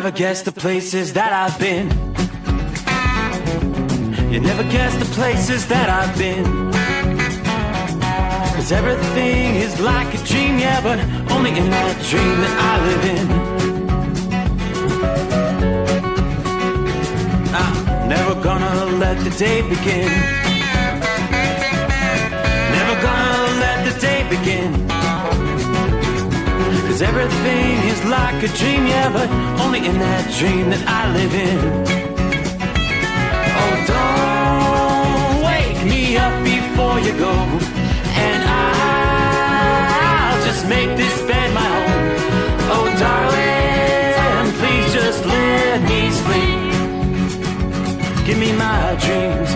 never guess the places that I've been. You never guess the places that I've been. 'Cause everything is like a dream, yeah, but only in that dream that I live in. I'm never gonna let the day begin. Never gonna let the day begin. 'Cause everything is like a dream, yeah, but only in that dream that I live in. Oh, don't wake me up before you go, and I'll just make this bed my home. Oh, darling, please just let me sleep. Give me my dreams.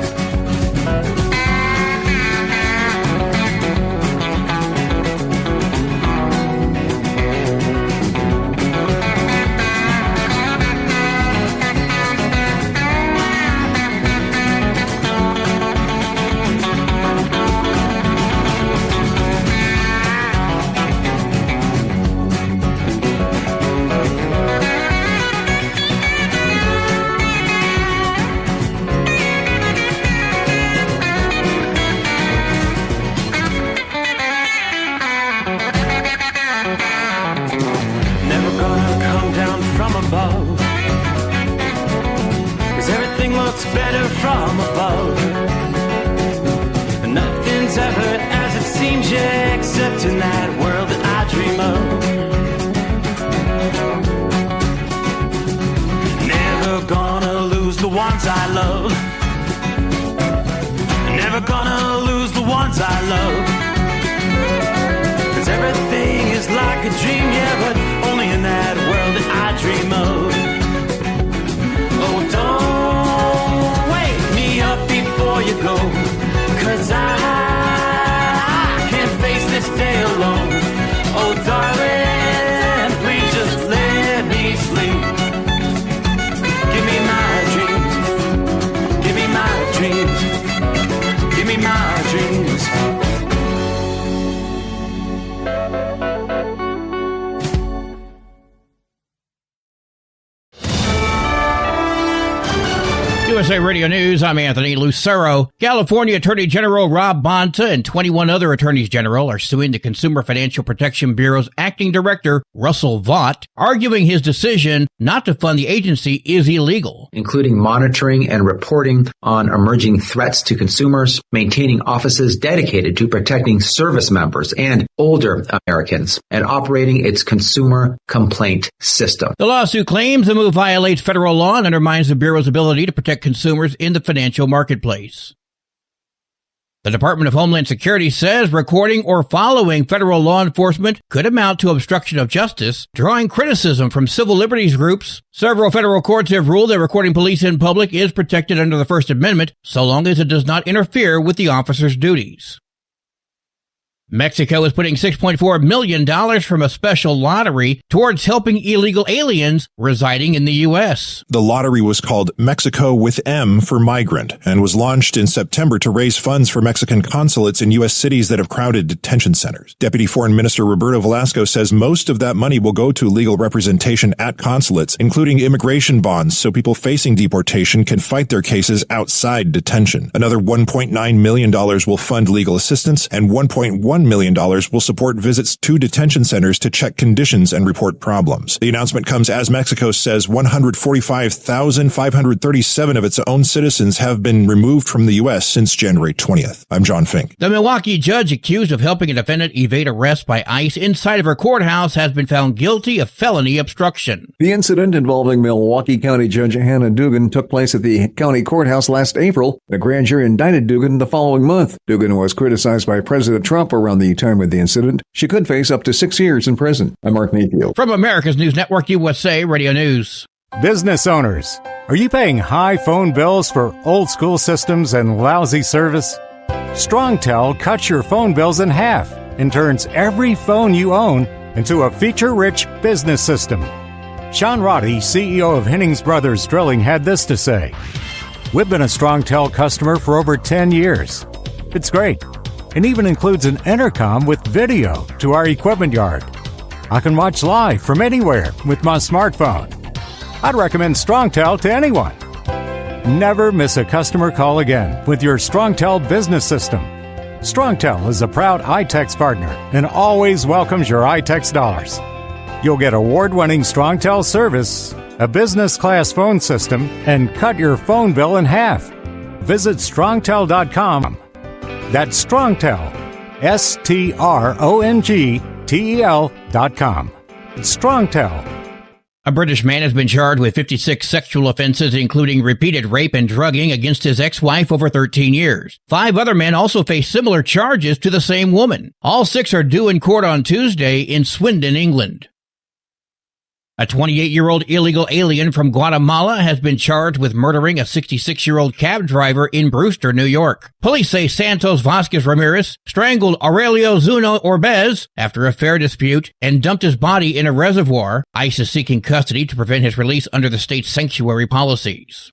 Better from above. Nothing's ever as it seems, yeah, except in that world that I dream of. Never gonna lose the ones I love. Never gonna lose the ones I love. 'Cause everything is like a dream, yeah, but only in that world that I dream of. Oh, don't up before you go, 'cause I can't face this day alone. Oh, darling, please just let me sleep. Give me my dreams. Give me my dreams. Give me my dreams. USA Radio News, I'm Anthony Lucero. California Attorney General Rob Bonta and 21 other attorneys general are suing the Consumer Financial Protection Bureau's acting director, Russell Vought, arguing his decision not to fund the agency is illegal. Including monitoring and reporting on emerging threats to consumers, maintaining offices dedicated to protecting service members and older Americans, and operating its consumer complaint system. The lawsuit claims the move violates federal law and undermines the Bureau's ability to protect consumers in the financial marketplace. The Department of Homeland Security says recording or following federal law enforcement could amount to obstruction of justice, drawing criticism from civil liberties groups. Several federal courts have ruled that recording police in public is protected under the First Amendment, so long as it does not interfere with the officer's duties. Mexico is putting $6.4 million from a special lottery towards helping illegal aliens residing in the U.S. The lottery was called Mexico with M for Migrant and was launched in September to raise funds for Mexican consulates in U.S. cities that have crowded detention centers. Deputy Foreign Minister Roberto Velasco says most of that money will go to legal representation at consulates, including immigration bonds, so people facing deportation can fight their cases outside detention. Another $1.9 million will fund legal assistance, and $1.1 million will support visits to detention centers to check conditions and report problems. The announcement comes as Mexico says 145,537 of its own citizens have been removed from the U.S. since January 20th. I'm John Fink. The Milwaukee judge accused of helping a defendant evade arrest by ICE inside of her courthouse has been found guilty of felony obstruction. The incident involving Milwaukee County Judge Hannah Dugan took place at the county courthouse last April. The grand jury indicted Dugan the following month. Dugan was criticized by President Trump around the time of the incident. She could face up to 6 years in prison. I'm Mark Mayfield. From America's News Network USA Radio News. Business owners, are you paying high phone bills for old school systems and lousy service? StrongTel cuts your phone bills in half and turns every phone you own into a feature-rich business system. Sean Roddy, CEO of Hennings Brothers Drilling, had this to say: "We've been a StrongTel customer for over 10 years. It's great. It even includes an intercom with video to our equipment yard. I can watch live from anywhere with my smartphone. I'd recommend StrongTel to anyone. Never miss a customer call again with your StrongTel business system. StrongTel is a proud iTex partner and always welcomes your iTex dollars. You'll get award-winning StrongTel service, a business-class phone system, and cut your phone bill in half. Visit strongtel.com. That's StrongTel, StrongTel.com. It's StrongTel. A British man has been charged with 56 sexual offenses, including repeated rape and drugging against his ex-wife over 13 years. 5 other men also face similar charges to the same woman. All 6 are due in court on Tuesday in Swindon, England. A 28-year-old illegal alien from Guatemala has been charged with murdering a 66-year-old cab driver in Brewster, New York. Police say Santos Vasquez Ramirez strangled Aurelio Zuno Orbez after a fare dispute and dumped his body in a reservoir. ICE is seeking custody to prevent his release under the state's sanctuary policies.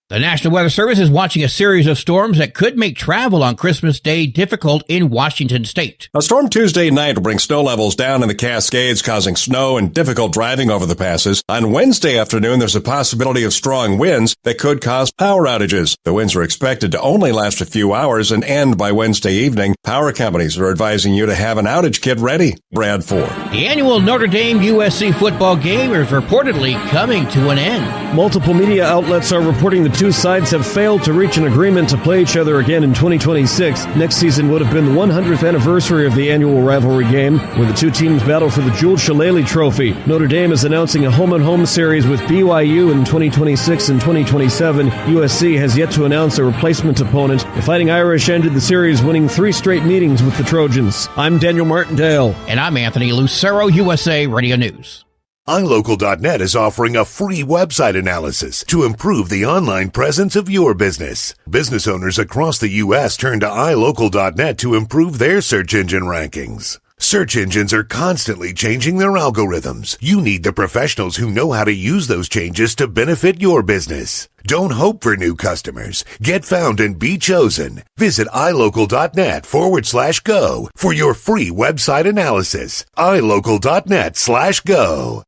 The National Weather Service is watching a series of storms that could make travel on Christmas Day difficult in Washington state. A storm Tuesday night will bring snow levels down in the Cascades, causing snow and difficult driving over the passes. On Wednesday afternoon, there's a possibility of strong winds that could cause power outages. The winds are expected to only last a few hours and end by Wednesday evening. Power companies are advising you to have an outage kit ready. Brad Ford. The annual Notre Dame USC football game is reportedly coming to an end. Multiple media outlets are reporting the two sides have failed to reach an agreement to play each other again in 2026. Next season would have been the 100th anniversary of the annual rivalry game, where the two teams battle for the Jules Shillelagh Trophy. Notre Dame is announcing a home-and-home series with BYU in 2026 and 2027. USC has yet to announce a replacement opponent. The Fighting Irish ended the series winning 3 straight meetings with the Trojans. I'm Daniel Martindale. And I'm Anthony Lucero, USA Radio News. iLocal.net is offering a free website analysis to improve the online presence of your business. Business owners across the U.S. turn to iLocal.net to improve their search engine rankings. Search engines are constantly changing their algorithms. You need the professionals who know how to use those changes to benefit your business. Don't hope for new customers. Get found and be chosen. Visit iLocal.net/go for your free website analysis. iLocal.net/go.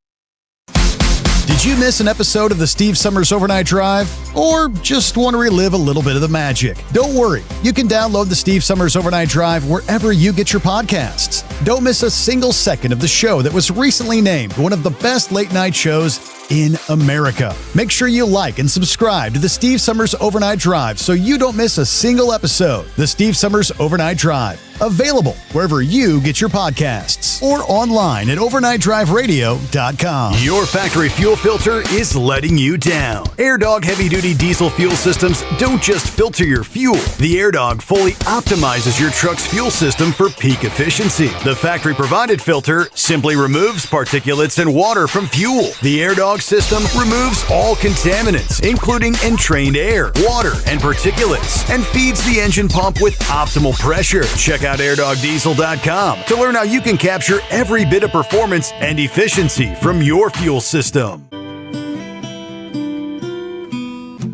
Did you miss an episode of the Steve Sommers Overnight Drive? Or just want to relive a little bit of the magic? Don't worry. You can download the Steve Sommers Overnight Drive wherever you get your podcasts. Don't miss a single second of the show that was recently named one of the best late-night shows in America. Make sure you like and subscribe to the Steve Sommers Overnight Drive so you don't miss a single episode. The Steve Sommers Overnight Drive. Available wherever you get your podcasts or online at overnightdriveradio.com. Your factory fuel filter is letting you down. AirDog heavy-duty diesel fuel systems don't just filter your fuel. The AirDog fully optimizes your truck's fuel system for peak efficiency. The factory-provided filter simply removes particulates and water from fuel. The AirDog system removes all contaminants, including entrained air, water, and particulates, and feeds the engine pump with optimal pressure. Check out airdogdiesel.com to learn how you can capture every bit of performance and efficiency from your fuel system.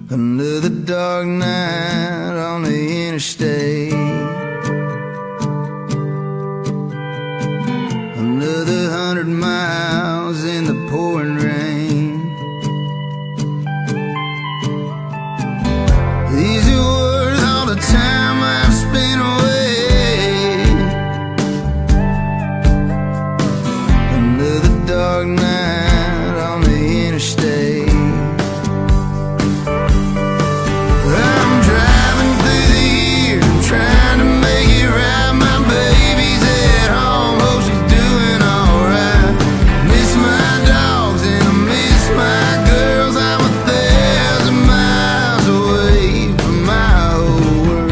Another dark night on the interstate. Another 100 miles in the pouring rain. These are worth all the time I've spent away. Another dark night on the interstate. I'm driving through the year, trying to make it right. My baby's at home, hope she's doing alright. Miss my dogs and I miss my girls. I'm 1,000 miles away from my whole world.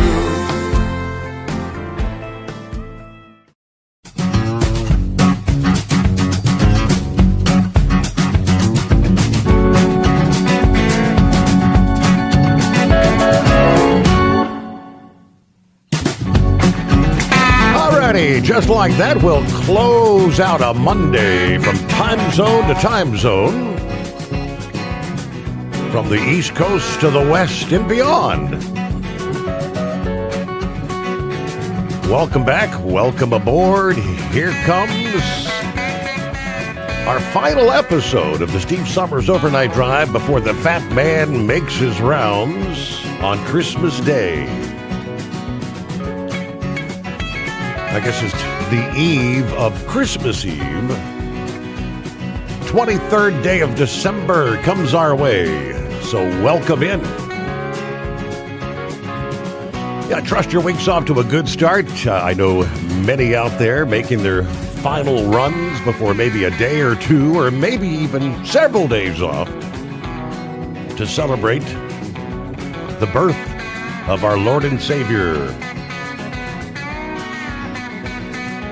Alrighty, just like that, we'll close out a Monday from time zone to time zone, from the East Coast to the West and beyond. Welcome back, welcome aboard. Here comes Our final episode of the Steve Sommers Overnight Drive before the fat man makes his rounds on Christmas Day. I guess it's the eve of Christmas Eve. 23rd day of December comes our way, so welcome in. Yeah, trust your week's off to a good start. I know many out there making their final runs before maybe a day or two, or maybe even several days off to celebrate the birth of our Lord and Savior.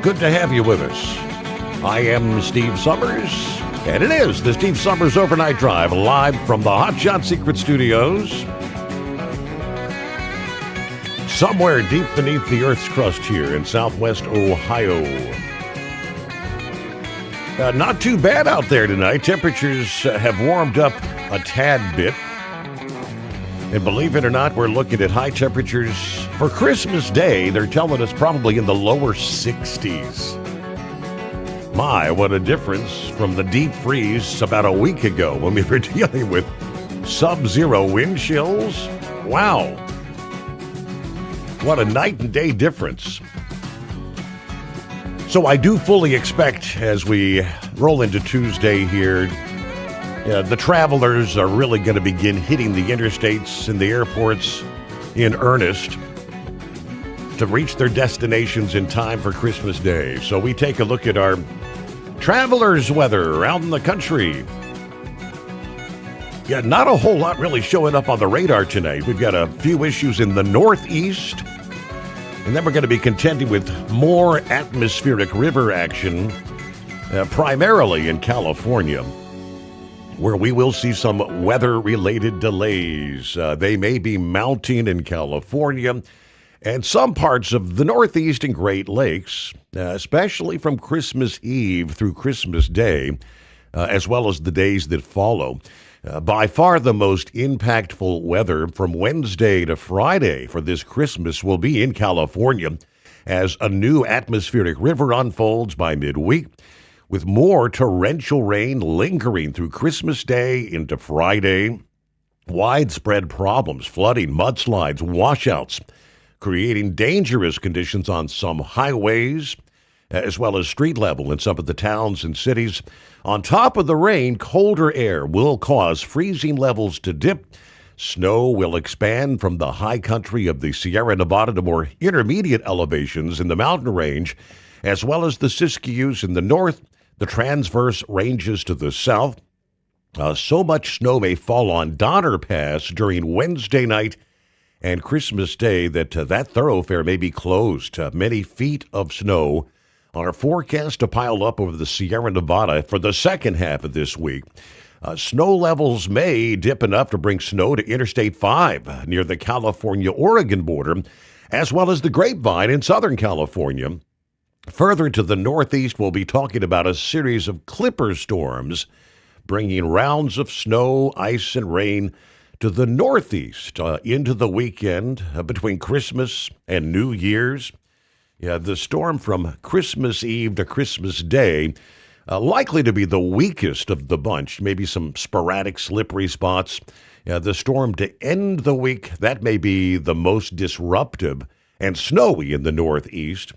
Good to have you with us. I am Steve Sommers, and it is the Steve Sommers Overnight Drive, live from the Hot Shot Secret Studios, somewhere deep beneath the Earth's crust here in Southwest Ohio. Not too bad out there tonight. Temperatures have warmed up a tad bit. And believe it or not, we're looking at high temperatures for Christmas Day. They're telling us probably in the lower 60s. My, what a difference from the deep freeze about a week ago when we were dealing with sub-zero wind chills. Wow. What a night and day difference. So I do fully expect as we roll into Tuesday here, the travelers are really going to begin hitting the interstates and the airports in earnest to reach their destinations in time for Christmas Day. So we take a look at our travelers' weather around the country. Yeah, not a whole lot really showing up on the radar tonight. We've got a few issues in the Northeast, and then we're going to be contending with more atmospheric river action, primarily in California, where we will see some weather-related delays. They may be mounting in California and some parts of the Northeast and Great Lakes, especially from Christmas Eve through Christmas Day, as well as the days that follow. By far the most impactful weather from Wednesday to Friday for this Christmas will be in California as a new atmospheric river unfolds by midweek, with more torrential rain lingering through Christmas Day into Friday. Widespread problems, flooding, mudslides, washouts, creating dangerous conditions on some highways, as well as street level in some of the towns and cities. On top of the rain, colder air will cause freezing levels to dip. Snow will expand from the high country of the Sierra Nevada to more intermediate elevations in the mountain range, as well as the Siskiyous in the north, the transverse ranges to the south. So much snow may fall on Donner Pass during Wednesday night and Christmas Day that that thoroughfare may be closed. Many feet of snow are forecast to pile up over the Sierra Nevada for the second half of this week. Snow levels may dip enough to bring snow to Interstate 5 near the California-Oregon border, as well as the Grapevine in Southern California. Further to the northeast, we'll be talking about a series of clipper storms, bringing rounds of snow, ice, and rain to the northeast into the weekend between Christmas and New Year's. Yeah, the storm from Christmas Eve to Christmas Day likely to be the weakest of the bunch, maybe some sporadic slippery spots. The storm to end the week, that may be the most disruptive and snowy in the northeast.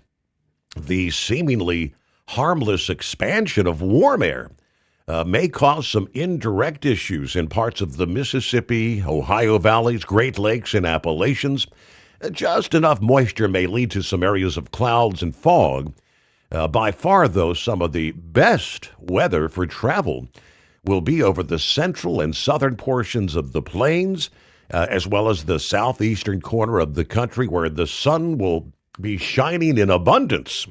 The seemingly harmless expansion of warm air may cause some indirect issues in parts of the Mississippi, Ohio valleys, Great Lakes, and Appalachians. Just enough moisture may lead to some areas of clouds and fog. By far, though, some of the best weather for travel will be over the central and southern portions of the plains, as well as the southeastern corner of the country where the sun will be shining in abundance.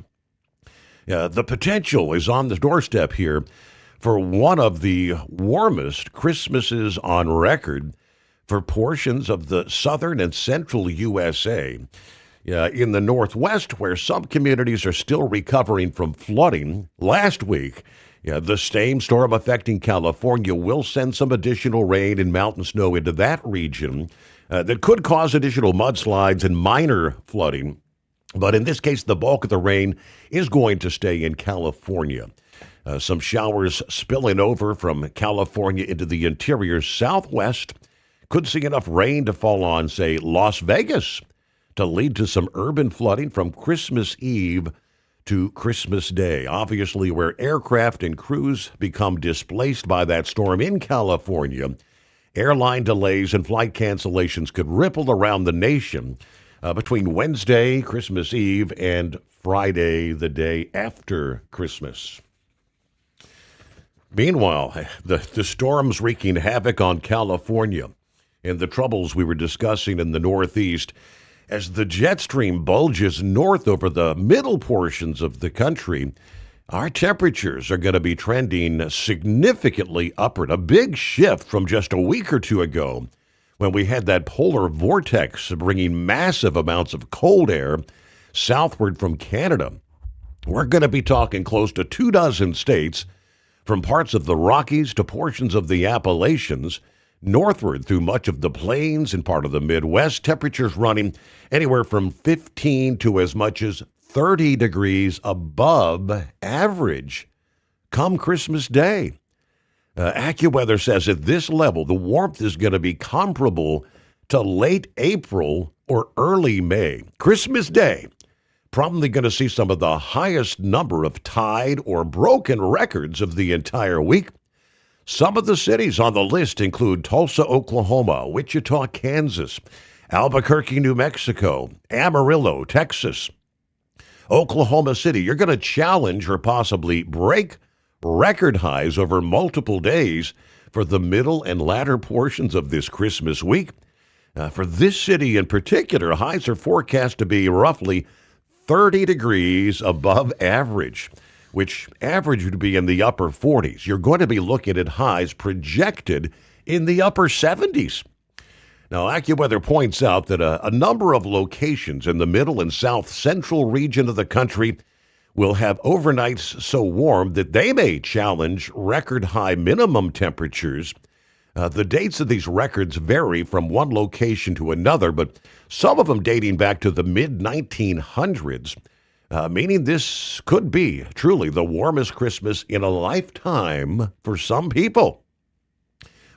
The potential is on the doorstep here for one of the warmest Christmases on record for portions of the southern and central USA. In the Northwest, where some communities are still recovering from flooding, last week, the same storm affecting California will send some additional rain and mountain snow into that region that could cause additional mudslides and minor flooding. But in this case, the bulk of the rain is going to stay in California. Some showers spilling over from California into the interior Southwest. Could see enough rain to fall on, say, Las Vegas to lead to some urban flooding from Christmas Eve to Christmas Day. Obviously, where aircraft and crews become displaced by that storm in California, airline delays and flight cancellations could ripple around the nation between Wednesday, Christmas Eve, and Friday, the day after Christmas. Meanwhile, the storm's wreaking havoc on California and the troubles we were discussing in the Northeast as the jet stream bulges north over the middle portions of the country. Our temperatures are going to be trending significantly upward, a big shift from just a week or two ago when we had that polar vortex bringing massive amounts of cold air southward from Canada. We're going to be talking close to 24 states, from parts of the Rockies to portions of the Appalachians, northward through much of the plains and part of the Midwest. Temperatures running anywhere from 15 to as much as 30 degrees above average come Christmas Day. AccuWeather says at this level, the warmth is going to be comparable to late April or early May. Christmas Day, probably going to see some of the highest number of tied or broken records of the entire week. Some of the cities on the list include Tulsa, Oklahoma, Wichita, Kansas, Albuquerque, New Mexico, Amarillo, Texas, Oklahoma City. You're going to challenge or possibly break record highs over multiple days for the middle and latter portions of this Christmas week. For this city in particular, highs are forecast to be roughly 30 degrees above average, which average would be in the upper 40s. You're going to be looking at highs projected in the upper 70s. Now, AccuWeather points out that a number of locations in the middle and south central region of the country will have overnights so warm that they may challenge record high minimum temperatures. The dates of these records vary from one location to another, but some of them dating back to the mid-1900s, meaning this could be truly the warmest Christmas in a lifetime for some people.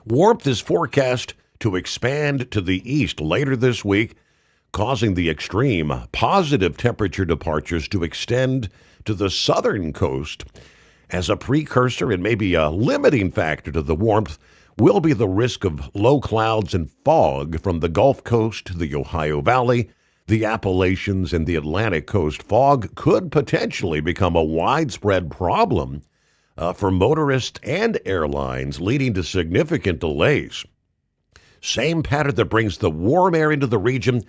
Warmth is forecast to expand to the east later this week, causing the extreme positive temperature departures to extend to the southern coast. As a precursor and maybe a limiting factor to the warmth will be the risk of low clouds and fog from the Gulf Coast to the Ohio Valley, the Appalachians, and the Atlantic coast. Fog could potentially become a widespread problem for motorists and airlines, leading to significant delays. Same pattern that brings the warm air into the region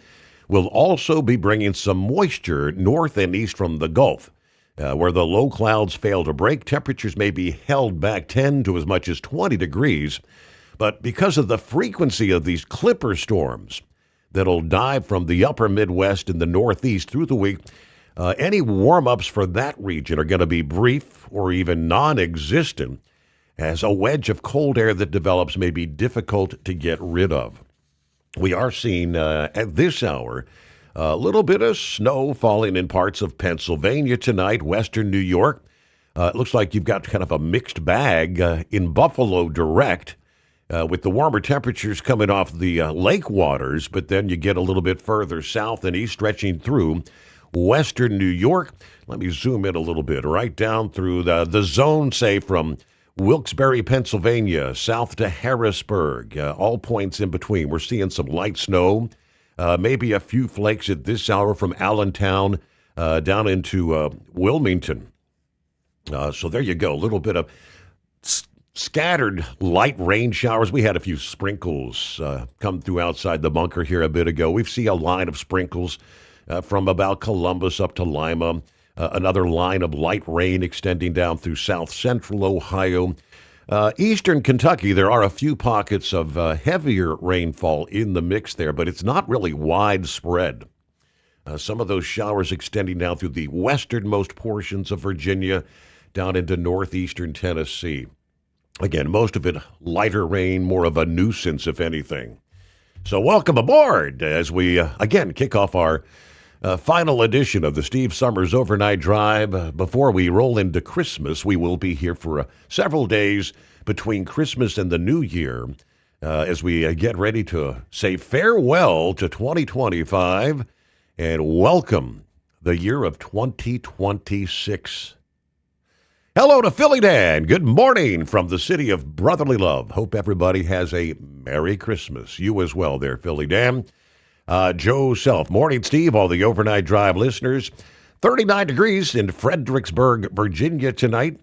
will also be bringing some moisture north and east from the Gulf. Where the low clouds fail to break, temperatures may be held back 10 to as much as 20 degrees. But because of the frequency of these clipper storms that'll dive from the upper Midwest and the Northeast through the week, any warm-ups for that region are going to be brief or even non-existent, as a wedge of cold air that develops may be difficult to get rid of. We are seeing at this hour a little bit of snow falling in parts of Pennsylvania tonight, western New York. It looks like you've got kind of a mixed bag in Buffalo direct with the warmer temperatures coming off the lake waters, but then you get a little bit further south and east stretching through western New York. Let me zoom in a little bit, right down through the zone, say, from Wilkes-Barre, Pennsylvania, south to Harrisburg, all points in between. We're seeing some light snow. Maybe a few flakes at this hour from Allentown down into Wilmington. So there you go. A little bit of scattered light rain showers. We had a few sprinkles come through outside the bunker here a bit ago. We've seen a line of sprinkles from about Columbus up to Lima. Another line of light rain extending down through south central Ohio. Eastern Kentucky, there are a few pockets of heavier rainfall in the mix there, but it's not really widespread. Some of those showers extending down through the westernmost portions of Virginia, down into northeastern Tennessee. Again, most of it lighter rain, more of a nuisance, if anything. So welcome aboard as we, again, kick off our Final edition of the Steve Summers Overnight Drive. Before we roll into Christmas, we will be here for several days between Christmas and the New Year as we get ready to say farewell to 2025 and welcome the year of 2026. Hello to Philly Dan. Good morning from the city of brotherly love. Hope everybody has a Merry Christmas. You as well there, Philly Dan. Joe Self. Morning, Steve. All the Overnight Drive listeners. 39 degrees in Fredericksburg, Virginia tonight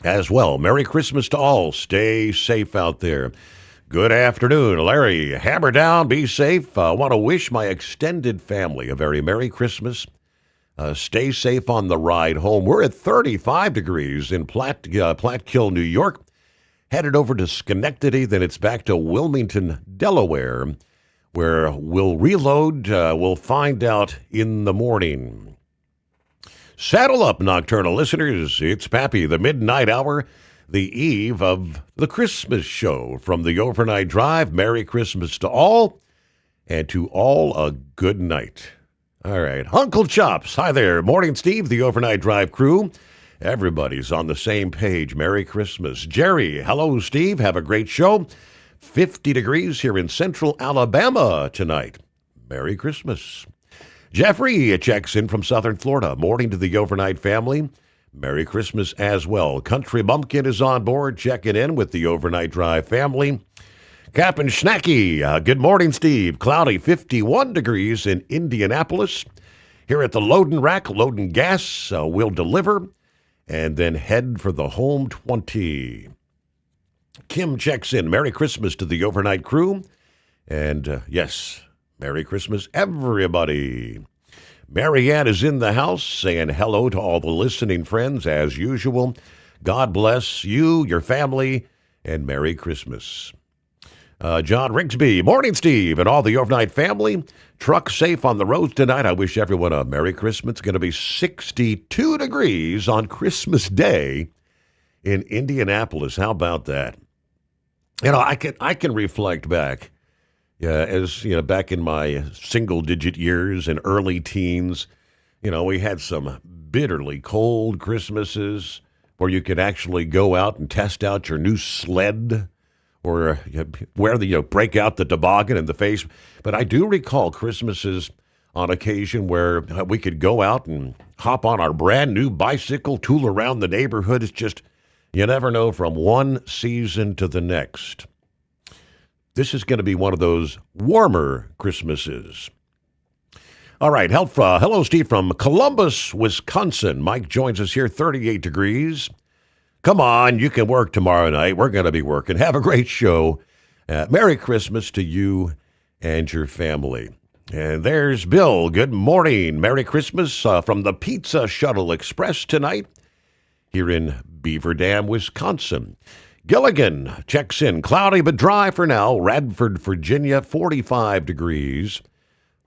as well. Merry Christmas to all. Stay safe out there. Good afternoon, Larry. Hammer down. Be safe. I want to wish my extended family a very Merry Christmas. Stay safe on the ride home. We're at 35 degrees in Platkill, New York. Headed over to Schenectady. Then it's back to Wilmington, Delaware, where we'll reload. We'll find out in the morning. Saddle up, nocturnal listeners. It's Pappy, the midnight hour, the eve of the Christmas show from the Overnight Drive. Merry Christmas to all, and to all a good night. All right. Uncle Chops, hi there. Morning, Steve, the Overnight Drive crew. Everybody's on the same page. Merry Christmas. Jerry, hello, Steve. Have a great show. 50 degrees here in central Alabama tonight. Merry Christmas. Jeffrey checks in from southern Florida. Morning to the Overnight family. Merry Christmas as well. Country Bumpkin is on board, checking in with the Overnight Drive family. Captain Schnacky, good morning, Steve. Cloudy, 51 degrees in Indianapolis. Here at the loading rack, loading gas. We'll deliver and then head for the home 20. Kim checks in. Merry Christmas to the Overnight crew. And yes, Merry Christmas, everybody. Marianne is in the house saying hello to all the listening friends as usual. God bless you, your family, and Merry Christmas. John Rigsby, morning, Steve, and all the Overnight family. Truck safe on the roads tonight. I wish everyone a Merry Christmas. It's going to be 62 degrees on Christmas Day in Indianapolis. How about that? You know, I can reflect back, as you know, back in my single-digit years and early teens. You know, we had some bitterly cold Christmases where you could actually go out and test out your new sled, or break out the toboggan in the face. But I do recall Christmases on occasion where we could go out and hop on our brand new bicycle, tool around the neighborhood. It's just, you never know from one season to the next. This is going to be one of those warmer Christmases. All right. Hello, Steve, from Columbus, Wisconsin. Mike joins us here, 38 degrees. Come on, you can work tomorrow night. We're going to be working. Have a great show. Merry Christmas to you and your family. And there's Bill. Good morning. Merry Christmas from the Pizza Shuttle Express tonight here in Beaver Dam, Wisconsin. Gilligan checks in. Cloudy but dry for now. Radford, Virginia, 45 degrees.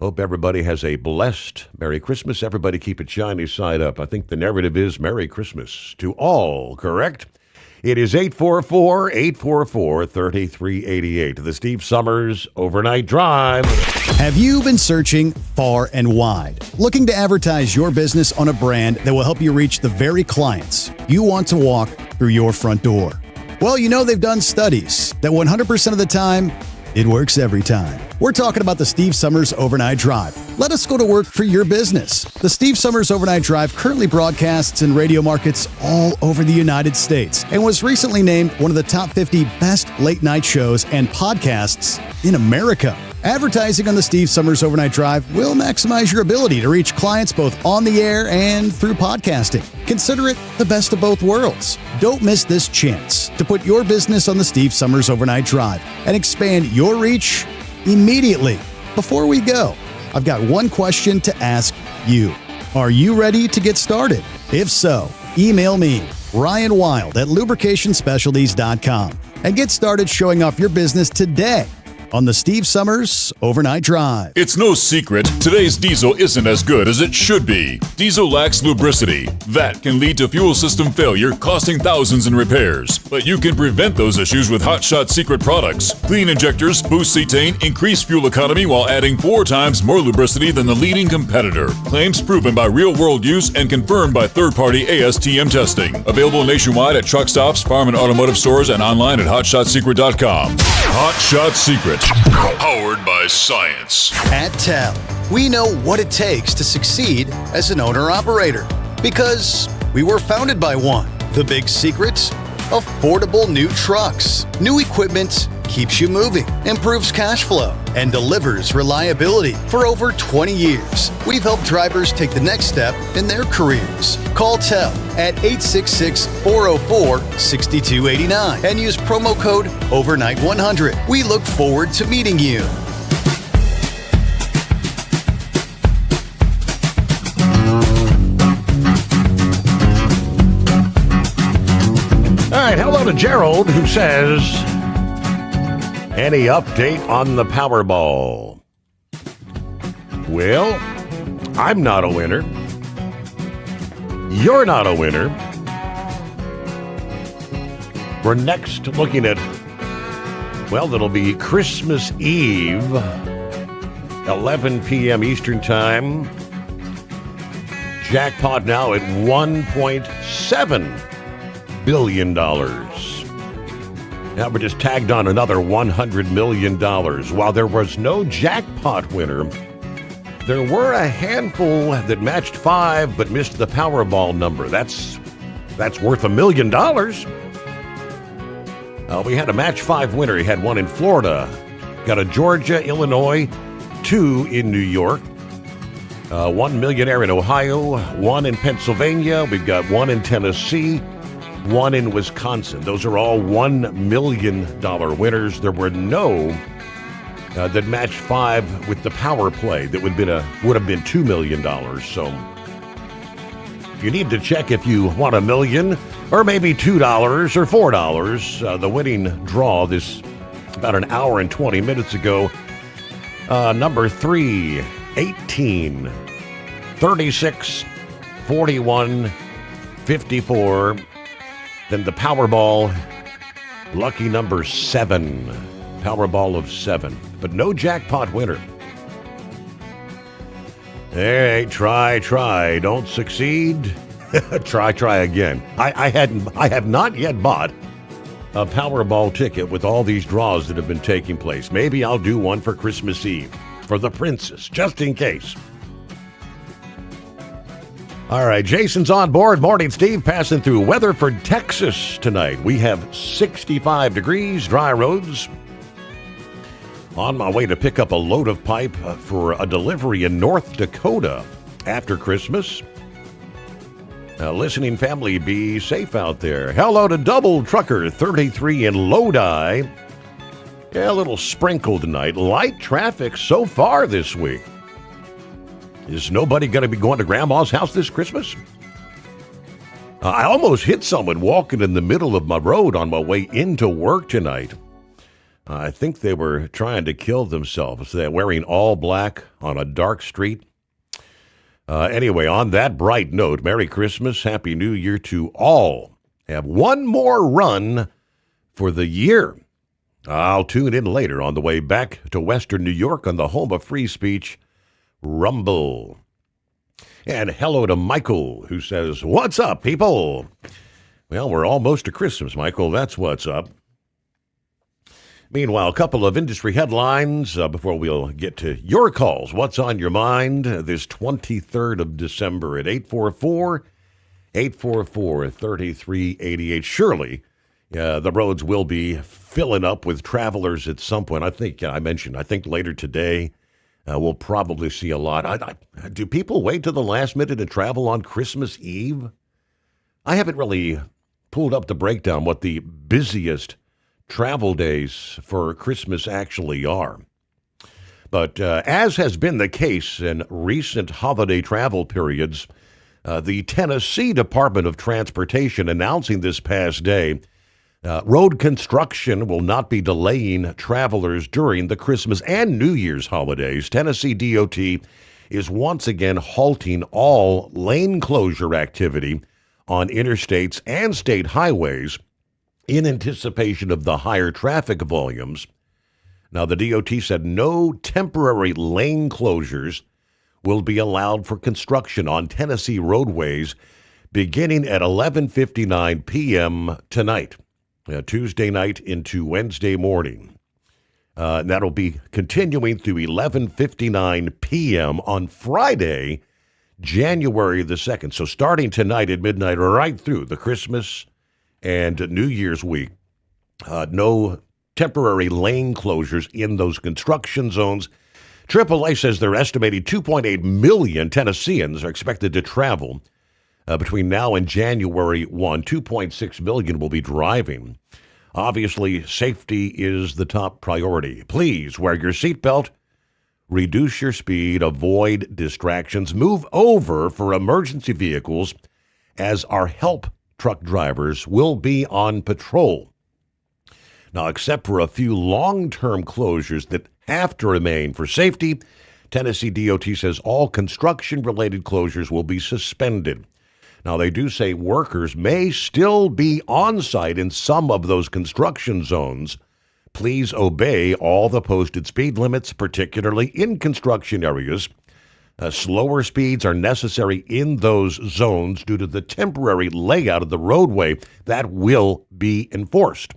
Hope everybody has a blessed Merry Christmas. Everybody keep it shiny side up. I think the narrative is Merry Christmas to all, correct? It is 844-844-3388. The Steve Summers Overnight Drive. Have you been searching far and wide, looking to advertise your business on a brand that will help you reach the very clients you want to walk through your front door? Well, you know they've done studies that 100% of the time, it works every time. We're talking about the Steve Summers Overnight Drive. Let us go to work for your business. The Steve Summers Overnight Drive currently broadcasts in radio markets all over the United States and was recently named one of the top 50 best late night shows and podcasts in America. Advertising on the Steve Summers Overnight Drive will maximize your ability to reach clients both on the air and through podcasting. Consider it the best of both worlds. Don't miss this chance to put your business on the Steve Summers Overnight Drive and expand your reach immediately. Before we go, I've got one question to ask you. Are you ready to get started? If so, email me, Ryan Wild at lubricationspecialties.com, and get started showing off your business today. on the Steve Summers Overnight Drive. It's no secret, today's diesel isn't as good as it should be. Diesel lacks lubricity. That can lead to fuel system failure, costing thousands in repairs. But you can prevent those issues with Hot Shot Secret products. Clean injectors, boost cetane, increase fuel economy while adding 4 times more lubricity than the leading competitor. Claims proven by real-world use and confirmed by third-party ASTM testing. Available nationwide at truck stops, farm and automotive stores, and online at hotshotsecret.com. Hot Shot Secret. Powered by science. At TEL, we know what it takes to succeed as an owner-operator because we were founded by one. The big secrets? Affordable new trucks. New equipment keeps you moving, improves cash flow, and delivers reliability. For over 20 years, we've helped drivers take the next step in their careers. Call TEL at 866-404-6289 and use promo code OVERNIGHT100. We look forward to meeting you. All right, hello to Gerald, who says, any update on the Powerball? Well, I'm not a winner. You're not a winner. We're next looking at, well, it'll be Christmas Eve, 11 p.m. Eastern Time. Jackpot now at $1.7 billion. Now we're just tagged on another $100 million. While there was no jackpot winner, there were a handful that matched 5 but missed the Powerball number. That's worth $1 million. We had a match 5 winner. He had one in Florida, got a Georgia, Illinois, 2 in New York, 1 millionaire in Ohio, 1 in Pennsylvania. We've got 1 in Tennessee, 1 in Wisconsin. Those are all $1 million winners. There were no that matched 5 with the power play that would have been $2 million. So if you need to check if you want $1 million or maybe $2 or $4, the winning draw this about an hour and 20 minutes ago, number 3, 18, 36, 41, 54. Then the Powerball, lucky number 7, Powerball of 7, but no jackpot winner. Hey, try, don't succeed. try again. I have not yet bought a Powerball ticket with all these draws that have been taking place. Maybe I'll do one for Christmas Eve for the princess, just in case. All right, Jason's on board. Morning, Steve. Passing through Weatherford, Texas tonight. We have 65 degrees, dry roads. On my way to pick up a load of pipe for a delivery in North Dakota after Christmas. Listening family, be safe out there. Hello to Double Trucker 33 in Lodi. Yeah, a little sprinkle tonight. Light traffic so far this week. Is nobody going to be going to Grandma's house this Christmas? I almost hit someone walking in the middle of my road on my way into work tonight. I think they were trying to kill themselves. They're wearing all black on a dark street. Anyway, on that bright note, Merry Christmas, Happy New Year to all. Have one more run for the year. I'll tune in later on the way back to Western New York on the home of free speech, Rumble. And hello to Michael, who says, what's up, people? Well, we're almost to Christmas, Michael. That's what's up. Meanwhile, a couple of industry headlines before we'll get to your calls. What's on your mind this 23rd of December at 844-3388. Surely the roads will be filling up with travelers at some point. I think later today we'll probably see a lot. Do people wait till the last minute to travel on Christmas Eve? I haven't really pulled up the breakdown what the busiest travel days for Christmas actually are. But as has been the case in recent holiday travel periods, the Tennessee Department of Transportation announcing this past day Road construction will not be delaying travelers during the Christmas and New Year's holidays. Tennessee DOT is once again halting all lane closure activity on interstates and state highways in anticipation of the higher traffic volumes. Now, the DOT said no temporary lane closures will be allowed for construction on Tennessee roadways beginning at 11:59 p.m. tonight. Tuesday night into Wednesday morning. That'll be continuing through 11:59 p.m. on Friday, January the 2nd. So starting tonight at midnight right through the Christmas and New Year's week, no temporary lane closures in those construction zones. AAA says they're estimating 2.8 million Tennesseans are expected to travel between now and January 1, 2.6 million will be driving. Obviously, safety is the top priority. Please wear your seatbelt, reduce your speed, avoid distractions, move over for emergency vehicles as our help truck drivers will be on patrol. Now, except for a few long-term closures that have to remain for safety, Tennessee DOT says all construction-related closures will be suspended. Now, they do say workers may still be on site in some of those construction zones. Please obey all the posted speed limits, particularly in construction areas. Slower speeds are necessary in those zones due to the temporary layout of the roadway that will be enforced.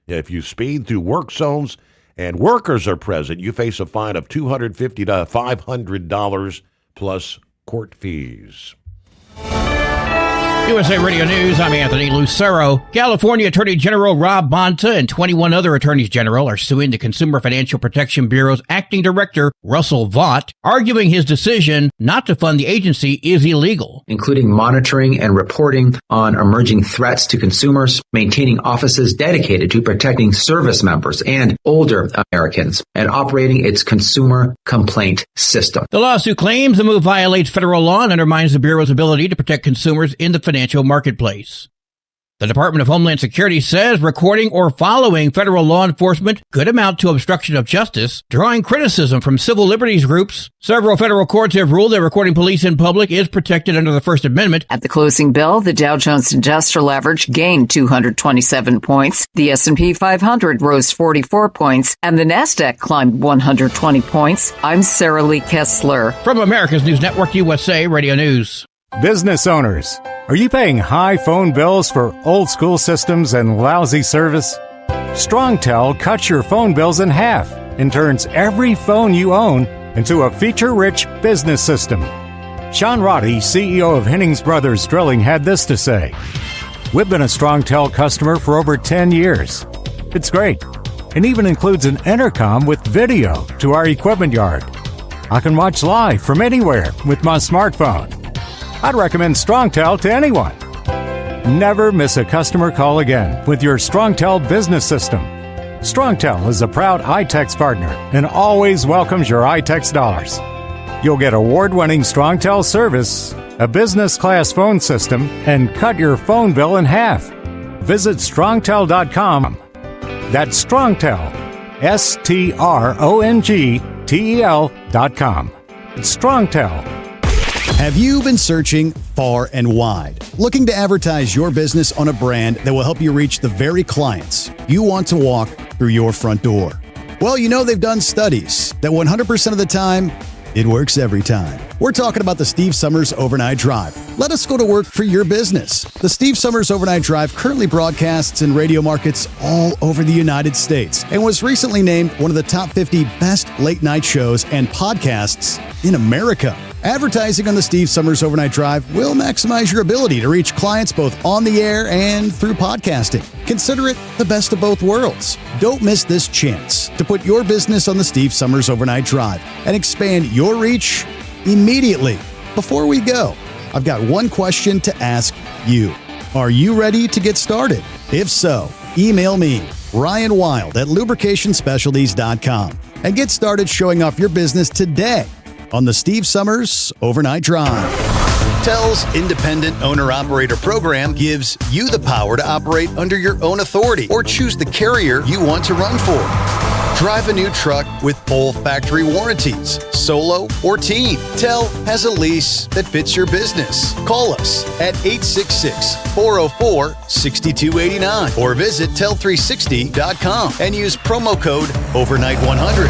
If you speed through work zones and workers are present, you face a fine of $250 to $500 plus court fees. USA Radio News, I'm Anthony Lucero. California Attorney General Rob Bonta and 21 other attorneys general are suing the Consumer Financial Protection Bureau's acting director, Russell Vaught, arguing his decision not to fund the agency is illegal. Including monitoring and reporting on emerging threats to consumers, maintaining offices dedicated to protecting service members and older Americans, and operating its consumer complaint system. The lawsuit claims the move violates federal law and undermines the Bureau's ability to protect consumers in the financial marketplace. The Department of Homeland Security says recording or following federal law enforcement could amount to obstruction of justice, drawing criticism from civil liberties groups. Several federal courts have ruled that recording police in public is protected under the First Amendment. At the closing bell, the Dow Jones Industrial Average gained 227 points, the S&P 500 rose 44 points, and the Nasdaq climbed 120 points. I'm Sarah Lee Kessler. From America's News Network, USA Radio News. Business owners, are you paying high phone bills for old school systems and lousy service? StrongTel cuts your phone bills in half and turns every phone you own into a feature-rich business system. Sean Roddy, CEO of Hennings Brothers Drilling, had this to say. We've been a StrongTel customer for over 10 years. It's great, and even includes an intercom with video to our equipment yard. I can watch live from anywhere with my smartphone. I'd recommend StrongTel to anyone. Never miss a customer call again with your StrongTel business system. StrongTel is a proud iTex partner and always welcomes your iTex dollars. You'll get award-winning StrongTel service, a business-class phone system, and cut your phone bill in half. Visit strongtel.com. That's StrongTel, StrongTel.com. It's StrongTel. Have you been searching far and wide, looking to advertise your business on a brand that will help you reach the very clients you want to walk through your front door? Well, you know they've done studies that 100% of the time, it works every time. We're talking about the Steve Sommers Overnight Drive. Let us go to work for your business. The Steve Sommers Overnight Drive currently broadcasts in radio markets all over the United States and was recently named one of the top 50 best late night shows and podcasts in America. Advertising on the Steve Sommers Overnight Drive will maximize your ability to reach clients both on the air and through podcasting. Consider it the best of both worlds. Don't miss this chance to put your business on the Steve Sommers Overnight Drive and expand your reach immediately. Before we go, I've got one question to ask you. Are you ready to get started? If so, email me, Ryan Wild at lubricationspecialties.com, and get started showing off your business today on the Steve Sommers Overnight Drive. TEL's independent owner-operator program gives you the power to operate under your own authority or choose the carrier you want to run for. Drive a new truck with full factory warranties, solo or team. TEL has a lease that fits your business. Call us at 866-404-6289 or visit tel360.com and use promo code overnight100.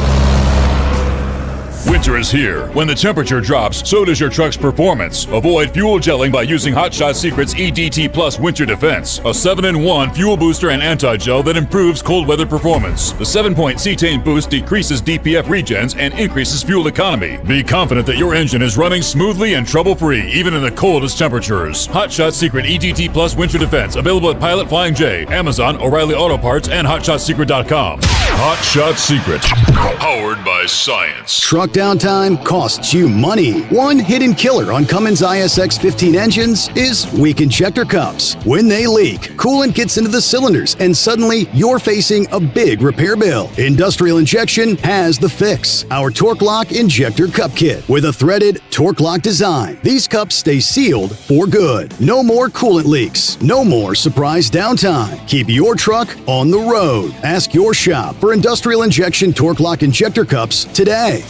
Winter is here. When the temperature drops, so does your truck's performance. Avoid fuel gelling by using Hot Shot Secret's EDT Plus Winter Defense, a 7-in-1 fuel booster and anti-gel that improves cold weather performance. The 7-point cetane boost decreases DPF regens and increases fuel economy. Be confident that your engine is running smoothly and trouble-free, even in the coldest temperatures. Hot Shot Secret EDT Plus Winter Defense, available at Pilot Flying J, Amazon, O'Reilly Auto Parts, and HotShotSecret.com. Hot Shot Secret, powered by science. Truck downtime costs you money. One hidden killer on Cummins ISX 15 engines is weak injector cups. When they leak, coolant gets into the cylinders and suddenly you're facing a big repair bill. Industrial Injection has the fix. Our Torque Lock Injector Cup Kit with a threaded Torque Lock design. These cups stay sealed for good. No more coolant leaks. No more surprise downtime. Keep your truck on the road. Ask your shop for Industrial Injection Torque Lock Injector Cups today.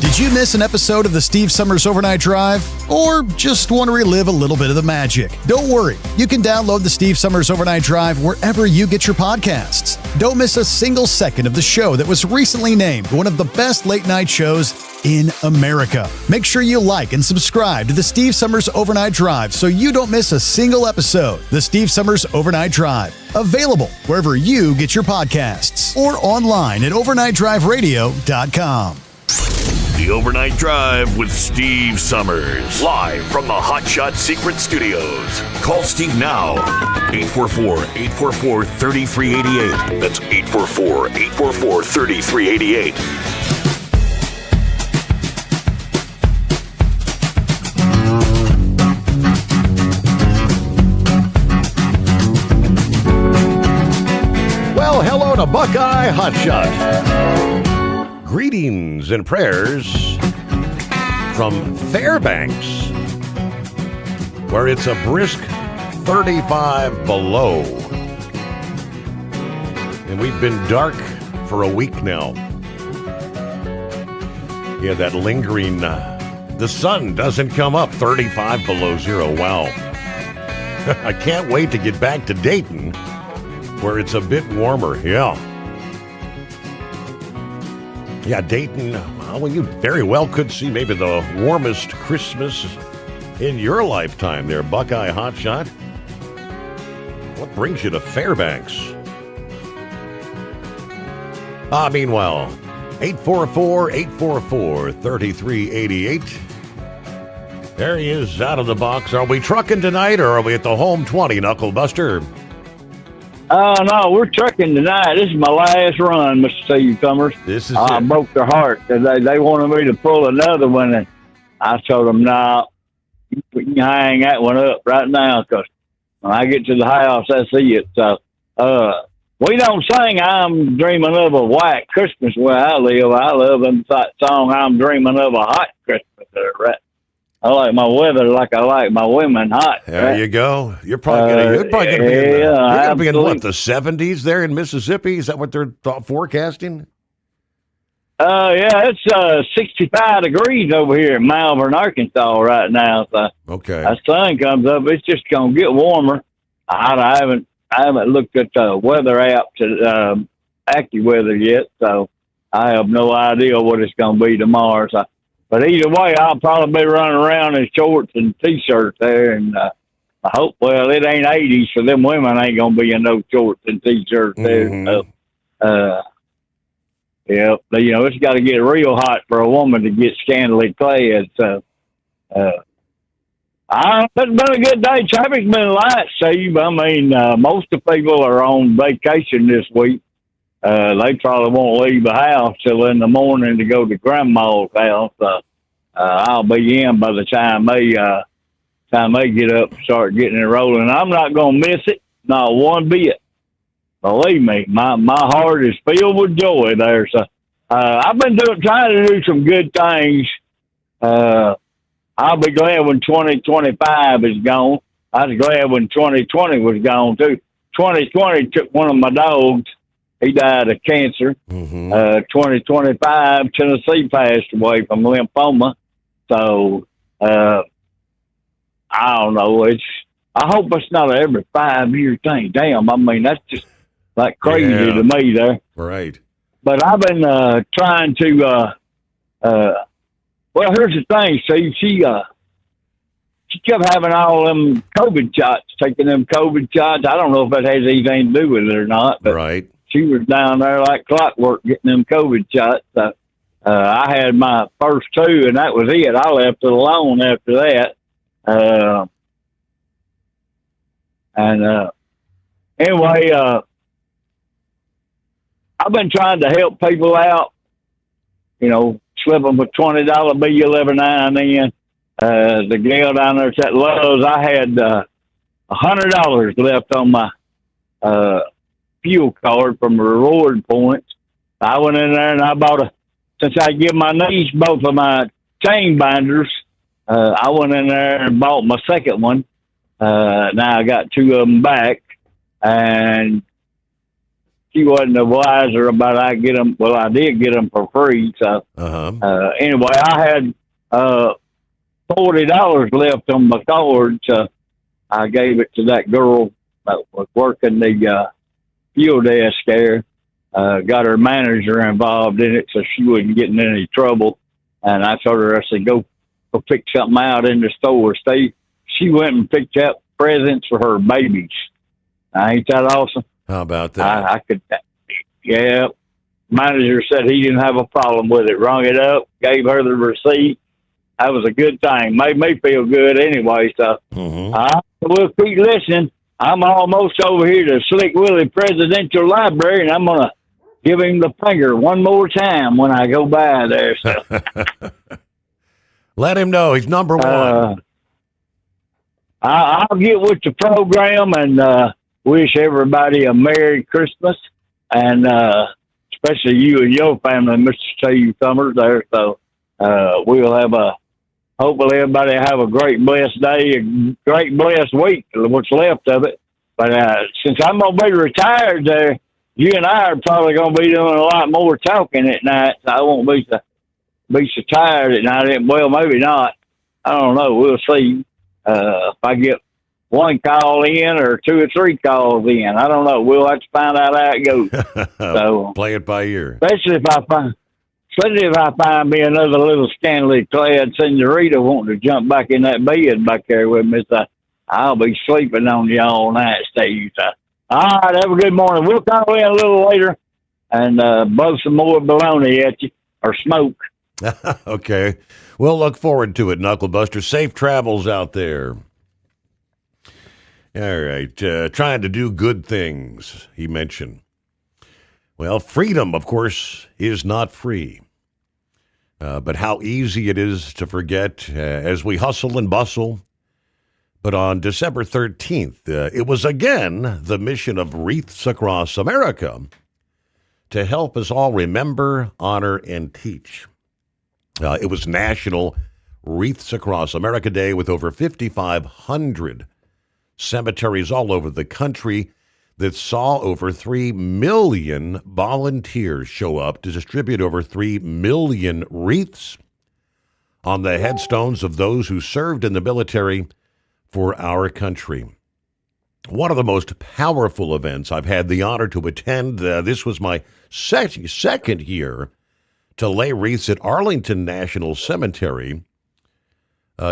Did you miss an episode of the Steve Summers Overnight Drive? Or just want to relive a little bit of the magic? Don't worry. You can download the Steve Summers Overnight Drive wherever you get your podcasts. Don't miss a single second of the show that was recently named one of the best late night shows in America. Make sure you like and subscribe to the Steve Summers Overnight Drive so you don't miss a single episode. The Steve Summers Overnight Drive, available wherever you get your podcasts or online at overnightdriveradio.com. The Overnight Drive with Steve Summers. Live from the Hot Shot Secret Studios. Call Steve now. 844-844-3388. That's 844-844-3388. Well, hello to Buckeye Hotshot. Greetings and prayers from Fairbanks, where it's a brisk 35 below. And we've been dark for a week now. Yeah, that lingering, the sun doesn't come up 35 below zero. Wow. I can't wait to get back to Dayton, where it's a bit warmer. Yeah, Dayton, well, you very well could see maybe the warmest Christmas in your lifetime there, Buckeye Hotshot. What brings you to Fairbanks? Meanwhile, 844-844-3388. There he is, out of the box. Are we trucking tonight, or are we at the home 20, Knucklebuster? No, we're trucking tonight. This is my last run, Mr. Steve Summers. This is I broke their heart. They wanted me to pull another one, and I told them, no, you can hang that one up right now, because when I get to the house, I see it. So, we don't sing I'm Dreaming of a White Christmas where I live. I love that song, I'm Dreaming of a Hot Christmas there, right? I like my weather like I like my women hot. There right? you go. You're probably going to be in what, the 70s there in Mississippi? Is that what they're forecasting? Yeah, it's 65 degrees over here in Malvern, Arkansas right now. So okay, as sun comes up, it's just going to get warmer. I haven't looked at the weather app to AccuWeather yet, so I have no idea what it's going to be tomorrow. So. But either way, I'll probably be running around in shorts and T-shirts there, and I hope, well, it ain't 80s, so them women ain't going to be in no shorts and T-shirts there. Mm-hmm. Yeah, it's got to get real hot for a woman to get scantily clad, so it's been a good day. Traffic's been light, Steve. I mean, most of the people are on vacation this week. They probably won't leave the house till in the morning to go to Grandma's house. I'll be in by the time they get up and start getting it rolling. I'm not going to miss it, not one bit. Believe me, my heart is filled with joy there. So I've been trying to do some good things. I'll be glad when 2025 is gone. I was glad when 2020 was gone too. 2020 took one of my dogs. He died of cancer. 2025, Tennessee passed away from lymphoma. So, I don't know. I hope it's not an every 5-year thing. Damn, I mean, that's just like crazy to me there. Right. But I've been trying to, well, here's the thing. See, she kept having all them COVID shots, taking them COVID shots. I don't know if that has anything to do with it or not, but right. She was down there like clockwork getting them COVID shots. I had my first 2, and that was it. I left it alone after that. Anyway, I've been trying to help people out, you know, slip them a $20 bill every now and then. The gal down there at Lowe's, I had $100 left on my fuel card from the reward points. I went in there and I bought since I give my niece both of my chain binders, I went in there and bought my second one. Now I got 2 of them back, and she wasn't the wiser about I get them. Well, I did get them for free. So anyway, I had $40 left on my card, so I gave it to that girl that was working the fuel desk there. Got her manager involved in it so she wasn't getting in any trouble. And I told her, I said, go pick something out in the store. She went and picked up presents for her babies. Ain't that awesome? How about that? I could, yeah. Manager said he didn't have a problem with it. Rung it up, gave her the receipt. That was a good thing. Made me feel good anyway. So I will keep listening. I'm almost over here to Slick Willie Presidential Library, and I'm going to give him the finger one more time when I go by there. So. Let him know he's number one. I'll get with the program and wish everybody a Merry Christmas, and especially you and your family, Mr. Steve Sommers there. So we'll have hopefully everybody have a great blessed day, a great blessed week, what's left of it. But since I'm going to be retired there, you and I are probably going to be doing a lot more talking at night. So I won't be so tired at night. Well, maybe not. I don't know. We'll see if I get one call in or 2 or 3 calls in. I don't know. We'll have to find out how it goes. So play it by ear. Especially if I find me another little scantily clad senorita wanting to jump back in that bed back there with me, so I'll be sleeping on you all night, Steve. So, all right, have a good morning. We'll call in a little later and blow some more baloney at you, or smoke. Okay. We'll look forward to it, Knucklebuster. Safe travels out there. All right. Trying to do good things, he mentioned. Well, freedom, of course, is not free. But how easy it is to forget as we hustle and bustle. But on December 13th, it was again the mission of Wreaths Across America to help us all remember, honor, and teach. It was National Wreaths Across America Day with over 5,500 cemeteries all over the country that saw over 3 million volunteers show up to distribute over 3 million wreaths on the headstones of those who served in the military for our country. One of the most powerful events I've had the honor to attend. This was my second year to lay wreaths at Arlington National Cemetery,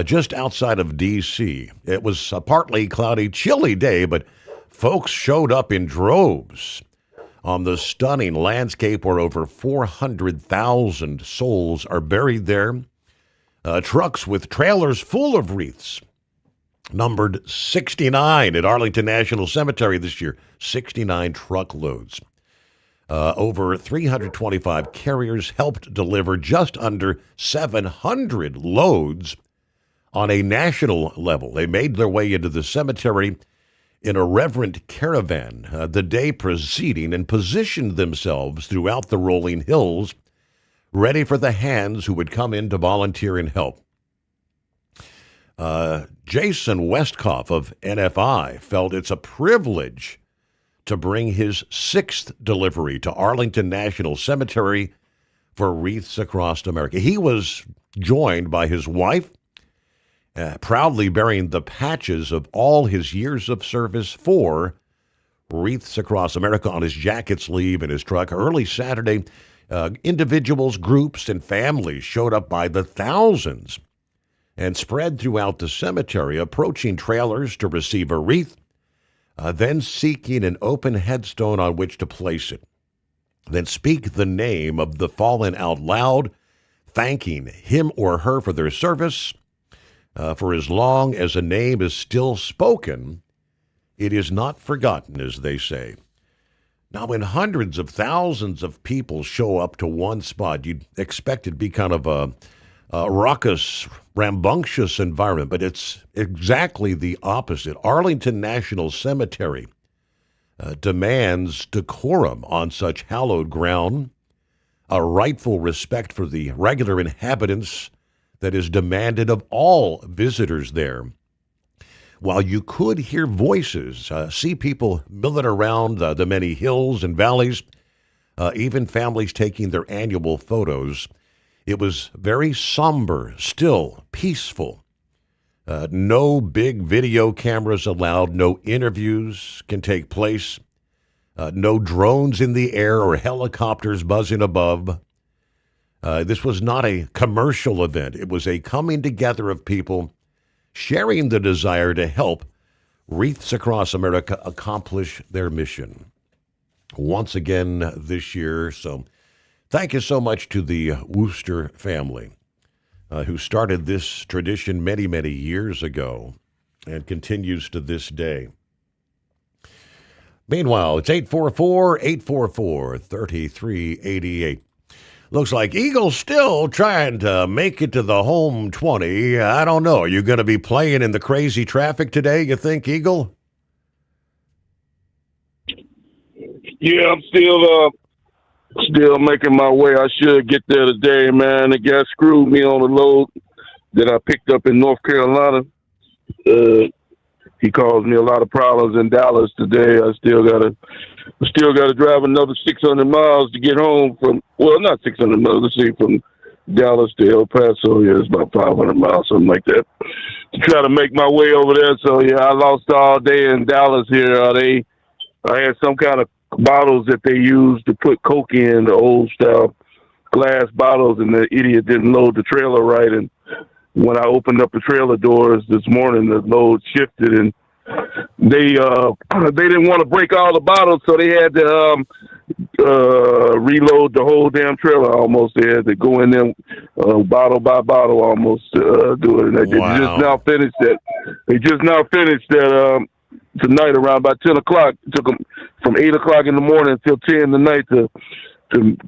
just outside of D.C. It was a partly cloudy, chilly day, but folks showed up in droves on the stunning landscape where over 400,000 souls are buried there. Trucks with trailers full of wreaths numbered 69 at Arlington National Cemetery this year, 69 truckloads. Over 325 carriers helped deliver just under 700 loads on a national level. They made their way into the cemetery in a reverent caravan the day preceding and positioned themselves throughout the rolling hills, ready for the hands who would come in to volunteer and help. Jason Westkoff of NFI felt it's a privilege to bring his 6th delivery to Arlington National Cemetery for wreaths across America. He was joined by his wife, proudly bearing the patches of all his years of service for wreaths across America on his jacket sleeve in his truck. Early Saturday, individuals, groups, and families showed up by the thousands and spread throughout the cemetery, approaching trailers to receive a wreath, then seeking an open headstone on which to place it. Then speak the name of the fallen out loud, thanking him or her for their service. For as long as a name is still spoken, it is not forgotten, as they say. Now, when hundreds of thousands of people show up to one spot, you'd expect it to be kind of a raucous, rambunctious environment, but it's exactly the opposite. Arlington National Cemetery demands decorum on such hallowed ground, a rightful respect for the regular inhabitants that is demanded of all visitors there. While you could hear voices, see people milling around the many hills and valleys, even families taking their annual photos, it was very somber, still, peaceful. No big video cameras allowed, no interviews can take place, no drones in the air or helicopters buzzing above. This was not a commercial event. It was a coming together of people sharing the desire to help Wreaths Across America accomplish their mission once again this year. So thank you so much to the Wooster family who started this tradition many, many years ago and continues to this day. Meanwhile, it's 844-844-3388. Looks like Eagles still trying to make it to the home 20. I don't know. Are you going to be playing in the crazy traffic today, you think, Eagle? Yeah, I'm still making my way. I should get there today, man. The guy screwed me on the load that I picked up in North Carolina. He caused me a lot of problems in Dallas today. I still gotta drive another 600 miles to get home from, well, not 600 miles, let's see, from Dallas to El Paso. Yeah, it's about 500 miles, something like that, to try to make my way over there. So, yeah, I lost all day in Dallas here. I had some kind of bottles that they used to put Coke in, the old style glass bottles, and the idiot didn't load the trailer right. And when I opened up the trailer doors this morning, the load shifted, and they didn't want to break all the bottles, so they had to reload the whole damn trailer almost. They had to go in there bottle by bottle almost do it. And they just now finished that. They just now finished that tonight around about 10 o'clock. It took them from 8 o'clock in the morning until 10 tonight to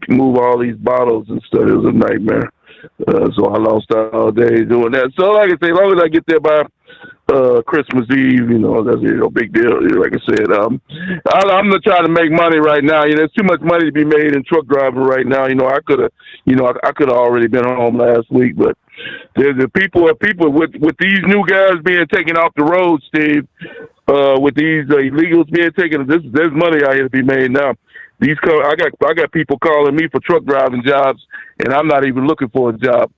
move all these bottles and stuff. It was a nightmare. So I lost all day doing that. So like I say, as long as I get there by Christmas Eve, that's a big deal. Like I said, I'm not trying to make money right now. There's too much money to be made in truck driving right now. I could have already been home last week, but there's people with these new guys being taken off the road, Steve. With these illegals being taken, there's money out here to be made now. I got people calling me for truck driving jobs, and I'm not even looking for a job.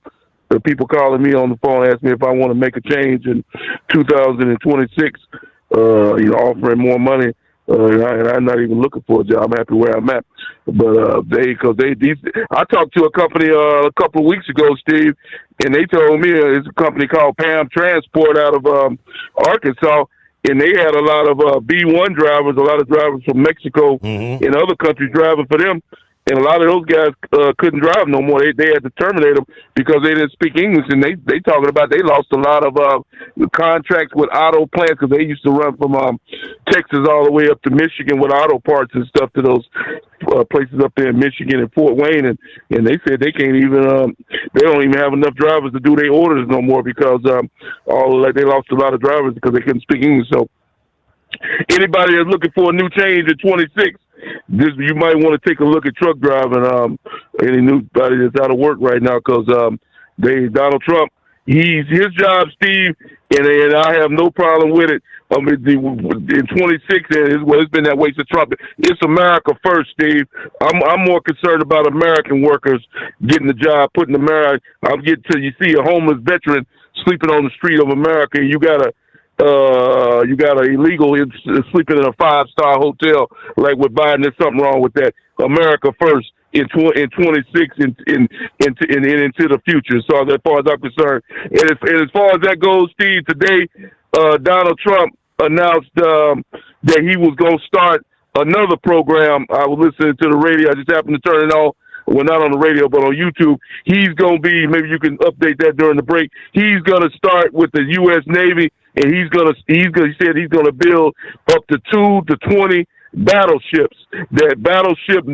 People calling me on the phone asking me if I want to make a change in 2026, offering more money, and I'm not even looking for a job. I'm happy where I'm at. But I talked to a company a couple of weeks ago, Steve, and they told me it's a company called Pam Transport out of Arkansas. And they had a lot of B1 drivers, a lot of drivers from Mexico and other countries driving for them. And a lot of those guys couldn't drive no more. They had to terminate them because they didn't speak English. And they talking about they lost a lot of contracts with auto plants because they used to run from Texas all the way up to Michigan with auto parts and stuff to those places up there in Michigan and Fort Wayne. And they said they can't even they don't even have enough drivers to do their orders no more because they lost a lot of drivers because they couldn't speak English. So anybody that's looking for a new change in 26, you might want to take a look at truck driving. Anybody that's out of work right now because Donald Trump, He's his job, Steve, and I have no problem with it. In 26, it's been that way since Trump. It's America first, Steve. I'm more concerned about American workers getting the job, putting America. I'm getting to you see a homeless veteran sleeping on the street of America. You got a illegal sleeping in a 5-star hotel like with Biden. There's something wrong with that. America first. In 26 and into the future. So as far as I'm concerned, and as far as that goes, Steve, today Donald Trump announced that he was going to start another program. I was listening to the radio. I just happened to turn it on. Well, not on the radio, but on YouTube. He's going to be, maybe you can update that during the break. He's going to start with the U.S. Navy, and he said he's going to build up to 2 to 20 battleships, Navy battleships,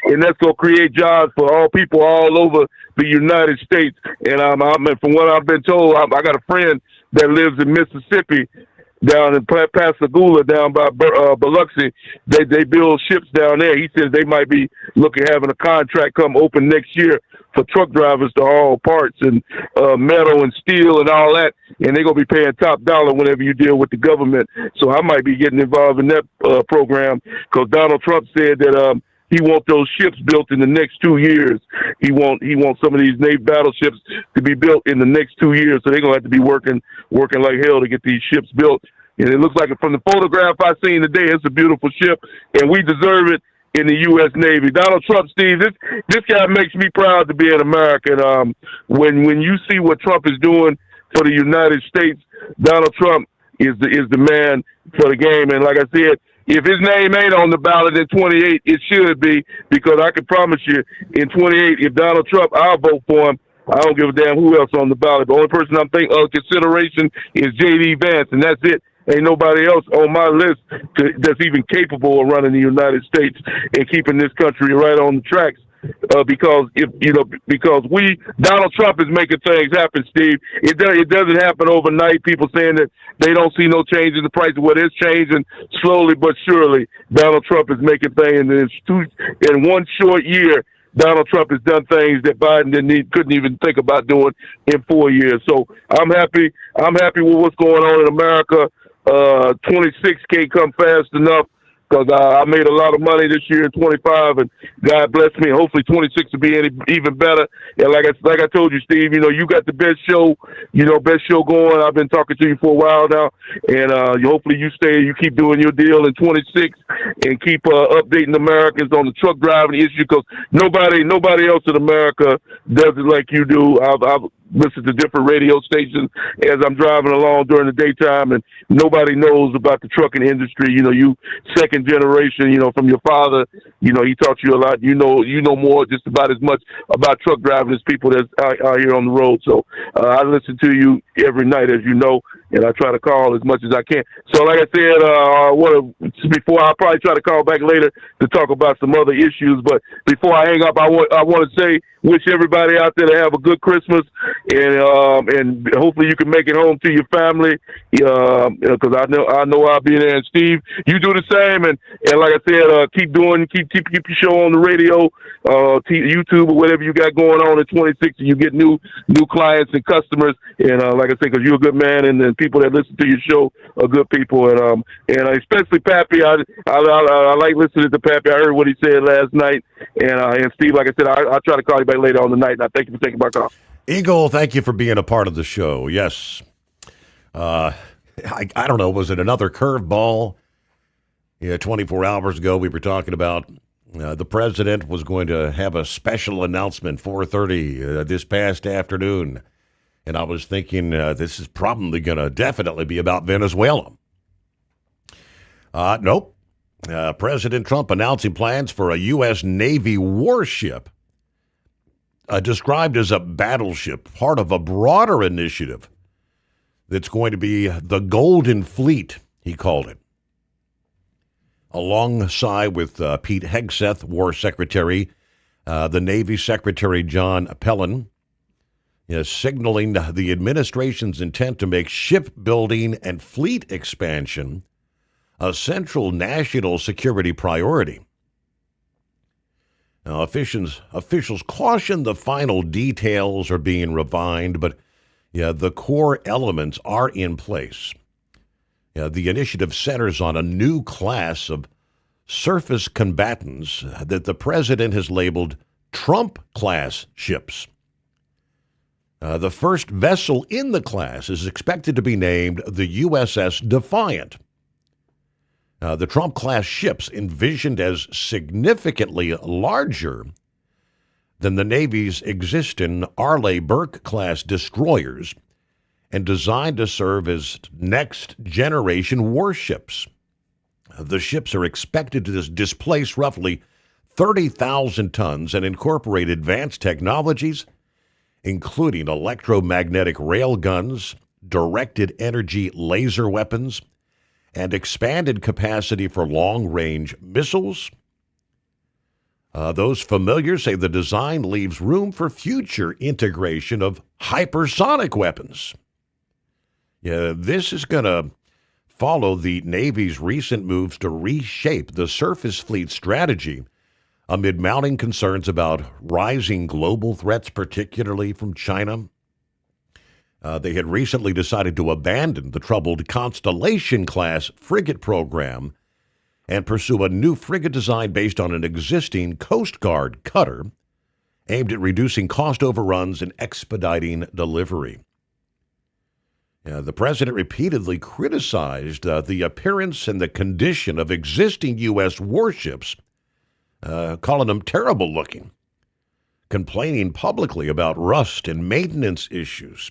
and that's going to create jobs for all people all over the United States. And from what I've been told, I got a friend that lives in Mississippi, down in Pascagoula, down by Biloxi. They build ships down there. He says they might be looking at having a contract come open next year for truck drivers to haul parts and metal and steel and all that, and they're going to be paying top dollar whenever you deal with the government. So I might be getting involved in that program because Donald Trump said that he wants those ships built in the next 2 years. He wants some of these Navy battleships to be built in the next 2 years, so they're going to have to be working like hell to get these ships built. And it looks like from the photograph I seen today, it's a beautiful ship, and we deserve it in the U.S. Navy. Donald Trump, Steve, this guy makes me proud to be an American. When you see what Trump is doing for the United States, Donald Trump is the man for the game. And like I said, if his name ain't on the ballot in 28, it should be, because I can promise you in 28, if Donald Trump, I'll vote for him. I don't give a damn who else on the ballot. The only person I'm thinking of consideration is J.D. Vance, and that's it. Ain't nobody else on my list that's even capable of running the United States and keeping this country right on the tracks. Because Donald Trump is making things happen, Steve. It doesn't happen overnight. People saying that they don't see no change in the price. Well, it's changing slowly but surely. Donald Trump is making things in one short year. Donald Trump has done things that Biden couldn't even think about doing in 4 years. So I'm happy. I'm happy with what's going on in America. 26 can't come fast enough, because I made a lot of money this year in 25, and God bless me. Hopefully 26 will be even better. And like I told you, Steve, you got the best show going. I've been talking to you for a while now, and hopefully you keep doing your deal in 26 and keep updating Americans on the truck driving issue, because nobody else in America does it like you do. I've listen to different radio stations as I'm driving along during the daytime, and nobody knows about the trucking industry. You second generation, from your father, he taught you a lot. You know more, just about as much about truck driving as people that's out here on the road. So I listen to you every night, as you know, and I try to call as much as I can. So like I said, I'll probably try to call back later to talk about some other issues. But before I hang up, I want to say, wish everybody out there to have a good Christmas, and hopefully you can make it home to your family, because I know I'll be there. And Steve, you do the same, and like I said, keep your show on the radio, YouTube, or whatever you got going on in 26, and you get new clients and customers. And like I said, because you're a good man, and then people that listen to your show are good people, and especially Pappy. I like listening to Pappy. I heard what he said last night, and Steve, like I said, I'll try to call you back later on the night, and I thank you for taking my call. Eagle, thank you for being a part of the show. Yes. I don't know, was it another curveball? Yeah, 24 hours ago we were talking about the president was going to have a special announcement, 4:30 this past afternoon. And I was thinking this is probably going to definitely be about Venezuela. Nope. President Trump announcing plans for a U.S. Navy warship described as a battleship, part of a broader initiative that's going to be the Golden Fleet, he called it. Alongside with Pete Hegseth, War Secretary, the Navy Secretary John Pellin, signaling the administration's intent to make shipbuilding and fleet expansion a central national security priority. Now, officials caution the final details are being refined, but the core elements are in place. The initiative centers on a new class of surface combatants that the president has labeled Trump-class ships. The first vessel in the class is expected to be named the USS Defiant. The Trump-class ships, envisioned as significantly larger than the Navy's existing Arleigh Burke-class destroyers and designed to serve as next-generation warships. The ships are expected to displace roughly 30,000 tons and incorporate advanced technologies, including electromagnetic rail guns, directed energy laser weapons, and expanded capacity for long-range missiles. Those familiar say the design leaves room for future integration of hypersonic weapons. This is going to follow the Navy's recent moves to reshape the surface fleet strategy amid mounting concerns about rising global threats, particularly from China. They had recently decided to abandon the troubled Constellation-class frigate program and pursue a new frigate design based on an existing Coast Guard cutter aimed at reducing cost overruns and expediting delivery. The president repeatedly criticized the appearance and the condition of existing U.S. warships, calling them terrible looking, complaining publicly about rust and maintenance issues.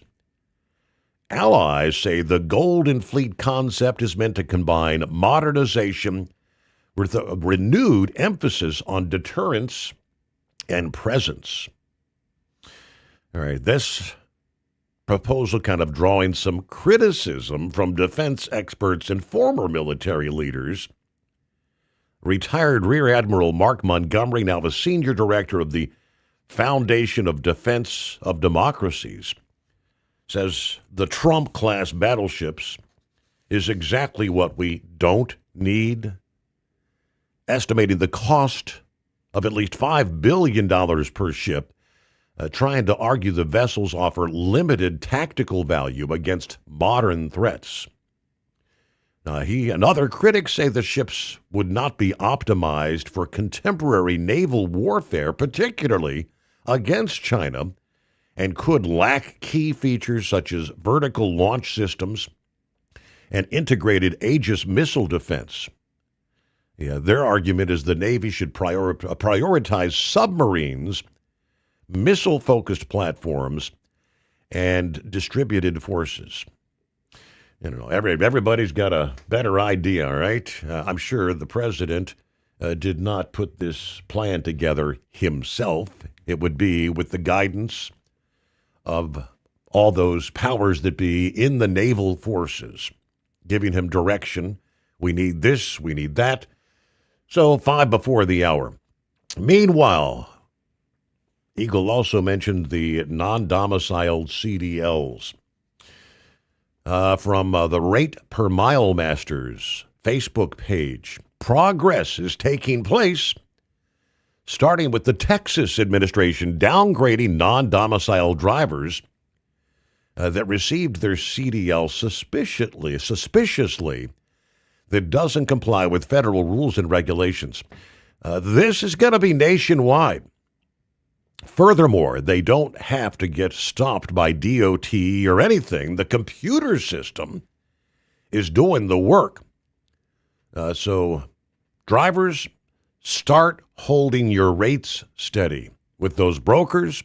Allies say the Golden Fleet concept is meant to combine modernization with a renewed emphasis on deterrence and presence. All right, this proposal kind of drawing some criticism from defense experts and former military leaders. Retired Rear Admiral Mark Montgomery, now the senior director of the Foundation of Defense of Democracies, says the Trump-class battleships is exactly what we don't need, estimating the cost of at least $5 billion per ship, trying to argue the vessels offer limited tactical value against modern threats. He and other critics say the ships would not be optimized for contemporary naval warfare, particularly against China, and could lack key features such as vertical launch systems and integrated Aegis missile defense. Their argument is the Navy should prioritize submarines, missile-focused platforms, and distributed forces. Everybody's got a better idea, all right? I'm sure the president did not put this plan together himself. It would be with the guidance of all those powers that be in the naval forces, giving him direction. We need this, we need that. So 5 before the hour. Meanwhile, Eagle also mentioned the non-domiciled CDLs. From the Rate Per Mile Masters Facebook page, progress is taking place, starting with the Texas administration downgrading non-domiciled drivers that received their CDL suspiciously that doesn't comply with federal rules and regulations. This is going to be nationwide. Furthermore, they don't have to get stopped by DOT or anything. The computer system is doing the work. So drivers, start holding your rates steady with those brokers,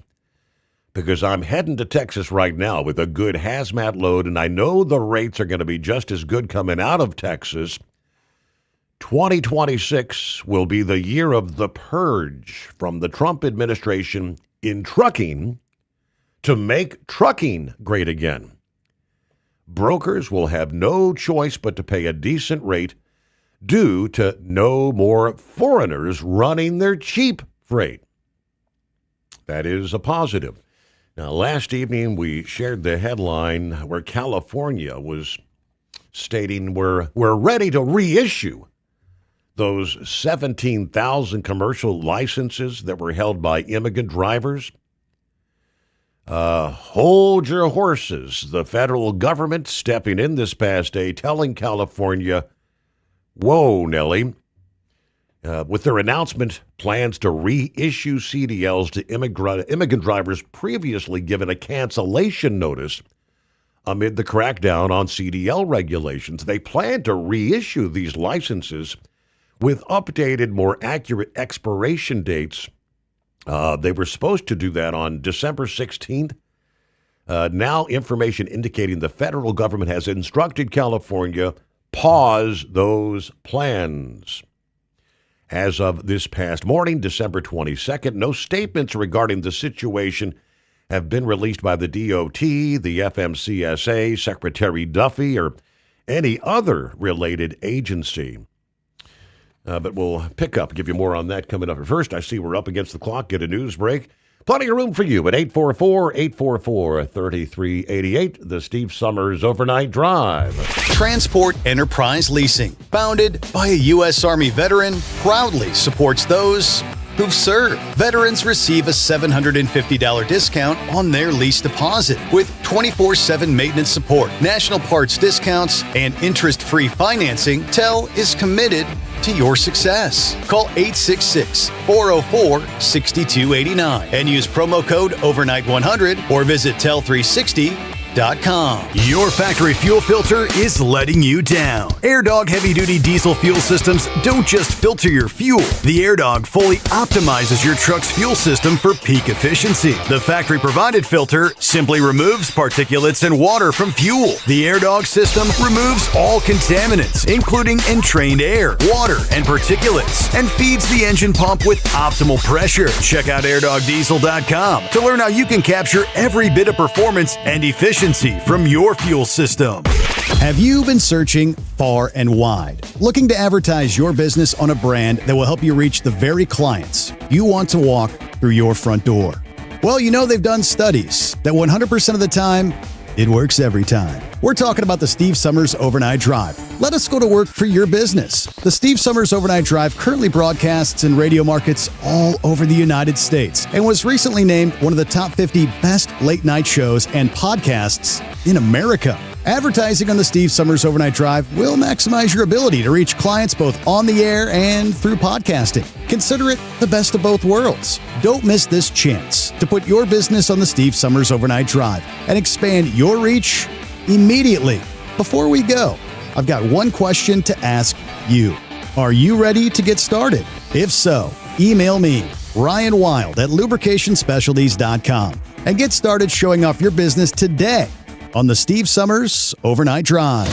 because I'm heading to Texas right now with a good hazmat load, and I know the rates are going to be just as good coming out of Texas. 2026 will be the year of the purge from the Trump administration in trucking to make trucking great again. Brokers will have no choice but to pay a decent rate due to no more foreigners running their cheap freight. That is a positive. Now, last evening we shared the headline where California was stating we're ready to reissue those 17,000 commercial licenses that were held by immigrant drivers. Hold your horses. The federal government stepping in this past day, telling California, whoa, Nelly, with their announcement, plans to reissue CDLs to immigrant drivers previously given a cancellation notice amid the crackdown on CDL regulations. They plan to reissue these licenses with updated, more accurate expiration dates. They were supposed to do that on December 16th. Now information indicating the federal government has instructed California pause those plans. As of this past morning, December 22nd, no statements regarding the situation have been released by the DOT, the FMCSA, Secretary Duffy, or any other related agency. But we'll pick up, give you more on that coming up. But first, I see we're up against the clock. Get a news break. Plenty of room for you at 844-844-3388, the Steve Sommers Overnight Drive. Transport Enterprise Leasing, founded by a U.S. Army veteran, proudly supports those who've served. Veterans receive a $750 discount on their lease deposit with 24/7 maintenance support, national parts discounts, and interest-free financing. TEL is committed to your success. Call 866-404-6289 and use promo code OVERNIGHT100 or visit tel360.com. Your factory fuel filter is letting you down. AirDog heavy-duty diesel fuel systems don't just filter your fuel. The AirDog fully optimizes your truck's fuel system for peak efficiency. The factory-provided filter simply removes particulates and water from fuel. The AirDog system removes all contaminants, including entrained air, water, and particulates, and feeds the engine pump with optimal pressure. Check out airdogdiesel.com to learn how you can capture every bit of performance and efficiency from your fuel system. Have you been searching far and wide, looking to advertise your business on a brand that will help you reach the very clients you want to walk through your front door? Well, you know they've done studies that 100% of the time, it works every time. We're talking about the Steve Sommers Overnight Drive. Let us go to work for your business. The Steve Sommers Overnight Drive currently broadcasts in radio markets all over the United States and was recently named one of the top 50 best late night shows and podcasts in America. Advertising on the Steve Sommers Overnight Drive will maximize your ability to reach clients both on the air and through podcasting. Consider it the best of both worlds. Don't miss this chance to put your business on the Steve Sommers Overnight Drive and expand your reach immediately. Before we go, I've got one question to ask you. Are you ready to get started? If so, email me, Ryan Wild at lubricationspecialties.com, and get started showing off your business today on the Steve Sommers Overnight Drive.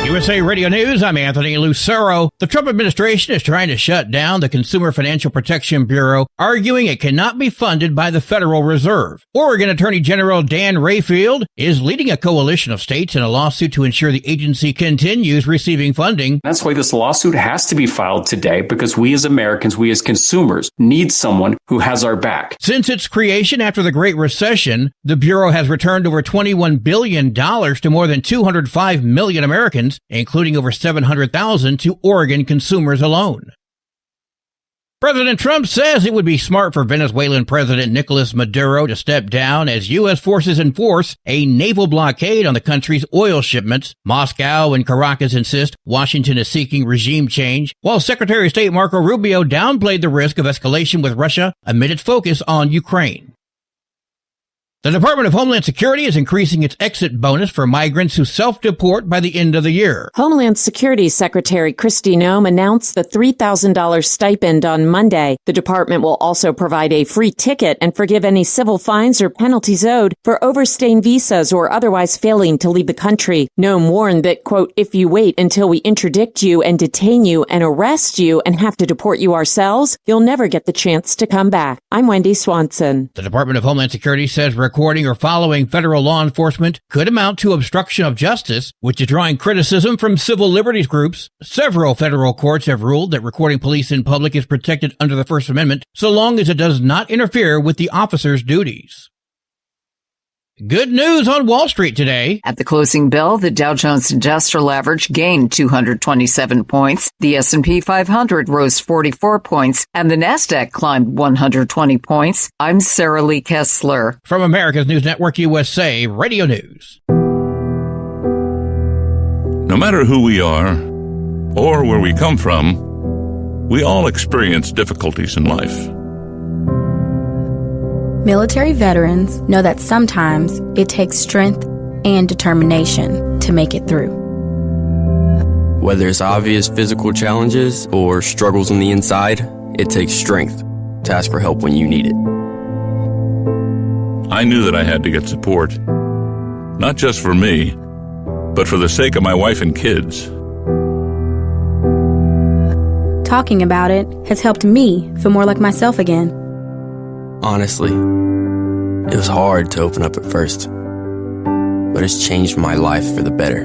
USA Radio News, I'm Anthony Lucero. The Trump administration is trying to shut down the Consumer Financial Protection Bureau, arguing it cannot be funded by the Federal Reserve. Oregon Attorney General Dan Rayfield is leading a coalition of states in a lawsuit to ensure the agency continues receiving funding. That's why this lawsuit has to be filed today, because we as Americans, we as consumers, need someone who has our back. Since its creation after the Great Recession, the Bureau has returned over $21 billion to more than 205 million Americans, including over 700,000 to Oregon consumers alone. President Trump says it would be smart for Venezuelan President Nicolas Maduro to step down as U.S. forces enforce a naval blockade on the country's oil shipments. Moscow and Caracas insist Washington is seeking regime change, while Secretary of State Marco Rubio downplayed the risk of escalation with Russia amid its focus on Ukraine. The Department of Homeland Security is increasing its exit bonus for migrants who self-deport by the end of the year. Homeland Security Secretary Kristi Noem announced the $3,000 stipend on Monday. The department will also provide a free ticket and forgive any civil fines or penalties owed for overstaying visas or otherwise failing to leave the country. Noem warned that, quote, if you wait until we interdict you and detain you and arrest you and have to deport you ourselves, you'll never get the chance to come back. I'm Wendy Swanson. The Department of Homeland Security says recording or following federal law enforcement could amount to obstruction of justice, which is drawing criticism from civil liberties groups. Several federal courts have ruled that recording police in public is protected under the First Amendment so long as it does not interfere with the officer's duties. Good news on Wall Street today. At the closing bell, the Dow Jones Industrial Average gained 227 points. The S&P 500 rose 44 points, and the Nasdaq climbed 120 points. I'm Sarah Lee Kessler. From America's News Network USA Radio News. No matter who we are or where we come from, we all experience difficulties in life. Military veterans know that sometimes it takes strength and determination to make it through. Whether it's obvious physical challenges or struggles on the inside, it takes strength to ask for help when you need it. I knew that I had to get support, not just for me, but for the sake of my wife and kids. Talking about it has helped me feel more like myself again. Honestly, it was hard to open up at first, but it's changed my life for the better.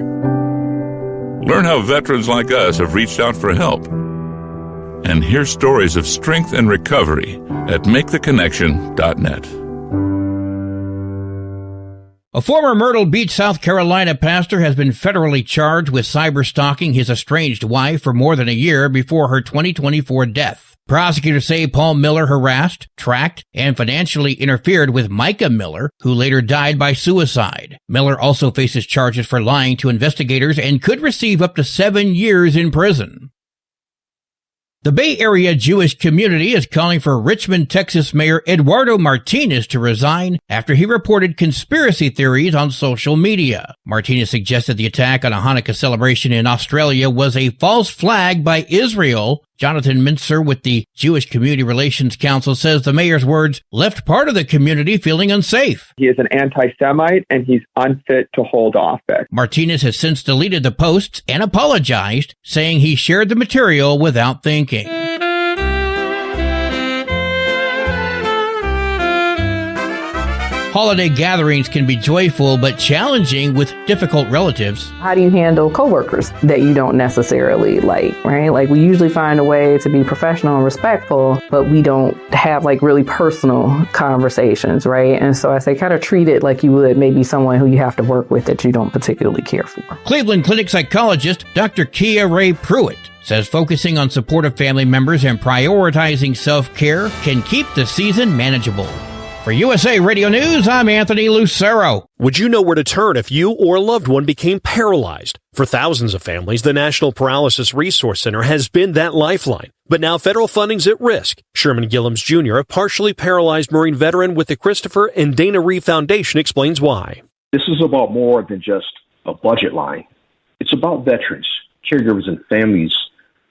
Learn how veterans like us have reached out for help. And hear stories of strength and recovery at MakeTheConnection.net. A former Myrtle Beach, South Carolina pastor has been federally charged with cyber-stalking his estranged wife for more than a year before her 2024 death. Prosecutors say Paul Miller harassed, tracked, and financially interfered with Micah Miller, who later died by suicide. Miller also faces charges for lying to investigators and could receive up to 7 years in prison. The Bay Area Jewish community is calling for Richmond, Texas Mayor Eduardo Martinez to resign after he reported conspiracy theories on social media. Martinez suggested the attack on a Hanukkah celebration in Australia was a false flag by Israel. Jonathan Mintzer with the Jewish Community Relations Council says the mayor's words left part of the community feeling unsafe. He is an anti-Semite and he's unfit to hold office. Martinez has since deleted the posts and apologized, saying he shared the material without thinking. Holiday gatherings can be joyful but challenging with difficult relatives. How do you handle coworkers that you don't necessarily like, right? Like, we usually find a way to be professional and respectful, but we don't have like really personal conversations, right? And so I say kind of treat it like you would maybe someone who you have to work with that you don't particularly care for. Cleveland Clinic psychologist Dr. Kia Ray Pruitt says focusing on supportive family members and prioritizing self-care can keep the season manageable. For USA Radio News, I'm Anthony Lucero. Would you know where to turn if you or a loved one became paralyzed? For thousands of families, the National Paralysis Resource Center has been that lifeline. But now federal funding's at risk. Sherman Gillums Jr., a partially paralyzed Marine veteran with the Christopher and Dana Reeve Foundation, explains why. This is about more than just a budget line. It's about veterans, caregivers, and families,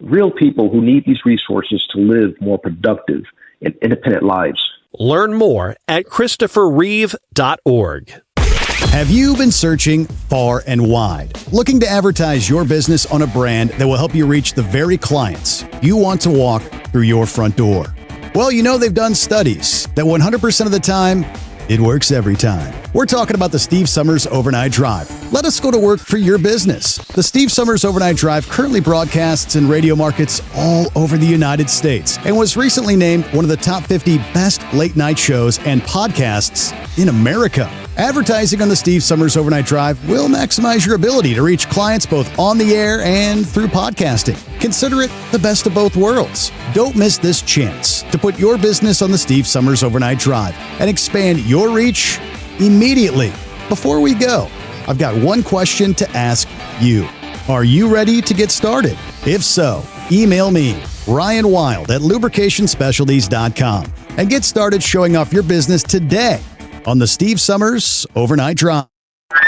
real people who need these resources to live more productive and independent lives. Learn more at ChristopherReeve.org. Have you been searching far and wide, looking to advertise your business on a brand that will help you reach the very clients you want to walk through your front door? Well, you know they've done studies that 100% of the time, it works every time. We're talking about the Steve Sommers Overnight Drive. Let us go to work for your business. The Steve Sommers Overnight Drive currently broadcasts in radio markets all over the United States and was recently named one of the top 50 best late-night shows and podcasts in America. Advertising on the Steve Sommers Overnight Drive will maximize your ability to reach clients both on the air and through podcasting. Consider it the best of both worlds. Don't miss this chance to put your business on the Steve Sommers Overnight Drive and expand your reach immediately. Before we go, I've got one question to ask you. Are you ready to get started? If so, email me, Ryan Wild at lubricationspecialties.com, and get started showing off your business today on the Steve Sommers Overnight Drive.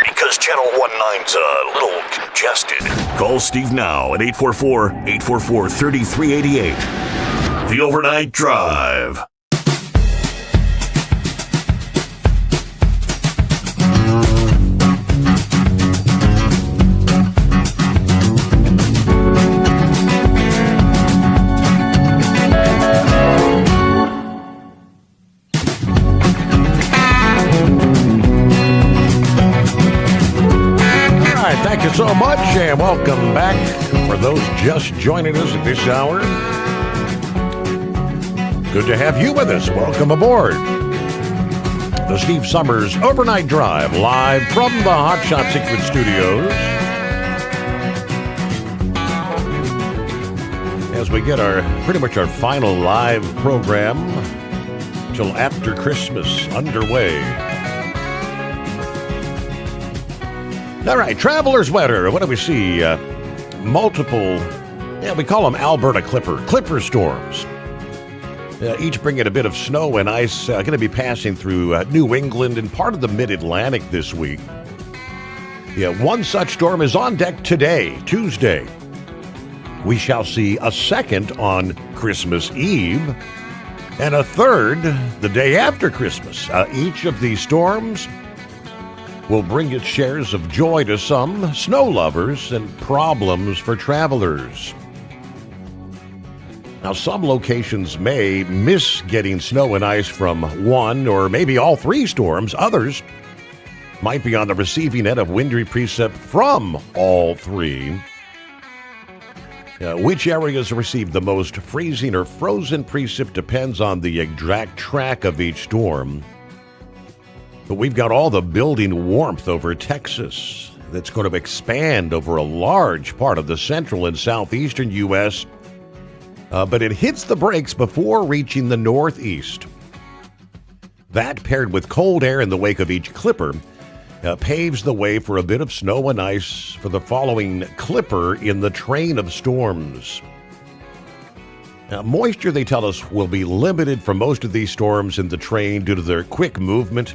Because Channel 19's a little congested. Call Steve now at 844-844-3388. The Overnight Drive. Thank you so much, and welcome back. For those just joining us at this hour, good to have you with us. Welcome aboard. The Steve Sommers Overnight Drive, live from the Hot Shot Secret Studios. As we get pretty much our final live program till after Christmas underway. All right, traveler's weather. What do we see? Multiple, we call them Alberta Clipper storms. Each bringing a bit of snow and ice, going to be passing through New England and part of the mid-Atlantic this week. One such storm is on deck today, Tuesday. We shall see a second on Christmas Eve and a third the day after Christmas. Each of these storms will bring its shares of joy to some snow lovers and problems for travelers. Now, some locations may miss getting snow and ice from one or maybe all three storms. Others might be on the receiving end of wintry precip from all three. Which areas receive the most freezing or frozen precip depends on the exact track of each storm. But we've got all the building warmth over Texas that's going to expand over a large part of the central and southeastern U.S., but it hits the brakes before reaching the northeast. That, paired with cold air in the wake of each clipper, paves the way for a bit of snow and ice for the following clipper in the train of storms. Now, moisture, they tell us, will be limited for most of these storms in the train due to their quick movement.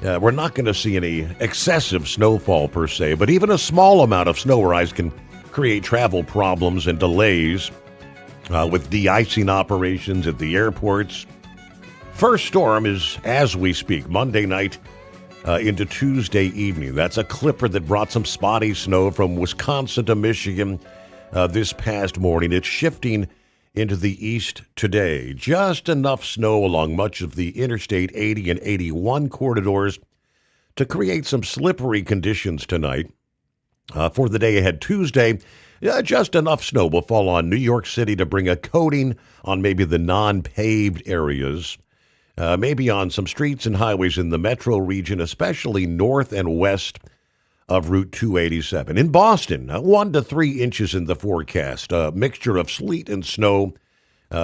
We're not going to see any excessive snowfall per se, but even a small amount of snow or ice can create travel problems and delays. With de-icing operations at the airports. First storm is, as we speak, Monday night into Tuesday evening. That's a clipper that brought some spotty snow from Wisconsin to Michigan this past morning. It's shifting into the east today. Just enough snow along much of the Interstate 80 and 81 corridors to create some slippery conditions tonight. For the day ahead Tuesday, just enough snow will fall on New York City to bring a coating on maybe the non-paved areas, maybe on some streets and highways in the metro region, especially north and west of Route 287. In Boston, 1 to 3 inches in the forecast, a mixture of sleet and snow,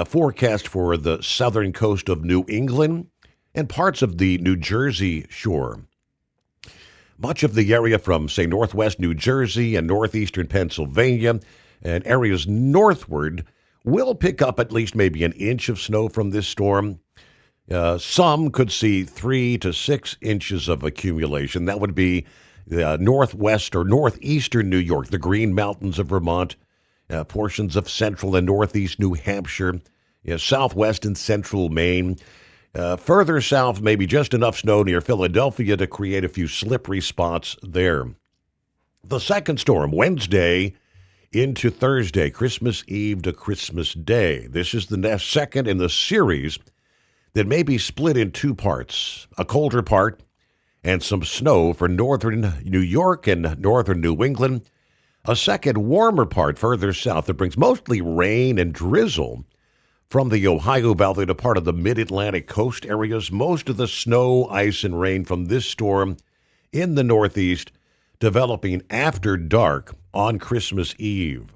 forecast for the southern coast of New England and parts of the New Jersey shore. Much of the area from, say, northwest New Jersey and northeastern Pennsylvania and areas northward will pick up at least maybe an inch of snow from this storm. Some could see 3 to 6 inches of accumulation. That would be northwest or northeastern New York, the Green Mountains of Vermont, portions of central and northeast New Hampshire, southwest and central Maine. Further south, maybe just enough snow near Philadelphia to create a few slippery spots there. The second storm, Wednesday into Thursday, Christmas Eve to Christmas Day. This is the second in the series that may be split in two parts, a colder part and some snow for northern New York and northern New England. A second warmer part further south that brings mostly rain and drizzle from the Ohio Valley to part of the mid-Atlantic coast areas. Most of the snow, ice, and rain from this storm in the northeast developing after dark on Christmas Eve.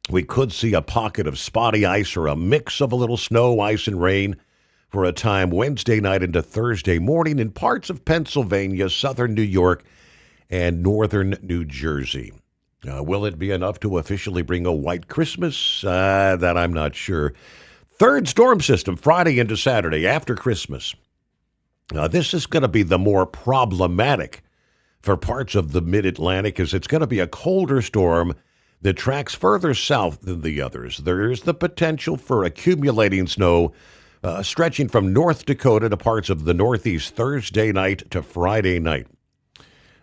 We could see a pocket of spotty ice or a mix of a little snow, ice, and rain for a time Wednesday night into Thursday morning in parts of Pennsylvania, southern New York, and northern New Jersey. Will it be enough to officially bring a white Christmas? That I'm not sure. Third storm system, Friday into Saturday after Christmas. This is going to be the more problematic for parts of the mid-Atlantic, as it's going to be a colder storm that tracks further south than the others. There is the potential for accumulating snow stretching from North Dakota to parts of the Northeast Thursday night to Friday night.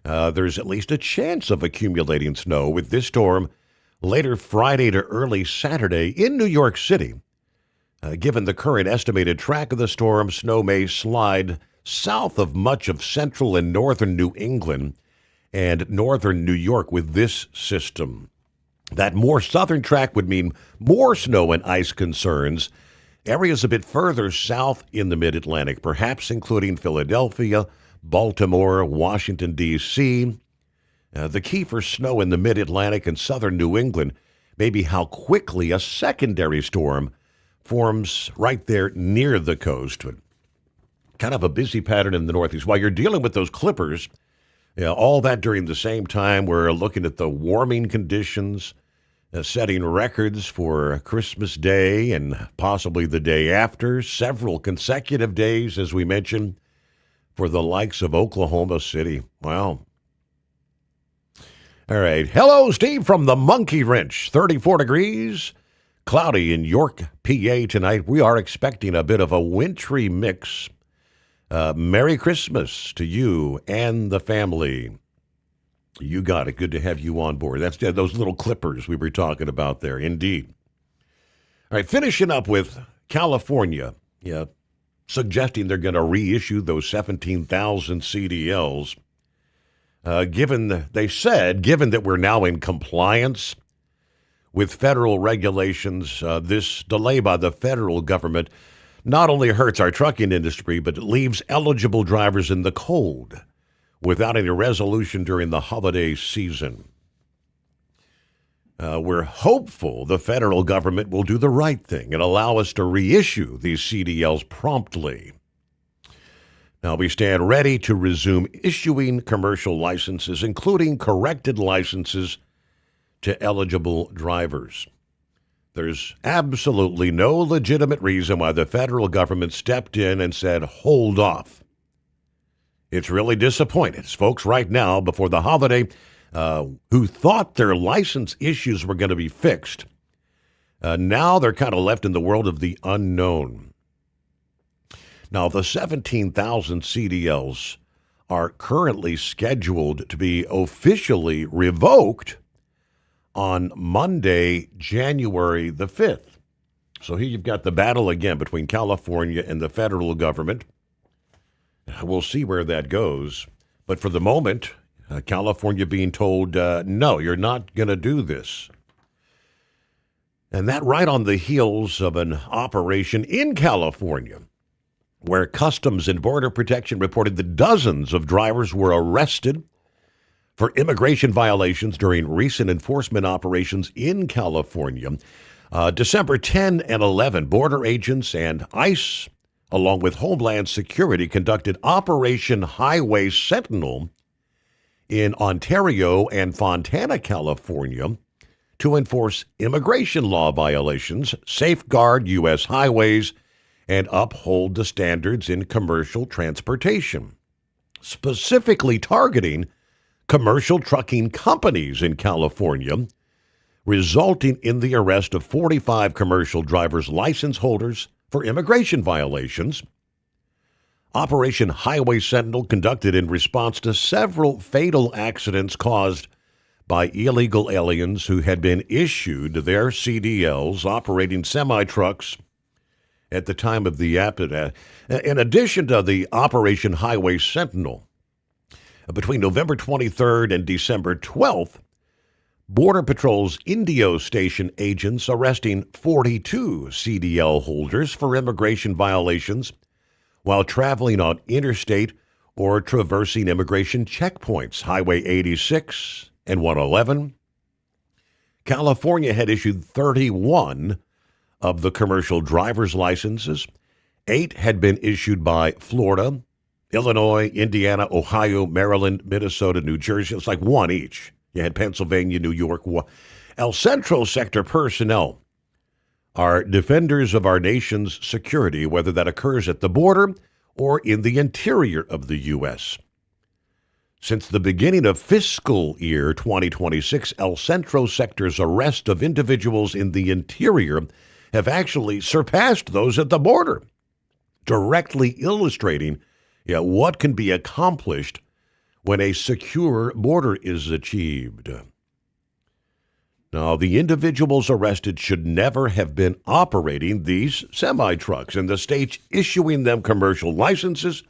There's at least a chance of accumulating snow with this storm later Friday to early Saturday in New York City. Given the current estimated track of the storm, snow may slide south of much of central and northern New England and northern New York with this system. That more southern track would mean more snow and ice concerns areas a bit further south in the mid-Atlantic, perhaps including Philadelphia, Baltimore, Washington, D.C. The key for snow in the mid-Atlantic and southern New England may be how quickly a secondary storm forms right there near the coast. Kind of a busy pattern in the Northeast. While you're dealing with those clippers, all that during the same time, we're looking at the warming conditions, setting records for Christmas Day and possibly the day after, several consecutive days, as we mentioned, for the likes of Oklahoma City. Wow. All right. Hello, Steve from the Monkey Wrench. 34 degrees, cloudy in York, PA tonight. We are expecting a bit of a wintry mix. Merry Christmas to you and the family. You got it. Good to have you on board. That's those little clippers we were talking about there. Indeed. All right, finishing up with California, suggesting they're going to reissue those 17,000 CDLs. Given that we're now in compliance with federal regulations, this delay by the federal government not only hurts our trucking industry, but it leaves eligible drivers in the cold without any resolution during the holiday season. We're hopeful the federal government will do the right thing and allow us to reissue these CDLs promptly. Now, we stand ready to resume issuing commercial licenses, including corrected licenses, to eligible drivers. There's absolutely no legitimate reason why the federal government stepped in and said, hold off. It's really disappointing. It's folks right now before the holiday who thought their license issues were going to be fixed. Now they're kind of left in the world of the unknown. Now, the 17,000 CDLs are currently scheduled to be officially revoked on Monday, January the 5th. So here you've got the battle again between California and the federal government. We'll see where that goes. But for the moment, California being told, no, you're not going to do this. And that right on the heels of an operation in California where Customs and Border Protection reported that dozens of drivers were arrested for immigration violations during recent enforcement operations in California. December 10 and 11, border agents and ICE, along with Homeland Security, conducted Operation Highway Sentinel in Ontario and Fontana, California, to enforce immigration law violations, safeguard U.S. highways, and uphold the standards in commercial transportation, specifically targeting commercial trucking companies in California, resulting in the arrest of 45 commercial driver's license holders for immigration violations. Operation Highway Sentinel, conducted in response to several fatal accidents caused by illegal aliens who had been issued their CDLs operating semi-trucks at the time of the accident. In addition to the Operation Highway Sentinel, between November 23rd and December 12th, Border Patrol's Indio Station agents arresting 42 CDL holders for immigration violations while traveling on interstate or traversing immigration checkpoints, Highway 86 and 111. California had issued 31 of the commercial driver's licenses. 8 had been issued by Florida, Illinois, Indiana, Ohio, Maryland, Minnesota, New Jersey. It's like one each. You had Pennsylvania, New York. El Centro sector personnel are defenders of our nation's security, whether that occurs at the border or in the interior of the U.S. Since the beginning of fiscal year 2026, El Centro sector's arrest of individuals in the interior have actually surpassed those at the border, directly illustrating what can be accomplished when a secure border is achieved. Now, the individuals arrested should never have been operating these semi-trucks, and the states issuing them commercial licenses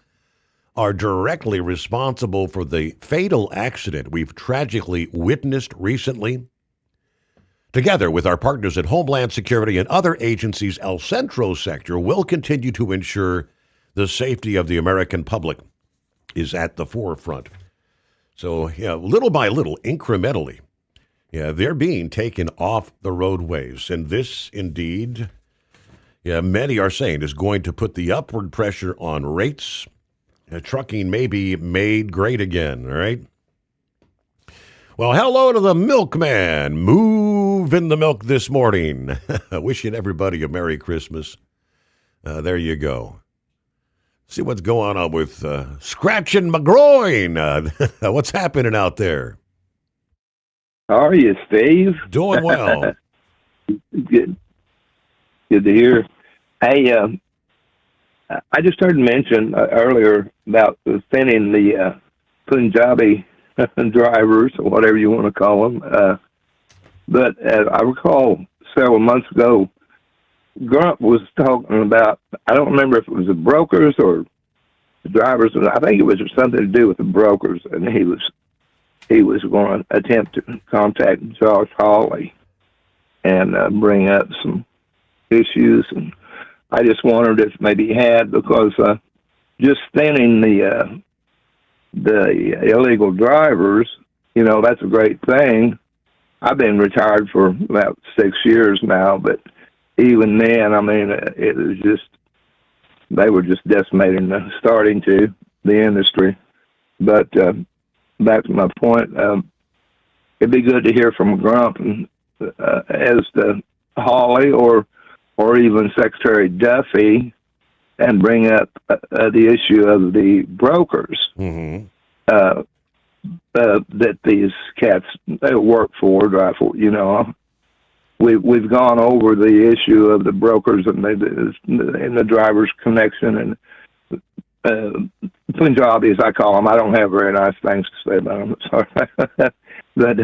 are directly responsible for the fatal accident we've tragically witnessed recently. Together with our partners at Homeland Security and other agencies, El Centro sector will continue to ensure the safety of the American public is at the forefront. So, little by little, incrementally, they're being taken off the roadways. And this, indeed, many are saying is going to put the upward pressure on rates. Trucking may be made great again, all right? Well, hello to the milkman. Moving the milk this morning. Wishing everybody a Merry Christmas. There you go. See what's going on with Scratching my groin. What's happening out there? How are you, Steve? Doing well. Good to hear. Hey, I just heard mention earlier about thinning the Punjabi drivers, or whatever you want to call them. But I recall several months ago, Grump was talking about, I don't remember if it was the brokers or the drivers, I think it was something to do with the brokers, and he was going to attempt to contact Josh Hawley and bring up some issues. And I just wondered if maybe he had, because just thinning the illegal drivers, that's a great thing. I've been retired for about 6 years now, but even then, I mean, it was just, they were just decimating the industry. But back to my point, it'd be good to hear from Grump and, as to Hawley or even Secretary Duffy, and bring up the issue of the brokers that these cats they work for, drive for. We've gone over the issue of the brokers and the drivers' connection, and Punjabis, I call them. I don't have very nice things to say about them. Sorry, but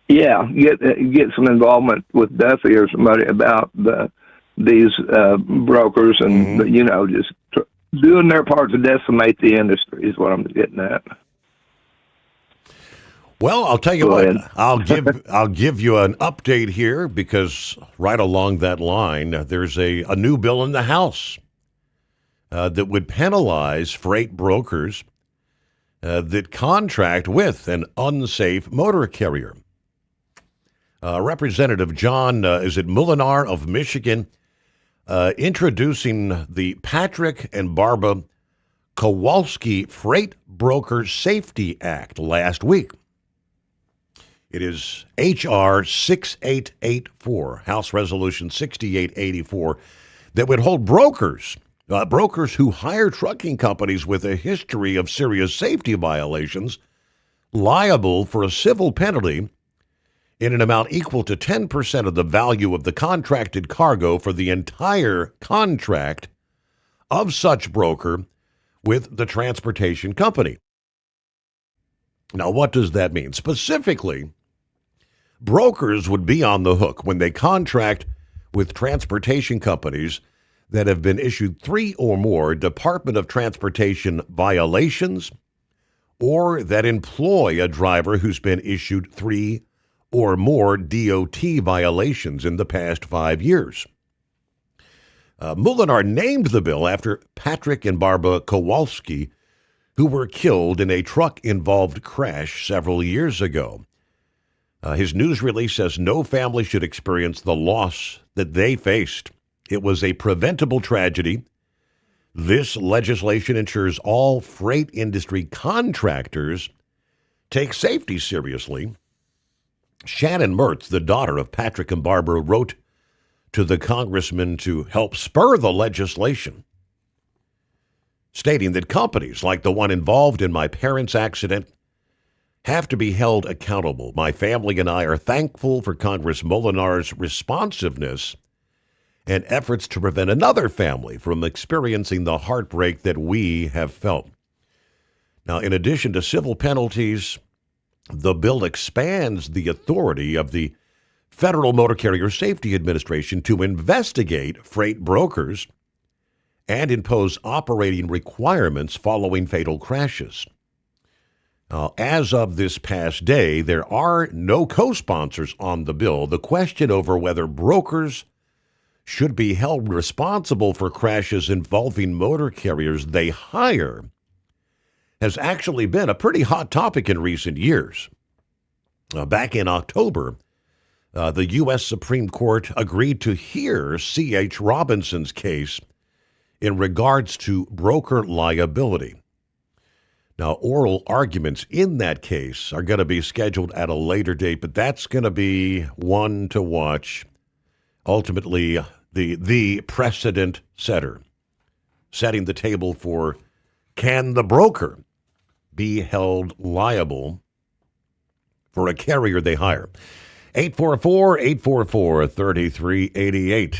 get some involvement with Duffy or somebody about these brokers, and just doing their part to decimate the industry is what I'm getting at. Well, I'll tell you what. I'll give you an update here, because right along that line, there's a new bill in the House that would penalize freight brokers that contract with an unsafe motor carrier. Representative John Mulinar of Michigan introducing the Patrick and Barbara Kowalski Freight Broker Safety Act last week. It is H.R. 6884, House Resolution 6884, that would hold brokers who hire trucking companies with a history of serious safety violations liable for a civil penalty in an amount equal to 10% of the value of the contracted cargo for the entire contract of such broker with the transportation company. Now, what does that mean? Specifically, brokers would be on the hook when they contract with transportation companies that have been issued 3 or more Department of Transportation violations, or that employ a driver who's been issued 3 or more DOT violations in the past 5 years. Mulinar named the bill after Patrick and Barbara Kowalski, who were killed in a truck-involved crash several years ago. His news release says no family should experience the loss that they faced. It was a preventable tragedy. This legislation ensures all freight industry contractors take safety seriously. Shannon Mertz, the daughter of Patrick and Barbara, wrote to the congressman to help spur the legislation, stating that companies like the one involved in my parents' accident have to be held accountable. My family and I are thankful for Congress Molinar's responsiveness and efforts to prevent another family from experiencing the heartbreak that we have felt. Now, in addition to civil penalties, the bill expands the authority of the Federal Motor Carrier Safety Administration to investigate freight brokers and impose operating requirements following fatal crashes. As of this past day, there are no co-sponsors on the bill. The question over whether brokers should be held responsible for crashes involving motor carriers they hire has actually been a pretty hot topic in recent years. Back in October, the U.S. Supreme Court agreed to hear C.H. Robinson's case in regards to broker liability. Now, oral arguments in that case are going to be scheduled at a later date, but that's going to be one to watch. Ultimately, the precedent setter, setting the table for, can the broker be held liable for a carrier they hire? 844-844-3388.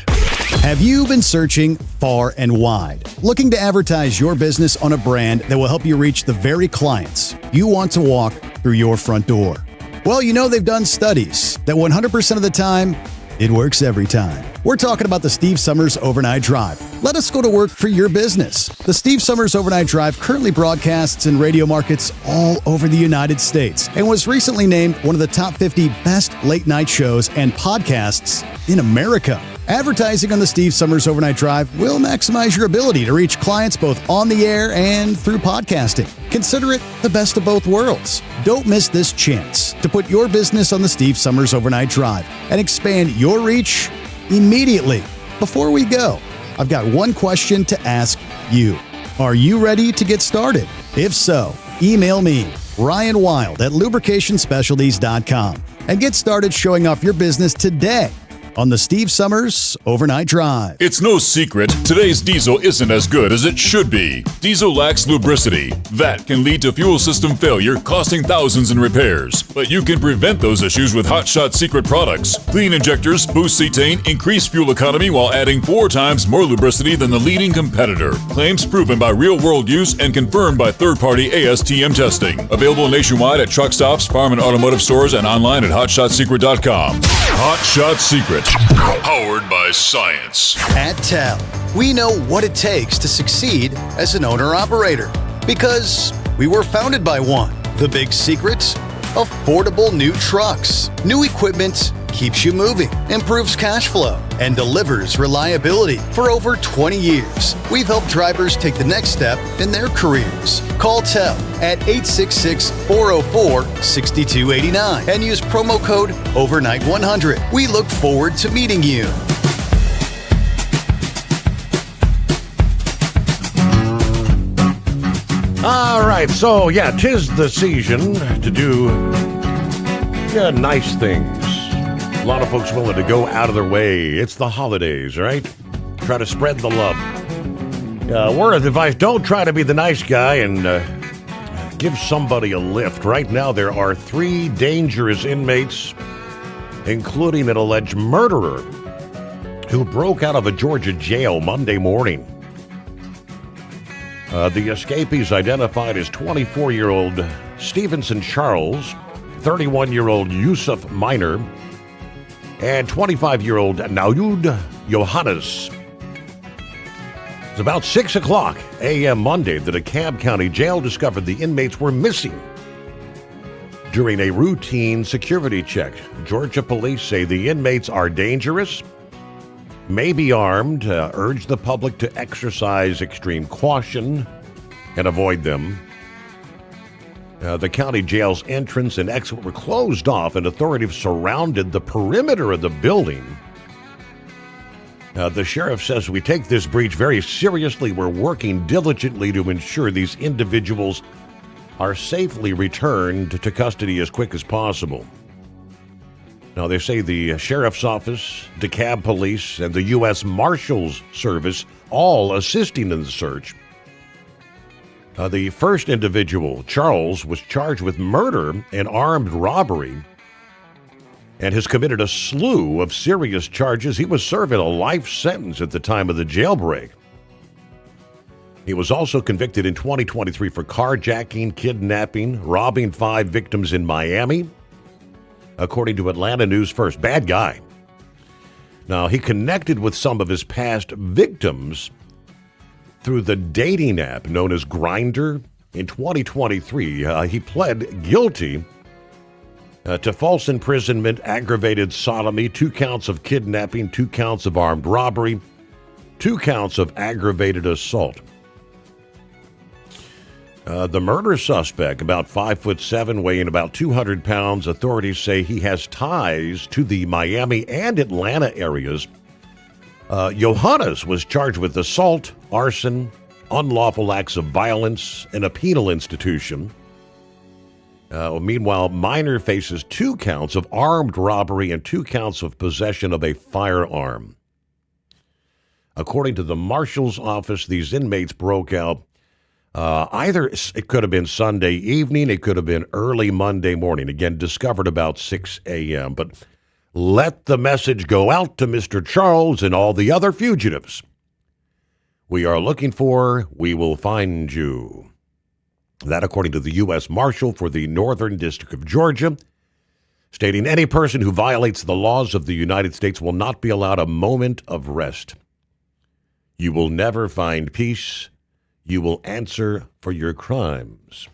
Have you been searching far and wide, looking to advertise your business on a brand that will help you reach the very clients you want to walk through your front door? Well, you know they've done studies that 100% of the time, it works every time. We're talking about the Steve Sommers Overnight Drive. Let us go to work for your business. The Steve Sommers Overnight Drive currently broadcasts in radio markets all over the United States and was recently named one of the top 50 best late night shows and podcasts in America. Advertising on the Steve Sommers Overnight Drive will maximize your ability to reach clients both on the air and through podcasting. Consider it the best of both worlds. Don't miss this chance to put your business on the Steve Sommers Overnight Drive and expand your reach immediately. Before we go, I've got one question to ask you. Are you ready to get started? If so, email me, Ryan Wild at lubricationspecialties.com, and get started showing off your business today on the Steve Sommers Overnight Drive. It's no secret, today's diesel isn't as good as it should be. Diesel lacks lubricity. That can lead to fuel system failure, costing thousands in repairs. But you can prevent those issues with Hot Shot Secret products. Clean injectors, boost cetane, increase fuel economy while adding 4 times more lubricity than the leading competitor. Claims proven by real-world use and confirmed by third-party ASTM testing. Available nationwide at truck stops, farm and automotive stores, and online at hotshotsecret.com. Hot Shot Secret. Powered by science. At TEL, we know what it takes to succeed as an owner-operator because we were founded by one. The big secret? Affordable new trucks. New equipment keeps you moving, improves cash flow, and delivers reliability. For over 20 years, we've helped drivers take the next step in their careers. Call TEL at 866-404-6289 and use promo code OVERNIGHT100. We look forward to meeting you. All right, so yeah, 'tis the season to do nice things. A lot of folks willing to go out of their way. It's the holidays, right? Try to spread the love. Word of advice, don't try to be the nice guy and give somebody a lift. Right now, there are 3 dangerous inmates, including an alleged murderer who broke out of a Georgia jail Monday morning. The escapees identified as 24-year-old Stevenson Charles, 31-year-old Yusuf Minor, and 25-year-old Naoud Johannes. It's about 6 o'clock a.m. Monday that a DeKalb County jail discovered the inmates were missing during a routine security check. Georgia police say the inmates are dangerous, may be armed, urge the public to exercise extreme caution and avoid them. The county jail's entrance and exit were closed off, and authorities surrounded the perimeter of the building. The sheriff says, "We take this breach very seriously. We're working diligently to ensure these individuals are safely returned to custody as quick as possible." Now, they say the sheriff's office, DeKalb Police, and the U.S. Marshals Service all assisting in the search. The first individual, Charles, was charged with murder and armed robbery and has committed a slew of serious charges. He was serving a life sentence at the time of the jailbreak. He was also convicted in 2023 for carjacking, kidnapping, robbing 5 victims in Miami, according to Atlanta News First. Bad guy. Now, he connected with some of his past victims through the dating app known as Grindr in 2023. He pled guilty to false imprisonment, aggravated sodomy, 2 counts of kidnapping, 2 counts of armed robbery, 2 counts of aggravated assault. The murder suspect, about 5'7", weighing about 200 pounds. Authorities say he has ties to the Miami and Atlanta areas. Johannes was charged with assault, arson, unlawful acts of violence in a penal institution. Meanwhile, Minor faces 2 counts of armed robbery and 2 counts of possession of a firearm. According to the marshal's office, these inmates broke out either it could have been Sunday evening, it could have been early Monday morning. Again, discovered about 6 a.m. But let the message go out to Mr. Charles and all the other fugitives. We are looking for, we will find you. That according to the U.S. Marshal for the Northern District of Georgia, stating any person who violates the laws of the United States will not be allowed a moment of rest. You will never find peace. You will answer for your crimes.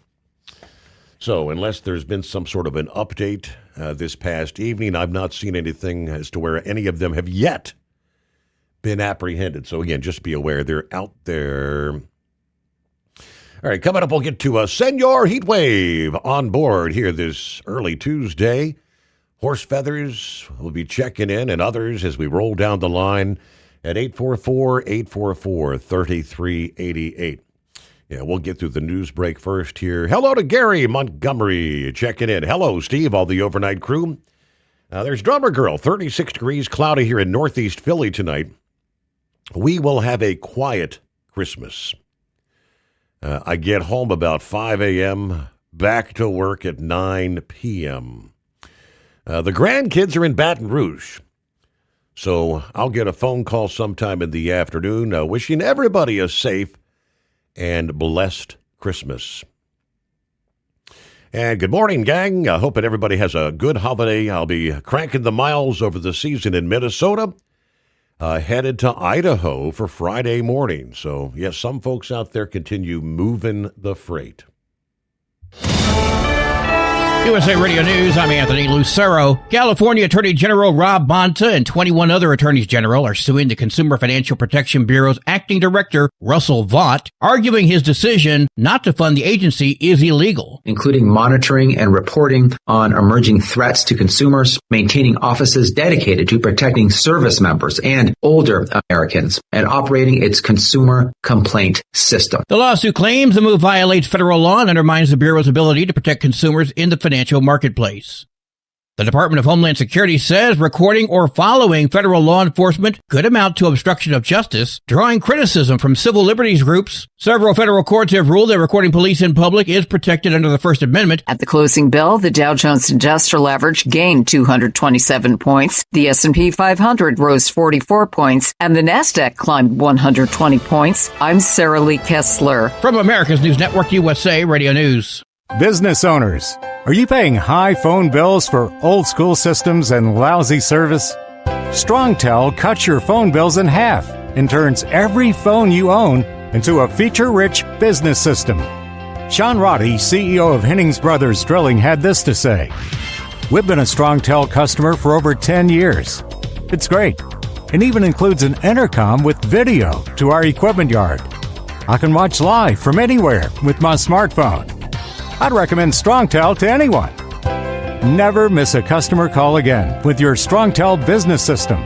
So, unless there's been some sort of an update this past evening, I've not seen anything as to where any of them have yet been apprehended. So, again, just be aware they're out there. All right, coming up, we'll get to Senor Heatwave on board here this early Tuesday. Horse Feathers will be checking in, and others as we roll down the line at 844-844-3388. Yeah, we'll get through the news break first here. Hello to Gary Montgomery checking in. Hello, Steve, all the overnight crew. There's Drummer Girl, 36 degrees, cloudy here in northeast Philly tonight. We will have a quiet Christmas. I get home about 5 a.m., back to work at 9 p.m. The grandkids are in Baton Rouge. So I'll get a phone call sometime in the afternoon wishing everybody a safe and blessed Christmas. And good morning, gang. Hoping everybody has a good holiday. I'll be cranking the miles over the season in Minnesota, headed to Idaho for Friday morning. So, yes, some folks out there continue moving the freight. USA Radio News, I'm Anthony Lucero. California Attorney General Rob Bonta and 21 other attorneys general are suing the Consumer Financial Protection Bureau's acting director, Russell Vaught, arguing his decision not to fund the agency is illegal. Including monitoring and reporting on emerging threats to consumers, maintaining offices dedicated to protecting service members and older Americans, and operating its consumer complaint system. The lawsuit claims the move violates federal law and undermines the Bureau's ability to protect consumers in the financial marketplace. The Department of Homeland Security says recording or following federal law enforcement could amount to obstruction of justice, drawing criticism from civil liberties groups. Several federal courts have ruled that recording police in public is protected under the First Amendment. At the closing bell, the Dow Jones Industrial Average gained 227 points, the S&P 500 rose 44 points, and the Nasdaq climbed 120 points. I'm Sarah Lee Kessler. From America's News Network, USA Radio News. Business owners, are you paying high phone bills for old school systems and lousy service? StrongTel cuts your phone bills in half and turns every phone you own into a feature-rich business system. Sean Roddy, CEO of Hennings Brothers Drilling, had this to say. We've been a StrongTel customer for over 10 years. It's great. It even includes an intercom with video to our equipment yard. I can watch live from anywhere with my smartphone. I'd recommend StrongTel to anyone. Never miss a customer call again with your StrongTel business system.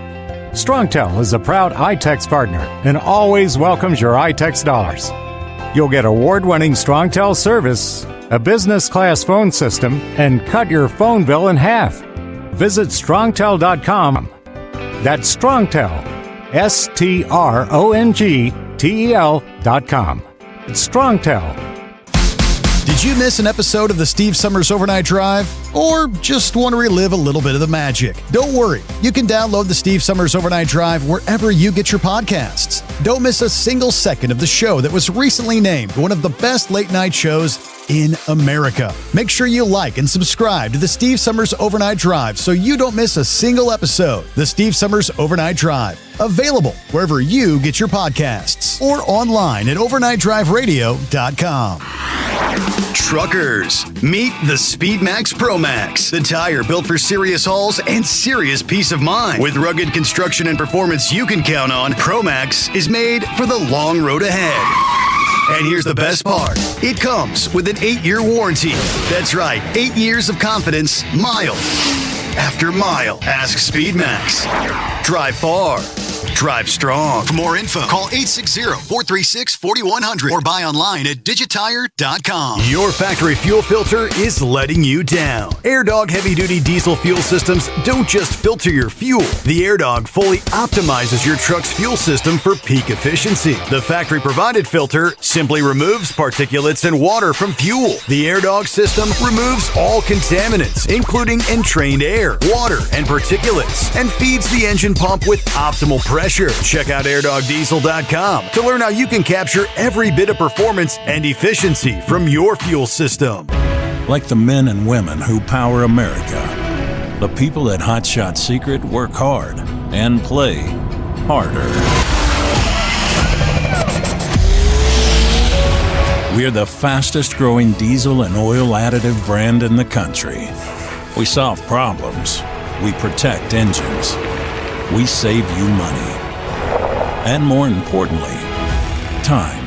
StrongTel is a proud iTex partner and always welcomes your iTex dollars. You'll get award-winning StrongTel service, a business-class phone system, and cut your phone bill in half. Visit StrongTel.com. That's StrongTel, StrongTel.com. It's StrongTel. Did you miss an episode of the Steve Summers Overnight Drive? Or just want to relive a little bit of the magic? Don't worry. You can download the Steve Summers Overnight Drive wherever you get your podcasts. Don't miss a single second of the show that was recently named one of the best late night shows in America. Make sure you like and subscribe to the Steve Summers Overnight Drive so you don't miss a single episode. The Steve Summers Overnight Drive, available wherever you get your podcasts or online at overnightdriveradio.com. Truckers, meet the SpeedMax Pro Max, the tire built for serious hauls and serious peace of mind. With rugged construction and performance you can count on, Pro Max is made for the long road ahead. And here's the best part. It comes with an 8-year warranty. That's right, 8 years of confidence, mile after mile. Ask SpeedMax. Drive far. Drive strong. For more info, call 860-436-4100 or buy online at digitire.com. Your factory fuel filter is letting you down. AirDog heavy-duty diesel fuel systems don't just filter your fuel. The AirDog fully optimizes your truck's fuel system for peak efficiency. The factory-provided filter simply removes particulates and water from fuel. The AirDog system removes all contaminants, including entrained air, water, and particulates, and feeds the engine pump with optimal pressure. Check out airdogdiesel.com to learn how you can capture every bit of performance and efficiency from your fuel system. Like the men and women who power America, the people at Hot Shot Secret work hard and play harder. We're the fastest growing diesel and oil additive brand in the country. We solve problems. We protect engines. We save you money. And more importantly, time.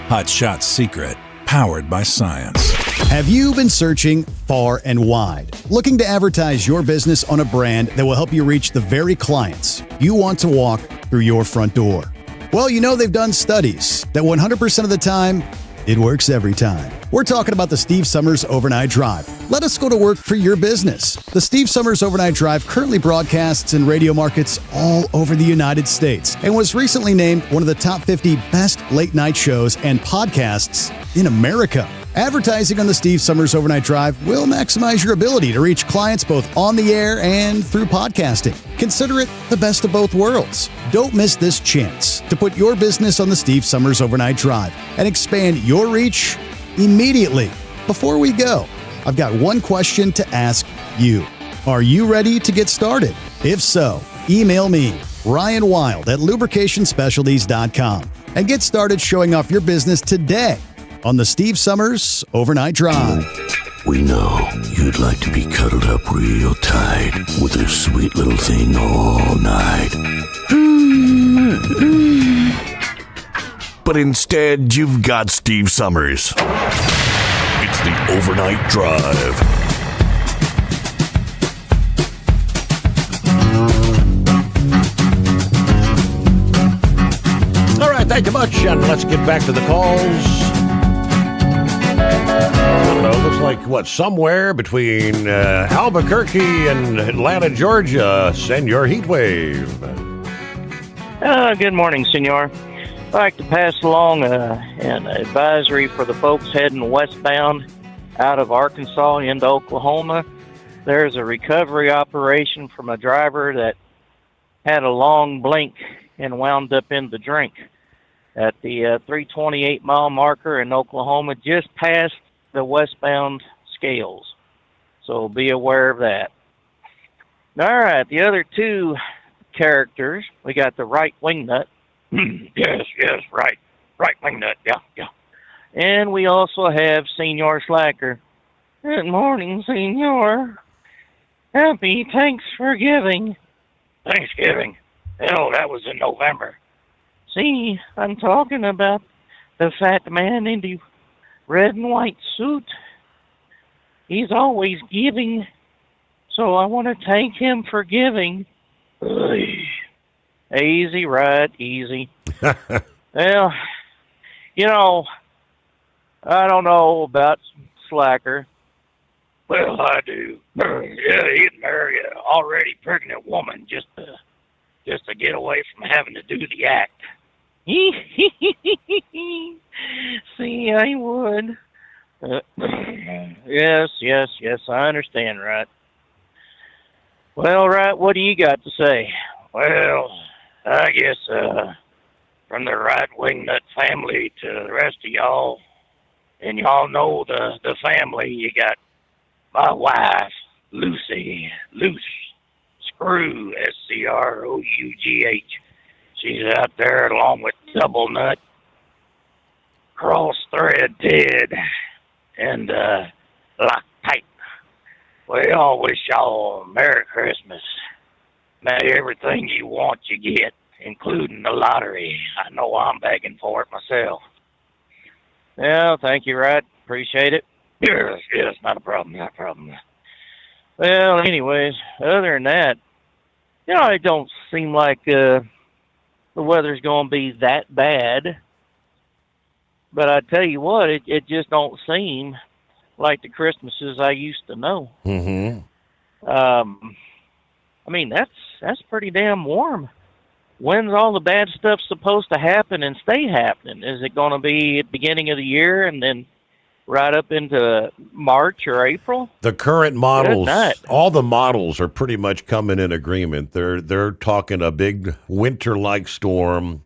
Hot Shot Secret, powered by science. Have you been searching far and wide, looking to advertise your business on a brand that will help you reach the very clients you want to walk through your front door? Well, you know they've done studies that 100% of the time, it works every time. We're talking about the Steve Summers Overnight Drive. Let us go to work for your business. The Steve Summers Overnight Drive currently broadcasts in radio markets all over the United States and was recently named one of the top 50 best late-night shows and podcasts in America. Advertising on the Steve Summers Overnight Drive will maximize your ability to reach clients both on the air and through podcasting. Consider it the best of both worlds. Don't miss this chance to put your business on the Steve Summers Overnight Drive and expand your reach immediately. Before we go, I've got one question to ask you. Are you ready to get started? If so, email me, Ryan Wild at lubricationspecialties.com, and get started showing off your business today on the Steve Summers Overnight Drive. We know you'd like to be cuddled up real tight with a sweet little thing all night. But instead, you've got Steve Summers. It's the Overnight Drive. All right, thank you much, and let's get back to the calls. I don't know, looks like, somewhere between Albuquerque and Atlanta, Georgia. Send your heat wave. Good morning, senor. I'd like to pass along an advisory for the folks heading westbound out of Arkansas into Oklahoma. There's a recovery operation from a driver that had a long blink and wound up in the drink at the 328 mile marker in Oklahoma, just past the westbound scales. So be aware of that. All right, the other two characters, we got the right wing nut. yes, right wing nut, yeah. And we also have Senor Slacker. Good morning, Senor. Happy Thanksgiving. Thanksgiving? Hell, that was in November. See, I'm talking about the fat man in the red and white suit. He's always giving, so I want to thank him for giving. Easy, right, easy. Well, I don't know about Slacker. Well, I do. Yeah, he'd marry an already pregnant woman just to get away from having to do the act. See, I would. Yes, I understand, right? Well, right, what do you got to say? Well, I guess, from the right wing nut family to the rest of y'all, And y'all know the family. You got my wife, Lucy, Luce, Screw, Scrough. She's out there along with Double Nut, Cross Thread Ted, and Loctite. We all wish y'all a Merry Christmas. May everything you want you get, including the lottery. I know I'm begging for it myself. Yeah, thank you, Rod. Appreciate it. Yes, not a problem, not a problem. Well, anyways, other than that, it don't seem like the weather's going to be that bad. But I tell you what, it just don't seem like the Christmases I used to know. Mm-hmm. I mean, that's pretty damn warm. When's all the bad stuff supposed to happen and stay happening? Is it going to be at the beginning of the year and then right up into March or April? The current models, all the models are pretty much coming in agreement. They're talking a big winter-like storm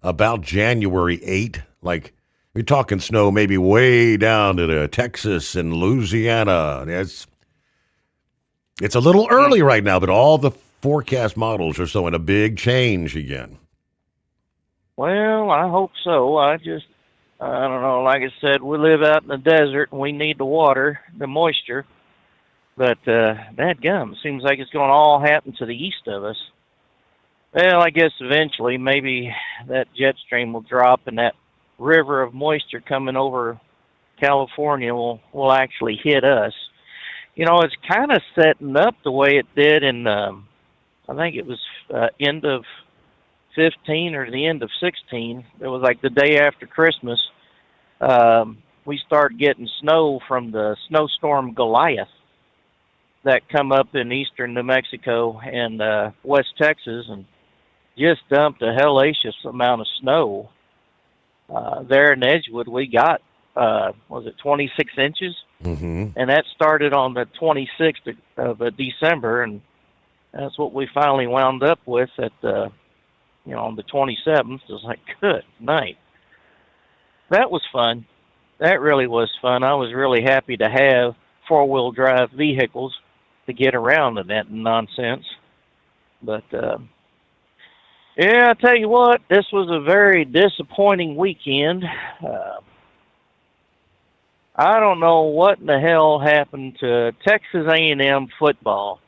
about January 8. Like, you're talking snow maybe way down to Texas and Louisiana. It's a little early right now, but all the forecast models are showing a big change again. Well, I hope so. I don't know. Like I said, we live out in the desert and we need the water, the moisture. But that gum seems like it's going to all happen to the east of us. Well, I guess eventually maybe that jet stream will drop and that river of moisture coming over California will actually hit us. It's kind of setting up the way it did in, I think it was end of 15 or the end of 16. It was like the day after Christmas. We started getting snow from the snowstorm Goliath that come up in eastern New Mexico and West Texas and just dumped a hellacious amount of snow. There in Edgewood, we got, 26 inches? Mm-hmm. And that started on the 26th of December, and that's what we finally wound up with at, on the 27th. It was like, good night. That was fun. That really was fun. I was really happy to have four-wheel drive vehicles to get around in that nonsense. But, I tell you what, this was a very disappointing weekend. I don't know what in the hell happened to Texas A&M football.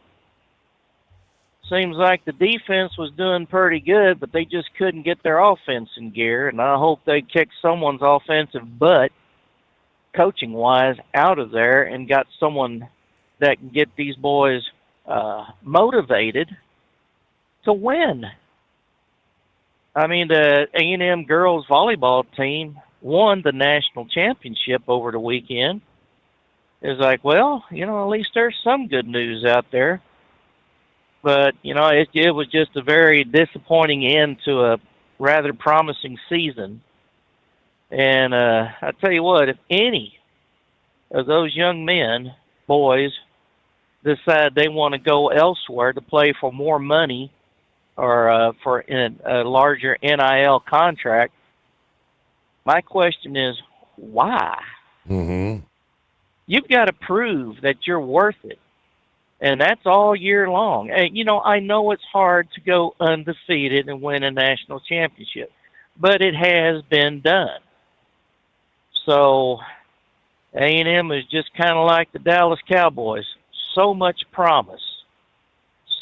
Seems like the defense was doing pretty good, but they just couldn't get their offense in gear, and I hope they kicked someone's offensive butt, coaching-wise, out of there and got someone that can get these boys motivated to win. I mean, the A&M girls volleyball team won the national championship over the weekend. It's like, well, at least there's some good news out there. But, it was just a very disappointing end to a rather promising season. And I tell you what, if any of those young men, boys, decide they want to go elsewhere to play for more money or for a larger NIL contract, my question is, why? Mm-hmm. You've got to prove that you're worth it. And that's all year long. And, I know it's hard to go undefeated and win a national championship, but it has been done. So A&M is just kind of like the Dallas Cowboys. So much promise.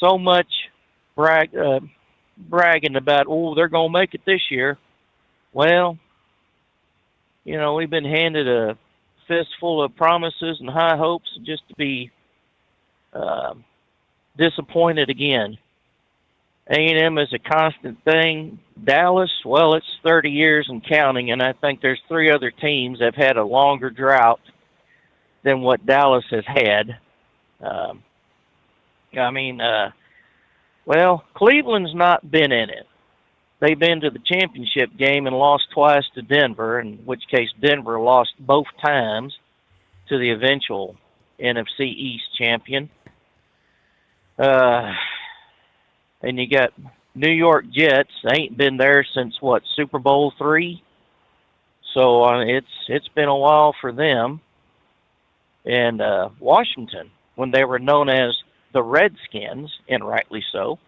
So much bragging about, they're going to make it this year. Well, we've been handed a fistful of promises and high hopes just to be disappointed again. A&M is a constant thing. Dallas, well, it's 30 years and counting, and I think there's three other teams that have had a longer drought than what Dallas has had. Cleveland's not been in it. They've been to the championship game and lost twice to Denver, in which case Denver lost both times to the eventual NFC East champion. And you got New York Jets. They ain't been there since, Super Bowl III? So it's been a while for them. And Washington, when they were known as the Redskins, and rightly so,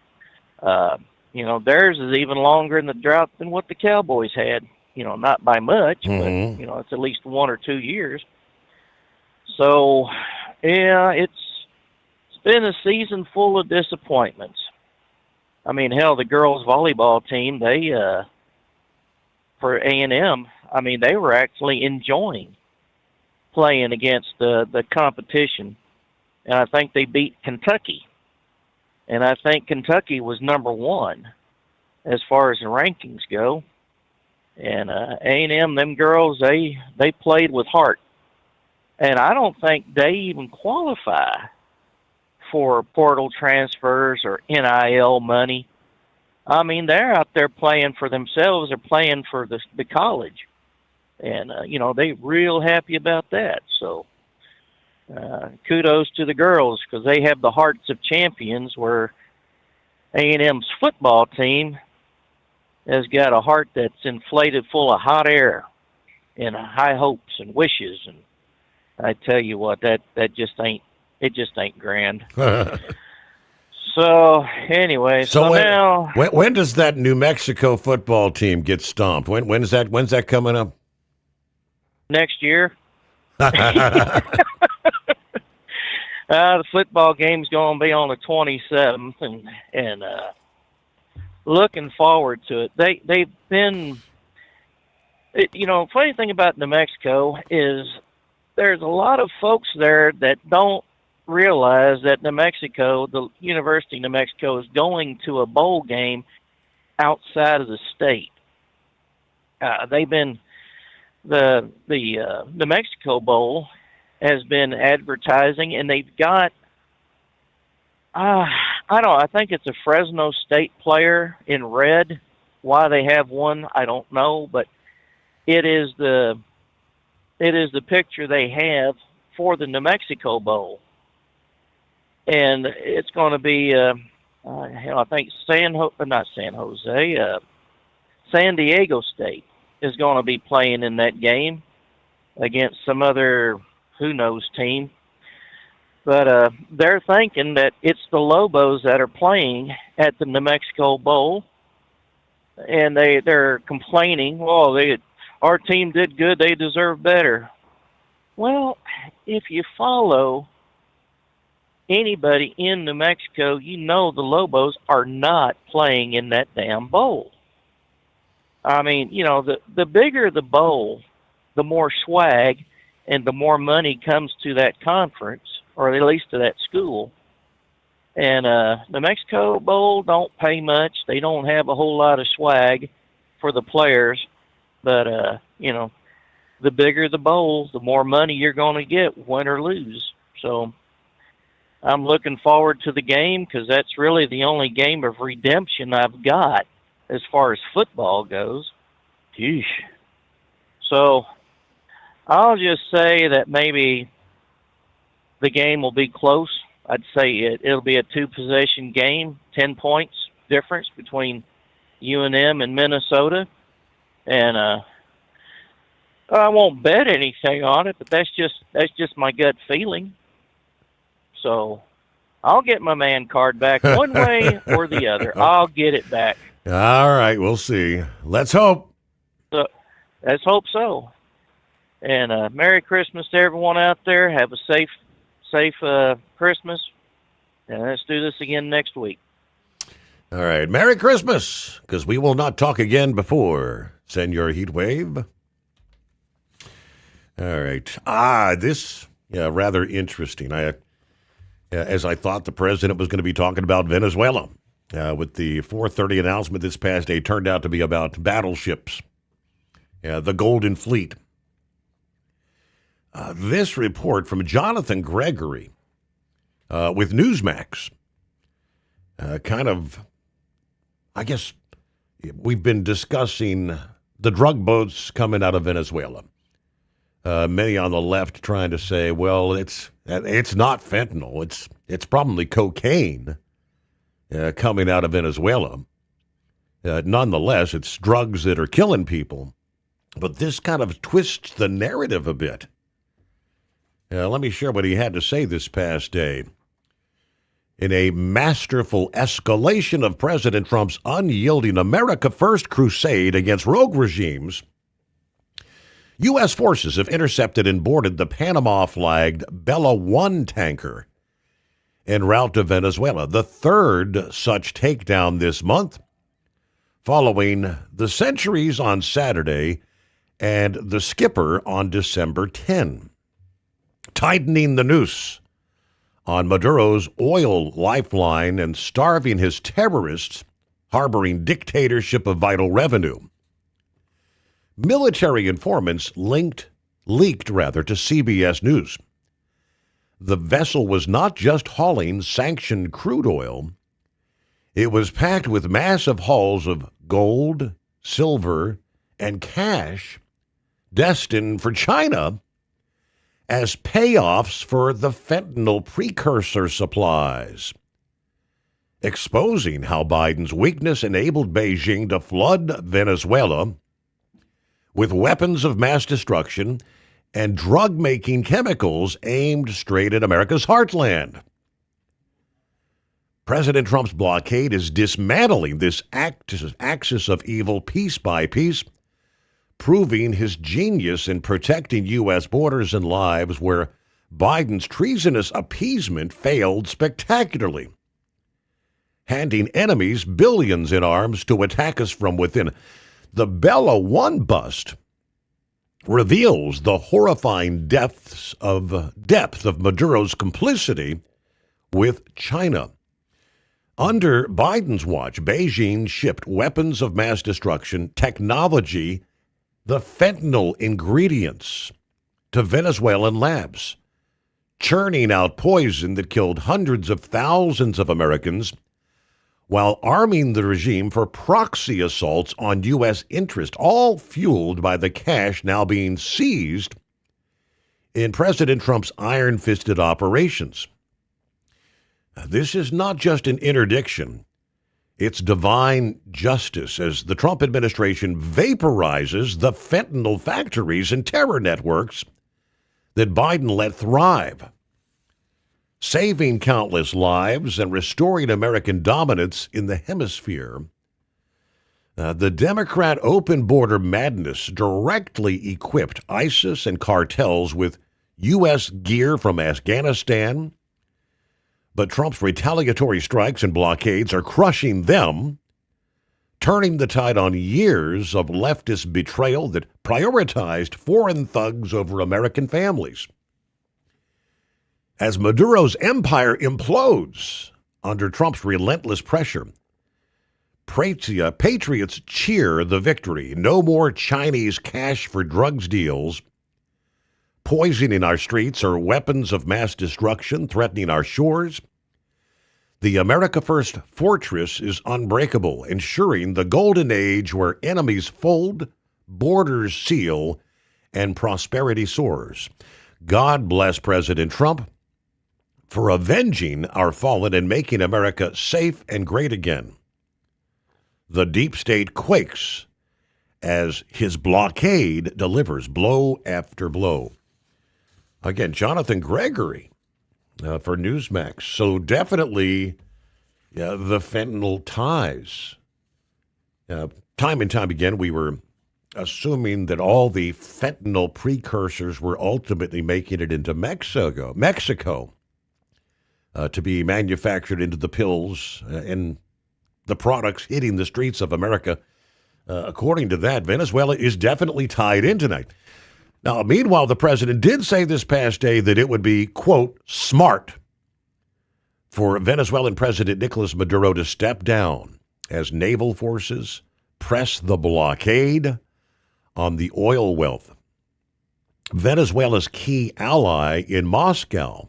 theirs is even longer in the drought than what the Cowboys had. Not by much, but it's at least 1 or 2 years. So, yeah, it's been a season full of disappointments. I mean, hell, the girls volleyball team, they for A&M, I mean, they were actually enjoying playing against the competition. And I think they beat Kentucky. And I think Kentucky was number 1 as far as the rankings go. And A&M, them girls, they played with heart. And I don't think they even qualify for portal transfers or NIL money. I mean, they're out there playing for themselves. They're playing for the college. And, they're real happy about that. So kudos to the girls, because they have the hearts of champions, where A&M's football team has got a heart that's inflated full of hot air and high hopes and wishes. And I tell you what, that just ain't grand. So anyway, so now when does that New Mexico football team get stomped? When's that coming up? Next year. The football game's going to be on the 27th, and looking forward to it. They've been, funny thing about New Mexico is there's a lot of folks there that don't realize that New Mexico, the University of New Mexico, is going to a bowl game outside of the state. They've been the New Mexico Bowl has been advertising, and they've got I think it's a Fresno State player in red. Why they have one, I don't know, but it is the picture they have for the New Mexico Bowl. And it's going to be, I think San Diego State is going to be playing in that game against some other who knows team. But they're thinking that it's the Lobos that are playing at the New Mexico Bowl, and they're complaining, our team did good, they deserve better. Well, if you follow anybody in New Mexico, the Lobos are not playing in that damn bowl. I mean, the bigger the bowl, the more swag and the more money comes to that conference, or at least to that school. And the Mexico Bowl don't pay much. They don't have a whole lot of swag for the players. But, the bigger the bowl, the more money you're going to get, win or lose. So I'm looking forward to the game, because that's really the only game of redemption I've got as far as football goes. Yeesh. So I'll just say that maybe the game will be close. I'd say it'll be a 2-possession game, 10 points difference between UNM and Minnesota. And I won't bet anything on it, but that's just my gut feeling. So I'll get my man card back one way or the other. I'll get it back. All right, we'll see. Let's hope. So, let's hope so. And Merry Christmas to everyone out there. Have a safe Christmas. And let's do this again next week. All right. Merry Christmas, because we will not talk again before Senor Heatwave. All right. This, rather interesting. As I thought the president was going to be talking about Venezuela, with the 4:30 announcement this past day, turned out to be about battleships, the Golden Fleet. This report from Jonathan Gregory with Newsmax, I guess we've been discussing the drug boats coming out of Venezuela. Many on the left trying to say, well, it's not fentanyl. It's probably cocaine coming out of Venezuela. Nonetheless, it's drugs that are killing people But this kind of twists the narrative a bit. Let me share what he had to say this past day. In a masterful escalation of President Trump's unyielding America First crusade against rogue regimes, U.S. forces have intercepted and boarded the Panama-flagged Bella 1 tanker en route to Venezuela, the third such takedown this month, following the Centuries on Saturday and the Skipper on December 10, tightening the noose on Maduro's oil lifeline and starving his terrorists harboring dictatorship of vital revenue. Military informants leaked to CBS News. The vessel was not just hauling sanctioned crude oil. It was packed with massive hauls of gold, silver, and cash destined for China as payoffs for the fentanyl precursor supplies, exposing how Biden's weakness enabled Beijing to flood Venezuela with weapons of mass destruction and drug-making chemicals aimed straight at America's heartland. President Trump's blockade is dismantling this axis of evil piece by piece, proving his genius in protecting U.S. borders and lives where Biden's treasonous appeasement failed spectacularly, handing enemies billions in arms to attack us from within. The Bella 1 bust reveals the horrifying depth of Maduro's complicity with China. Under Biden's watch, Beijing shipped weapons of mass destruction, technology, the fentanyl ingredients to Venezuelan labs, churning out poison that killed hundreds of thousands of Americans while arming the regime for proxy assaults on U.S. interest, all fueled by the cash now being seized in President Trump's iron-fisted operations. This is not just an interdiction. It's divine justice as the Trump administration vaporizes the fentanyl factories and terror networks that Biden let thrive, saving countless lives and restoring American dominance in the hemisphere. The Democrat open border madness directly equipped ISIS and cartels with U.S. gear from Afghanistan, but Trump's retaliatory strikes and blockades are crushing them, turning the tide on years of leftist betrayal that prioritized foreign thugs over American families. As Maduro's empire implodes under Trump's relentless pressure, patriots cheer the victory. No more Chinese cash for drugs deals, poisoning our streets, or weapons of mass destruction threatening our shores. The America First fortress is unbreakable, ensuring the golden age where enemies fold, borders seal, and prosperity soars. God bless President Trump for avenging our fallen and making America safe and great again. The deep state quakes as his blockade delivers blow after blow. Again, Jonathan Gregory for Newsmax. So definitely the fentanyl ties. Time and time again, we were assuming that all the fentanyl precursors were ultimately making it into Mexico, to be manufactured into the pills and the products hitting the streets of America. According to that, Venezuela is definitely tied in tonight. Now, meanwhile, the president did say this past day that it would be, quote, smart for Venezuelan President Nicolas Maduro to step down as naval forces press the blockade on the oil wealth. Venezuela's key ally in Moscow,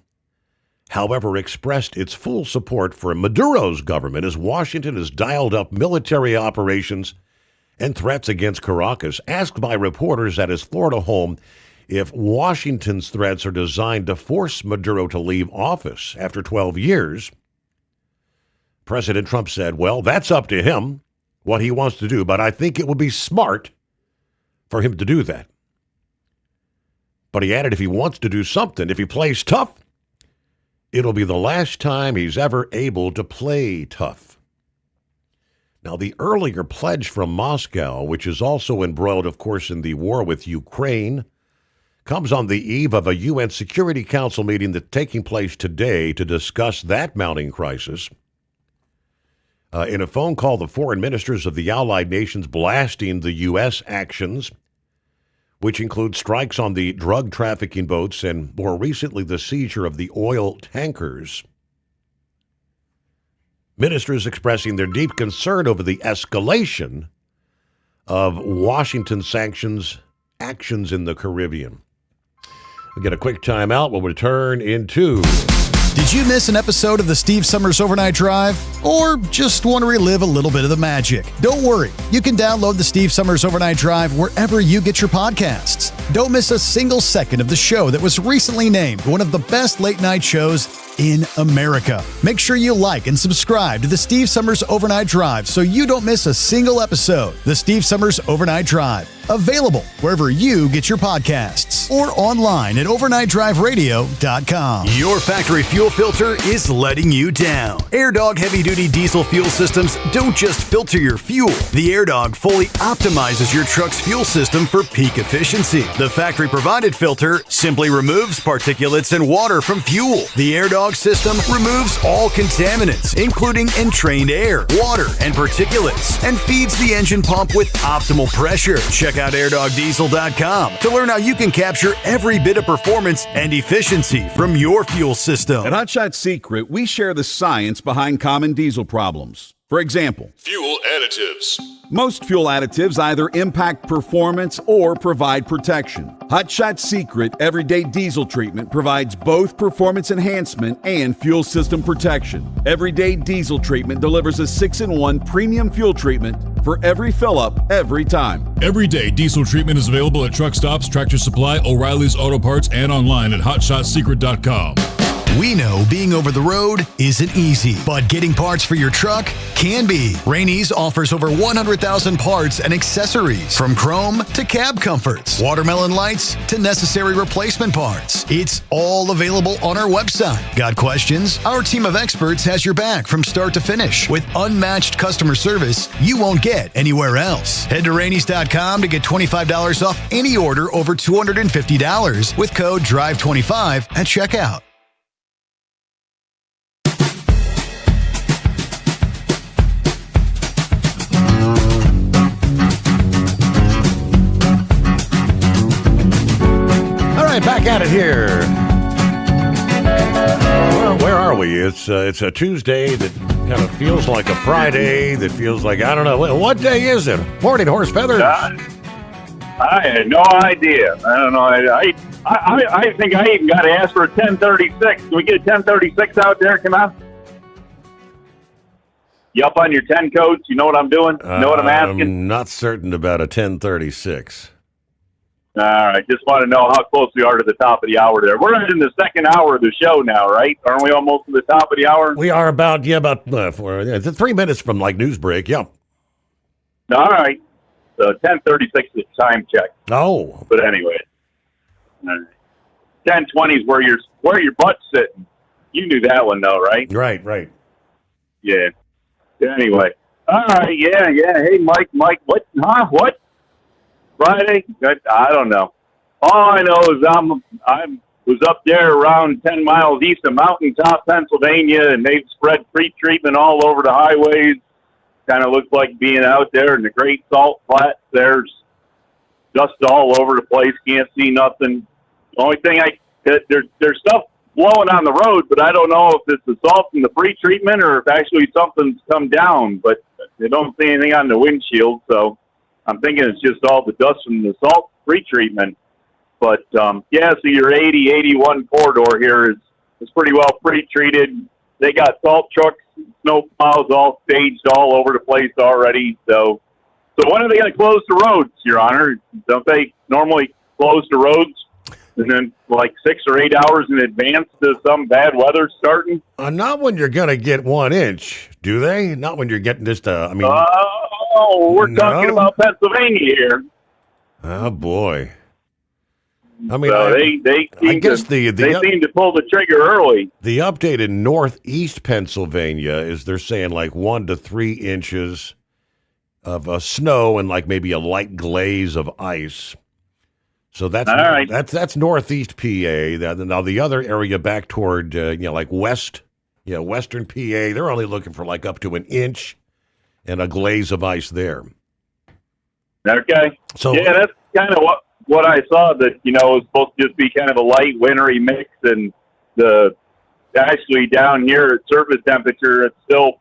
however, expressed its full support for Maduro's government as Washington has dialed up military operations and threats against Caracas. Asked by reporters at his Florida home if Washington's threats are designed to force Maduro to leave office after 12 years, President Trump said, well, that's up to him, what he wants to do, but I think it would be smart for him to do that. But he added if he wants to do something, if he plays tough, it'll be the last time he's ever able to play tough. Now, the earlier pledge from Moscow, which is also embroiled, of course, in the war with Ukraine, comes on the eve of a UN Security Council meeting that's taking place today to discuss that mounting crisis. In a phone call, the foreign ministers of the allied nations blasting the U.S. actions, which include strikes on the drug trafficking boats and, more recently, the seizure of the oil tankers. Ministers expressing their deep concern over the escalation of Washington sanctions actions in the Caribbean. We'll get a quick time out. We'll return in 2. Did you miss an episode of the Steve Summers Overnight Drive? Or just want to relive a little bit of the magic? Don't worry. You can download the Steve Summers Overnight Drive wherever you get your podcasts. Don't miss a single second of the show that was recently named one of the best late night shows in America. Make sure you like and subscribe to the Steve Summers Overnight Drive so you don't miss a single episode. The Steve Summers Overnight Drive. Available wherever you get your podcasts or online at overnightdriveradio.com. Your factory fuel filter is letting you down. AirDog heavy-duty diesel fuel systems don't just filter your fuel. The AirDog fully optimizes your truck's fuel system for peak efficiency. The factory-provided filter simply removes particulates and water from fuel. The AirDog system removes all contaminants, including entrained air, water, and particulates, and feeds the engine pump with optimal pressure. Check out airdogdiesel.com to learn how you can capture every bit of performance and efficiency from your fuel system. At Hotshot Secret, we share the science behind common diesel problems. For example, fuel additives. Most fuel additives either impact performance or provide protection. Hotshot Secret Everyday Diesel Treatment provides both performance enhancement and fuel system protection. Everyday Diesel Treatment delivers a 6-in-1 premium fuel treatment for every fill-up, every time. Everyday Diesel Treatment is available at truck stops, Tractor Supply, O'Reilly's Auto Parts, and online at hotshotsecret.com. We know being over the road isn't easy, but getting parts for your truck can be. Rainey's offers over 100,000 parts and accessories, from chrome to cab comforts, watermelon lights to necessary replacement parts. It's all available on our website. Got questions? Our team of experts has your back from start to finish with unmatched customer service you won't get anywhere else. Head to Rainey's.com to get $25 off any order over $250 with code DRIVE25 at checkout. Back at it here. Well, where are we? It's a Tuesday that kind of feels like a Friday. That feels like, I don't know, what day is it? Morning, Horse Feathers. I had no idea. I don't know. I think I even got to ask for a 1036. Can we get a 1036 out there? Come on. You up on your 10 codes? You know what I'm doing? You know what I'm asking? I'm not certain about a 1036. All right, just want to know how close we are to the top of the hour there. We're in the second hour of the show now, right? Aren't we almost to the top of the hour? We are about 3 minutes from like news break, yeah. All right, so 1036 is time check. Oh. But anyway, 1020 is where your butt's sitting. You knew that one though, right? Right. Yeah. Anyway, all right, yeah. Hey, Mike, what? Huh? What? Friday? I don't know. All I know is I was up there around 10 miles east of Mountaintop, Pennsylvania, and they've spread pre-treatment all over the highways. Kind of looks like being out there in the Great Salt Flats. There's dust all over the place. Can't see nothing. The only thing there's stuff blowing on the road, but I don't know if it's the salt from the pre-treatment or if actually something's come down. But they don't see anything on the windshield, so I'm thinking it's just all the dust from the salt pre-treatment. But, so your 80-81 corridor here is pretty well pre-treated. They got salt trucks, snow plows all staged all over the place already. So when are they going to close the roads, Your Honor? Don't they normally close the roads and then like 6 or 8 hours in advance to some bad weather starting? Not when you're going to get 1 inch, do they? Not when you're getting just, we're talking about Pennsylvania here. Oh boy. I mean, so they seem to pull the trigger early. The update in northeast Pennsylvania is they're saying like 1 to 3 inches of snow and like maybe a light glaze of ice. So that's all right. That's northeast PA. Now the other area back toward like western PA, they're only looking for like up to an inch and a glaze of ice there. Okay. So yeah, that's kind of what I saw. That it was supposed to just be kind of a light wintry mix, and actually down here at surface temperature, it's still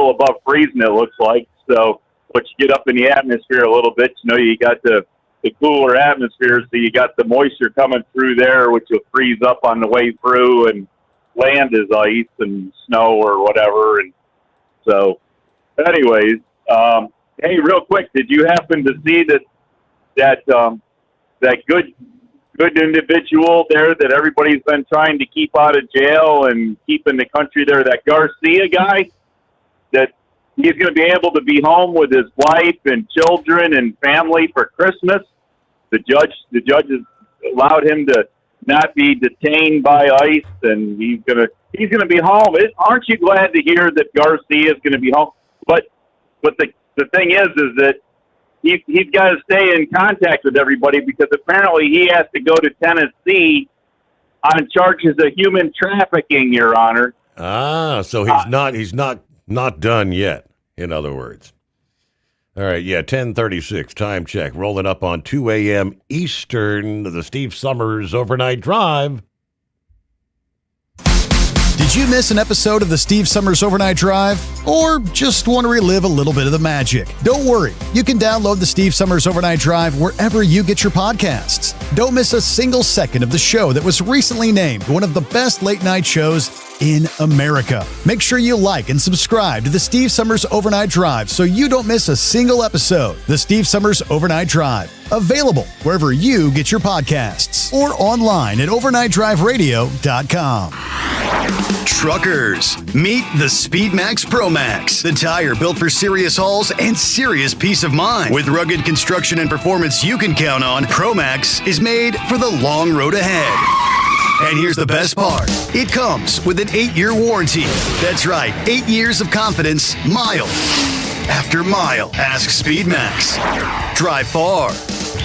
above freezing. It looks like. So, but you get up in the atmosphere a little bit, you got the cooler atmosphere, so you got the moisture coming through there, which will freeze up on the way through, and land is ice and snow or whatever. And so, anyways. Hey, real quick, did you happen to see that good individual there that everybody's been trying to keep out of jail and keep in the country there, that Garcia guy, that he's going to be able to be home with his wife and children and family for Christmas? The judge has allowed him to not be detained by ICE, and he's going to be home. Aren't you glad to hear that Garcia is going to be home? But the thing is that he's got to stay in contact with everybody, because apparently he has to go to Tennessee on charges of human trafficking, Your Honor. So he's not done yet, in other words. All right, 10:36, time check. Rolling up on 2 a.m. Eastern, the Steve Sommers Overnight Drive. Did you miss an episode of the Steve Sommers Overnight Drive? Or just want to relive a little bit of the magic? Don't worry. You can download the Steve Sommers Overnight Drive wherever you get your podcasts. Don't miss a single second of the show that was recently named one of the best late-night shows in America. Make sure you like and subscribe to the Steve Sommers Overnight Drive so you don't miss a single episode. The Steve Sommers Overnight Drive. Available wherever you get your podcasts or online at overnightdriveradio.com. Truckers, meet the SpeedMax Pro Max, the tire built for serious hauls and serious peace of mind. With rugged construction and performance you can count on, Pro Max is made for the long road ahead. And here's the best part. It comes with an 8-year warranty. That's right, 8 years of confidence, mile after mile. Ask SpeedMax. Drive far.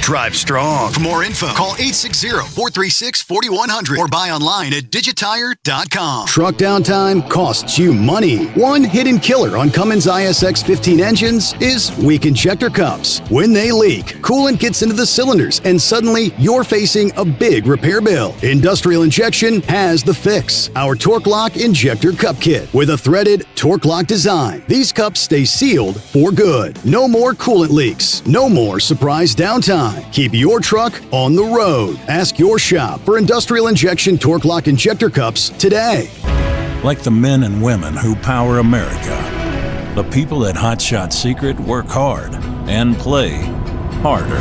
Drive strong. For more info, call 860-436-4100 or buy online at digitire.com. Truck downtime costs you money. One hidden killer on Cummins ISX 15 engines is weak injector cups. When they leak, coolant gets into the cylinders and suddenly you're facing a big repair bill. Industrial Injection has the fix. Our Torque Lock Injector Cup Kit with a threaded Torque Lock design. These cups stay sealed for good. No more coolant leaks. No more surprise downtime. Keep your truck on the road. Ask your shop for Industrial Injection Torque Lock Injector Cups today. Like the men and women who power America, the people at Hot Shot Secret work hard and play harder.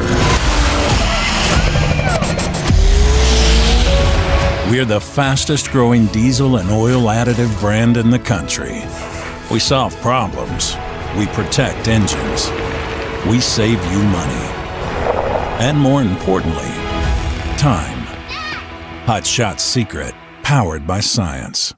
We're the fastest growing diesel and oil additive brand in the country. We solve problems. We protect engines. We save you money. And more importantly, time. Hot Shot Secret, powered by science.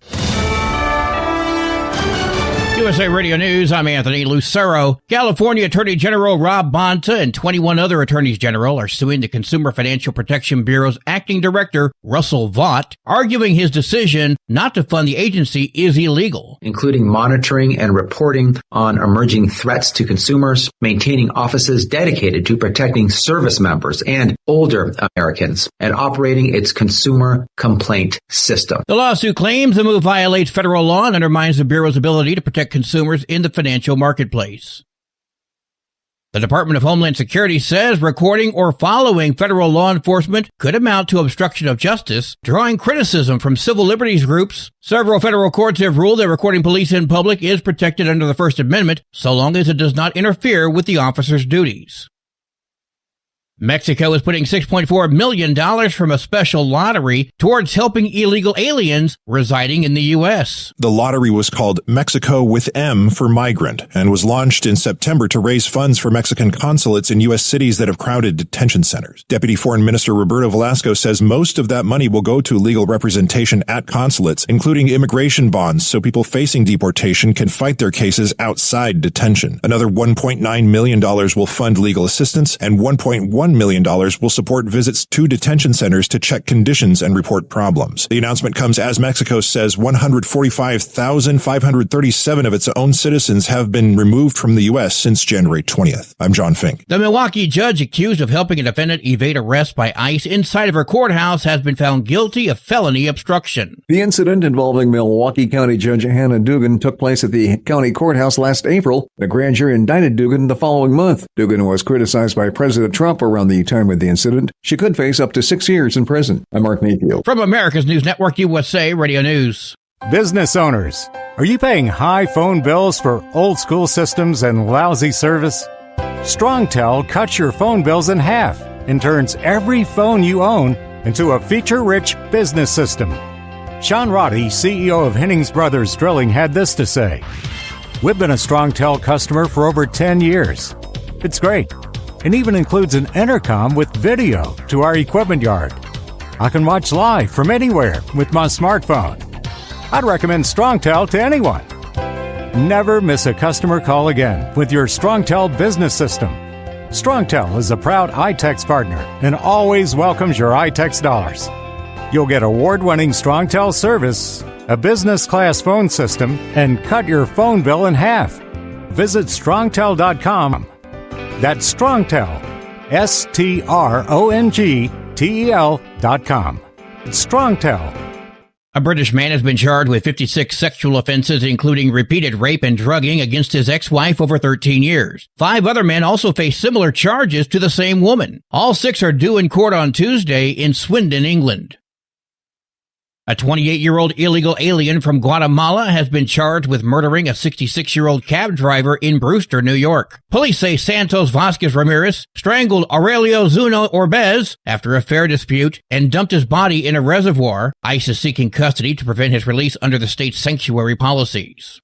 USA Radio News, I'm Anthony Lucero. California Attorney General Rob Bonta and 21 other attorneys general are suing the Consumer Financial Protection Bureau's acting director, Russell Vought, arguing his decision not to fund the agency is illegal. Including monitoring and reporting on emerging threats to consumers, maintaining offices dedicated to protecting service members and older Americans, and operating its consumer complaint system. The lawsuit claims the move violates federal law and undermines the Bureau's ability to protect consumers in the financial marketplace. The Department of Homeland Security says recording or following federal law enforcement could amount to obstruction of justice, drawing criticism from civil liberties groups. Several federal courts have ruled that recording police in public is protected under the First Amendment, so long as it does not interfere with the officer's duties. Mexico is putting $6.4 million from a special lottery towards helping illegal aliens residing in the U.S. The lottery was called Mexico with M for Migrant and was launched in September to raise funds for Mexican consulates in U.S. cities that have crowded detention centers. Deputy Foreign Minister Roberto Velasco says most of that money will go to legal representation at consulates, including immigration bonds, so people facing deportation can fight their cases outside detention. Another $1.9 million will fund legal assistance, and $1.1 million will support visits to detention centers to check conditions and report problems. The announcement comes as Mexico says 145,537 of its own citizens have been removed from the U.S. since January 20th. I'm John Fink. The Milwaukee judge accused of helping a defendant evade arrest by ICE inside of her courthouse has been found guilty of felony obstruction. The incident involving Milwaukee County Judge Hannah Dugan took place at the county courthouse last April. The grand jury indicted Dugan the following month. Dugan was criticized by President Trump around the time of the incident. She could face up to 6 years in prison. I'm Mark Mayfield. From America's News Network USA Radio News. Business owners, are you paying high phone bills for old school systems and lousy service? StrongTel cuts your phone bills in half and turns every phone you own into a feature-rich business system. Sean Roddy, CEO of Hennings Brothers Drilling, had this to say: "We've been a StrongTel customer for over 10 years. It's great. It even includes an intercom with video to our equipment yard. I can watch live from anywhere with my smartphone. I'd recommend StrongTel to anyone. Never miss a customer call again with your StrongTel business system. StrongTel is a proud iTex partner and always welcomes your iTex dollars. You'll get award-winning StrongTel service, a business-class phone system, and cut your phone bill in half. Visit strongtel.com. That's StrongTel, StrongTel.com. It's StrongTel. A British man has been charged with 56 sexual offenses, including repeated rape and drugging against his ex-wife over 13 years. 5 other men also face similar charges to the same woman. All 6 are due in court on Tuesday in Swindon, England. A 28-year-old illegal alien from Guatemala has been charged with murdering a 66-year-old cab driver in Brewster, New York. Police say Santos Vasquez Ramirez strangled Aurelio Zuno Orbez after a fare dispute and dumped his body in a reservoir. ICE is seeking custody to prevent his release under the state's sanctuary policies.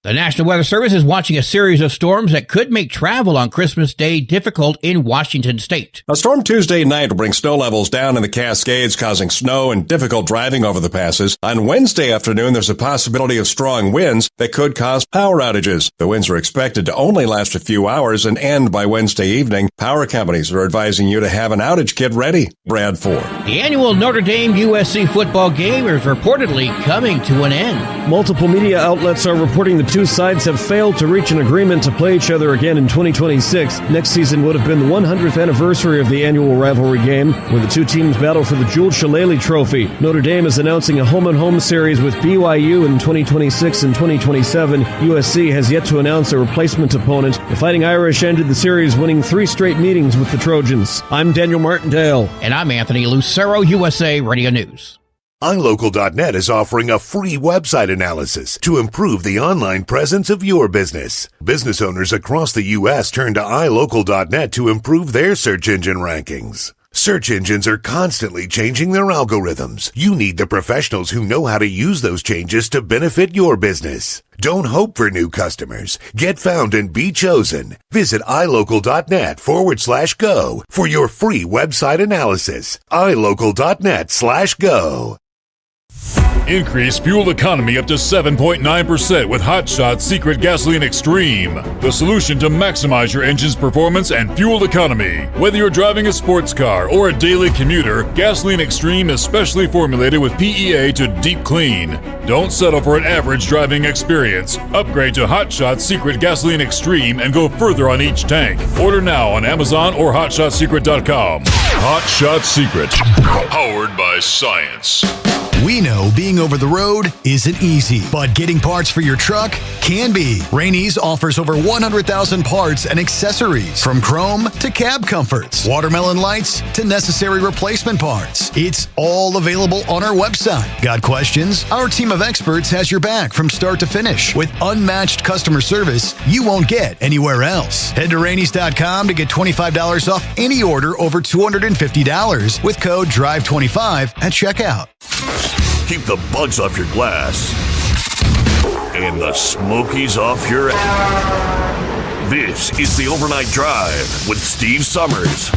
The National Weather Service is watching a series of storms that could make travel on Christmas Day difficult in Washington state. A storm Tuesday night will bring snow levels down in the Cascades, causing snow and difficult driving over the passes. On Wednesday afternoon, there's a possibility of strong winds that could cause power outages. The winds are expected to only last a few hours and end by Wednesday evening. Power companies are advising you to have an outage kit ready. Brad Ford. The annual Notre Dame USC football game is reportedly coming to an end. Multiple media outlets are reporting the two sides have failed to reach an agreement to play each other again in 2026. Next season would have been the 100th anniversary of the annual rivalry game, where the two teams battle for the Jules Shillelagh Trophy. Notre Dame is announcing a home-and-home series with BYU in 2026 and 2027. USC has yet to announce a replacement opponent. The Fighting Irish ended the series winning 3 straight meetings with the Trojans. I'm Daniel Martindale. And I'm Anthony Lucero, USA Radio News. iLocal.net is offering a free website analysis to improve the online presence of your business. Business owners across the U.S. turn to iLocal.net to improve their search engine rankings. Search engines are constantly changing their algorithms. You need the professionals who know how to use those changes to benefit your business. Don't hope for new customers. Get found and be chosen. Visit iLocal.net/go for your free website analysis. iLocal.net/go. Increase fuel economy up to 7.9% with Hot Shot Secret Gasoline Extreme. The solution to maximize your engine's performance and fuel economy. Whether you're driving a sports car or a daily commuter, Gasoline Extreme is specially formulated with PEA to deep clean. Don't settle for an average driving experience. Upgrade to Hot Shot Secret Gasoline Extreme and go further on each tank. Order now on Amazon or HotShotSecret.com. Hot Shot Secret. Powered by science. We know being over the road isn't easy, but getting parts for your truck can be. Rainey's offers over 100,000 parts and accessories, from chrome to cab comforts, watermelon lights to necessary replacement parts. It's all available on our website. Got questions? Our team of experts has your back from start to finish with unmatched customer service you won't get anywhere else. Head to Rainey's.com to get $25 off any order over $250 with code DRIVE25 at checkout. Keep the bugs off your glass and the smokies off your ass. This is the Overnight Drive with Steve Sommers.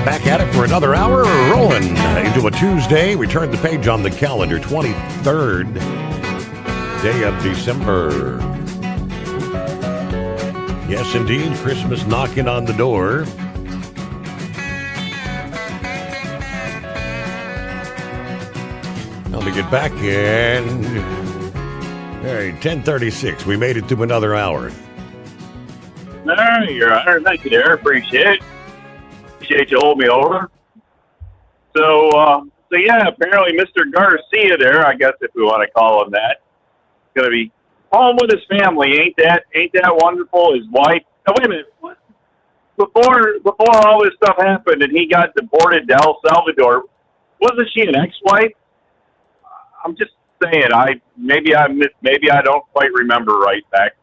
Back at it for another hour, rolling into a Tuesday. We turn the page on the calendar, 23rd day of December. Yes, indeed, Christmas knocking on the door. Let me get back in. All right, 10:36. We made it through another hour. All right, Your Honor. Thank you there. Appreciate it. Appreciate you holding me over. So yeah, apparently Mr. Garcia there, I guess if we want to call him that, going to be home with his family. Ain't that wonderful? His wife. Oh, wait a minute. What? Before all this stuff happened and he got deported to El Salvador, wasn't she an ex-wife? I'm just saying. Maybe I don't quite remember right back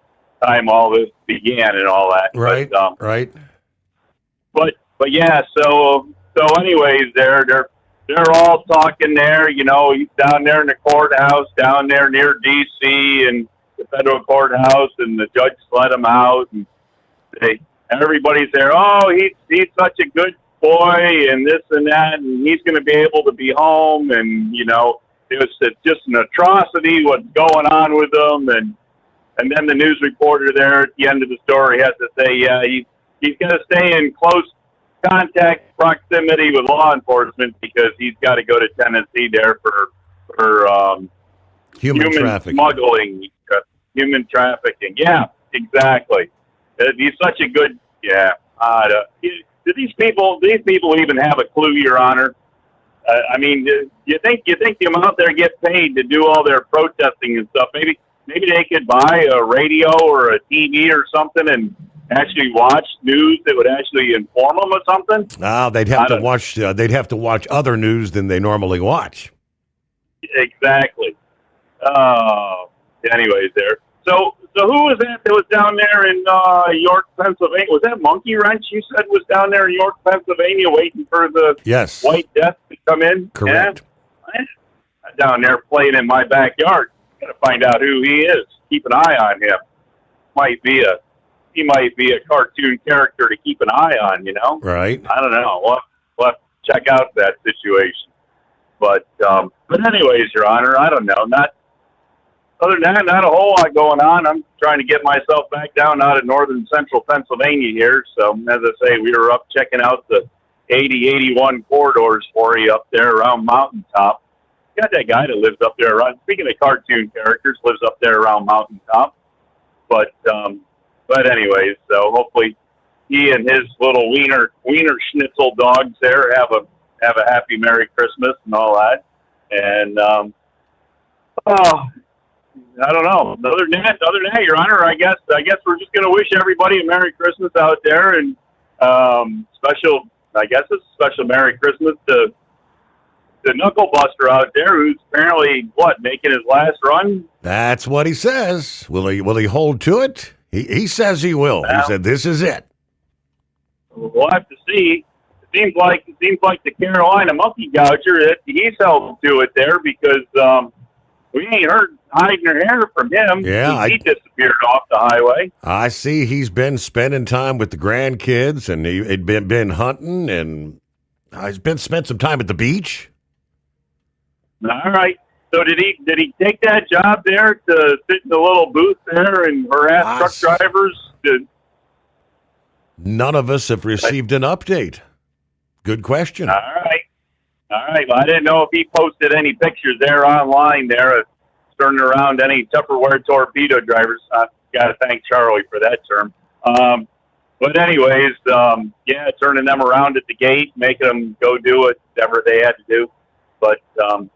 time all this began and all that. Right. But, right. But yeah, so anyways, they're all talking there. You know, he's down there in the courthouse, down there near D.C. and the federal courthouse, and the judge let him out, and everybody's there. Oh, he's such a good boy, and this and that, and he's going to be able to be home, and you know, it's just an atrocity what's going on with him, and then the news reporter there at the end of the story has to say, yeah, he's got to stay in close contact proximity with law enforcement because he's got to go to Tennessee there for human smuggling, human trafficking. Yeah, exactly. He's such a good. Yeah. Do these people even have a clue, Your Honor? I mean, do you think the amount they get paid to do all their protesting and stuff? Maybe they could buy a radio or a TV or something and actually watch news that would actually inform them of something? They'd have to watch. They'd have to watch other news than they normally watch. Exactly. Anyways, there. So who was that was down there in York, Pennsylvania? Was that Monkey Wrench you said was down there in York, Pennsylvania, waiting for the White Death to come in? Correct. Yeah? Down there playing in my backyard. Got to find out who he is. Keep an eye on him. He might be a cartoon character to keep an eye on, you know? Right. I don't know. We'll have to check out that situation. But anyways, Your Honor, I don't know. Other than that, not a whole lot going on. I'm trying to get myself back down out of northern central Pennsylvania here. So, as I say, we were up checking out the 80-81 corridors for you up there around Mountaintop. Got that guy that lives up there around, speaking of cartoon characters, lives up there around Mountaintop. But anyways, so hopefully he and his little wiener schnitzel dogs there have a happy Merry Christmas and all that. And I don't know. Other than that, Your Honor, I guess we're just going to wish everybody a Merry Christmas out there, and special Merry Christmas to the Knuckle Buster out there, who's apparently making his last run. That's what he says. Will he hold to it? He says he will. He said this is it. We'll have to see. It seems like the Carolina Monkey Gouger, he's held to it there because we ain't heard hiding or hair from him. Yeah, he disappeared off the highway. I see he's been spending time with the grandkids, and he'd been hunting, and he's spent some time at the beach. All right. So did he take that job there to sit in the little booth there and harass truck drivers? None of us have received an update. Good question. All right. Well, I didn't know if he posted any pictures there online there of turning around any Tupperware torpedo drivers. I got to thank Charlie for that term. But anyways, turning them around at the gate, making them go do whatever they had to do. But other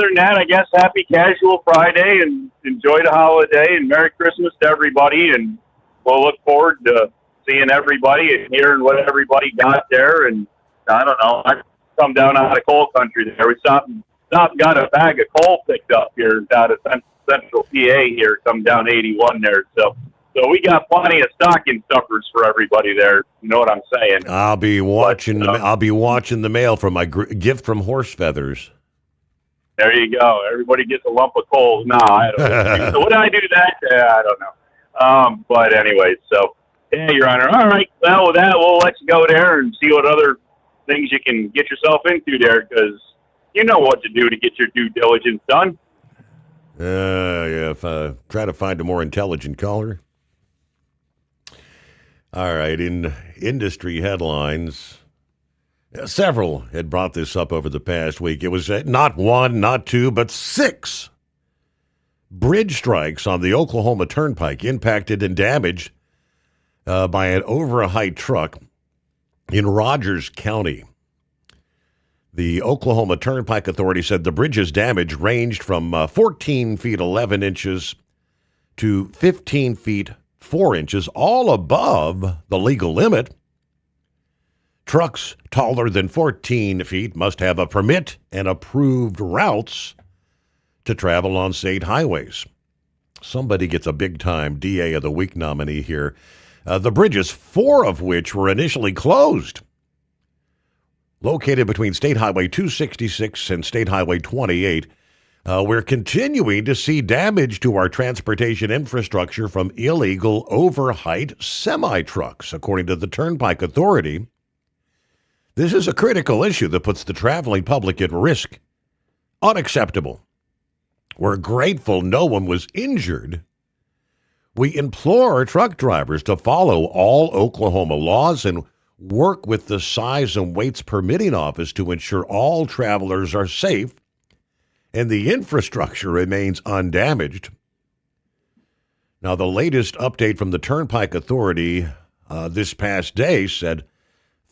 than that, I guess happy casual Friday and enjoy the holiday and Merry Christmas to everybody. And we'll look forward to seeing everybody and hearing what everybody got there. And I don't know, I come down out of coal country there. We stopped and got a bag of coal picked up here out of central PA here, come down 81 there. So we got plenty of stocking stuffers for everybody there. You know what I'm saying? I'll be watching the mail for my gift from Horse Feathers. There you go. Everybody gets a lump of coal. No, I don't know. So would I do that? I don't know. But anyway, so yeah, Your Honor. All right. Well, with that, we'll let you go there and see what other things you can get yourself into there, because you know what to do to get your due diligence done. Try to find a more intelligent caller. All right, in industry headlines, several had brought this up over the past week. It was not one, not two, but 6 bridge strikes on the Oklahoma Turnpike impacted and damaged by an over-height truck in Rogers County. The Oklahoma Turnpike Authority said the bridge's damage ranged from 14 feet 11 inches to 15 feet 4 inches, all above the legal limit. Trucks taller than 14 feet must have a permit and approved routes to travel on state highways. Somebody gets a big-time DA of the Week nominee here. The bridges, 4 of which were initially closed, located between State Highway 266 and State Highway 28. We're continuing to see damage to our transportation infrastructure from illegal overheight semi-trucks, according to the Turnpike Authority. This is a critical issue that puts the traveling public at risk. Unacceptable. We're grateful no one was injured. We implore truck drivers to follow all Oklahoma laws and work with the Size and Weights Permitting Office to ensure all travelers are safe and the infrastructure remains undamaged. Now, the latest update from the Turnpike Authority this past day said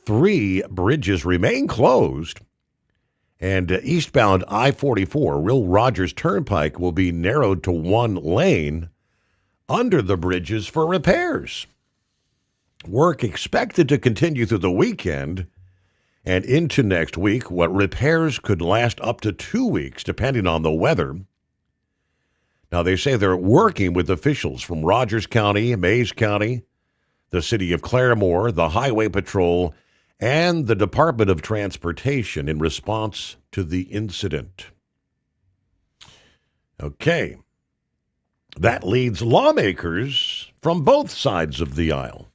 3 bridges remain closed, and eastbound I-44, Will Rogers Turnpike, will be narrowed to 1 lane under the bridges for repairs. Work expected to continue through the weekend and into next week. What repairs could last up to 2 weeks, depending on the weather. Now, they say they're working with officials from Rogers County, Mays County, the city of Claremore, the Highway Patrol, and the Department of Transportation in response to the incident. Okay. That leads lawmakers from both sides of the aisle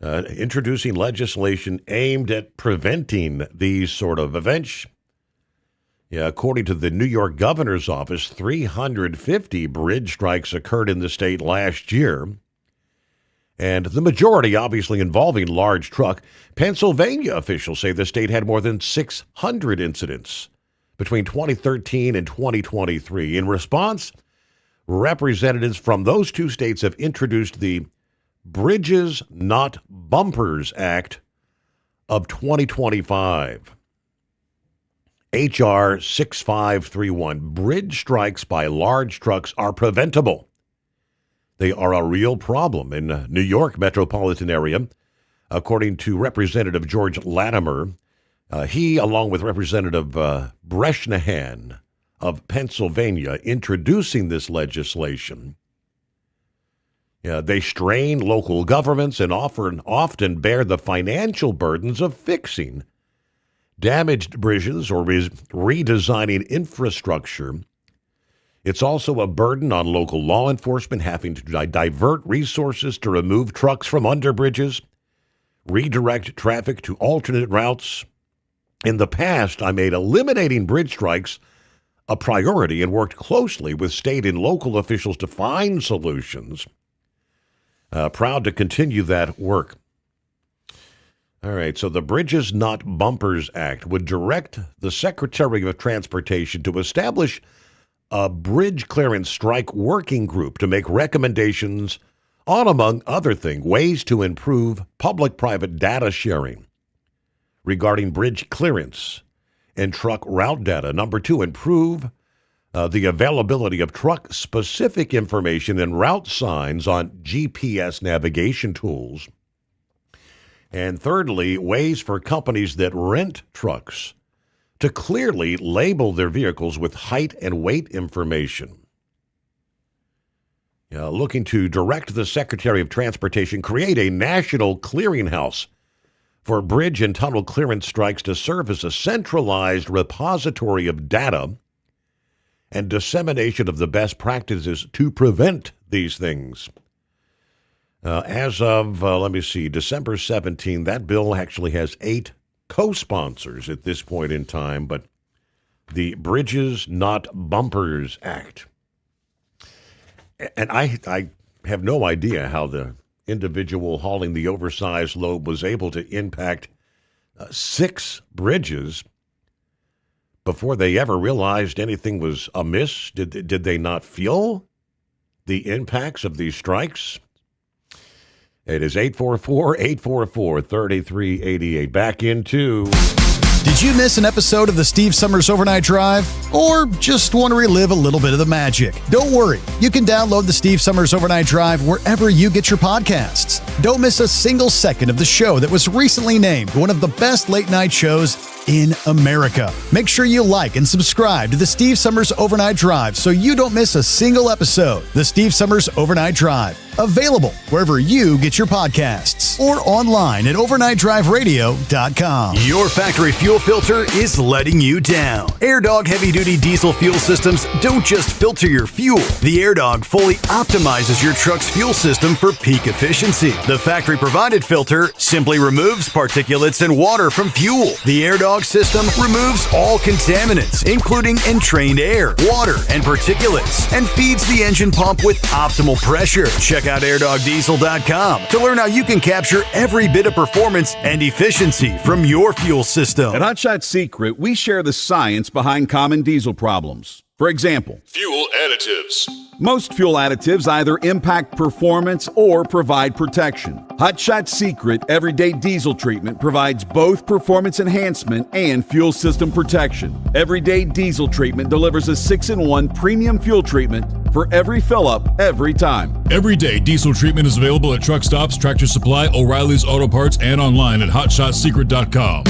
introducing legislation aimed at preventing these sort of events. Yeah, according to the New York governor's office, 350 bridge strikes occurred in the state last year, and the majority obviously involving large truck. Pennsylvania officials say the state had more than 600 incidents between 2013 and 2023. In response, representatives from those 2 states have introduced the Bridges Not Bumpers Act of 2025. H.R. 6531. Bridge strikes by large trucks are preventable. They are a real problem in New York metropolitan area, according to Representative George Latimer. He, along with Representative Breshnahan of Pennsylvania, introducing this legislation. They strain local governments and often bear the financial burdens of fixing damaged bridges or redesigning infrastructure. It's also a burden on local law enforcement, having to divert resources to remove trucks from under bridges, redirect traffic to alternate routes. In the past, I made eliminating bridge strikes a priority and worked closely with state and local officials to find solutions. Proud to continue that work. All right, so the Bridges Not Bumpers Act would direct the Secretary of Transportation to establish a bridge clearance strike working group to make recommendations on, among other things, ways to improve public-private data sharing regarding bridge clearance and truck route data. Number 2, improve the availability of truck-specific information and route signs on GPS navigation tools. And thirdly, ways for companies that rent trucks to clearly label their vehicles with height and weight information. Looking to direct the Secretary of Transportation create a national clearinghouse for bridge and tunnel clearance strikes to serve as a centralized repository of data and dissemination of the best practices to prevent these things. As of, December 17, that bill actually has 8 co-sponsors at this point in time, but the Bridges Not Bumpers Act. And I have no idea how the individual hauling the oversized load was able to impact 6 bridges before they ever realized anything was amiss. Did they not feel the impacts of these strikes? It is 844-844-3388. Back into... Did you miss an episode of the Steve Summers Overnight Drive? Or just want to relive a little bit of the magic? Don't worry. You can download the Steve Summers Overnight Drive wherever you get your podcasts. Don't miss a single second of the show that was recently named one of the best late-night shows in America. Make sure you like and subscribe to the Steve Summers Overnight Drive so you don't miss a single episode. The Steve Summers Overnight Drive. Available wherever you get your podcasts or online at overnightdriveradio.com. Your factory fuel filter is letting you down. AirDog heavy-duty diesel fuel systems don't just filter your fuel. The AirDog fully optimizes your truck's fuel system for peak efficiency. The factory-provided filter simply removes particulates and water from fuel. The AirDog system removes all contaminants, including entrained air, water, and particulates, and feeds the engine pump with optimal pressure. Check out airdogdiesel.com to learn how you can capture every bit of performance and efficiency from your fuel system. At Hotshot Secret, we share the science behind common diesel problems. For example, fuel additives. Most fuel additives either impact performance or provide protection. Hotshot Secret Everyday Diesel Treatment provides both performance enhancement and fuel system protection. Everyday Diesel Treatment delivers a 6-in-1 premium fuel treatment for every fill-up, every time. Everyday Diesel Treatment is available at truck stops, Tractor Supply, O'Reilly's Auto Parts, and online at hotshotsecret.com.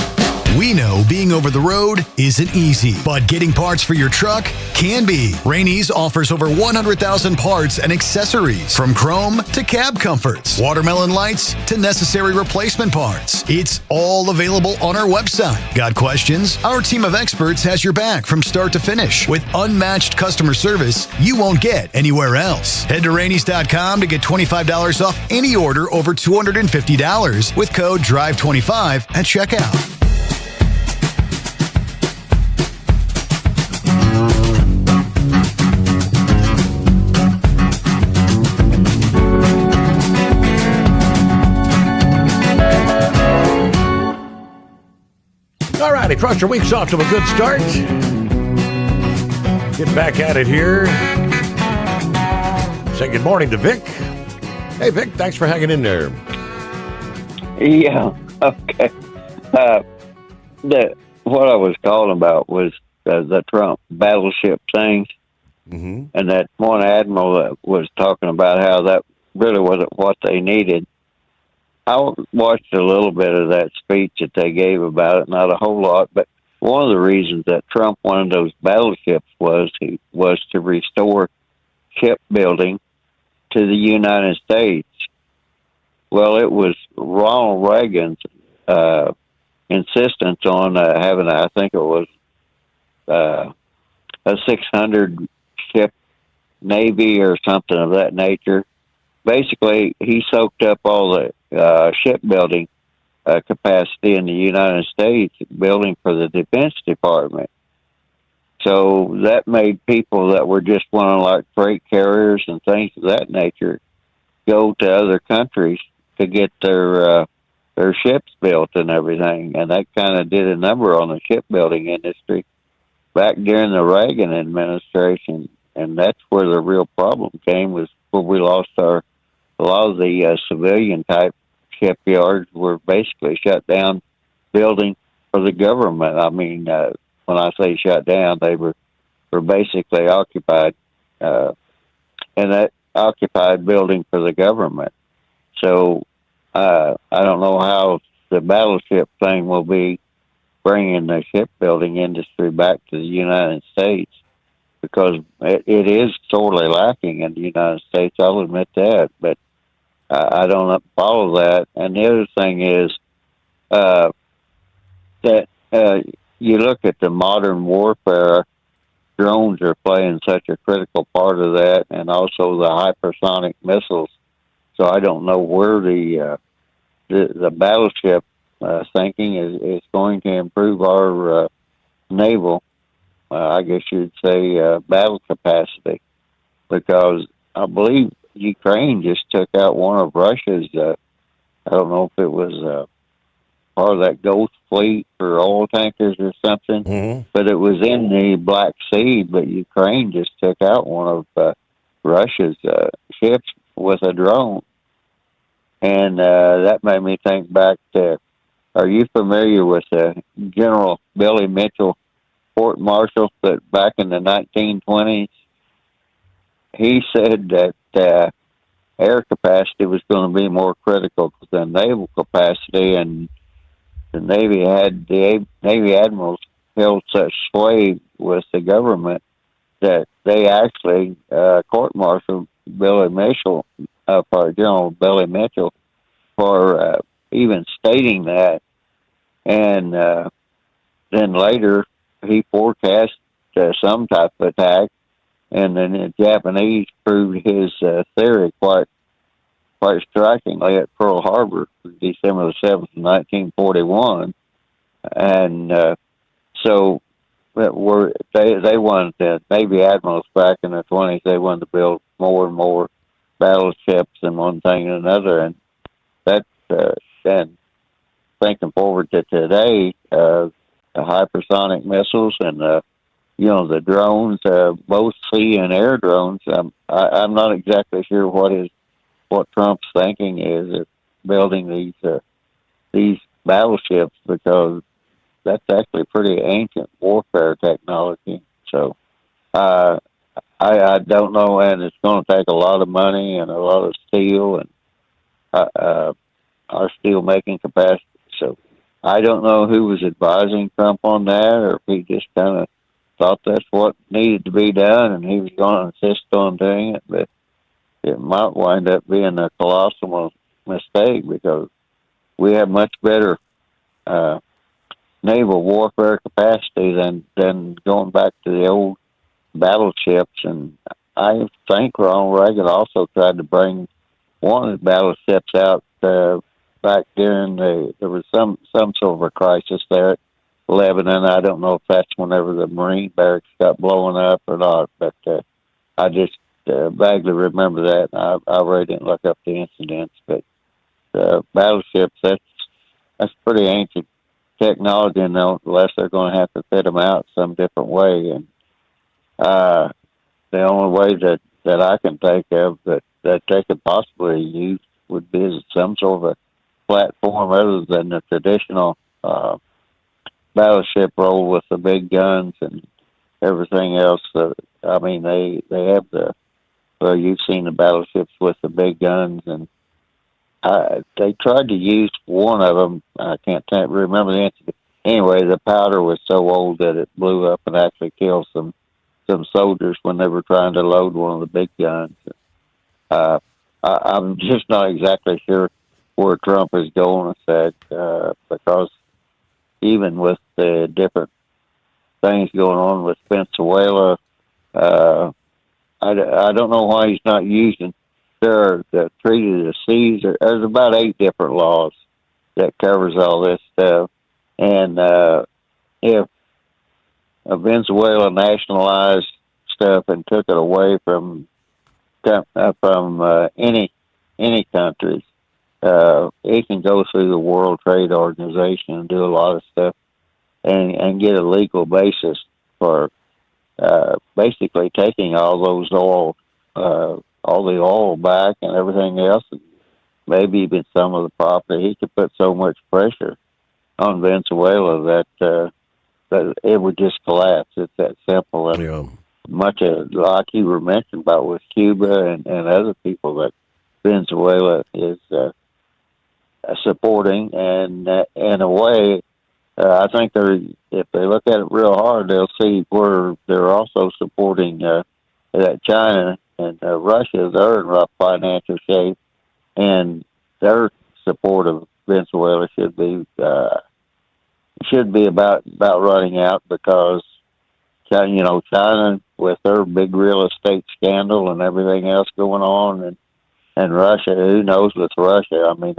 We know being over the road isn't easy, but getting parts for your truck can be. Rainey's offers over 100,000 parts and accessories, from chrome to cab comforts, watermelon lights to necessary replacement parts. It's all available on our website. Got questions? Our team of experts has your back from start to finish with unmatched customer service you won't get anywhere else. Head to Rainey's.com to get $25 off any order over $250 with code DRIVE25 at checkout. All righty, trust your week's off to a good start. Get back at it here. Say good morning to Vic. Hey, Vic, thanks for hanging in there. Yeah, okay. What I was calling about was the Trump battleship thing. Mm-hmm. And that one admiral that was talking about how that really wasn't what they needed. I watched a little bit of that speech that they gave about it, not a whole lot, but one of the reasons that Trump wanted those battleships was to restore shipbuilding to the United States. Well, it was Ronald Reagan's insistence on having, I think it was a 600 ship Navy or something of that nature. Basically, he soaked up all the shipbuilding capacity in the United States, building for the Defense Department. So that made people that were just wanting like freight carriers and things of that nature go to other countries to get their their ships built and everything, and that kind of did a number on the shipbuilding industry back during the Reagan administration, and that's where the real problem came, was where we lost a lot of the civilian type shipyards were basically shut down, building for the government. I mean, when I say shut down, they were basically occupied, and that occupied building for the government. So I don't know how the battleship thing will be bringing the shipbuilding industry back to the United States, because it is sorely lacking in the United States. I'll admit that, but I don't follow that. And the other thing is that you look at the modern warfare, drones are playing such a critical part of that, and also the hypersonic missiles. So I don't know where the battleship thinking is going to improve our naval, I guess you'd say, battle capacity, because I believe Ukraine just took out one of Russia's, I don't know if it was part of that Ghost fleet for oil tankers or something, but it was in the Black Sea, but Ukraine just took out one of Russia's ships with a drone. And that made me think back to, are you familiar with General Billy Mitchell, Court Marshal, that back in the 1920s, he said that air capacity was going to be more critical than naval capacity, and the Navy admirals held such sway with the government that they actually court-martialed General Billy Mitchell for even stating that. And then later he forecast some type of attack, and then the Japanese proved his theory quite strikingly at Pearl Harbor, December the 7th, 1941. And so they wanted, the Navy admirals back in the 20s, they wanted to build more and more battleships and one thing and another. And that, then thinking forward to today, the hypersonic missiles and the drones, both sea and air drones. I'm not exactly sure what Trump's thinking is of building these battleships, because that's actually pretty ancient warfare technology. So I don't know, and it's going to take a lot of money and a lot of steel and our steel making capacity. So I don't know who was advising Trump on that, or if he just kind of thought that's what needed to be done and he was going to insist on doing it. But it might wind up being a colossal mistake, because we have much better naval warfare capacity than going back to the old battleships. And I think Ronald Reagan also tried to bring one of the battleships out back during there was some sort of a crisis there at Lebanon. I don't know if that's whenever the Marine barracks got blown up or not, but I just vaguely remember that. I really didn't look up the incidents, but battleships, that's pretty ancient technology, unless they're going to have to fit them out some different way. And the only way that I can think of that they could possibly use would be some sort of a platform other than the traditional battleship role with the big guns and everything else. I mean, they have you've seen the battleships with the big guns, and they tried to use one of them. I can't remember the incident. Anyway, the powder was so old that it blew up and actually killed some soldiers when they were trying to load one of the big guns. I'm just not exactly sure where Trump is going with that, because even with the different things going on with Venezuela, I don't know why he's not using the Treaty of the Seas. There's about 8 different laws that covers all this stuff. And if Venezuela nationalized stuff and took it away from any countries, it can go through the World Trade Organization and do a lot of stuff and get a legal basis for basically taking all those all the oil back and everything else, and maybe even some of the property. He could put so much pressure on Venezuela that it would just collapse. It's that simple. And much like you were mentioning about with Cuba and other people that Venezuela is supporting, and in a way, I think if they look at it real hard, they'll see where they're also supporting that China and Russia. They're in rough financial shape, and their support of Venezuela should be about running out, because China with their big real estate scandal and everything else going on, and Russia, who knows with Russia? I mean,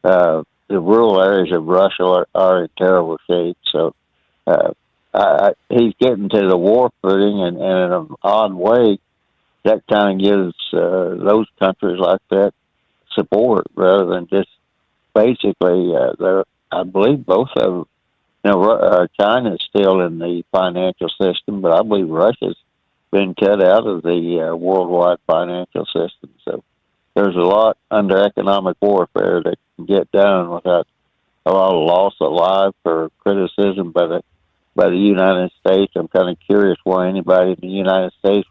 the rural areas of Russia are in terrible shape. So he's getting to the war footing, and in an odd way, that kind of gives those countries like that support rather than just basically I believe both of them. China is still in the financial system, but I believe Russia's been cut out of the worldwide financial system. So there's a lot under economic warfare that can get done without a lot of loss of life or criticism by the United States. I'm kind of curious why anybody in the United States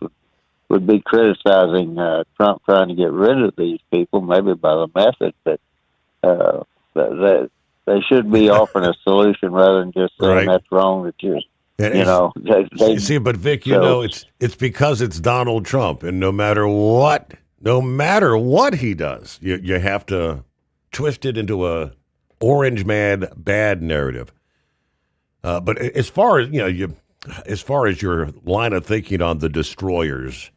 would be criticizing Trump trying to get rid of these people, maybe by the method, but they should be offering a solution rather than just saying that's wrong. That they see. But Vic, it's because it's Donald Trump, and no matter what he does, you have to twist it into a orange man bad narrative. But as far as your line of thinking on the destroyers,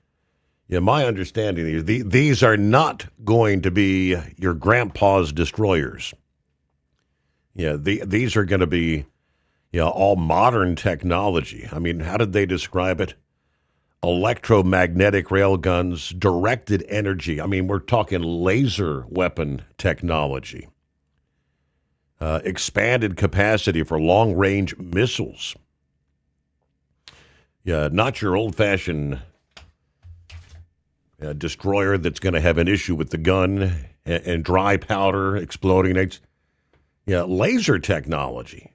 my understanding is these are not going to be your grandpa's destroyers. These are going to be, all modern technology. I mean, how did they describe it? Electromagnetic rail guns, directed energy. I mean, we're talking laser weapon technology. Expanded capacity for long-range missiles. Not your old-fashioned destroyer that's going to have an issue with the gun and dry powder exploding. Laser technology.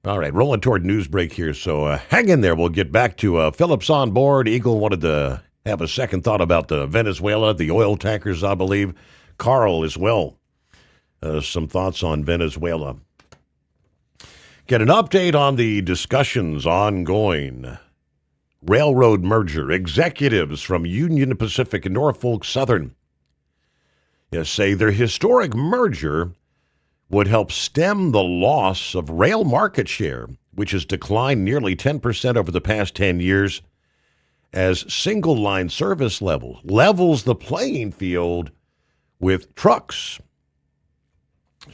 All right, rolling toward news break here, so hang in there. We'll get back to Phillips on board. Eagle wanted to have a second thought about the Venezuela, the oil tankers, I believe. Carl as well. Some thoughts on Venezuela. Get an update on the discussions ongoing. Railroad merger. Executives from Union Pacific and Norfolk Southern say their historic merger would help stem the loss of rail market share, which has declined nearly 10% over the past 10 years, as single-line service levels the playing field with trucks,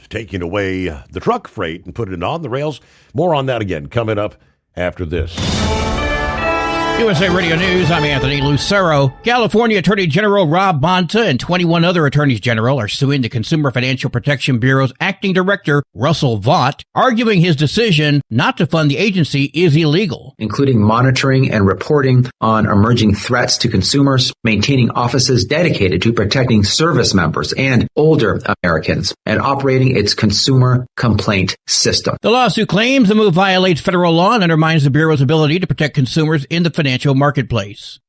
taking away the truck freight and putting it on the rails. More on that again coming up after this. USA Radio News, I'm Anthony Lucero. California Attorney General Rob Bonta and 21 other attorneys general are suing the Consumer Financial Protection Bureau's acting director, Russell Vaught, arguing his decision not to fund the agency is illegal. Including monitoring and reporting on emerging threats to consumers, maintaining offices dedicated to protecting service members and older Americans, and operating its consumer complaint system. The lawsuit claims the move violates federal law and undermines the Bureau's ability to protect consumers in the financial marketplace.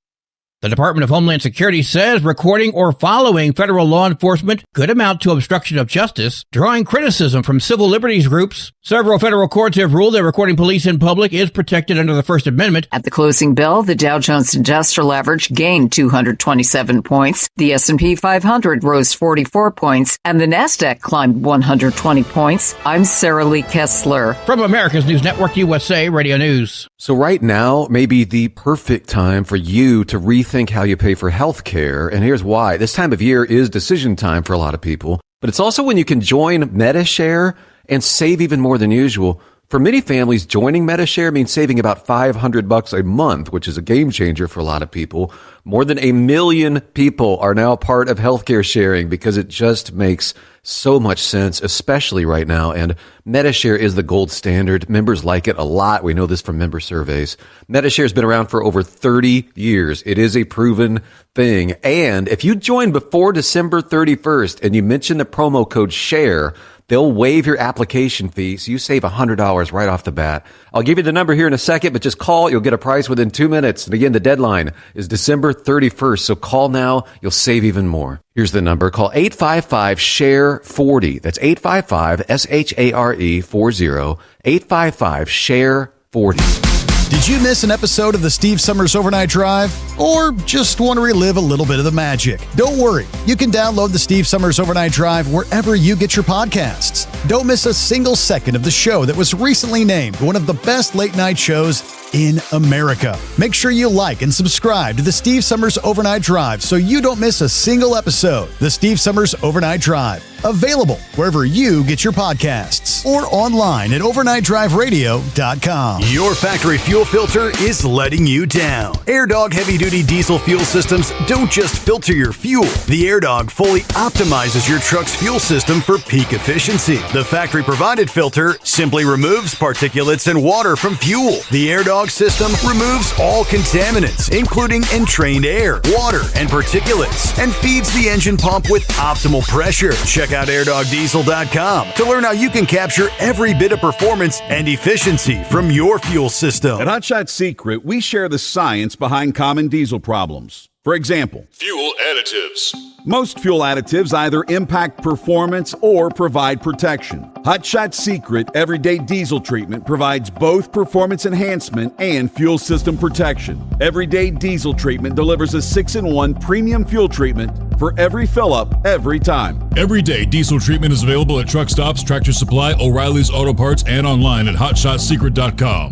The Department of Homeland Security says recording or following federal law enforcement could amount to obstruction of justice, drawing criticism from civil liberties groups. Several federal courts have ruled that recording police in public is protected under the First Amendment. At the closing bell, the Dow Jones Industrial Average gained 227 points, the S&P 500 rose 44 points, and the Nasdaq climbed 120 points. I'm Sarah Lee Kessler. From America's News Network, USA Radio News. So right now may be the perfect time for you to rethink how you pay for health care, and here's why. This time of year is decision time for a lot of people, but it's also when you can join MediShare and save even more than usual. For many families, joining Medi-Share means saving about $500 a month, which is a game changer for a lot of people. More than 1 million people are now part of healthcare sharing because it just makes so much sense, especially right now. And Medi-Share is the gold standard. Members like it a lot. We know this from member surveys. Medi-Share has been around for over 30 years. It is a proven thing. And if you join before December 31st and you mention the promo code SHARE, they'll waive your application fee, so you save $100 right off the bat. I'll give you the number here in a second, but just call. You'll get a price within 2 minutes. And again, the deadline is December 31st, so call now. You'll save even more. Here's the number. Call 855-SHARE-40. That's 855-SHARE-40. 855-SHARE-40. Did you miss an episode of the Steve Summers Overnight Drive? Or just want to relive a little bit of the magic? Don't worry. You can download the Steve Summers Overnight Drive wherever you get your podcasts. Don't miss a single second of the show that was recently named one of the best late night shows in America. Make sure you like and subscribe to the Steve Summers Overnight Drive so you don't miss a single episode. The Steve Summers Overnight Drive. Available wherever you get your podcasts or online at overnightdriveradio.com. Your factory fuel filter is letting you down. AirDog heavy-duty diesel fuel systems don't just filter your fuel. The AirDog fully optimizes your truck's fuel system for peak efficiency. The factory-provided filter simply removes particulates and water from fuel. The AirDog system removes all contaminants, including entrained air, water, and particulates, and feeds the engine pump with optimal pressure. Check out airdogdiesel.com to learn how you can capture every bit of performance and efficiency from your fuel system. At Hotshot Secret, we share the science behind common diesel problems. For example, fuel additives. Most fuel additives either impact performance or provide protection. Hotshot Secret Everyday Diesel Treatment provides both performance enhancement and fuel system protection. Everyday Diesel Treatment delivers a 6-in-1 premium fuel treatment for every fill-up, every time. Everyday Diesel Treatment is available at truck stops, Tractor Supply, O'Reilly's Auto Parts, and online at hotshotsecret.com.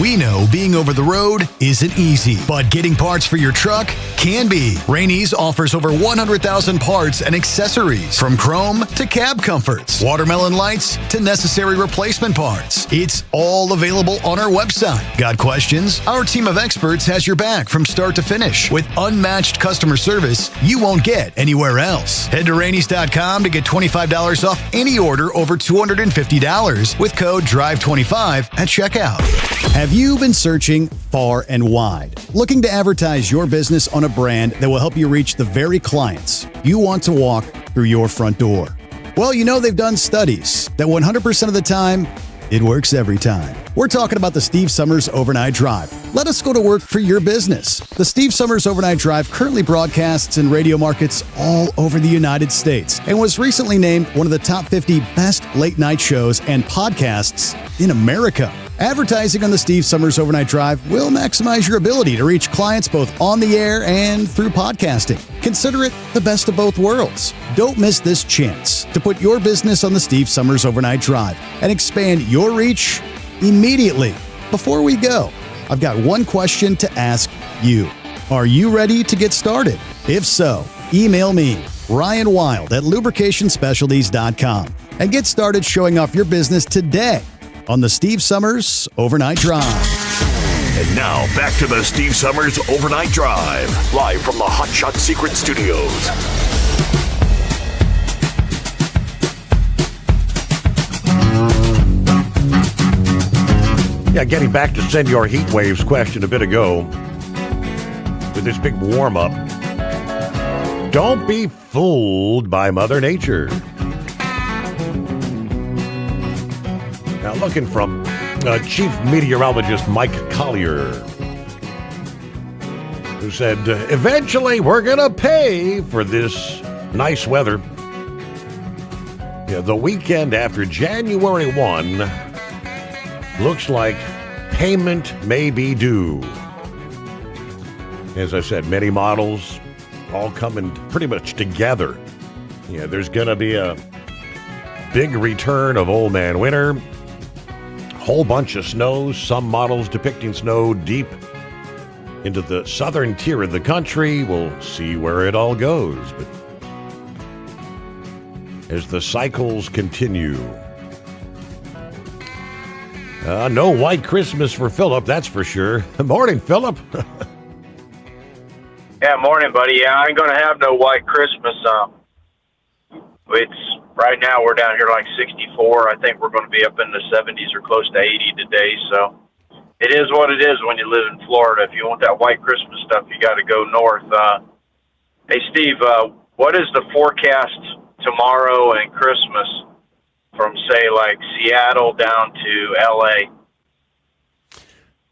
We know being over the road isn't easy, but getting parts for your truck can be. Rainey's offers over 100,000 parts and accessories, from chrome to cab comforts, watermelon lights to necessary replacement parts. It's all available on our website. Got questions? Our team of experts has your back from start to finish with unmatched customer service you won't get anywhere else. Head to Rainey's.com to get $25 off any order over $250 with code DRIVE25 at checkout. Have you been searching far and wide, looking to advertise your business on a brand that will help you reach the very clients you want to walk through your front door? Well, you know they've done studies that 100% of the time, it works every time. We're talking about the Steve Summers Overnight Drive. Let us go to work for your business. The Steve Summers Overnight Drive currently broadcasts in radio markets all over the United States and was recently named one of the top 50 best late night shows and podcasts in America. Advertising on the Steve Summers Overnight Drive will maximize your ability to reach clients both on the air and through podcasting. Consider it the best of both worlds. Don't miss this chance to put your business on the Steve Summers Overnight Drive and expand your reach immediately. Before we go, I've got one question to ask you. Are you ready to get started? If so, email me, Ryan Wild at lubricationspecialties.com, and get started showing off your business today on the Steve Summers Overnight Drive. And now, back to the Steve Summers Overnight Drive, live from the Hotshot Secret Studios. Yeah, getting back to Senor Heatwave's question a bit ago, with this big warm-up, don't be fooled by Mother Nature. Now, looking from Chief Meteorologist Mike Collier, who said, eventually we're going to pay for this nice weather. Yeah, the weekend after January 1 looks like payment may be due. As I said, many models all coming pretty much together. Yeah, there's going to be a big return of Old Man Winter. Whole bunch of snow, some models depicting snow deep into the southern tier of the country. We'll see where it all goes. But as the cycles continue, No white Christmas for Philip, that's for sure. Morning, Philip. Yeah, morning, buddy. Yeah, I ain't gonna have no white Christmas. It's right now we're down here like 64. I think we're going to be up in the 70s or close to 80 today. So it is what it is when you live in Florida. If you want that white Christmas stuff, you got to go north. Hey, Steve, what is the forecast tomorrow and Christmas from, say, like Seattle down to L.A.?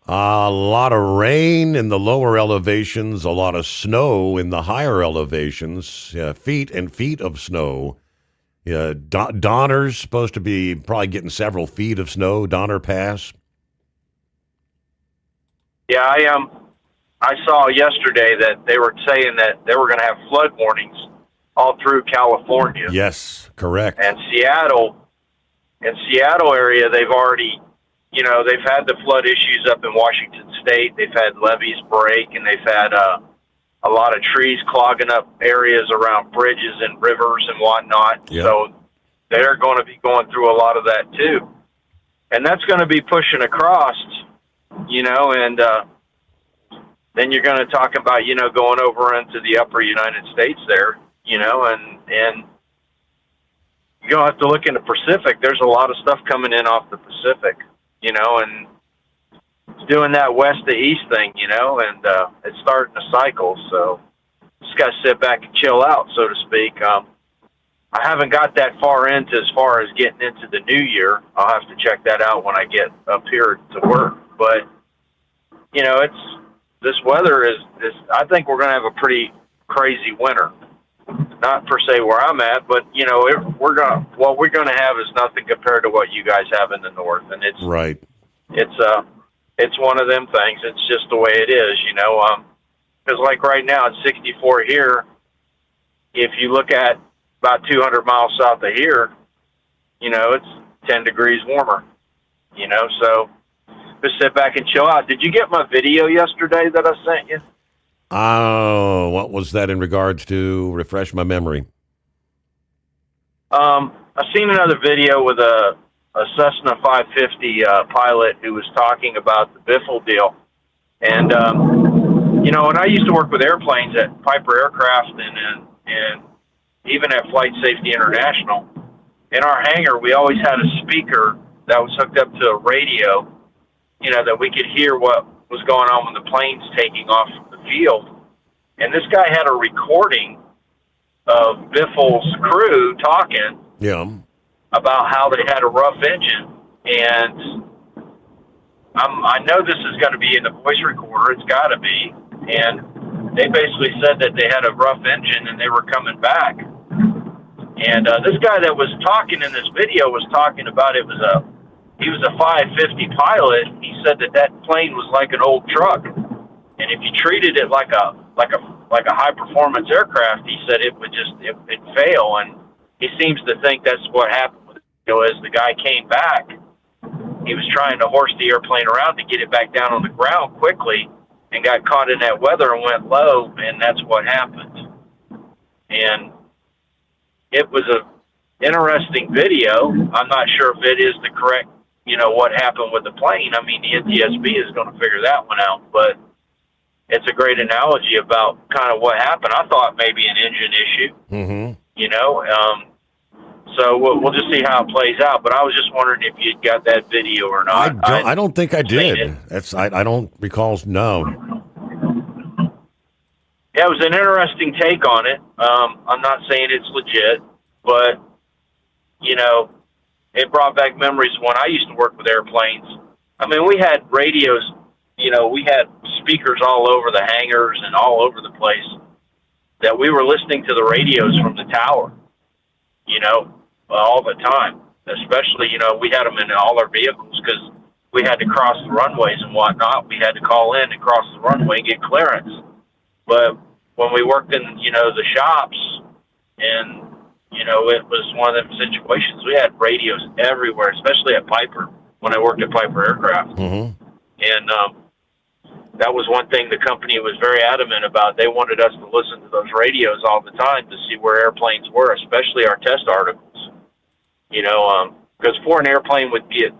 A lot of rain in the lower elevations, a lot of snow in the higher elevations, feet and feet of snow. Donner's supposed to be probably getting several feet of snow, Donner Pass. Yeah, I saw yesterday that they were saying that they were going to have flood warnings all through California. Yes, correct. And Seattle area, they've already, they've had the flood issues up in Washington State. They've had levees break, and they've had a lot of trees clogging up areas around bridges and rivers and whatnot. Yep. So they're going to be going through a lot of that too. And that's going to be pushing across, and then you're going to talk about, going over into the upper United States there, and you're going to have to look in the Pacific. There's a lot of stuff coming in off the Pacific, and it's doing that west to east thing, and it's starting a cycle. So just got to sit back and chill out, so to speak. I haven't got that far into as far as getting into the new year. I'll have to check that out when I get up here to work. But, this weather is I think we're going to have a pretty crazy winter. Not per se where I'm at, but, what we're going to have is nothing compared to what you guys have in the north. And it's right. It's one of them things. It's just the way it is, because like right now it's 64 here. If you look at about 200 miles south of here, it's 10 degrees warmer, so just sit back and chill out. Did you get my video yesterday that I sent you? Oh, what was that in regards to? Refresh my memory. I've seen another video with a Cessna 550 pilot who was talking about the Biffle deal. And, and I used to work with airplanes at Piper Aircraft and even at Flight Safety International. In our hangar, we always had a speaker that was hooked up to a radio, that we could hear what was going on when the plane's taking off from the field. And this guy had a recording of Biffle's crew talking about how they had a rough engine. And I know this is going to be in the voice recorder. It's got to be. And they basically said that they had a rough engine and they were coming back. And this guy that was talking in this video was talking about he was a 550 pilot. He said that plane was like an old truck. And if you treated it like a high performance aircraft, he said it'd fail. And he seems to think that's what happened with as the guy came back. He was trying to horse the airplane around to get it back down on the ground quickly and got caught in that weather and went low, and that's what happened. And it was a interesting video. I'm not sure if it is the correct, what happened with the plane. I mean, the NTSB is going to figure that one out, but it's a great analogy about kind of what happened. I thought maybe an engine issue, so we'll just see how it plays out. But I was just wondering if you'd got that video or not. I don't think I did. I don't recall. No. Yeah, it was an interesting take on it. I'm not saying it's legit, but it brought back memories when I used to work with airplanes. I mean, we had radios. We had speakers all over the hangars and all over the place that we were listening to the radios from the tower, all the time. Especially, we had them in all our vehicles because we had to cross the runways and whatnot. We had to call in and cross the runway and get clearance. But when we worked in, the shops and, it was one of them situations, we had radios everywhere, especially at Piper, when I worked at Piper Aircraft. Mm-hmm. And that was one thing the company was very adamant about. They wanted us to listen to those radios all the time to see where airplanes were, especially our test articles. Because before an airplane would get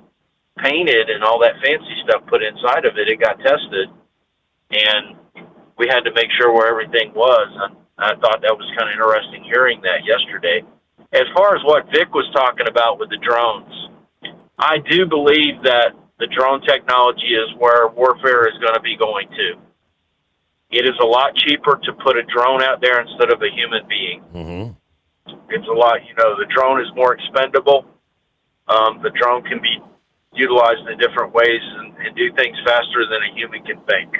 painted and all that fancy stuff put inside of it. It got tested, and we had to make sure where everything was. And I thought that was kind of interesting hearing that yesterday. As far as what Vic was talking about with the drones, I do believe that the drone technology is where warfare is going to be going to. It is a lot cheaper to put a drone out there instead of a human being. Mm-hmm. It's a lot, the drone is more expendable. The drone can be utilized in different ways and do things faster than a human can think.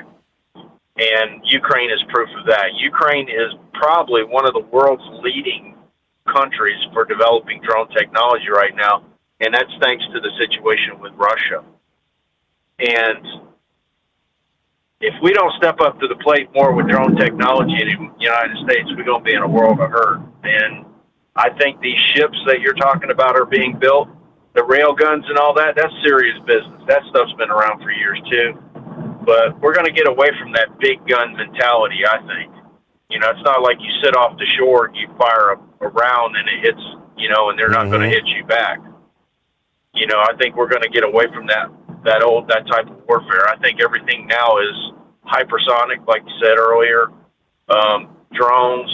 And Ukraine is proof of that. Ukraine is probably one of the world's leading countries for developing drone technology right now, and that's thanks to the situation with Russia. And if we don't step up to the plate more with drone technology in the United States, we're going to be in a world of hurt. And I think these ships that you're talking about are being built, the rail guns and all that, that's serious business. That stuff's been around for years too. But we're going to get away from that big gun mentality, I think. It's not like you sit off the shore and you fire a round and it hits, and they're not going to hit you back. I think we're going to get away from that type of warfare. I think everything now is hypersonic, like you said earlier, drones.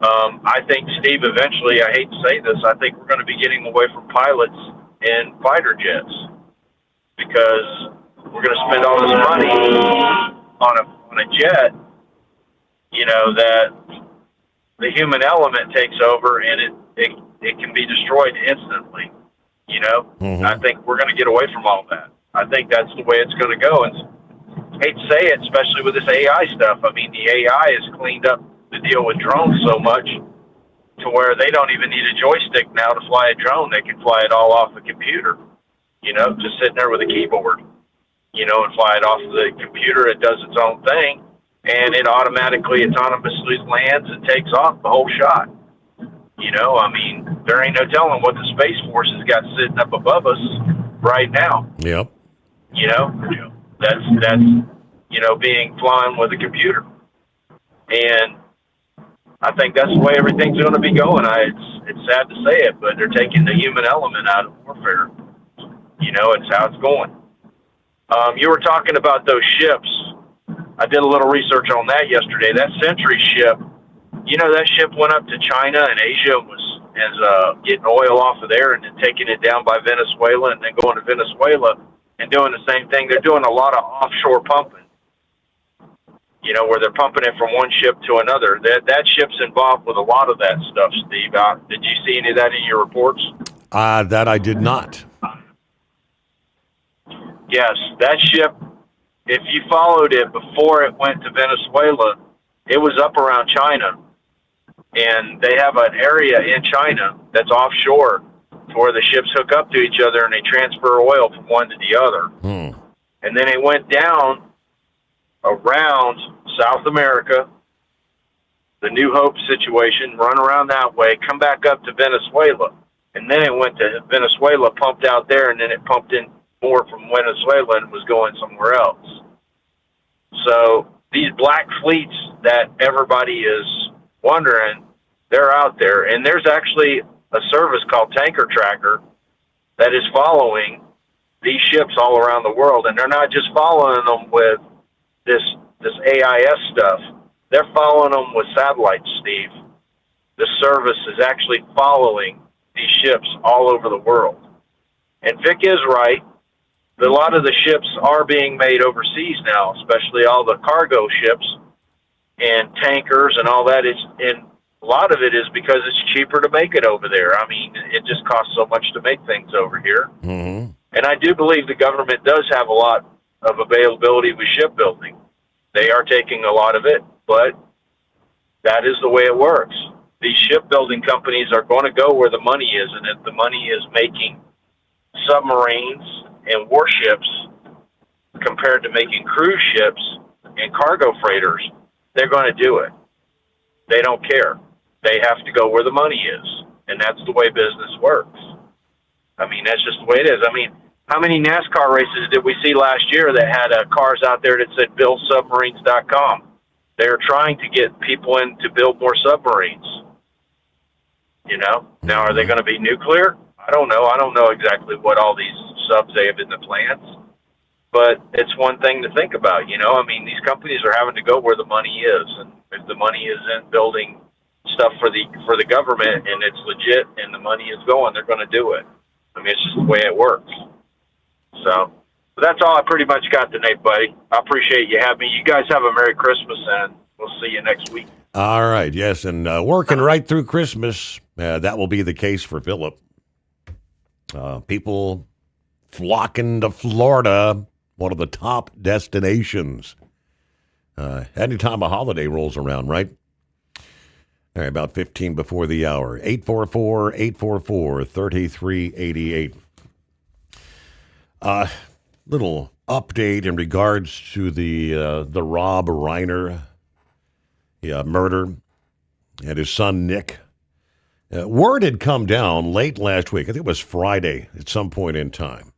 I think, Steve, eventually, I hate to say this, I think we're going to be getting away from pilots and fighter jets because we're going to spend all this money on a jet, that the human element takes over and it can be destroyed instantly. I think we're going to get away from all that. I think that's the way it's going to go. And I hate to say it, especially with this AI stuff. I mean, the AI has cleaned up the deal with drones so much to where they don't even need a joystick now to fly a drone. They can fly it all off the computer, just sitting there with a keyboard, and fly it off the computer. It does its own thing, and it autonomously lands and takes off the whole shot. I mean, there ain't no telling what the Space Force has got sitting up above us right now. Yep. That's being flying with a computer. And I think that's the way everything's going to be going. It's sad to say it, but they're taking the human element out of warfare. It's how it's going. You were talking about those ships. I did a little research on that yesterday. That Century ship, that ship went up to China and Asia and was getting oil off of there and then taking it down by Venezuela and then going to Venezuela and doing the same thing. They're doing a lot of offshore pumping, where they're pumping it from one ship to another. That ship's involved with a lot of that stuff, Steve. Did you see any of that in your reports? That I did not. Yes, that ship, if you followed it before it went to Venezuela, it was up around China. And they have an area in China that's offshore to where the ships hook up to each other and they transfer oil from one to the other. And then it went down around South America, the New Hope situation, run around that way, come back up to Venezuela. And then it went to Venezuela, pumped out there, and then it pumped in more from Venezuela and was going somewhere else. So these black fleets that everybody is wondering, they're out there. And there's actually a service called Tanker Tracker that is following these ships all around the world. And they're not just following them with this AIS stuff. They're following them with satellites, Steve. The service is actually following these ships all over the world. And Vic is right. A lot of the ships are being made overseas now, especially all the cargo ships and tankers and all that. And a lot of it is because it's cheaper to make it over there. I mean, it just costs so much to make things over here. Mm-hmm. And I do believe the government does have a lot of availability with shipbuilding. They are taking a lot of it, but that is the way it works. These shipbuilding companies are going to go where the money is, and if the money is making submarines and warships compared to making cruise ships and cargo freighters, they're going to do it. They don't care. They have to go where the money is, and that's the way business works. I mean, that's just the way it is. I mean, how many NASCAR races did we see last year that had cars out there that said buildsubmarines.com? They're trying to get people in to build more submarines. Now, are they going to be nuclear? I don't know. I don't know exactly what all these subs they have in the plants. But it's one thing to think about, you know. I mean, these companies are having to go where the money is, and if the money is in building stuff for the government and it's legit and the money is going, they're going to do it. I mean, it's just the way it works. So, but that's all I pretty much got tonight, buddy. I appreciate you having me. You guys have a Merry Christmas, and we'll see you next week. All right, yes, and working right through Christmas, that will be the case for Philip. People flocking to Florida, one of the top destinations. Anytime a holiday rolls around, right? All right, about 15 before the hour. 844-844-3388. Little update in regards to the Rob Reiner murder and his son Nick. Word had come down late last week. I think it was Friday at some point in time.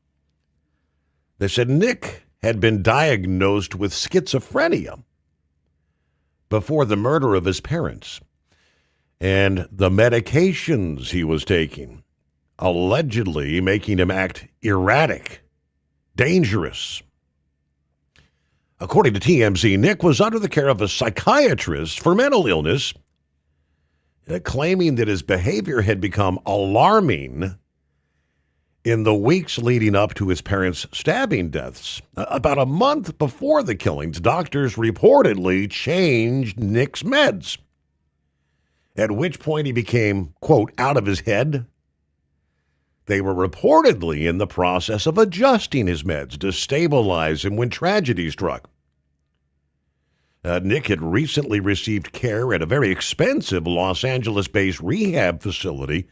They said Nick had been diagnosed with schizophrenia before the murder of his parents. And the medications he was taking, allegedly making him act erratic, dangerous. According to TMZ, Nick was under the care of a psychiatrist for mental illness, claiming that his behavior had become alarming in the weeks leading up to his parents' stabbing deaths. About a month before the killings, doctors reportedly changed Nick's meds, at which point he became, quote, out of his head. They were reportedly in the process of adjusting his meds to stabilize him when tragedy struck. Nick had recently received care at a very expensive Los Angeles-based rehab facility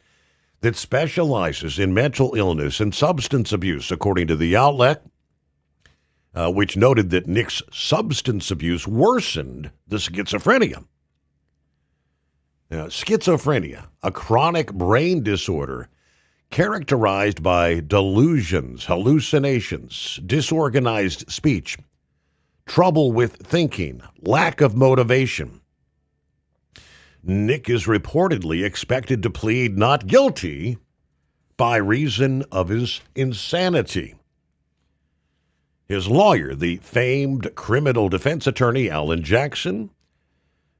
that specializes in mental illness and substance abuse, according to the outlet, which noted that Nick's substance abuse worsened the schizophrenia. Schizophrenia, a chronic brain disorder characterized by delusions, hallucinations, disorganized speech, trouble with thinking, lack of motivation. Nick is reportedly expected to plead not guilty by reason of his insanity. His lawyer, the famed criminal defense attorney Alan Jackson,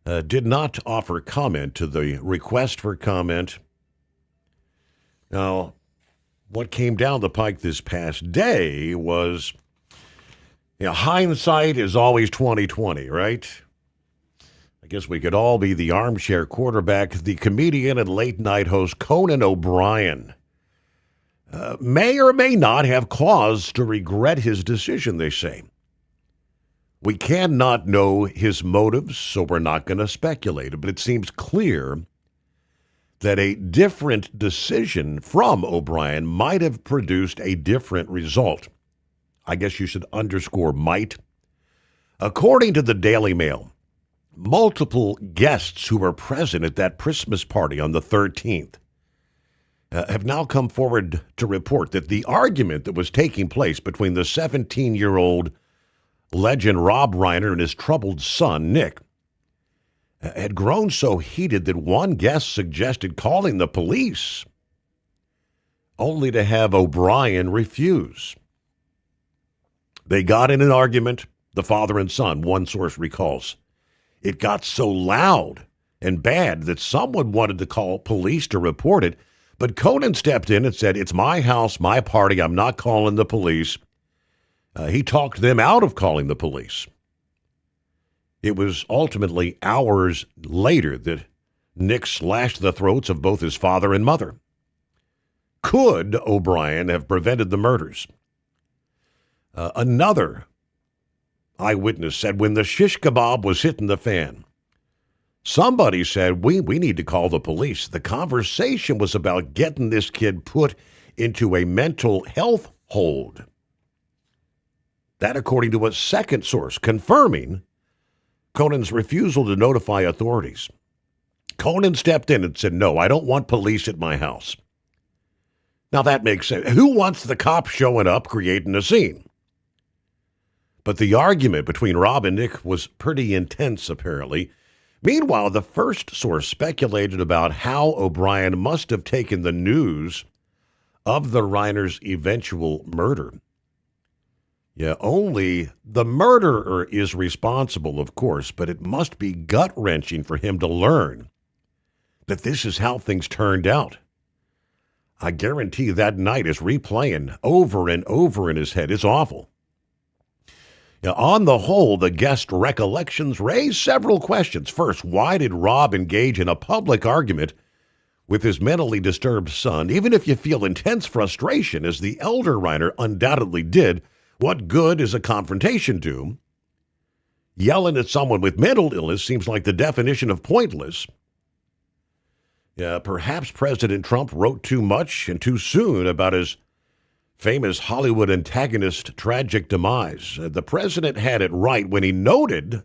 did not offer comment to the request for comment. Now, what came down the pike this past day was, hindsight is always 20/20, right? I guess we could all be the armchair quarterback. The comedian and late-night host Conan O'Brien may or may not have cause to regret his decision, they say. We cannot know his motives, so we're not going to speculate, but it seems clear that a different decision from O'Brien might have produced a different result. I guess you should underscore might. According to the Daily Mail, multiple guests who were present at that Christmas party on the 13th have now come forward to report that the argument that was taking place between the 17-year-old legend Rob Reiner and his troubled son, Nick, had grown so heated that one guest suggested calling the police, only to have O'Brien refuse. They got in an argument, the father and son, one source recalls. It got so loud and bad that someone wanted to call police to report it, but Conan stepped in and said, "It's my house, my party, I'm not calling the police." He talked them out of calling the police. It was ultimately hours later that Nick slashed the throats of both his father and mother. Could O'Brien have prevented the murders? Another eyewitness said when the shish kebab was hitting the fan, somebody said, we need to call the police. The conversation was about getting this kid put into a mental health hold. That according to a second source, confirming Conan's refusal to notify authorities. Conan stepped in and said, "No, I don't want police at my house." Now that makes sense. Who wants the cops showing up, creating a scene? But the argument between Rob and Nick was pretty intense, apparently. Meanwhile, the first source speculated about how O'Brien must have taken the news of the Reiner's eventual murder. Yeah, only the murderer is responsible, of course, but it must be gut-wrenching for him to learn that this is how things turned out. I guarantee that night is replaying over and over in his head. It's awful. Now, on the whole, the guest recollections raise several questions. First, why did Rob engage in a public argument with his mentally disturbed son? Even if you feel intense frustration, as the elder Reiner undoubtedly did, what good is a confrontation do? Yelling at someone with mental illness seems like the definition of pointless. Perhaps President Trump wrote too much and too soon about his famous Hollywood antagonist's tragic demise. The president had it right when he noted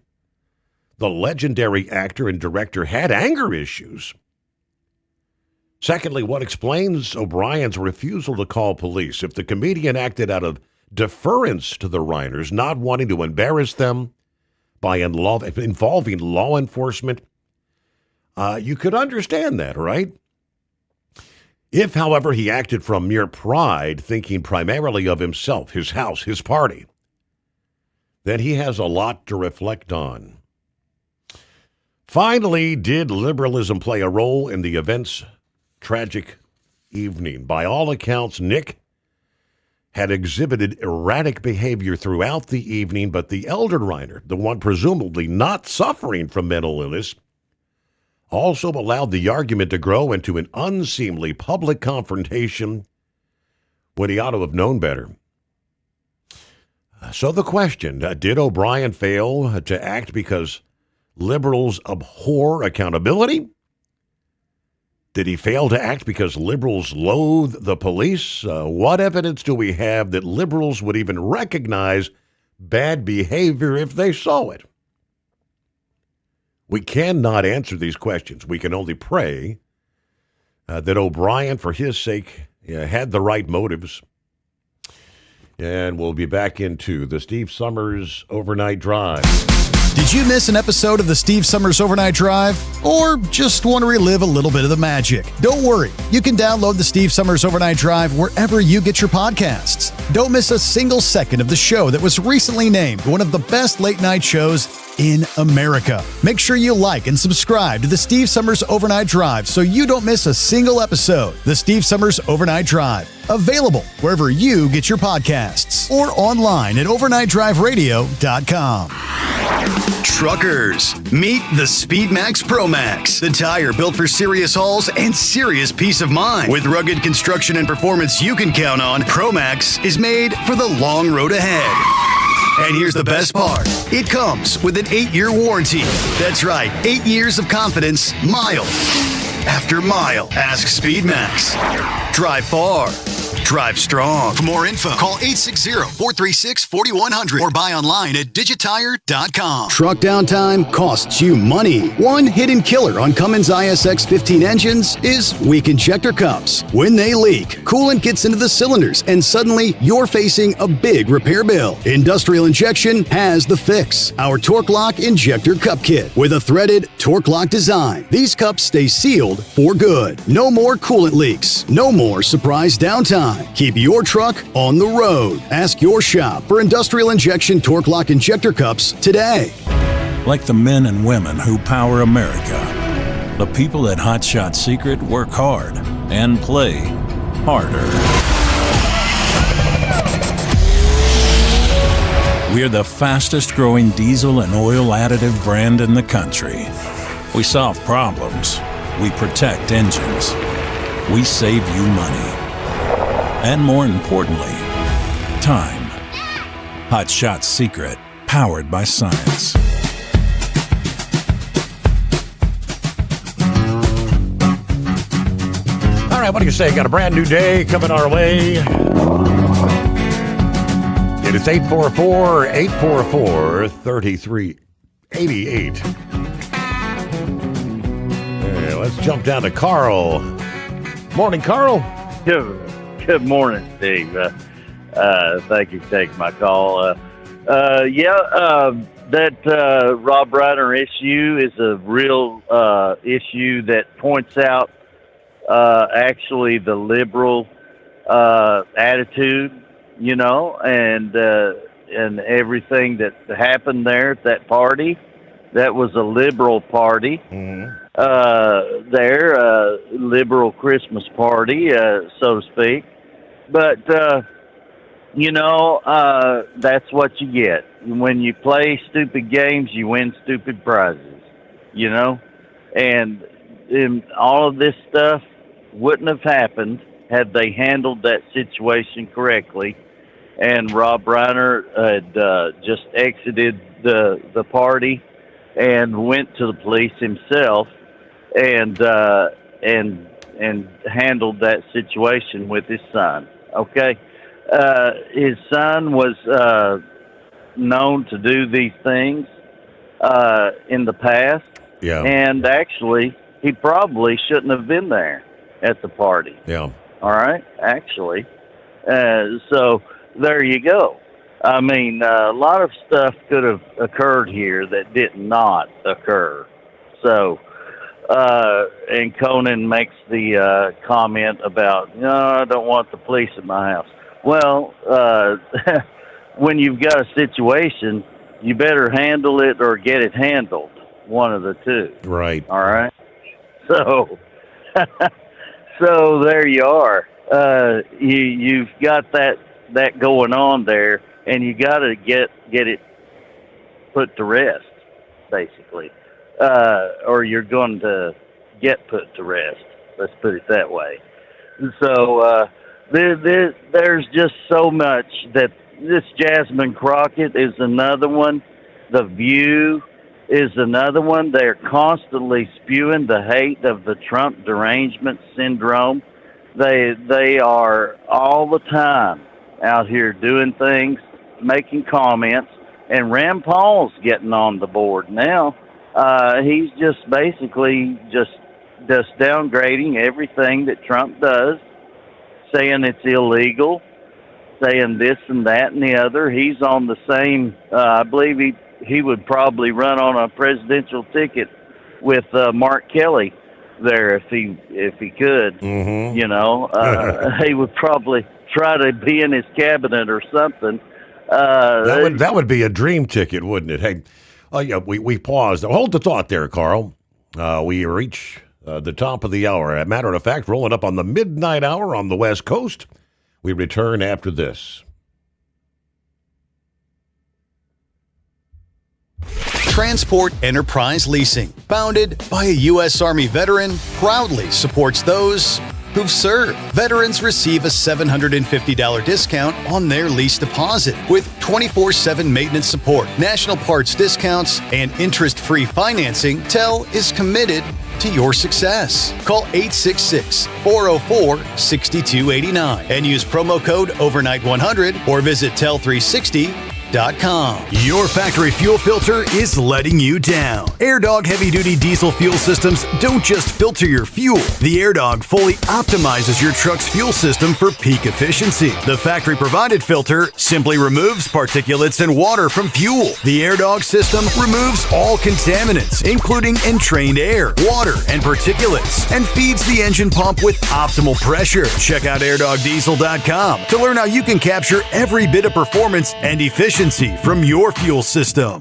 the legendary actor and director had anger issues. Secondly, what explains O'Brien's refusal to call police? If the comedian acted out of deference to the Reiners, not wanting to embarrass them by involving law enforcement, you could understand that, right? If, however, he acted from mere pride, thinking primarily of himself, his house, his party, then he has a lot to reflect on. Finally, did liberalism play a role in the event's tragic evening? By all accounts, Nick had exhibited erratic behavior throughout the evening, but the elder Reiner, the one presumably not suffering from mental illness, also allowed the argument to grow into an unseemly public confrontation when he ought to have known better. So the question, did O'Brien fail to act because liberals abhor accountability? Did he fail to act because liberals loathe the police? What evidence do we have that liberals would even recognize bad behavior if they saw it? We cannot answer these questions. We can only pray that O'Brien, for his sake, had the right motives. And we'll be back into the Steve Sommers Overnight Drive. Did you miss an episode of the Steve Sommers Overnight Drive? Or just want to relive a little bit of the magic? Don't worry. You can download the Steve Sommers Overnight Drive wherever you get your podcasts. Don't miss a single second of the show that was recently named one of the best late-night shows in America. Make sure you like and subscribe to the Steve Sommers Overnight Drive so you don't miss a single episode. The Steve Sommers Overnight Drive. Available wherever you get your podcasts or online at overnightdriveradio.com. Truckers, meet the Speedmax Pro Max, the tire built for serious hauls and serious peace of mind. With rugged construction and performance you can count on, Pro Max is made for the long road ahead. And here's the best part. It comes with an 8-year warranty. That's right, 8 years of confidence, mile after mile. Ask Speedmax. Drive far. Drive strong. For more info, call 860-436-4100 or buy online at digitire.com. Truck downtime costs you money. One hidden killer on Cummins ISX 15 engines is weak injector cups. When they leak, coolant gets into the cylinders and suddenly you're facing a big repair bill. Industrial Injection has the fix. Our Torque Lock Injector Cup Kit with a threaded Torque Lock design. These cups stay sealed for good. No more coolant leaks. No more surprise downtime. Keep your truck on the road. Ask your shop for Industrial Injection Torque Lock Injector Cups today. Like the men and women who power America, the people at Hot Shot Secret work hard and play harder. We're the fastest growing diesel and oil additive brand in the country. We solve problems. We protect engines. We save you money. And more importantly, time. Hot Shot Secret, powered by science. All right, what do you say? Got a brand new day coming our way. It is 844-844-3388. Hey, let's jump down to Carl. Morning, Carl. Good morning, Steve. Thank you for taking my call. That Rob Reiner issue is a real issue that points out actually the liberal attitude, and everything that happened there at that party. That was a liberal party. Liberal Christmas party, so to speak. But, that's what you get. When you play stupid games, you win stupid prizes, And all of this stuff wouldn't have happened had they handled that situation correctly. And Rob Reiner had just exited the party and went to the police himself and handled that situation with his son. Okay, his son was known to do these things in the past, and actually, he probably shouldn't have been there at the party. Yeah. All right, actually, so there you go. I mean, a lot of stuff could have occurred here that did not occur. So, and Conan makes the comment about, no, I don't want the police in my house. Well, when you've got a situation, you better handle it or get it handled. One of the two. Right. All right. So, so there you are. You've got that going on there. And you got to get it put to rest, basically, or you're going to get put to rest. Let's put it that way. So there's just so much that this Jasmine Crockett is another one. The View is another one. They're constantly spewing the hate of the Trump derangement syndrome. They are all the time out here doing things, making comments, and Rand Paul's getting on the board now. He's just basically just downgrading everything that Trump does, saying it's illegal, saying this and that and the other. He's on the same, I believe he would probably run on a presidential ticket with Mark Kelly there if he could. Mm-hmm. He would probably try to be in his cabinet or something. That would be a dream ticket, wouldn't it? Hey, we paused. Hold the thought there, Carl. We reach the top of the hour. As a matter of fact, rolling up on the midnight hour on the West Coast. We return after this. Transport Enterprise Leasing, founded by a U.S. Army veteran, proudly supports those who've served. Veterans receive a $750 discount on their lease deposit with 24/7 maintenance support, national parts discounts, and interest-free financing. TEL is committed to your success. Call 866-404-6289 and use promo code overnight100 or visit tel360.com. Your factory fuel filter is letting you down. AirDog heavy-duty diesel fuel systems don't just filter your fuel. The AirDog fully optimizes your truck's fuel system for peak efficiency. The factory-provided filter simply removes particulates and water from fuel. The AirDog system removes all contaminants, including entrained air, water, and particulates, and feeds the engine pump with optimal pressure. Check out airdogdiesel.com to learn how you can capture every bit of performance and efficiency from your fuel system.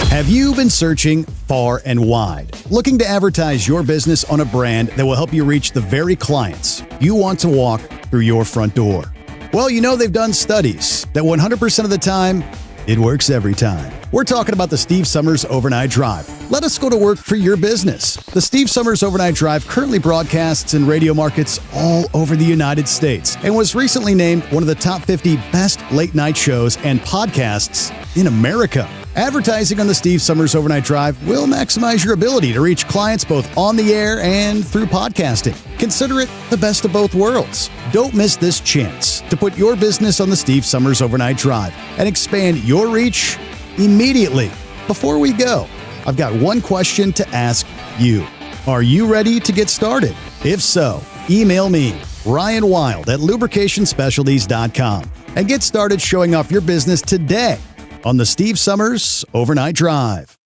Have you been searching far and wide, looking to advertise your business on a brand that will help you reach the very clients you want to walk through your front door? Well, they've done studies that 100% of the time, it works every time. We're talking about the Steve Sommers Overnight Drive. Let us go to work for your business. The Steve Sommers Overnight Drive currently broadcasts in radio markets all over the United States and was recently named one of the top 50 best late night shows and podcasts in America. Advertising on the Steve Sommers Overnight Drive will maximize your ability to reach clients both on the air and through podcasting. Consider it the best of both worlds. Don't miss this chance to put your business on the Steve Sommers Overnight Drive and expand your reach immediately. Before we go, I've got one question to ask you. Are you ready to get started? If so, email me, Ryan Wild at lubricationspecialties.com, and get started showing off your business today on the Steve Sommers Overnight Drive.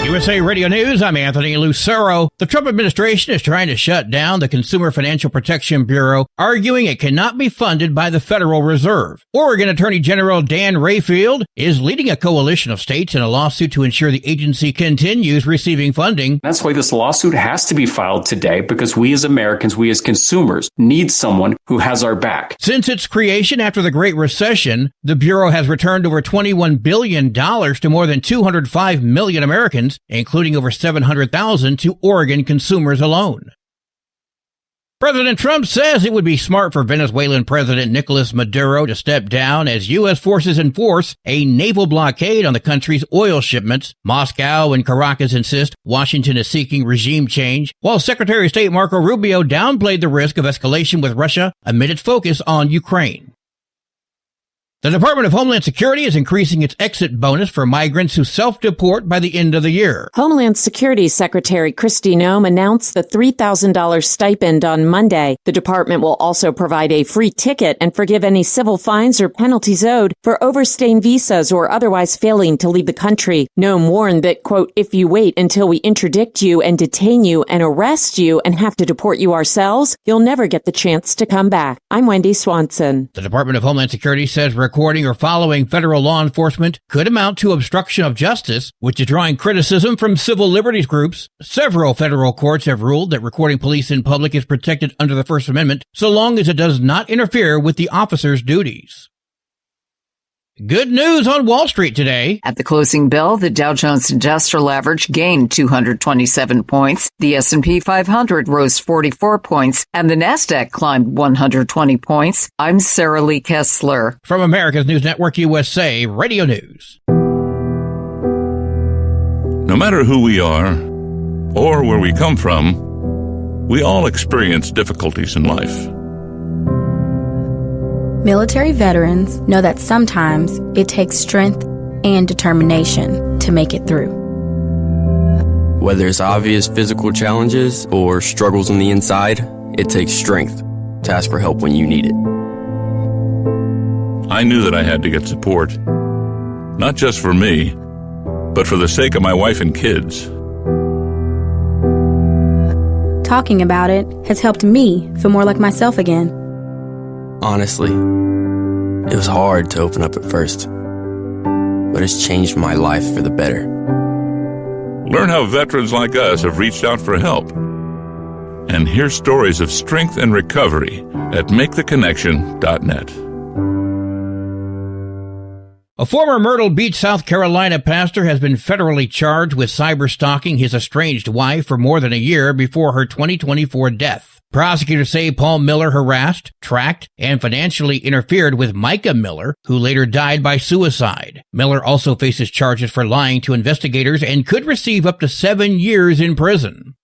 You USA Radio News, I'm Anthony Lucero. The Trump administration is trying to shut down the Consumer Financial Protection Bureau, arguing it cannot be funded by the Federal Reserve. Oregon Attorney General Dan Rayfield is leading a coalition of states in a lawsuit to ensure the agency continues receiving funding. That's why this lawsuit has to be filed today, because we as Americans, we as consumers, need someone who has our back. Since its creation after the Great Recession, the Bureau has returned over $21 billion to more than 205 million Americans, including over 700,000 to Oregon consumers alone. President Trump says it would be smart for Venezuelan President Nicolas Maduro to step down as U.S. forces enforce a naval blockade on the country's oil shipments. Moscow and Caracas insist Washington is seeking regime change, while Secretary of State Marco Rubio downplayed the risk of escalation with Russia amid its focus on Ukraine. The Department of Homeland Security is increasing its exit bonus for migrants who self-deport by the end of the year. Homeland Security Secretary Kristi Noem announced the $3,000 stipend on Monday. The department will also provide a free ticket and forgive any civil fines or penalties owed for overstaying visas or otherwise failing to leave the country. Noem warned that, quote, if you wait until we interdict you and detain you and arrest you and have to deport you ourselves, you'll never get the chance to come back. I'm Wendy Swanson. The Department of Homeland Security says recording or following federal law enforcement could amount to obstruction of justice, which is drawing criticism from civil liberties groups. Several federal courts have ruled that recording police in public is protected under the First Amendment, so long as it does not interfere with the officer's duties. Good news on Wall Street today. At the closing bell, the Dow Jones Industrial Average gained 227 points. The S&P 500 rose 44 points, and the Nasdaq climbed 120 points. I'm Sarah Lee Kessler. From America's News Network USA Radio News. No matter who we are or where we come from, we all experience difficulties in life. Military veterans know that sometimes it takes strength and determination to make it through. Whether it's obvious physical challenges or struggles on the inside, it takes strength to ask for help when you need it. I knew that I had to get support, not just for me, but for the sake of my wife and kids. Talking about it has helped me feel more like myself again. Honestly, it was hard to open up at first, but it's changed my life for the better. Learn how veterans like us have reached out for help. And hear stories of strength and recovery at MakeTheConnection.net. A former Myrtle Beach, South Carolina pastor has been federally charged with cyber-stalking his estranged wife for more than a year before her 2024 death. Prosecutors say Paul Miller harassed, tracked, and financially interfered with Micah Miller, who later died by suicide. Miller also faces charges for lying to investigators and could receive up to 7 years in prison.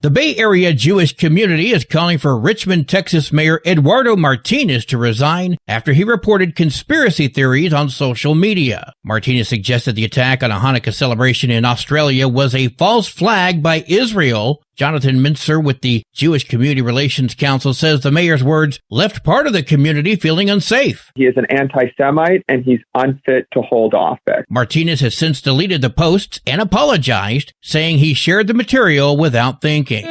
The Bay Area Jewish community is calling for Richmond, Texas Mayor Eduardo Martinez to resign after he reported conspiracy theories on social media. Martinez suggested the attack on a Hanukkah celebration in Australia was a false flag by Israel. Jonathan Mintzer with the Jewish Community Relations Council says the mayor's words left part of the community feeling unsafe. He is an anti-Semite and he's unfit to hold office. Martinez has since deleted the posts and apologized, saying he shared the material without thinking.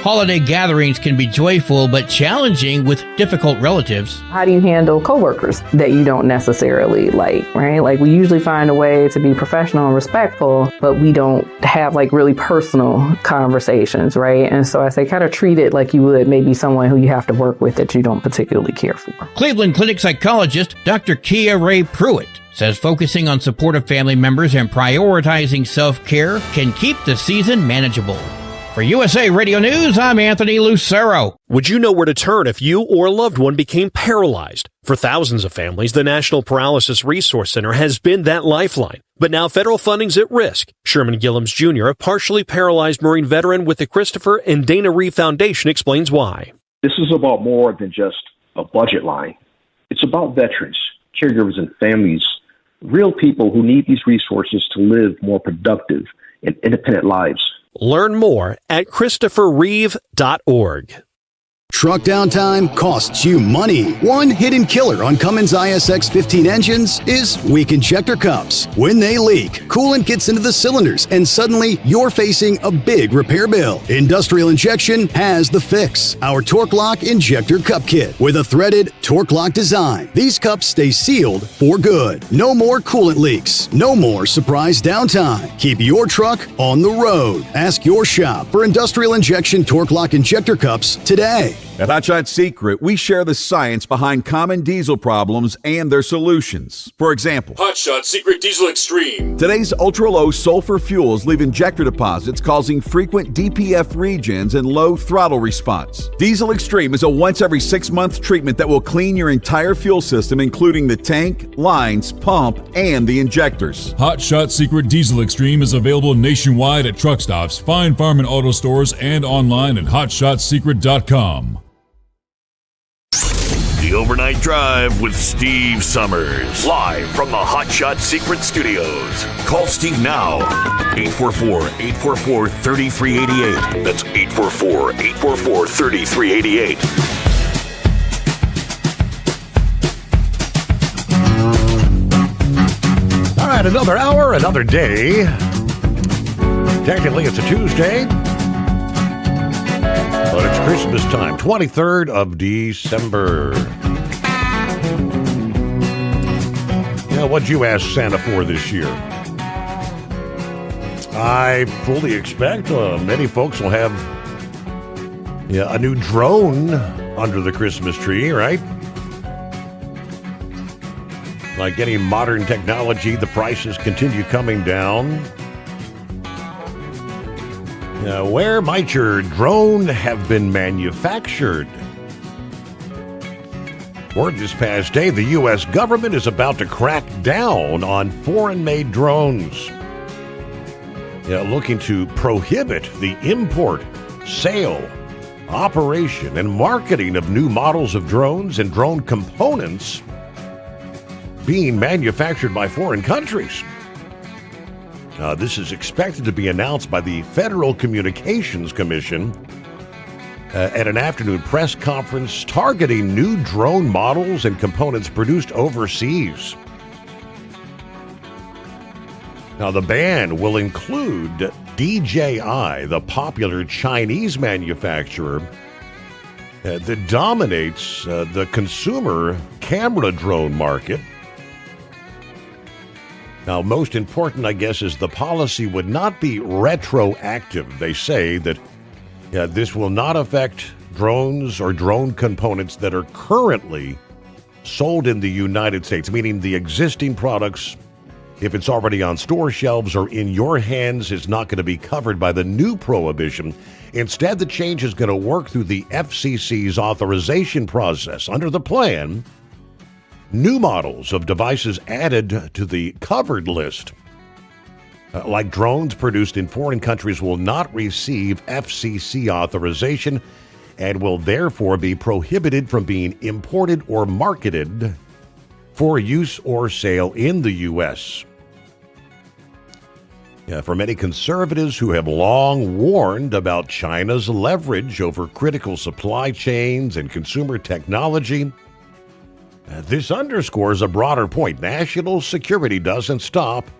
Holiday gatherings can be joyful but challenging with difficult relatives. How do you handle coworkers that you don't necessarily like, right? Like, we usually find a way to be professional and respectful, but we don't have like really personal conversations, right? And so I say kind of treat it like you would maybe someone who you have to work with that you don't particularly care for. Cleveland Clinic psychologist Dr. Kia Ray Pruitt says focusing on supportive family members and prioritizing self-care can keep the season manageable. For USA Radio News, I'm Anthony Lucero. Would you know where to turn if you or a loved one became paralyzed? For thousands of families, the National Paralysis Resource Center has been that lifeline. But now federal funding's at risk. Sherman Gillums Jr., a partially paralyzed Marine veteran with the Christopher and Dana Reeve Foundation, explains why. This is about more than just a budget line. It's about veterans, caregivers, and families, real people who need these resources to live more productive and independent lives. Learn more at ChristopherReeve.org. Truck downtime costs you money. One hidden killer on Cummins ISX 15 engines is weak injector cups. When they leak, coolant gets into the cylinders and suddenly you're facing a big repair bill. Industrial Injection has the fix. Our Torque Lock Injector Cup Kit with a threaded Torque Lock design. These cups stay sealed for good. No more coolant leaks. No more surprise downtime. Keep your truck on the road. Ask your shop for Industrial Injection Torque Lock Injector Cups today. At Hot Shot Secret, we share the science behind common diesel problems and their solutions. For example, Hot Shot Secret Diesel Extreme. Today's ultra-low sulfur fuels leave injector deposits causing frequent DPF regens and low throttle response. Diesel Extreme is a once every 6-month treatment that will clean your entire fuel system, including the tank, lines, pump, and the injectors. Hot Shot Secret Diesel Extreme is available nationwide at truck stops, fine farm and auto stores, and online at hotshotsecret.com. The Overnight Drive with Steve Sommers. Live from the Hot Shot Secret Studios. Call Steve now. 844-844-3388. That's 844-844-3388. All right, another hour, another day. Technically, it's a Tuesday. But it's Christmas time, 23rd of December. Now, what'd you ask Santa for this year? I fully expect many folks will have a new drone under the Christmas tree, right? Like any modern technology, the prices continue coming down. Now, where might your drone have been manufactured? Word this past day, the U.S. government is about to crack down on foreign-made drones. Looking to prohibit the import, sale, operation, and marketing of new models of drones and drone components being manufactured by foreign countries. This is expected to be announced by the Federal Communications Commission at an afternoon press conference targeting new drone models and components produced overseas. Now, the ban will include DJI, the popular Chinese manufacturer that dominates the consumer camera drone market. Now, most important, I guess, is the policy would not be retroactive. They say that this will not affect drones or drone components that are currently sold in the United States, meaning the existing products, if it's already on store shelves or in your hands, is not going to be covered by the new prohibition. Instead, the change is going to work through the FCC's authorization process. Under the plan, new models of devices added to the covered list, like drones produced in foreign countries, will not receive FCC authorization and will therefore be prohibited from being imported or marketed for use or sale in the U.S. For many conservatives who have long warned about China's leverage over critical supply chains and consumer technology, this underscores a broader point. National security doesn't stop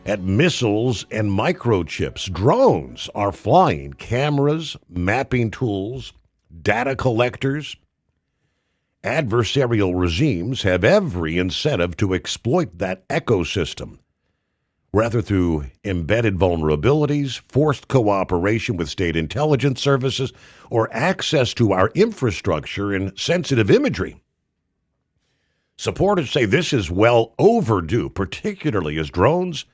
at missiles and microchips. Drones are flying cameras, mapping tools, data collectors. Adversarial regimes have every incentive to exploit that ecosystem, whether through embedded vulnerabilities, forced cooperation with state intelligence services, or access to our infrastructure and sensitive imagery. Supporters say this is well overdue, particularly as drones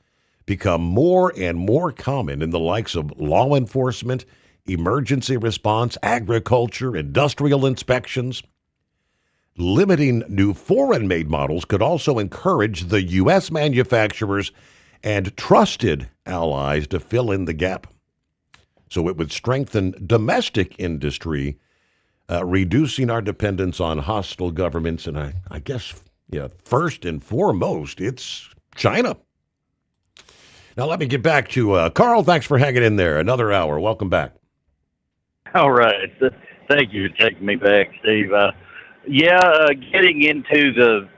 become more and more common in the likes of law enforcement, emergency response, agriculture, industrial inspections. Limiting new foreign-made models could also encourage the U.S. manufacturers and trusted allies to fill in the gap. So it would strengthen domestic industry, reducing our dependence on hostile governments. And I guess, first and foremost, it's China. Now, let me get back to Carl. Thanks for hanging in there. Another hour. Welcome back. All right. Thank you for taking me back, Steve. Getting into the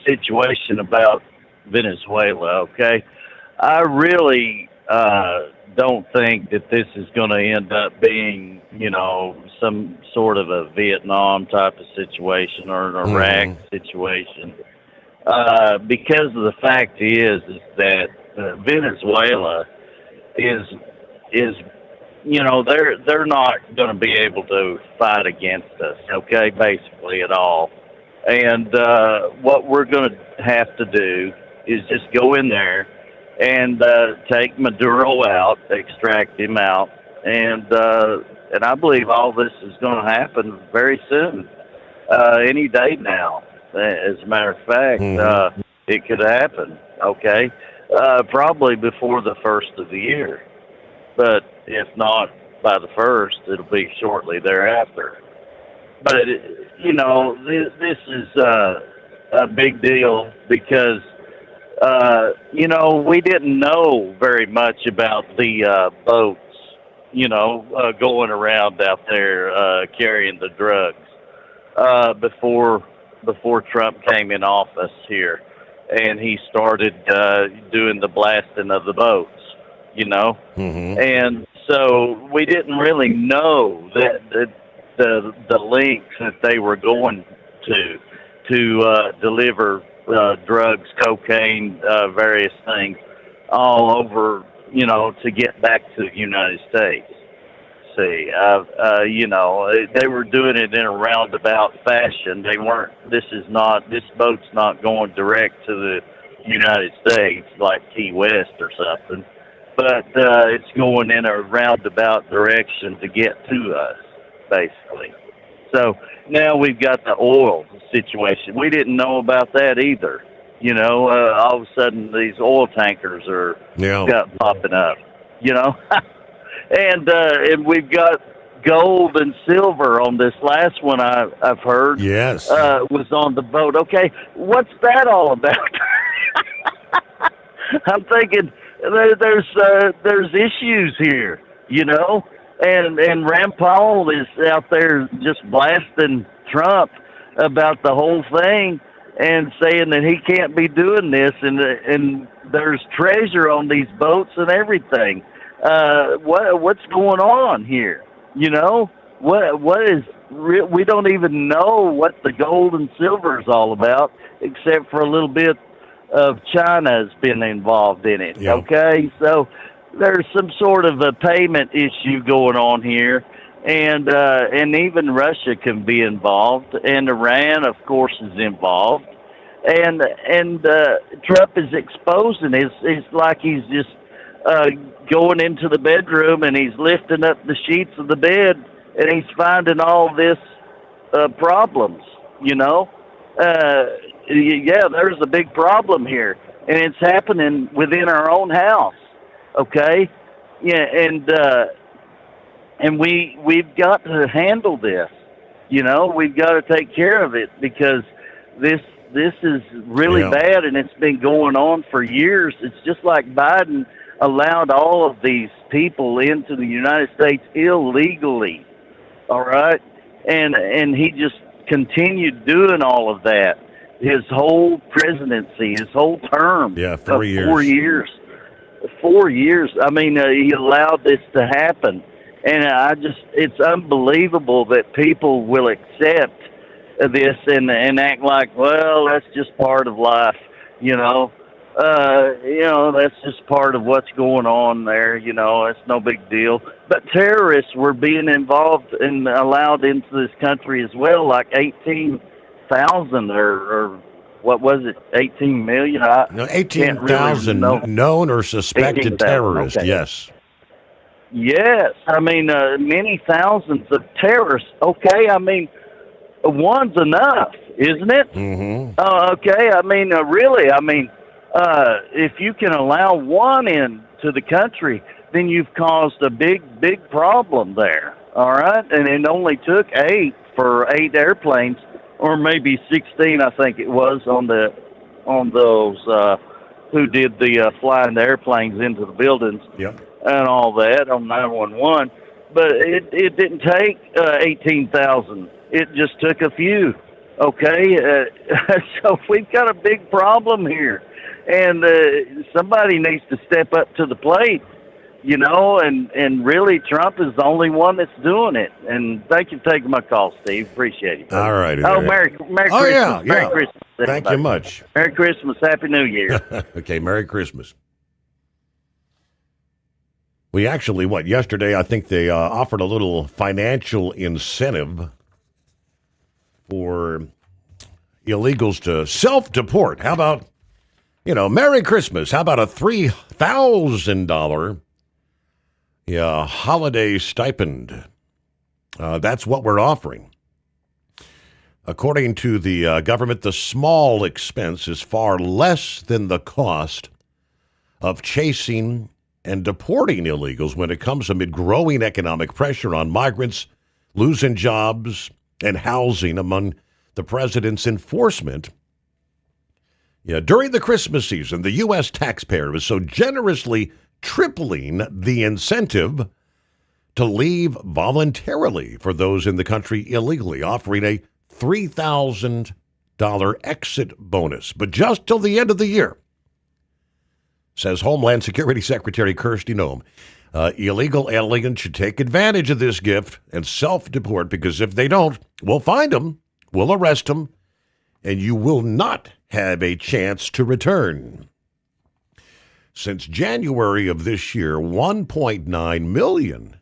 situation about Venezuela, okay? I really don't think that this is going to end up being, some sort of a Vietnam type of situation or an Iraq situation. Because of the fact is that Venezuela is they're not going to be able to fight against us, okay, basically at all. And what we're going to have to do is just go in there and take Maduro out, extract him out, and I believe all this is going to happen very soon, any day now. As a matter of fact, it could happen, okay, probably before the first of the year. But if not by the first, it'll be shortly thereafter. But, this is a big deal because, we didn't know very much about the boats, going around out there carrying the drugs before Trump came in office here. And he started doing the blasting of the boats. And so we didn't really know that the links that they were going to deliver drugs, cocaine, various things all over, to get back to the United States. See, they were doing it in a roundabout fashion. This boat's not going direct to the United States like Key West or something. But it's going in a roundabout direction to get to us, basically. So now we've got the oil situation. We didn't know about that either. All of a sudden these oil tankers got popping up. And we've got gold and silver on this last one. I've heard. Yes. Was on the boat. Okay, what's that all about? I'm thinking. There's issues here, and Rand Paul is out there just blasting Trump about the whole thing and saying that he can't be doing this, and there's treasure on these boats and everything. What's going on here? What is we don't even know what the gold and silver is all about, except for a little bit of China's been involved in it. Yep. Okay, so there's some sort of a payment issue going on here, and even Russia can be involved, and Iran, of course, is involved, and Trump is exposing. It's like he's just going into the bedroom and he's lifting up the sheets of the bed and he's finding all this problems. There's a big problem here, and it's happening within our own house. Okay, and we've got to handle this. We've got to take care of it because this is really bad, and it's been going on for years. It's just like Biden allowed all of these people into the United States illegally. All right, and he just continued doing all of that. His whole presidency, his whole term. Yeah, 4 years. 4 years. 4 years. I mean, he allowed this to happen. And it's unbelievable that people will accept this and act like, well, that's just part of life, that's just part of what's going on there, it's no big deal. But terrorists were being involved and allowed into this country as well, like 18,000 or what was it, 18 million? 18,000 known or suspected terrorists, okay. Yes. Yes, I mean, many thousands of terrorists. Okay, I mean, one's enough, isn't it? Mm-hmm. Okay, I mean, really, I mean, if you can allow one into the country, then you've caused a big problem there, all right? And it only took 8 airplanes, or maybe 16, I think it was, on those who did the flying the airplanes into the buildings. Yep. And all that on 911. but it didn't take 18,000. It just took a few. Okay, so we've got a big problem here, and somebody needs to step up to the plate, and really Trump is the only one that's doing it. And thank you for taking my call, Steve. Appreciate it. All right. Oh, Merry Christmas. Yeah. Merry Christmas. Thank you much. Merry Christmas. Happy New Year. Okay, Merry Christmas. We actually, yesterday I think they offered a little financial incentive for illegals to self-deport. How about, Merry Christmas. How about a $3,000 holiday stipend? That's what we're offering. According to the government, the small expense is far less than the cost of chasing and deporting illegals when it comes amid growing economic pressure on migrants, losing jobs and housing among the president's enforcement. During the Christmas season, the U.S. taxpayer is so generously tripling the incentive to leave voluntarily for those in the country illegally, offering a $3,000 exit bonus, but just till the end of the year, says Homeland Security Secretary Kirsty Noem. Illegal aliens should take advantage of this gift and self-deport, because if they don't, we'll find them, we'll arrest them, and you will not have a chance to return. Since January of this year, 1.9 million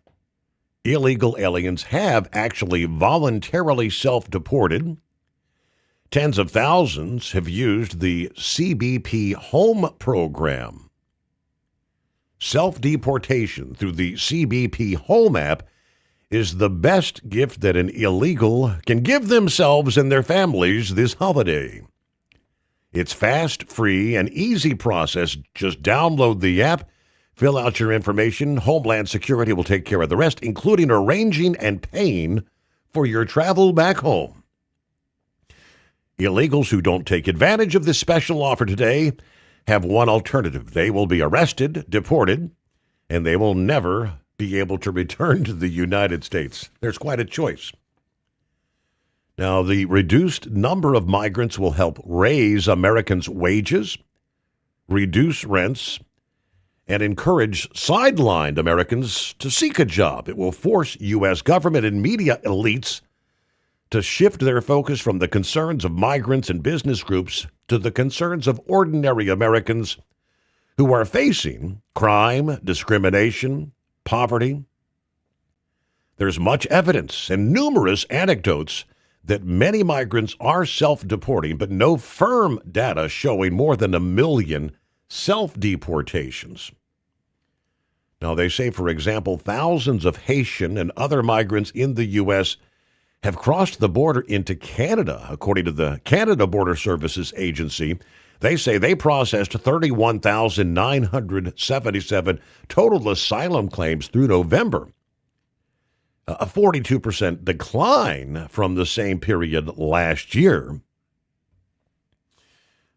illegal aliens have actually voluntarily self-deported. Tens of thousands have used the CBP Home program. Self-deportation through the CBP Home app is the best gift that an illegal can give themselves and their families this holiday. It's fast, free, and easy process. Just download the app, fill out your information. Homeland Security will take care of the rest, including arranging and paying for your travel back home. Illegals who don't take advantage of this special offer today have one alternative. They will be arrested, deported, and they will never be able to return to the United States. There's quite a choice. Now, the reduced number of migrants will help raise Americans' wages, reduce rents, and encourage sidelined Americans to seek a job. It will force U.S. government and media elites to shift their focus from the concerns of migrants and business groups to the concerns of ordinary Americans who are facing crime, discrimination, poverty. There's much evidence and numerous anecdotes that many migrants are self-deporting, but no firm data showing more than 1 million self-deportations. Now, they say, for example, thousands of Haitian and other migrants in the U.S. have crossed the border into Canada. According to the Canada Border Services Agency, they say they processed 31,977 total asylum claims through November, a 42% decline from the same period last year.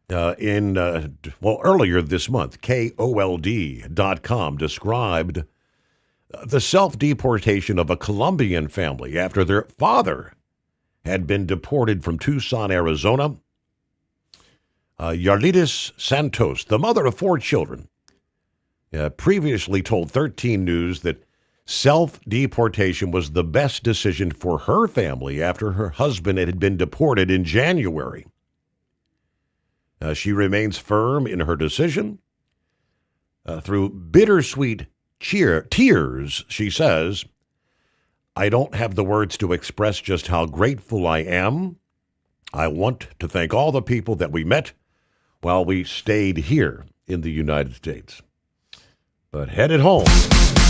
Earlier this month, KOLD.com described the self-deportation of a Colombian family after their father had been deported from Tucson, Arizona. Yarlides Santos, the mother of 4 children, previously told 13 News that self-deportation was the best decision for her family after her husband had been deported in January. She remains firm in her decision. Through bittersweet tears, she says, "I don't have the words to express just how grateful I am. I want to thank all the people that we met while we stayed here in the United States." But headed home.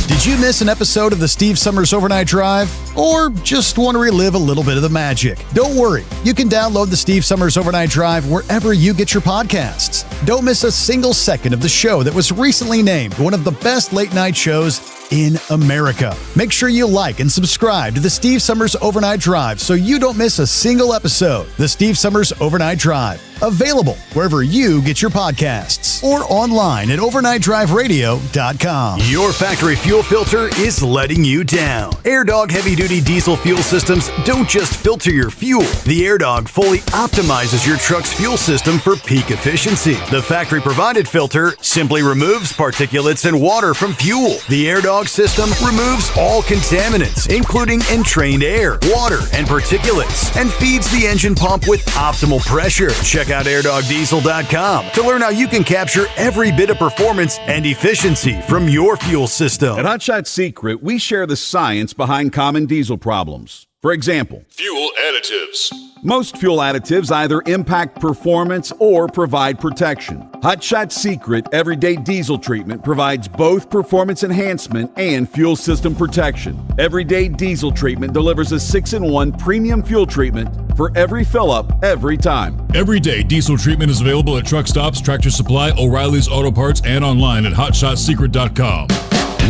Did you miss an episode of the Steve Summers Overnight Drive? Or just want to relive a little bit of the magic? Don't worry. You can download the Steve Summers Overnight Drive wherever you get your podcasts. Don't miss a single second of the show that was recently named one of the best late night shows in America. Make sure you like and subscribe to the Steve Summers Overnight Drive so you don't miss a single episode. The Steve Summers Overnight Drive, available wherever you get your podcasts or online at overnightdriveradio.com. Your factory fuel filter is letting you down. AirDog heavy-duty diesel fuel systems don't just filter your fuel. The AirDog fully optimizes your truck's fuel system for peak efficiency. The factory-provided filter simply removes particulates and water from fuel. The AirDog system removes all contaminants, including entrained air, water, and particulates, and feeds the engine pump with optimal pressure. Check out airdogdiesel.com to learn how you can capture every bit of performance and efficiency from your fuel system. At Hot Shot Secret, we share the science behind common diesel problems. For example, Fuel additives. most fuel additives either impact performance or provide protection. Hot Shot Secret Everyday Diesel Treatment provides both performance enhancement and fuel system protection. Everyday Diesel Treatment delivers a 6-in-1 premium fuel treatment for every fill-up, every time. Everyday diesel treatment is available at truck stops, Tractor Supply, O'Reilly's Auto Parts, and online at hotshotsecret.com.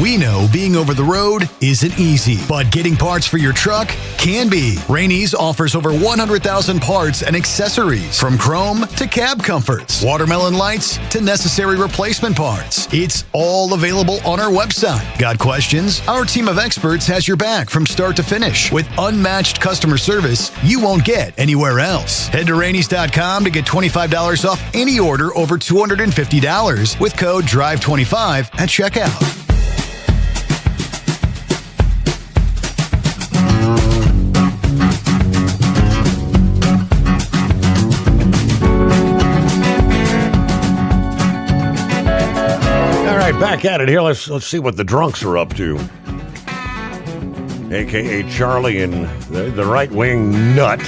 We know being over the road isn't easy, but getting parts for your truck can be. Rainey's offers over 100,000 parts and accessories, from chrome to cab comforts, watermelon lights to necessary replacement parts. It's all available on our website. Got questions? Our team of experts has your back from start to finish with unmatched customer service you won't get anywhere else. Head to Rainey's.com to get $25 off any order over $250 with code DRIVE25 at checkout. Back at it here. Let's see what the drunks are up to. AKA Charlie and the right-wing nut.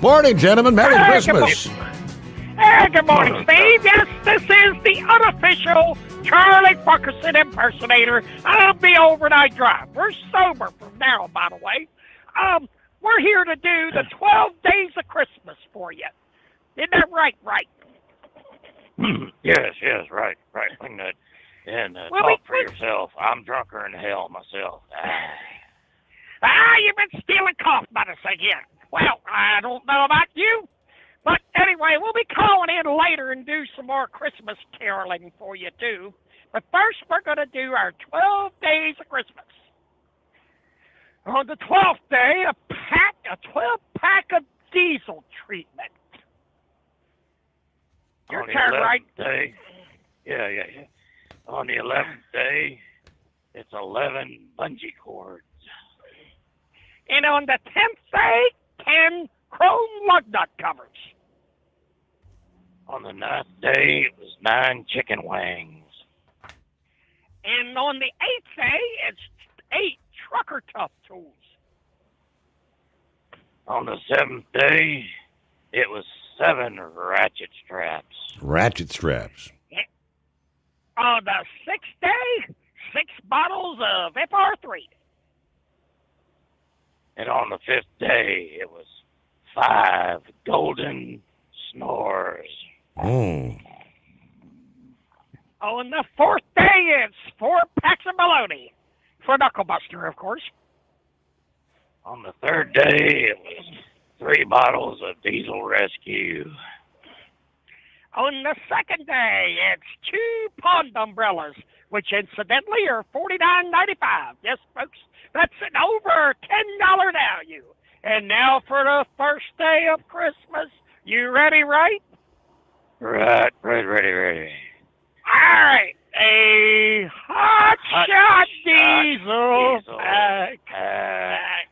Morning, gentlemen. Merry Christmas. Good morning, Steve. Yes, this is the unofficial Charlie Fuckerson impersonator of the Overnight Drive. We're sober from now, by the way. We're here to do the 12 days of Christmas for you. Isn't that right? Yes, right. And talk for yourself. I'm drunker than hell myself. You've been stealing cough medicine again. Well, I don't know about you, but anyway, we'll be calling in later and do some more Christmas caroling for you, too. But first, we're going to do our 12 days of Christmas. On the 12th day, a 12-pack of diesel treatment. Your On the turn, 11th right? day, yeah. On the 11th day, it's 11 bungee cords. And on the 10th day, 10 chrome lug nut covers. On the 9th day, it was 9 chicken wings. And on the 8th day, it's 8 trucker tough tools. On the 7th day, it was 7 ratchet straps. Ratchet straps. On the 6th day, 6 bottles of FR3. And on the 5th day, it was 5 golden snores. Mm. On the 4th day, it's 4 packs of bologna. For Knucklebuster, of course. On the 3rd day, it was 3 bottles of Diesel Rescue. On the 2nd day, it's 2 pond umbrellas, which incidentally are $49.95. Yes, folks, that's an over $10 value. And now for the first day of Christmas. You ready, right? Right, ready. All right, a hot shot diesel pack.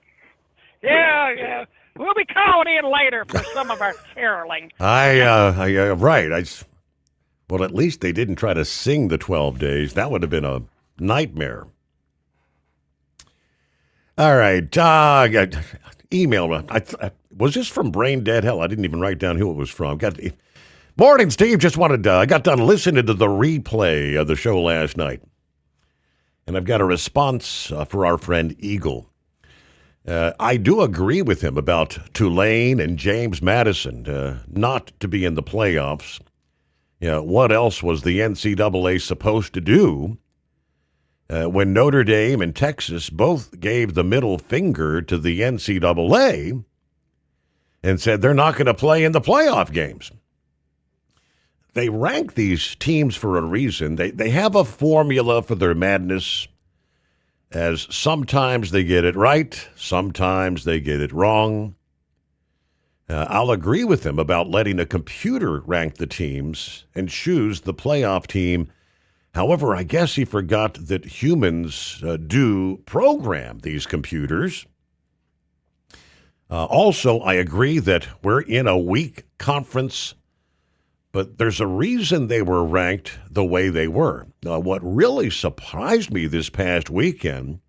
Yeah. We'll be calling in later for some of our caroling. Right. Well, at least they didn't try to sing the 12 days. That would have been a nightmare. All right. Email. Was this from Brain Dead? Hell, I didn't even write down who it was from. Morning, Steve. Just wanted I got done listening to the replay of the show last night. And I've got a response for our friend Eagle. I do agree with him about Tulane and James Madison not to be in the playoffs. What else was the NCAA supposed to do? when Notre Dame and Texas both gave the middle finger to the NCAA and said they're not going to play in the playoff games. They rank these teams for a reason. They have a formula for their madness, as sometimes they get it right, sometimes they get it wrong. I'll agree with them about letting a computer rank the teams and choose the playoff team. However, I guess he forgot that humans do program these computers. Also, I agree that we're in a weak conference, but there's a reason they were ranked the way they were. What really surprised me this past weekend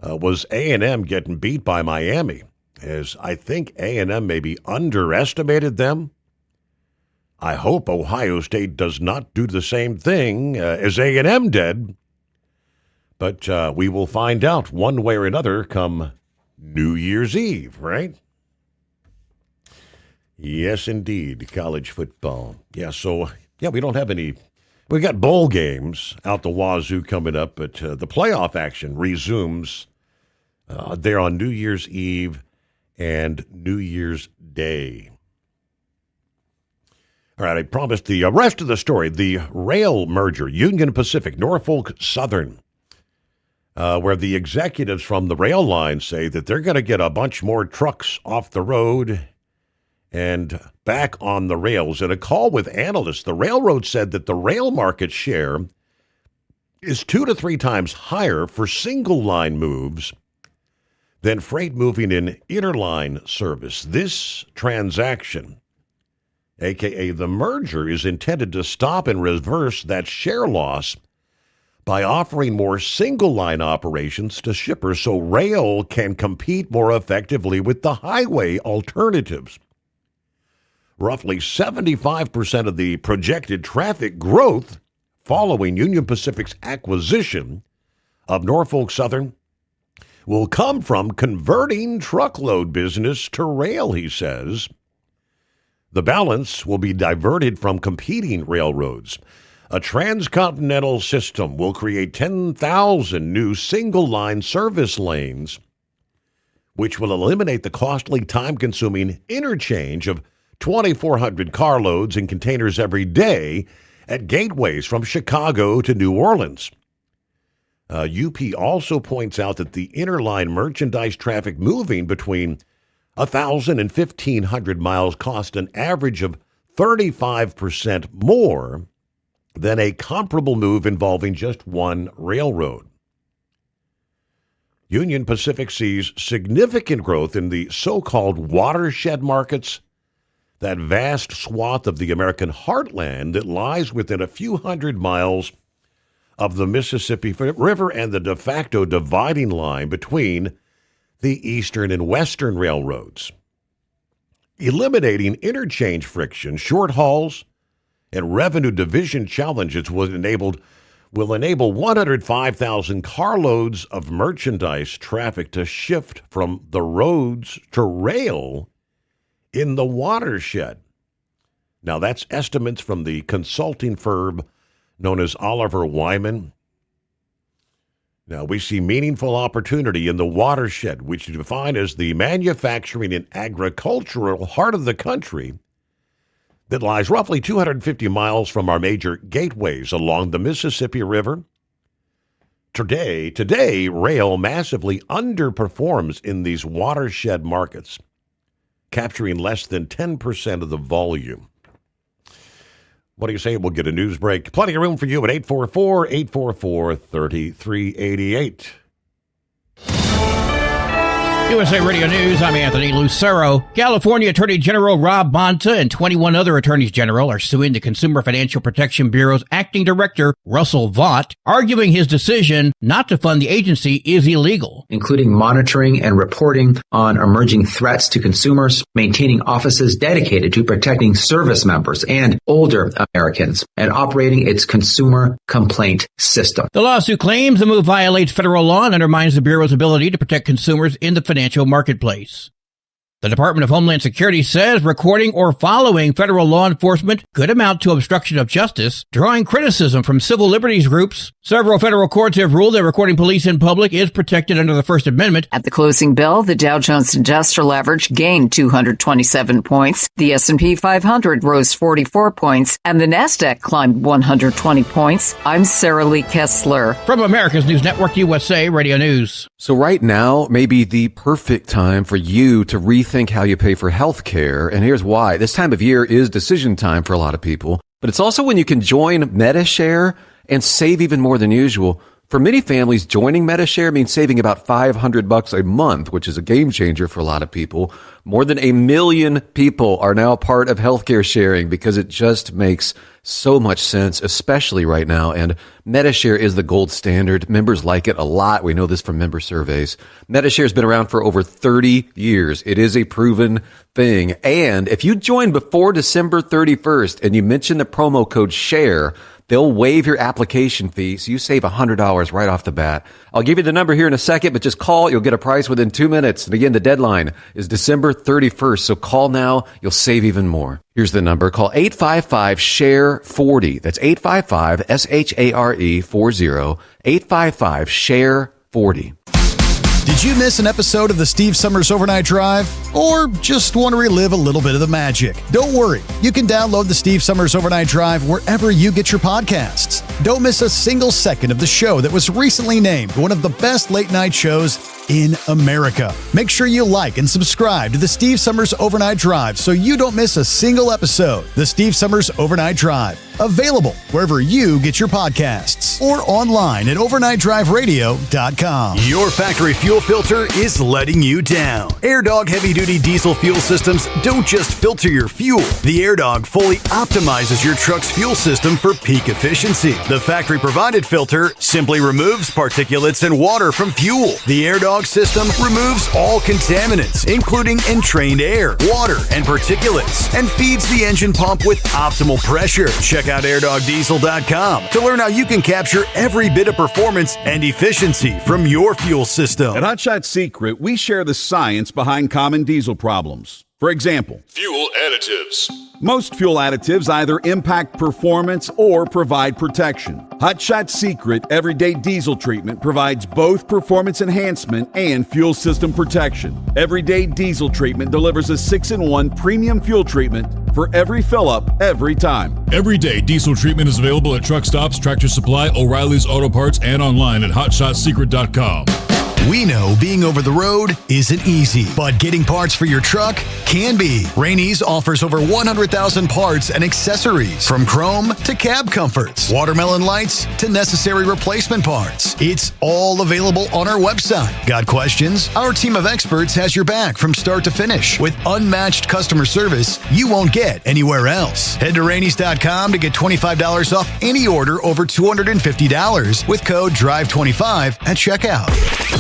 was A&M getting beat by Miami, as I think A&M maybe underestimated them. I hope Ohio State does not do the same thing as A&M did, but we will find out one way or another come New Year's Eve, right? Yes, indeed, college football. We don't have any. We got bowl games out the wazoo coming up, but the playoff action resumes there on New Year's Eve and New Year's Day. All right, I promised the rest of the story, the rail merger, Union Pacific, Norfolk Southern, where the executives from the rail line say that they're going to get a bunch more trucks off the road and back on the rails. In a call with analysts, the railroad said that the rail market share is 2 to 3 times higher for single line moves than freight moving in interline service. This transaction, a.k.a. the merger, is intended to stop and reverse that share loss by offering more single-line operations to shippers so rail can compete more effectively with the highway alternatives. Roughly 75% of the projected traffic growth following Union Pacific's acquisition of Norfolk Southern will come from converting truckload business to rail, he says. The balance will be diverted from competing railroads. A transcontinental system will create 10,000 new single-line service lanes, which will eliminate the costly, time-consuming interchange of 2,400 carloads and containers every day at gateways from Chicago to New Orleans. UP also points out that the interline merchandise traffic moving between 1,000 and 1,500 miles cost an average of 35% more than a comparable move involving just one railroad. Union Pacific sees significant growth in the so-called watershed markets, that vast swath of the American heartland that lies within a few hundred miles of the Mississippi River and the de facto dividing line between the eastern and western railroads. Eliminating interchange friction, short hauls, and revenue division challenges will enable 105,000 carloads of merchandise traffic to shift from the roads to rail in the watershed. Now, that's estimates from the consulting firm known as Oliver Wyman. Now, we see meaningful opportunity in the watershed, which is defined as the manufacturing and agricultural heart of the country that lies roughly 250 miles from our major gateways along the Mississippi River. Today, rail massively underperforms in these watershed markets, capturing less than 10% of the volume. What do you say? We'll get a news break. Plenty of room for you at 844-844-3388. USA Radio News, I'm Anthony Lucero. California Attorney General Rob Bonta and 21 other attorneys general are suing the Consumer Financial Protection Bureau's acting director, Russell Vaught, arguing his decision not to fund the agency is illegal. Including monitoring and reporting on emerging threats to consumers, maintaining offices dedicated to protecting service members and older Americans, and operating its consumer complaint system. The lawsuit claims the move violates federal law and undermines the Bureau's ability to protect consumers in the financial marketplace. The Department of Homeland Security says recording or following federal law enforcement could amount to obstruction of justice, drawing criticism from civil liberties groups. Several federal courts have ruled that recording police in public is protected under the First Amendment. At the closing bell, the Dow Jones Industrial Average gained 227 points, the S&P 500 rose 44 points, and the Nasdaq climbed 120 points. I'm Sarah Lee Kessler. From America's News Network USA Radio News. So right now may be the perfect time for you to rethink how you pay for health care. And here's why. This time of year is decision time for a lot of people, but it's also when you can join MediShare and save even more than usual. For many families, joining MediShare means saving about $500 a month, which is a game changer for a lot of people. More than 1 million people are now part of healthcare sharing because it just makes so much sense, especially right now. And MediShare is the gold standard. Members like it a lot. We know this from member surveys. MediShare has been around for over 30 years. It is a proven thing. And if you join before December 31st and you mention the promo code SHARE, they'll waive your application fee, so you save $100 right off the bat. I'll give you the number here in a second, but just call. You'll get a price within 2 minutes. And again, the deadline is December 31st, so call now. You'll save even more. Here's the number. Call 855-SHARE-40. That's 855-SHARE-40. 855-SHARE-40. Did you miss an episode of the Steve Summers Overnight Drive? Or just want to relive a little bit of the magic? Don't worry. You can download the Steve Summers Overnight Drive wherever you get your podcasts. Don't miss a single second of the show that was recently named one of the best late night shows in America. Make sure you like and subscribe to the Steve Summers Overnight Drive so you don't miss a single episode. The Steve Summers Overnight Drive. Available wherever you get your podcasts or online at overnightdriveradio.com. Your factory fuel filter is letting you down. AirDog heavy-duty diesel fuel systems don't just filter your fuel. The AirDog fully optimizes your truck's fuel system for peak efficiency. The factory-provided filter simply removes particulates and water from fuel. The AirDog system removes all contaminants, including entrained air, water, and particulates, and feeds the engine pump with optimal pressure. Check out airdogdiesel.com to learn how you can capture every bit of performance and efficiency from your fuel system. At Hotshot Secret, we share the science behind common diesel problems. For example, fuel additives. Most fuel additives either impact performance or provide protection. Hotshot Secret Everyday Diesel Treatment provides both performance enhancement and fuel system protection. Everyday Diesel Treatment delivers a 6-in-1 premium fuel treatment for every fill-up, every time. Everyday Diesel Treatment is available at truck stops, Tractor Supply, O'Reilly's Auto Parts, and online at hotshotsecret.com. We know being over the road isn't easy, but getting parts for your truck can be. Rainey's offers over 100,000 parts and accessories, from chrome to cab comforts, watermelon lights to necessary replacement parts. It's all available on our website. Got questions? Our team of experts has your back from start to finish with unmatched customer service you won't get anywhere else. Head to Rainey's.com to get $25 off any order over $250 with code DRIVE25 at checkout.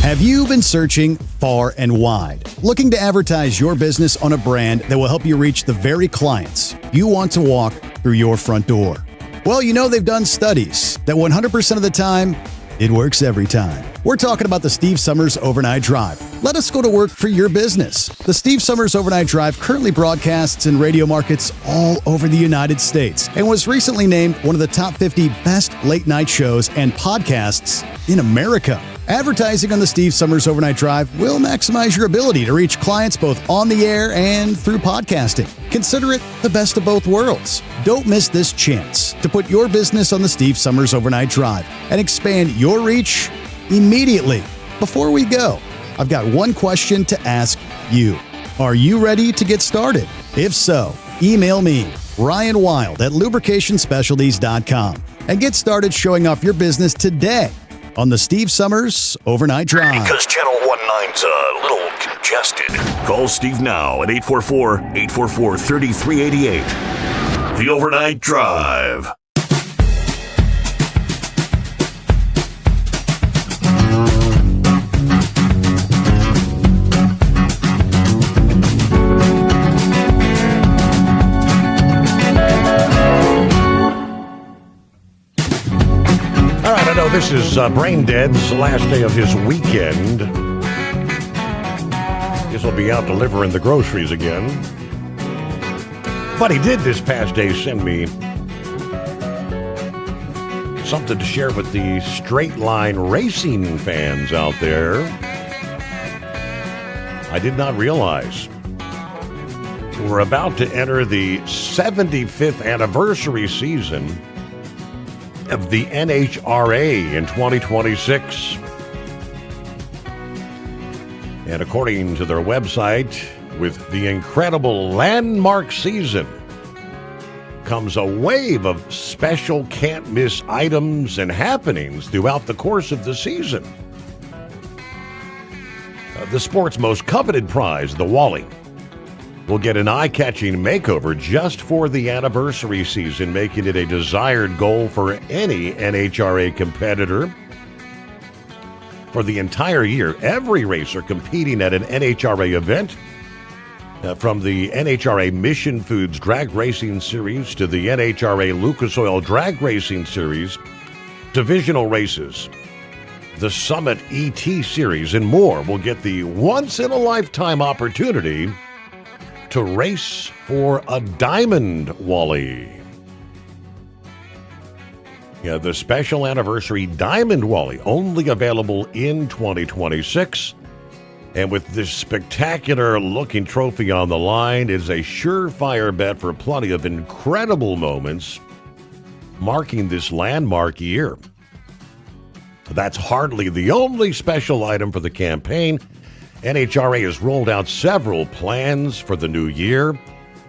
Have you been searching far and wide, looking to advertise your business on a brand that will help you reach the very clients you want to walk through your front door? Well, you know they've done studies that 100% of the time, it works every time. We're talking about the Steve Summers Overnight Drive. Let us go to work for your business. The Steve Summers Overnight Drive currently broadcasts in radio markets all over the United States and was recently named one of the top 50 best late night shows and podcasts in America. Advertising on the Steve Summers Overnight Drive will maximize your ability to reach clients both on the air and through podcasting. Consider it the best of both worlds. Don't miss this chance to put your business on the Steve Summers Overnight Drive and expand your reach immediately. Before we go, I've got one question to ask you. Are you ready to get started? If so, email me, Ryan Wild at lubricationspecialties.com, and get started showing off your business today on the Steve Summers Overnight Drive. Because Channel 19's a little congested. Call Steve now at 844-844-3388. The Overnight Drive. I know this is Brain Dead's last day of his weekend. His guys will be out delivering the groceries again. But he did this past day send me something to share with the straight line racing fans out there. I did not realize we're about to enter the 75th anniversary season of the NHRA in 2026. And according to their website, with the incredible landmark season comes a wave of special can't-miss items and happenings throughout the course of the season. The sport's most coveted prize, the Wally, will get an eye-catching makeover just for the anniversary season, making it a desired goal for any NHRA competitor. For the entire year, every racer competing at an NHRA event, from the NHRA Mission Foods Drag Racing Series to the NHRA Lucas Oil Drag Racing Series, divisional races, the Summit ET Series, and more, will get the once-in-a-lifetime opportunity to race for a Diamond Wally. Yeah, the special anniversary Diamond Wally, only available in 2026. And with this spectacular-looking trophy on the line, is a surefire bet for plenty of incredible moments marking this landmark year. That's hardly the only special item for the campaign. NHRA has rolled out several plans for the new year,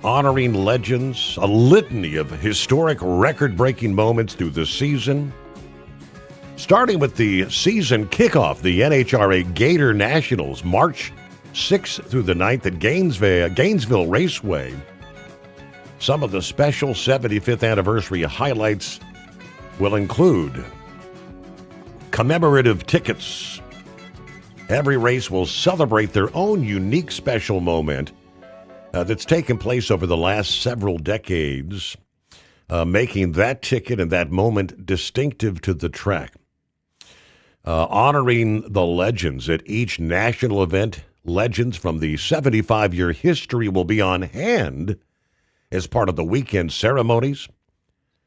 honoring legends, a litany of historic record-breaking moments through the season. Starting with the season kickoff, the NHRA Gator Nationals, March 6th through the 9th at Gainesville Raceway. Some of the special 75th anniversary highlights will include commemorative tickets. Every race will celebrate their own unique special moment that's taken place over the last several decades, making that ticket and that moment distinctive to the track. Honoring the legends at each national event, legends from the 75-year history will be on hand as part of the weekend ceremonies,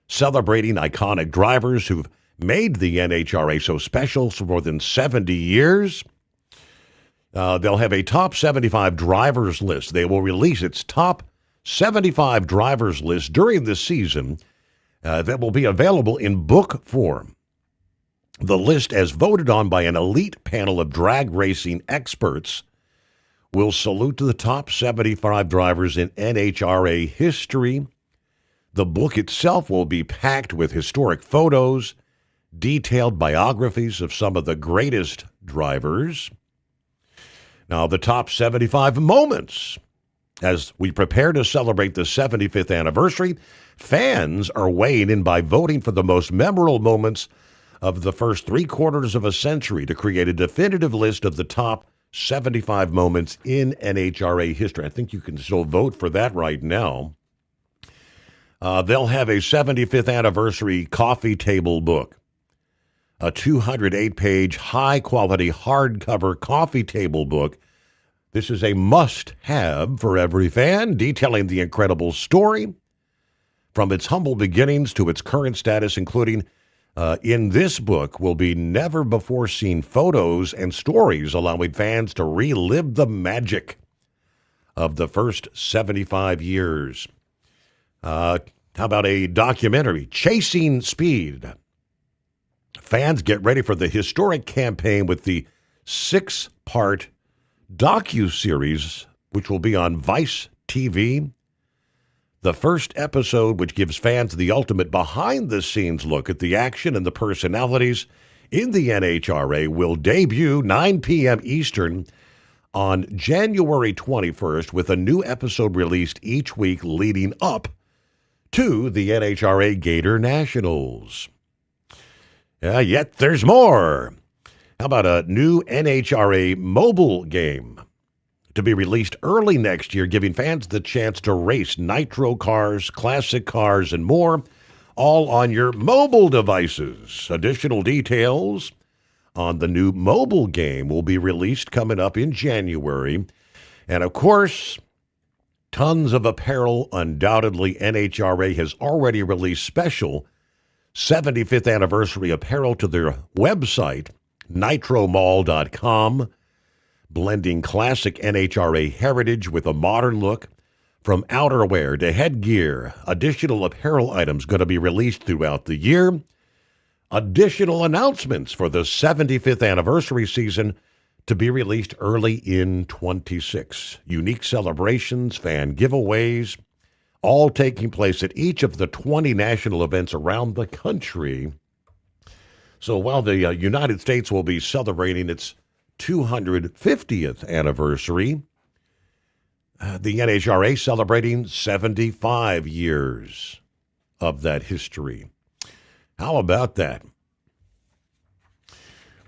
celebrating iconic drivers who've made the NHRA so special for more than 70 years. They'll have a top 75 drivers list. They will release its top 75 drivers list during this season that will be available in book form. The list, as voted on by an elite panel of drag racing experts, will salute to the top 75 drivers in NHRA history. The book itself will be packed with historic photos, detailed biographies of some of the greatest drivers. Now, the top 75 moments. As we prepare to celebrate the 75th anniversary, fans are weighing in by voting for the most memorable moments of the first 3/4 of a century to create a definitive list of the top 75 moments in NHRA history. I think you can still vote for that right now. They'll have a 75th anniversary coffee table book, a 208-page, high-quality hardcover coffee table book. This is a must-have for every fan, detailing the incredible story from its humble beginnings to its current status, including in this book will be never-before-seen photos and stories allowing fans to relive the magic of the first 75 years. How about a documentary, Chasing Speed? Fans get ready for the historic campaign with the 6-part docuseries, which will be on Vice TV. The first episode, which gives fans the ultimate behind-the-scenes look at the action and the personalities in the NHRA, will debut 9 p.m. Eastern on January 21st, with a new episode released each week leading up to the NHRA Gator Nationals. Yet there's more. How about a new NHRA mobile game to be released early next year, giving fans the chance to race nitro cars, classic cars, and more, all on your mobile devices. Additional details on the new mobile game will be released coming up in January. And of course, tons of apparel. Undoubtedly, NHRA has already released special 75th anniversary apparel to their website, nitromall.com, blending classic NHRA heritage with a modern look. From outerwear to headgear, additional apparel items going to be released throughout the year. Additional announcements for the 75th anniversary season to be released early in 26. Unique celebrations, fan giveaways, all taking place at each of the 20 national events around the country. So while the United States will be celebrating its 250th anniversary, the NHRA celebrating 75 years of that history. How about that?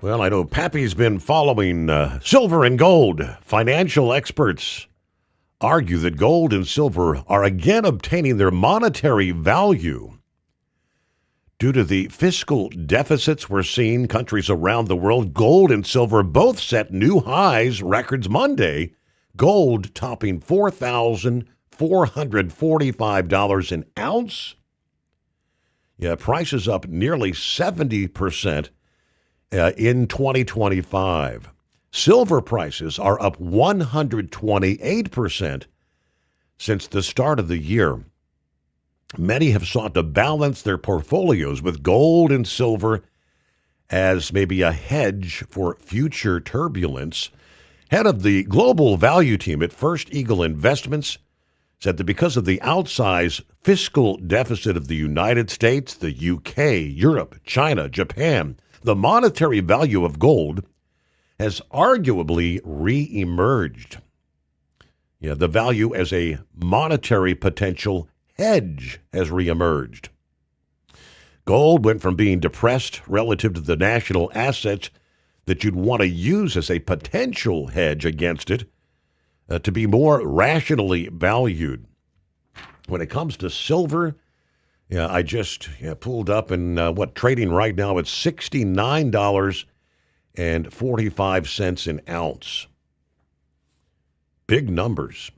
Well, I know Pappy's been following silver and gold. Financial experts argue that gold and silver are again obtaining their monetary value due to the fiscal deficits we're seeing. Countries around the world, gold and silver both set new highs, records Monday. Gold topping $4,445 an ounce. Yeah, prices up nearly 70% in 2025. Silver prices are up 128% since the start of the year. Many have sought to balance their portfolios with gold and silver as maybe a hedge for future turbulence. Head of the global value team at First Eagle Investments said that because of the outsized fiscal deficit of the United States, the UK, Europe, China, Japan, the monetary value of gold has arguably re-emerged. Yeah, the value as a monetary potential hedge has re-emerged. Gold went from being depressed relative to the national assets that you'd want to use as a potential hedge against it to be more rationally valued. When it comes to silver, I just pulled up and trading right now at $69.45 an ounce. Big numbers.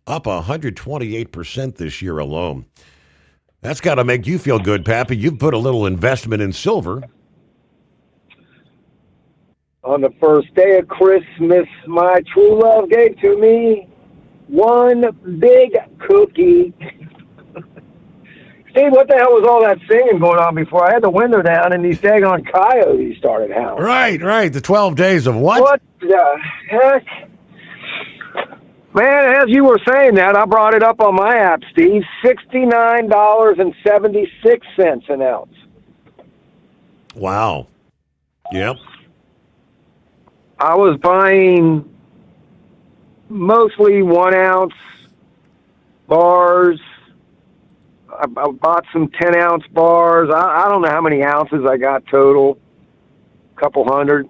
Up 128% this year alone. That's got to make you feel good, Pappy. You've put a little investment in silver. On the first day of Christmas, my true love gave to me one big cookie. Steve, what the hell was all that singing going on before? I had the window down and these daggone coyotes started howling. Right. The 12 days of what? What the heck? Man, as you were saying that, I brought it up on my app, Steve. $69.76 an ounce. Wow. Yep. I was buying mostly 1 ounce bars. I bought some 10 ounce bars. I don't know how many ounces I got total. A couple hundred.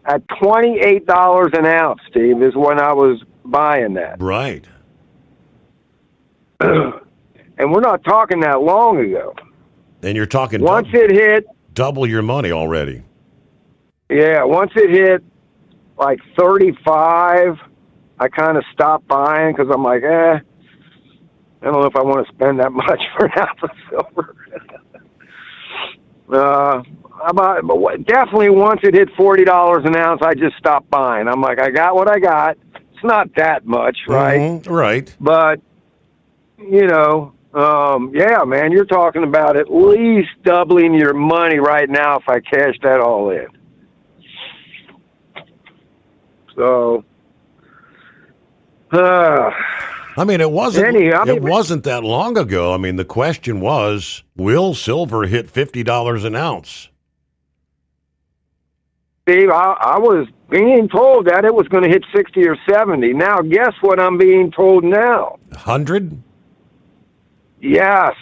At $28 an ounce, Steve, is when I was buying that. Right. And we're not talking that long ago. And you're talking once it hit double your money already. Yeah, once it hit like 35, I kind of stopped buying because I'm like, I don't know if I want to spend that much for an ounce of silver. Definitely once it hit $40 an ounce, I just stopped buying. I'm like, I got what I got. It's not that much, right? Mm-hmm, right. But, yeah, man, you're talking about at least doubling your money right now if I cash that all in. So, I mean, it wasn't that long ago. I mean, the question was, will silver hit $50 an ounce? Steve, I was being told that it was going to hit 60 or 70. Now, guess what I'm being told now? 100? Yes.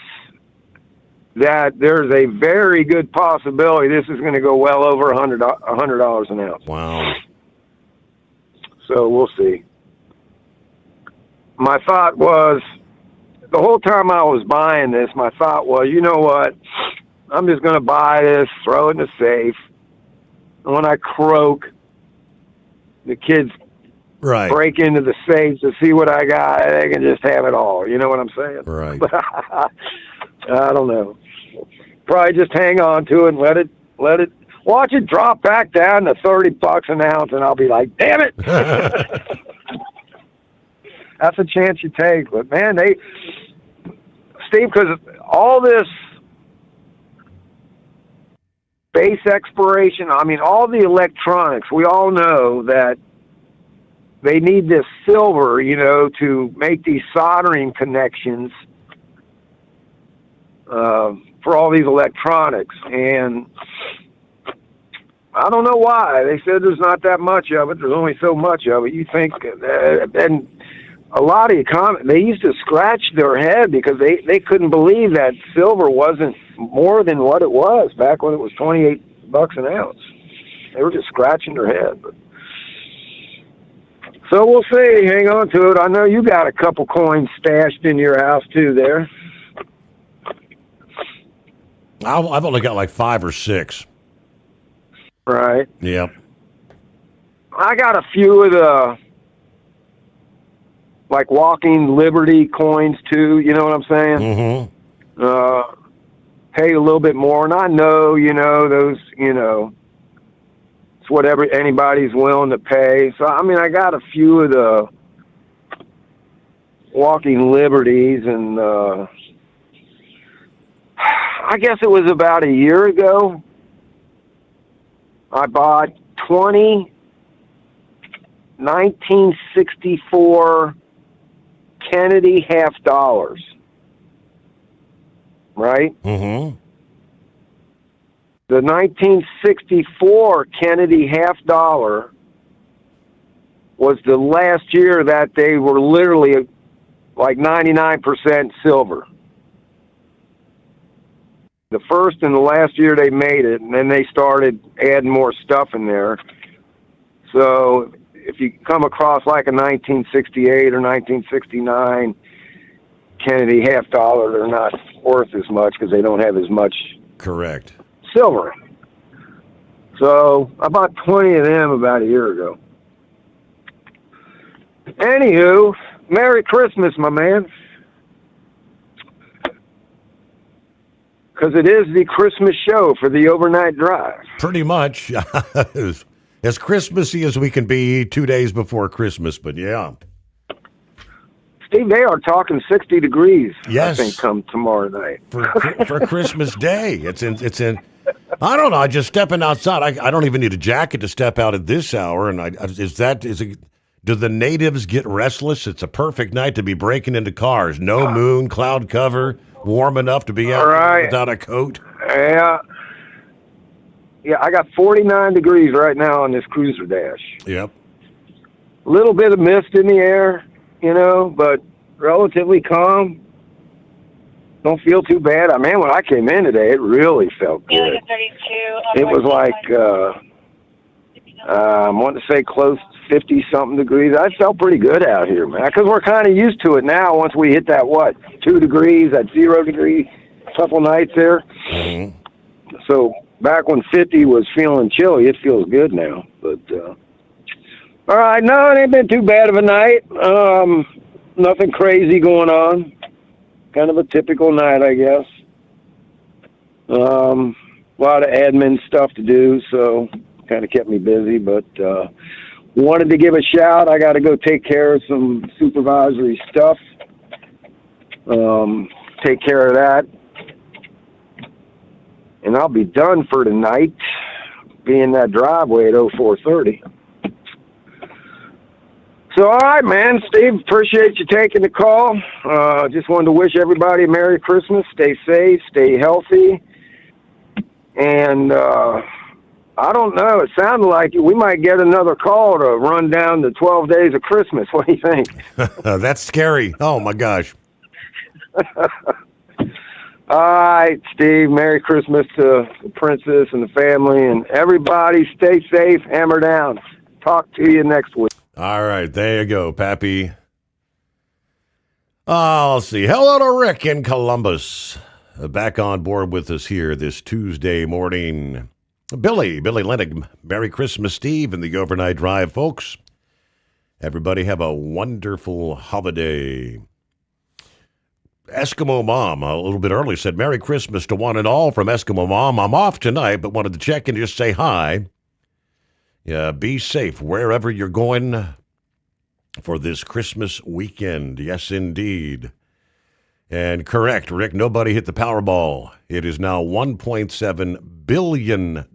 That there's a very good possibility this is going to go well over $100 an ounce. Wow. So we'll see. My thought was, the whole time I was buying this, my thought was, you know what? I'm just going to buy this, throw it in the safe. And when I croak, the kids Right. break into the safes to see what I got. They can just have it all. You know what I'm saying? Right. I don't know. Probably just hang on to it and let it, watch it drop back down to $30 an ounce, and I'll be like, damn it. That's a chance you take. But, man, Steve, because all this base exploration, I mean, all the electronics, we all know that they need this silver, to make these soldering connections for all these electronics. And I don't know why. They said there's not that much of it. There's only so much of it. You think, and a lot of economists, they used to scratch their head because they couldn't believe that silver wasn't more than what it was back when it was $28 an ounce. They were just scratching their head. But, so we'll see. Hang on to it. I know you got a couple coins stashed in your house too there. I've only got like 5 or 6. Right. Yep. I got a few of the like Walking Liberty coins too. You know what I'm saying? Mm-hmm. Pay a little bit more, and I know, those, it's whatever anybody's willing to pay. So I mean, I got a few of the Walking Liberties, and I guess it was about a year ago. I bought 20 1964 Kennedy half dollars. Right? Mm-hmm. The 1964 Kennedy half dollar was the last year that they were literally like 99% silver. The first and the last year they made it, and then they started adding more stuff in there. So if you come across like a 1968 or 1969 Kennedy half dollar, they're not worth as much because they don't have as much correct silver. So I bought 20 of them about a year ago. Anywho, Merry Christmas, my man. Because it is the Christmas show for the overnight drive. Pretty much. As Christmassy as we can be 2 days before Christmas, but yeah. Steve, they are talking 60 degrees, yes, I think, come tomorrow night. For Christmas Day. It's in. I don't know, just stepping outside. I don't even need a jacket to step out at this hour. And do the natives get restless? It's a perfect night to be breaking into cars. No moon, cloud cover, warm enough to be out without a coat. Yeah, I got 49 degrees right now on this Cruiser Dash. Yep. A little bit of mist in the air, but relatively calm. Don't feel too bad. Man, when I came in today, it really felt good. It was like, I want to say close to 50-something degrees. I felt pretty good out here, man, because we're kind of used to it now once we hit that, 2 degrees, that 0 degree couple nights there. Mm-hmm. So back when 50 was feeling chilly, it feels good now. But, all right, no, it ain't been too bad of a night. Nothing crazy going on. Kind of a typical night, I guess. A lot of admin stuff to do, so kind of kept me busy. But wanted to give a shout. I got to go take care of some supervisory stuff. Take care of that. And I'll be done for tonight. Be in that driveway at 04:30. So, all right, man. Steve, appreciate you taking the call. Just wanted to wish everybody a Merry Christmas. Stay safe, stay healthy. And I don't know. It sounded like we might get another call to run down the 12 days of Christmas. What do you think? That's scary. Oh, my gosh. All right, Steve. Merry Christmas to the princess and the family. And everybody stay safe. Hammer down. Talk to you next week. All right, there you go, Pappy. I'll see. Hello to Rick in Columbus. Back on board with us here this Tuesday morning. Billy Lennig, Merry Christmas, Steve, and the overnight drive, folks. Everybody have a wonderful holiday. Eskimo Mom, a little bit early, said, Merry Christmas to one and all from Eskimo Mom. I'm off tonight, but wanted to check and just say hi. Yeah, be safe wherever you're going for this Christmas weekend. Yes, indeed. And correct, Rick, nobody hit the Powerball. It is now $1.7 billion.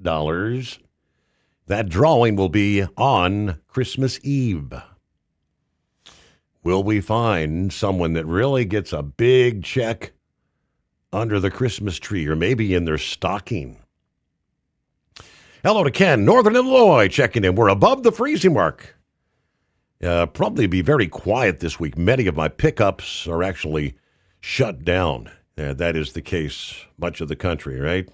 That drawing will be on Christmas Eve. Will we find someone that really gets a big check under the Christmas tree or maybe in their stocking? Hello to Ken, Northern Illinois, checking in. We're above the freezing mark. Probably be very quiet this week. Many of my pickups are actually shut down. That is the case much of the country, right?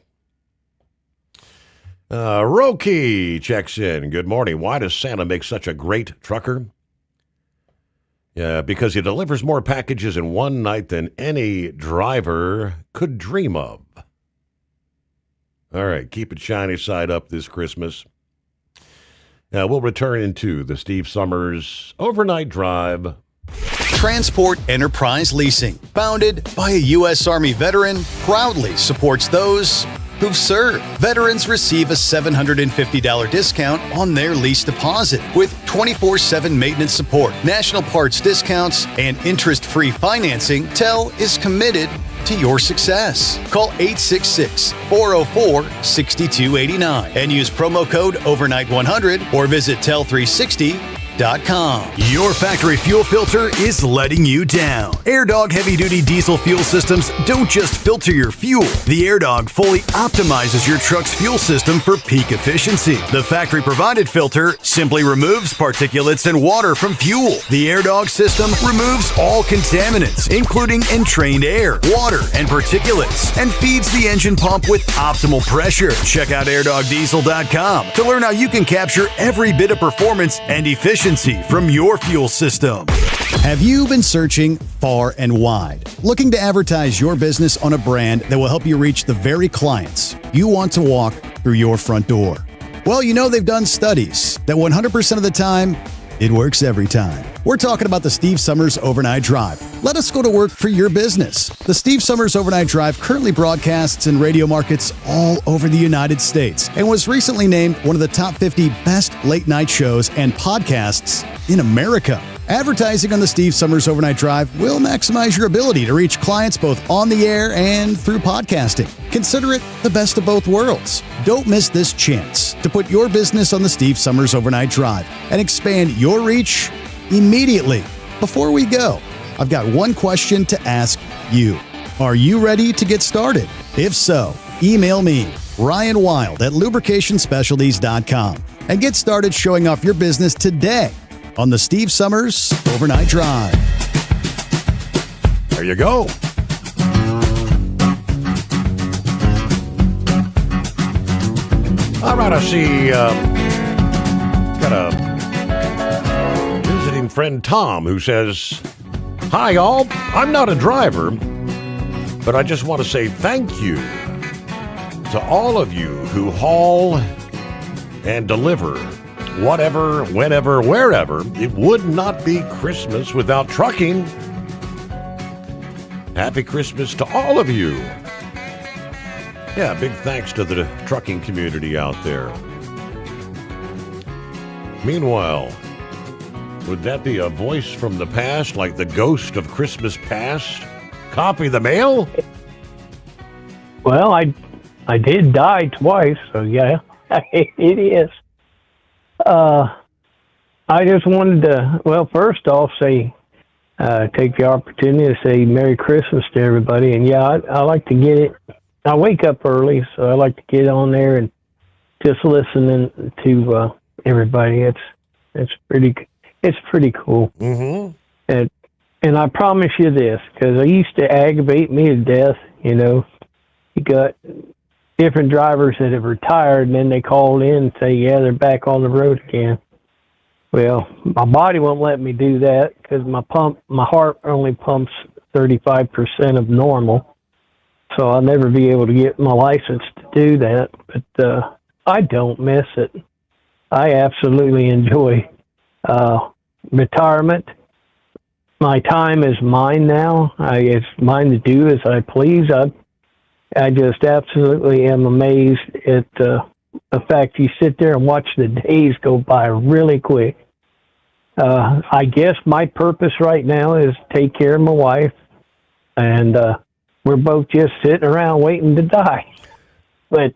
Roki checks in. Good morning. Why does Santa make such a great trucker? Because he delivers more packages in one night than any driver could dream of. All right, keep it shiny side up this Christmas. We'll return into the Steve Sommers Overnight Drive. Transport Enterprise Leasing, founded by a U.S. Army veteran, proudly supports those who've served. Veterans receive a $750 discount on their lease deposit with 24/7 maintenance support, national parts discounts, and interest-free financing. TEL is committed to your success. Call 866-404-6289 and use promo code OVERNIGHT100 or visit tel360.com. Your factory fuel filter is letting you down. AirDog heavy-duty diesel fuel systems don't just filter your fuel. The AirDog fully optimizes your truck's fuel system for peak efficiency. The factory-provided filter simply removes particulates and water from fuel. The AirDog system removes all contaminants, including entrained air, water, and particulates, and feeds the engine pump with optimal pressure. Check out airdogdiesel.com to learn how you can capture every bit of performance and efficiency from your fuel system. Have you been searching far and wide, looking to advertise your business on a brand that will help you reach the very clients you want to walk through your front door? Well, you know they've done studies that 100% of the time, it works every time. We're talking about the Steve Sommers Overnight Drive. Let us go to work for your business. The Steve Sommers Overnight Drive currently broadcasts in radio markets all over the United States and was recently named one of the top 50 best late-night shows and podcasts in America. Advertising on the Steve Sommers Overnight Drive will maximize your ability to reach clients both on the air and through podcasting. Consider it the best of both worlds. Don't miss this chance to put your business on the Steve Sommers Overnight Drive and expand your reach immediately. Before we go, I've got one question to ask you. Are you ready to get started? If so, email me, Ryan Wild at lubricationspecialties.com, and get started showing off your business today on the Steve Sommers Overnight Drive. There you go. All right, I see got a visiting friend, Tom, who says, Hi, y'all. I'm not a driver, but I just want to say thank you to all of you who haul and deliver whatever, whenever, wherever. It would not be Christmas without trucking. Happy Christmas to all of you. Yeah, big thanks to the trucking community out there. Meanwhile, would that be a voice from the past, like the ghost of Christmas past? Copy the mail? Well, I did die twice, so yeah, it is. I just wanted to, well, first off, say, take the opportunity to say Merry Christmas to everybody. And yeah, I like to get it. I wake up early, so I like to get on there and just listen to everybody. It's pretty cool. Mm-hmm. And I promise you this, because it used to aggravate me to death. You know, you got different drivers that have retired, and then they call in and say, yeah, they're back on the road again. Well, my body won't let me do that because my heart only pumps 35% of normal. So I'll never be able to get my license to do that. But I don't miss it. I absolutely enjoy retirement. My time is mine now. It's mine to do as I please. I just absolutely am amazed at the fact you sit there and watch the days go by really quick. I guess my purpose right now is take care of my wife, and we're both just sitting around waiting to die. But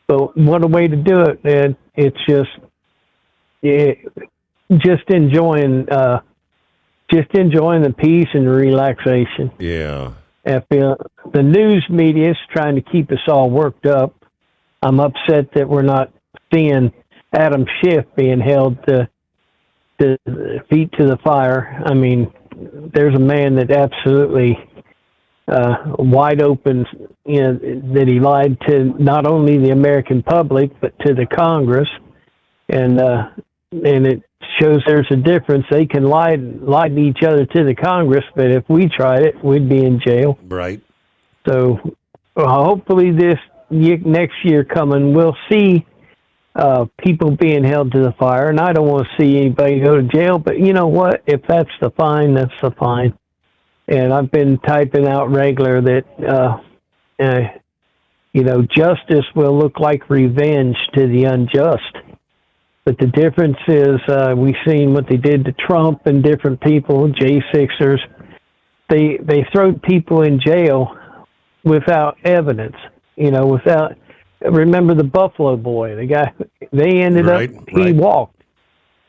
what a way to do it! And it's just enjoying the peace and the relaxation. Yeah. I feel the news media is trying to keep us all worked up. I'm upset that we're not seeing Adam Schiff being held to feet to the fire. I mean, there's a man that absolutely wide open, that he lied to not only the American public but to the Congress, and it shows there's a difference. They can lie to each other to the Congress, but if we tried it, we'd be in jail. Right. So hopefully this next year coming, we'll see people being held to the fire, and I don't want to see anybody go to jail, but you know what? If that's the fine, that's the fine. And I've been typing out regular that, justice will look like revenge to the unjust. But the difference is we've seen what they did to Trump and different people, J6ers. They throw people in jail without evidence, without... Remember the Buffalo boy, the guy, they ended up, he walked.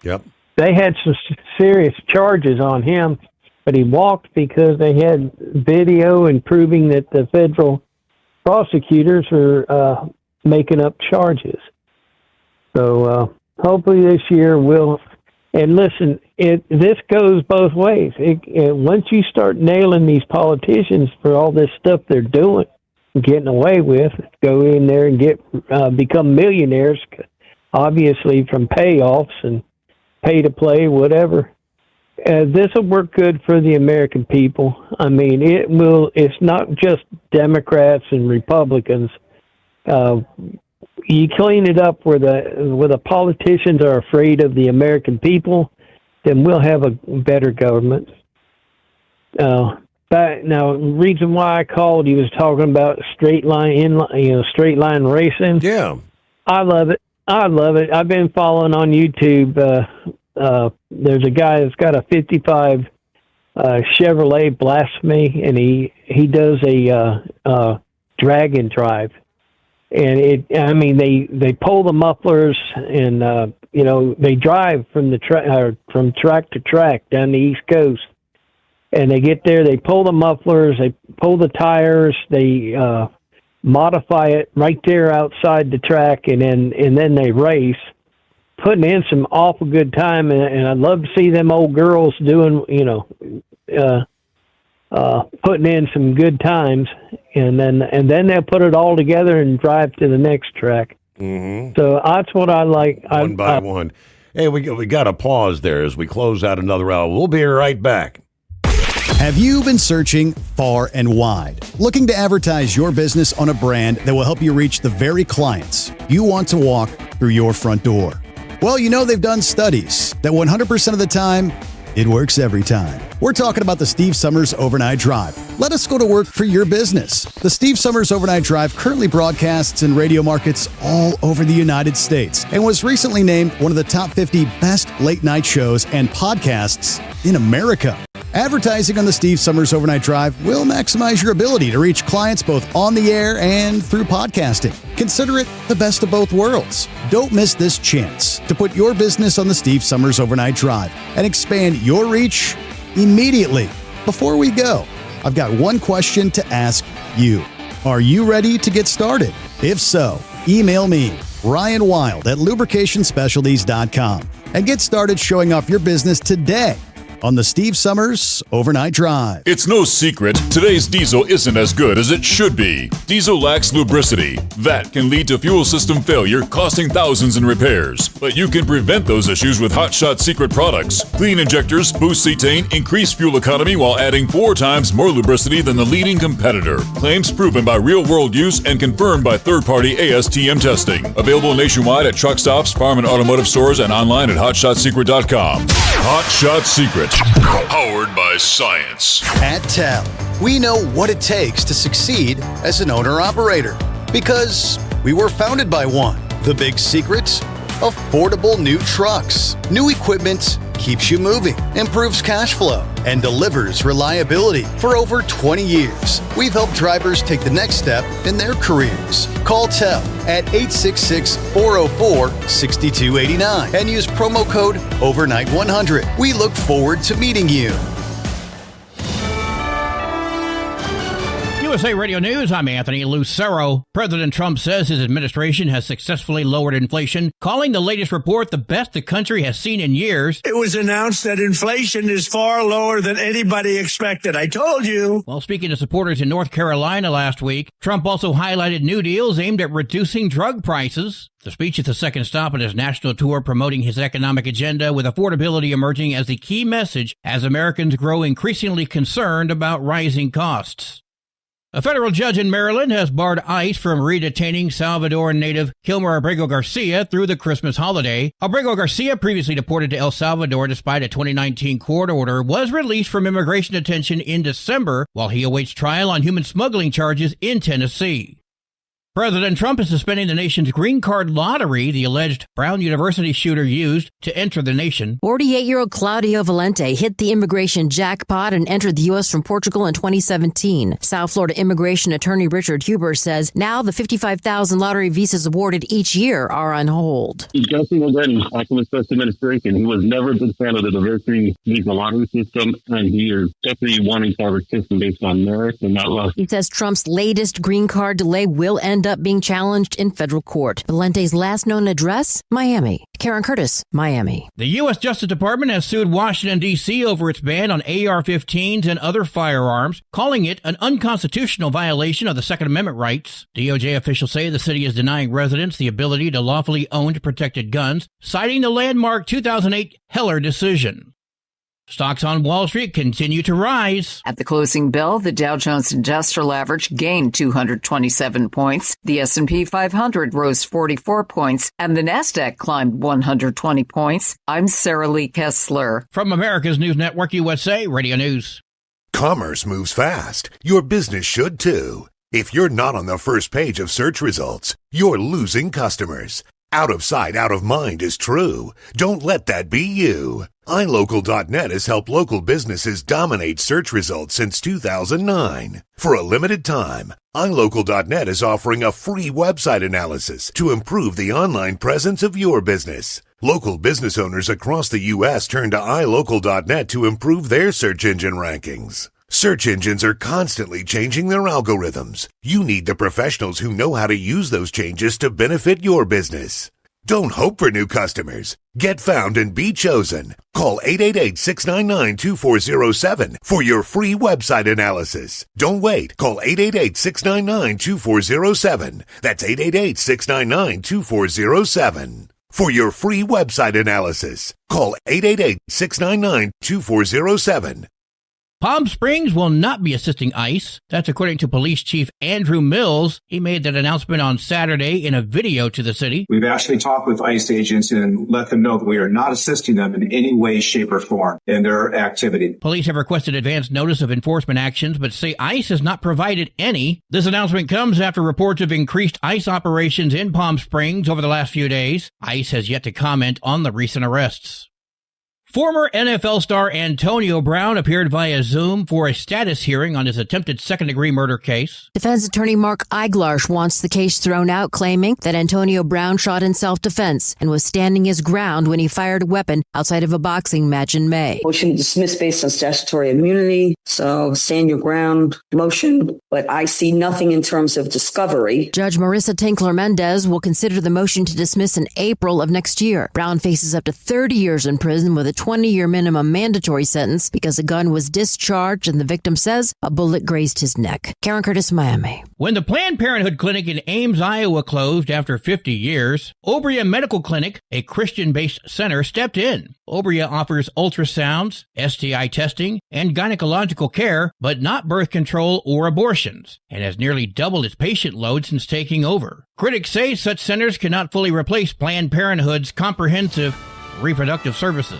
Yep. They had some serious charges on him, but he walked because they had video and proving that the federal prosecutors were making up charges. So hopefully this year and listen, this goes both ways. Once you start nailing these politicians for all this stuff they're doing, getting away with, go in there and become millionaires, obviously from payoffs and pay to play, whatever. This will work good for the American people. I mean, it's not just Democrats and Republicans. You clean it up where the politicians are afraid of the American people, then we'll have a better government. Now, reason why I called, he was talking about straight line racing. Yeah, I love it. I've been following on YouTube. There's a guy that's got a '55 Chevrolet Blasphemy, and he does a dragon drive, and they pull the mufflers, and they drive from from track to track down the East Coast. And they get there, they pull the mufflers, they pull the tires, they modify it right there outside the track, and then they race, putting in some awful good time. And I'd love to see them old girls doing, putting in some good times, and then they'll put it all together and drive to the next track. Mm-hmm. So that's what I like. One by one. Hey, we got to pause there as we close out another hour. We'll be right back. Have you been searching far and wide, looking to advertise your business on a brand that will help you reach the very clients you want to walk through your front door? Well, they've done studies that 100% of the time, it works every time. We're talking about the Steve Sommers Overnight Drive. Let us go to work for your business. The Steve Sommers Overnight Drive currently broadcasts in radio markets all over the United States and was recently named one of the top 50 best late night shows and podcasts in America. Advertising on the Steve Sommers Overnight Drive will maximize your ability to reach clients both on the air and through podcasting. Consider it the best of both worlds. Don't miss this chance to put your business on the Steve Sommers Overnight Drive and expand your reach immediately. Before we go, I've got one question to ask you. Are you ready to get started? If so, email me, Ryan Wild at lubricationspecialties.com, and get started showing off your business today. on the Steve Summers Overnight Drive. It's no secret, today's diesel isn't as good as it should be. Diesel lacks lubricity. That can lead to fuel system failure, costing thousands in repairs. But you can prevent those issues with Hot Shot Secret products. Clean injectors boost cetane, increase fuel economy while adding 4 times more lubricity than the leading competitor. Claims proven by real-world use and confirmed by third-party ASTM testing. Available nationwide at truck stops, farm and automotive stores, and online at hotshotsecret.com. Hot Shot Secret, powered by science. At TEL, we know what it takes to succeed as an owner-operator because we were founded by one. The big secret? Affordable new trucks. New equipment keeps you moving, improves cash flow, and delivers reliability. For over 20 years, we've helped drivers take the next step in their careers. Call TEL at 866-404-6289 and use promo code OVERNIGHT100. We look forward to meeting you. USA Radio News, I'm Anthony Lucero. President Trump says his administration has successfully lowered inflation, calling the latest report the best the country has seen in years. It was announced that inflation is far lower than anybody expected. I told you. While speaking to supporters in North Carolina last week, Trump also highlighted new deals aimed at reducing drug prices. The speech is the second stop on his national tour promoting his economic agenda, with affordability emerging as the key message as Americans grow increasingly concerned about rising costs. A federal judge in Maryland has barred ICE from re-detaining Salvadoran native Kilmer Abrego Garcia through the Christmas holiday. Abrego Garcia, previously deported to El Salvador despite a 2019 court order, was released from immigration detention in December while he awaits trial on human smuggling charges in Tennessee. President Trump is suspending the nation's green card lottery the alleged Brown University shooter used to enter the nation. 48-year-old Claudio Valente hit the immigration jackpot and entered the U.S. from Portugal in 2017. South Florida immigration attorney Richard Huber says now the 55,000 lottery visas awarded each year are on hold. He's guessing again, acting with this administration. He was never a big fan of the diversity visa lottery system, and he is definitely wanting to have a system based on merit and not luck. He says Trump's latest green card delay will end up being challenged in federal court. Valente's last known address? Miami. Karen Curtis, Miami. The U.S. Justice Department has sued Washington, D.C. over its ban on AR-15s and other firearms, calling it an unconstitutional violation of the Second Amendment rights. DOJ officials say the city is denying residents the ability to lawfully own protected guns, citing the landmark 2008 Heller decision. Stocks on Wall Street continue to rise. At the closing bell, the Dow Jones Industrial Average gained 227 points, the S&P 500 rose 44 points, and the Nasdaq climbed 120 points. I'm Sarah Lee Kessler. From America's News Network, USA Radio News. Commerce moves fast. Your business should too. If you're not on the first page of search results, you're losing customers. Out of sight, out of mind is true. Don't let that be you. iLocal.net has helped local businesses dominate search results since 2009. For a limited time, iLocal.net is offering a free website analysis to improve the online presence of your business. Local business owners across the U.S. turn to iLocal.net to improve their search engine rankings. Search engines are constantly changing their algorithms. You need the professionals who know how to use those changes to benefit your business. Don't hope for new customers. Get found and be chosen. Call 888-699-2407 for your free website analysis. Don't wait. Call 888-699-2407. That's 888-699-2407. For your free website analysis, call 888-699-2407. Palm Springs will not be assisting ICE. That's according to Police Chief Andrew Mills. He made that announcement on Saturday in a video to the city. We've actually talked with ICE agents and let them know that we are not assisting them in any way, shape, or form in their activity. Police have requested advance notice of enforcement actions, but say ICE has not provided any. This announcement comes after reports of increased ICE operations in Palm Springs over the last few days. ICE has yet to comment on the recent arrests. Former NFL star Antonio Brown appeared via Zoom for a status hearing on his attempted second-degree murder case. Defense attorney Mark Eiglarsh wants the case thrown out, claiming that Antonio Brown shot in self-defense and was standing his ground when he fired a weapon outside of a boxing match in May. Motion dismissed based on statutory immunity, so stand your ground motion, but I see nothing in terms of discovery. Judge Marissa Tinkler-Mendez will consider the motion to dismiss in April of next year. Brown faces up to 30 years in prison with a 20-year minimum mandatory sentence because a gun was discharged and the victim says a bullet grazed his neck. Karen Curtis, Miami. When the Planned Parenthood clinic in Ames, Iowa closed after 50 years, Obria Medical Clinic, a Christian-based center, stepped in. Obria offers ultrasounds, STI testing, and gynecological care, but not birth control or abortions, and has nearly doubled its patient load since taking over. Critics say such centers cannot fully replace Planned Parenthood's comprehensive reproductive services.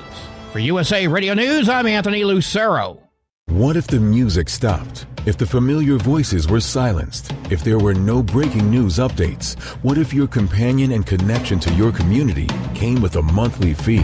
For USA Radio News, I'm Anthony Lucero. What if the music stopped? If the familiar voices were silenced? If there were no breaking news updates? What if your companion and connection to your community came with a monthly fee?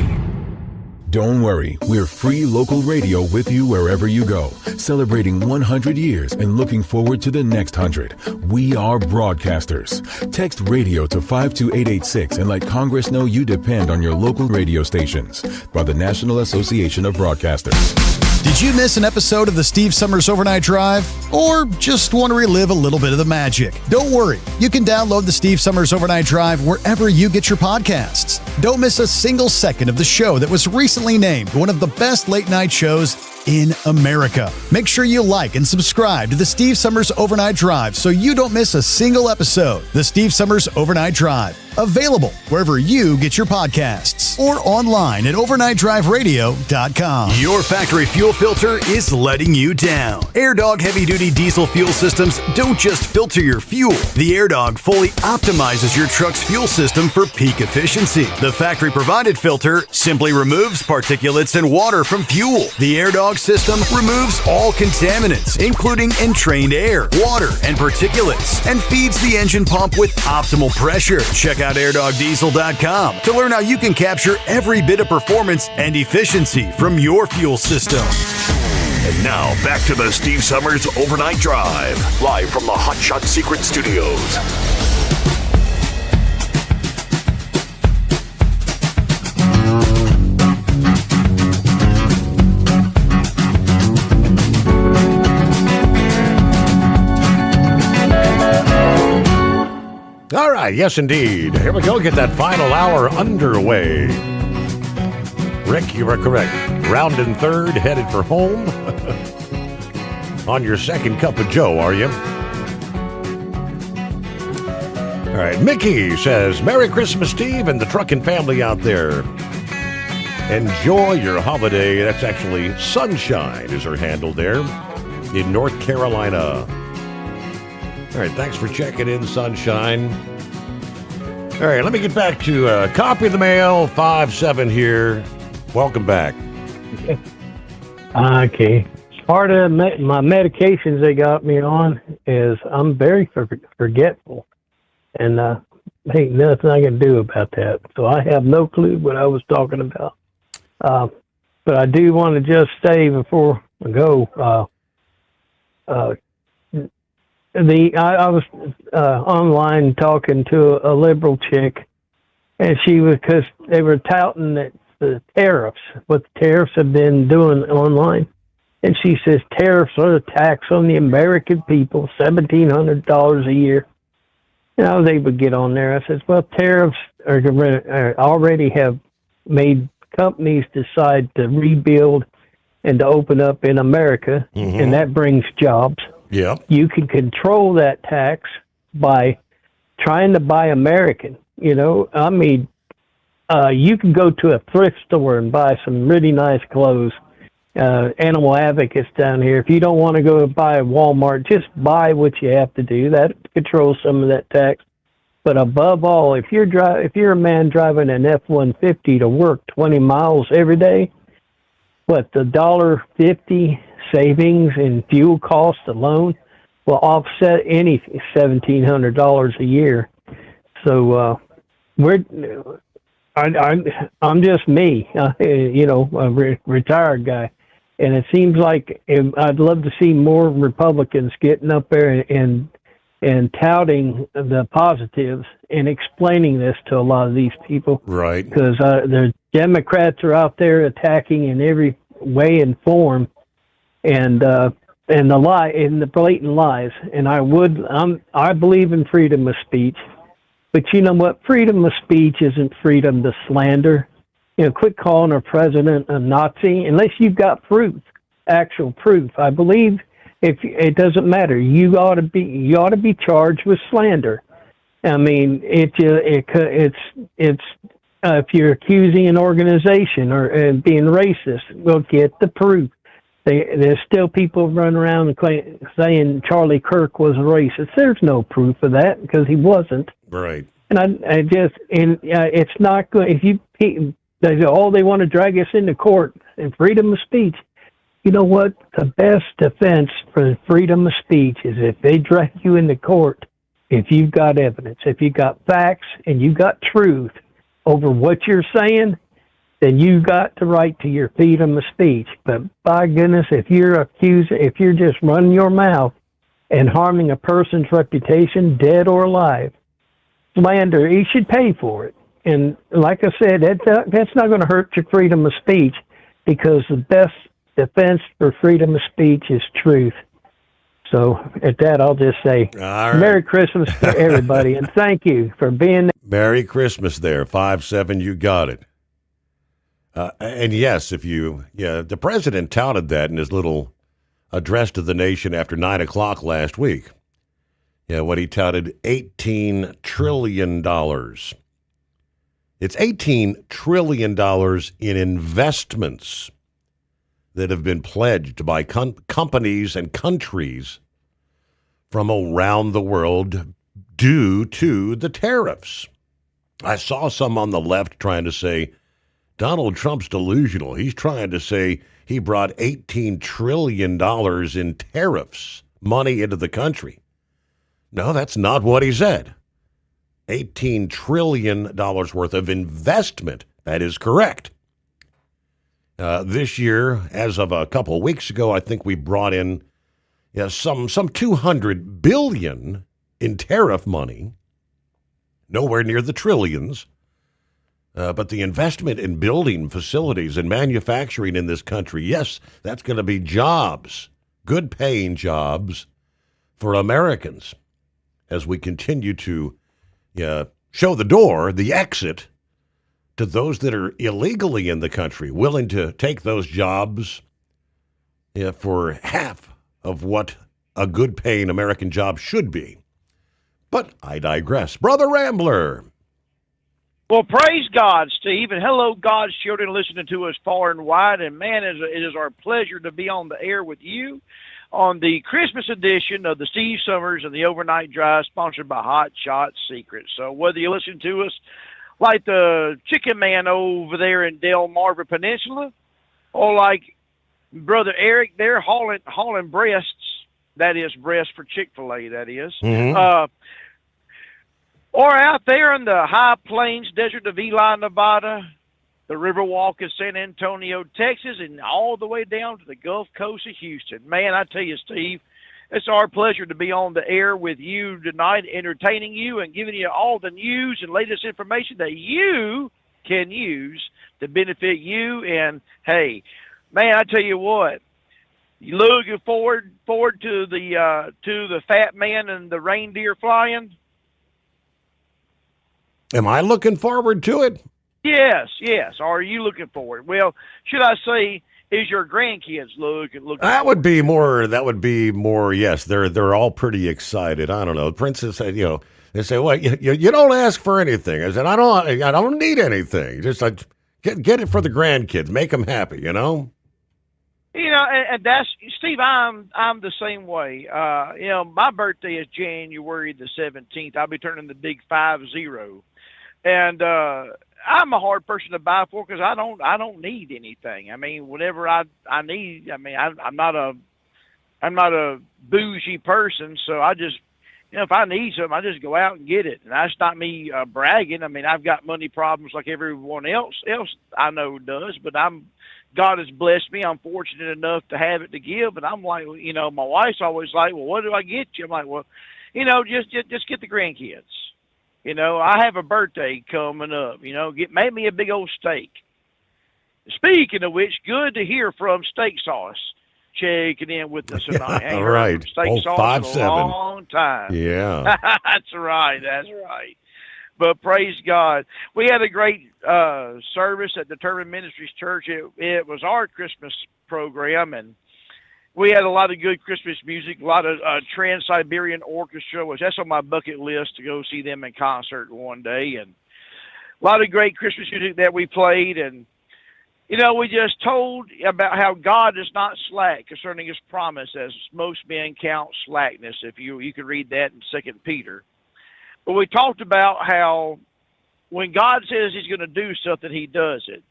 Don't worry, we're free local radio with you wherever you go, celebrating 100 years and looking forward to the next 100. We are broadcasters. Text radio to 52886 and let Congress know you depend on your local radio stations. By the National Association of Broadcasters. Did you miss an episode of the Steve Summers Overnight Drive? Or just want to relive a little bit of the magic? Don't worry, you can download the Steve Summers Overnight Drive wherever you get your podcasts. Don't miss a single second of the show that was recently named one of the best late night shows in America. Make sure you like and subscribe to the Steve Summers Overnight Drive so you don't miss a single episode. The Steve Summers Overnight Drive, available wherever you get your podcasts or online at overnightdriveradio.com. Your factory fuel filter is letting you down. AirDog heavy-duty diesel fuel systems don't just filter your fuel. The AirDog fully optimizes your truck's fuel system for peak efficiency. The factory-provided filter simply removes particulates and water from fuel. The AirDog system removes all contaminants, including entrained air, water, and particulates, and feeds the engine pump with optimal pressure. Check out airdogdiesel.com to learn how you can capture every bit of performance and efficiency from your fuel system. And now, back to the Steve Summers Overnight Drive, live from the Hot Shot Secret Studios. All right, yes, indeed. Here we go. Get that final hour underway. Rick, you are correct. Round and third, headed for home. On your second cup of Joe, are you? All right, Mickey says, Merry Christmas, Steve, and the trucking family out there. Enjoy your holiday. That's actually Sunshine is her handle there in North Carolina. All right, thanks for checking in, Sunshine. All right, let me get back to copy of the mail, 5-7 here. Welcome back. Okay. Part of my medications they got me on is I'm very forgetful. And ain't nothing I can do about that. So I have no clue what I was talking about. But I do want to just say before I go, I was online talking to a liberal chick, and she was, because they were touting that the tariffs, what the tariffs have been doing online, and she says tariffs are a tax on the American people, $1,700 a year. And I was able to get on there. I says, well, tariffs are already have made companies decide to rebuild and to open up in America, and that brings jobs. Yeah. You can control that tax by trying to buy American. You know, I mean, you can go to a thrift store and buy some really nice clothes. Animal Advocates down here. If you don't want to go buy a Walmart, just buy what you have to do. That controls some of that tax. But above all, if you're a man driving an F-150 to work 20 miles every day, what, the $1.50 savings in fuel costs alone will offset any $1,700 a year. So I'm just me, a retired guy, and it seems like I'd love to see more Republicans getting up there and touting the positives and explaining this to a lot of these people. Right. Because the Democrats are out there attacking in every way and form, and the blatant lies. And I believe in freedom of speech, but you know what? Freedom of speech isn't freedom to slander. quit calling our president a Nazi unless you've got proof, actual proof. I believe if it doesn't matter, you ought to be charged with slander. I mean, it's if you're accusing an organization or being racist, we'll get the proof. There's still people running around saying Charlie Kirk was a racist. There's no proof of that because he wasn't. Right. And it's not good if you. They want to drag us into court and freedom of speech. You know what? The best defense for freedom of speech is if they drag you into court, if you've got evidence, if you've got facts and you've got truth over what you're saying, then you've got the right to your freedom of speech. But by goodness, if you're just running your mouth and harming a person's reputation, dead or alive, slander, you should pay for it. And like I said, that's not going to hurt your freedom of speech because the best defense for freedom of speech is truth. So at that, I'll just say, Merry Christmas to everybody, and thank you for being there. Merry Christmas there, 5-7, you got it. And yes, the president touted that in his little address to the nation after 9 o'clock last week. Yeah, what he touted, $18 trillion. It's $18 trillion in investments that have been pledged by companies and countries from around the world due to the tariffs. I saw some on the left trying to say Donald Trump's delusional. He's trying to say he brought $18 trillion in tariffs, money into the country. No, that's not what he said. $18 trillion worth of investment. That is correct. This year, as of a couple of weeks ago, I think we brought in some $200 billion in tariff money. Nowhere near the trillions. But the investment in building facilities and manufacturing in this country, yes, that's going to be jobs, good paying jobs for Americans as we continue to show the door, the exit, to those that are illegally in the country, willing to take those jobs for half of what a good-paying American job should be. But I digress. Brother Rambler. Well, praise God, Steve, and hello, God's children listening to us far and wide. And, man, it is our pleasure to be on the air with you on the Christmas edition of the Steve Summers and the Overnight Drive, sponsored by Hot Shot Secrets. So whether you listen to us like the Chicken Man over there in Delmarva Peninsula, or like Brother Eric there hauling breasts, that is breast for Chick-fil-A, that is, or out there in the high plains desert of Ely, Nevada, the Riverwalk in San Antonio, Texas, and all the way down to the Gulf Coast of Houston. Man, I tell you, Steve, it's our pleasure to be on the air with you tonight, entertaining you and giving you all the news and latest information that you can use to benefit you. And, hey, man, I tell you what, you looking forward to the fat man and the reindeer flying? Am I looking forward to it? Yes. Are you looking forward? Well, should I say, is your grandkids looking? That would be more. Yes, they're all pretty excited. I don't know. Princess said, they say, well, you don't ask for anything. I said, I don't need anything. Just get it for the grandkids. Make them happy. And that's Steve. I'm the same way. My birthday is January the 17th. I'll be turning the big 50, and I'm a hard person to buy for because I don't need anything. I mean, whatever I need. I mean, I'm not a bougie person, so I just if I need something, I just go out and get it. And that's not me bragging. I mean, I've got money problems like everyone else I know does, but God has blessed me. I'm fortunate enough to have it to give. And I'm like, my wife's always like, well, what do I get you? I'm like, well, just get the grandkids. I have a birthday coming up. Make me a big old steak. Speaking of which, good to hear from Steak Sauce checking in with us tonight. All right. Steak Sauce 5-7. in a long time. Yeah. That's right. But praise God. We had a great service at Determined Ministries Church. It was our Christmas program, and we had a lot of good Christmas music, a lot of Trans-Siberian Orchestra, which that's on my bucket list to go see them in concert one day, and a lot of great Christmas music that we played. And, you know, we just told about how God is not slack concerning his promise, as most men count slackness. If you can read that in 2 Peter. But we talked about how when God says he's going to do something, he does it.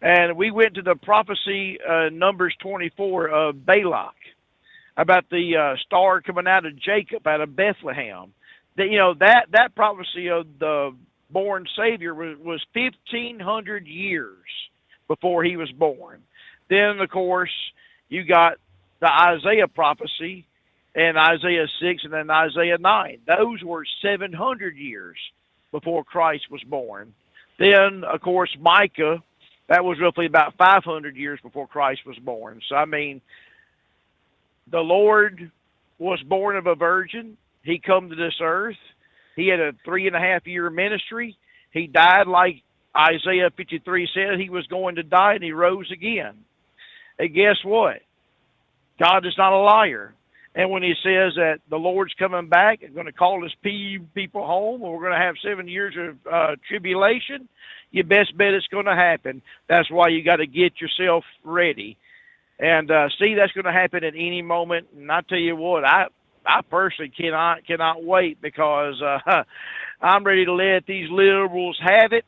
And we went to the prophecy, Numbers 24 of Balak, about the star coming out of Jacob, out of Bethlehem. That, you know, that prophecy of the born Savior was 1,500 years before he was born. Then, of course, you got the Isaiah prophecy, and Isaiah 6, and then Isaiah 9. Those were 700 years before Christ was born. Then, of course, Micah, that was roughly about 500 years before Christ was born. So, I mean, the Lord was born of a virgin. He come to this earth. He had a 3.5-year ministry. He died like Isaiah 53 said he was going to die, and he rose again. And guess what? God is not a liar. And when he says that the Lord's coming back and going to call his people home, and we're going to have 7 years of tribulation, you best bet it's going to happen. That's why you got to get yourself ready. And see, that's going to happen at any moment. And I tell you what, I personally cannot wait, because I'm ready to let these liberals have it.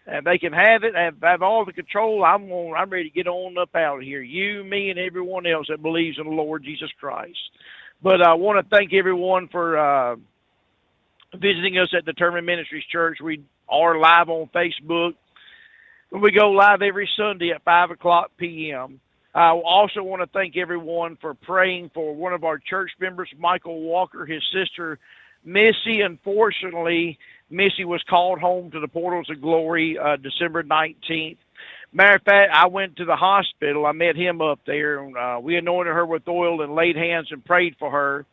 And they can have it, have all the control. I'm ready to get on up out of here. You, me, and everyone else that believes in the Lord Jesus Christ. But I want to thank everyone for visiting us at Determined Ministries Church. We are live on Facebook. We go live every Sunday at 5 o'clock p.m. I also want to thank everyone for praying for one of our church members, Michael Walker, his sister, Missy. Unfortunately, Missy was called home to the portals of glory December 19th. Matter of fact, I went to the hospital. I met him up there. And, we anointed her with oil and laid hands and prayed for her.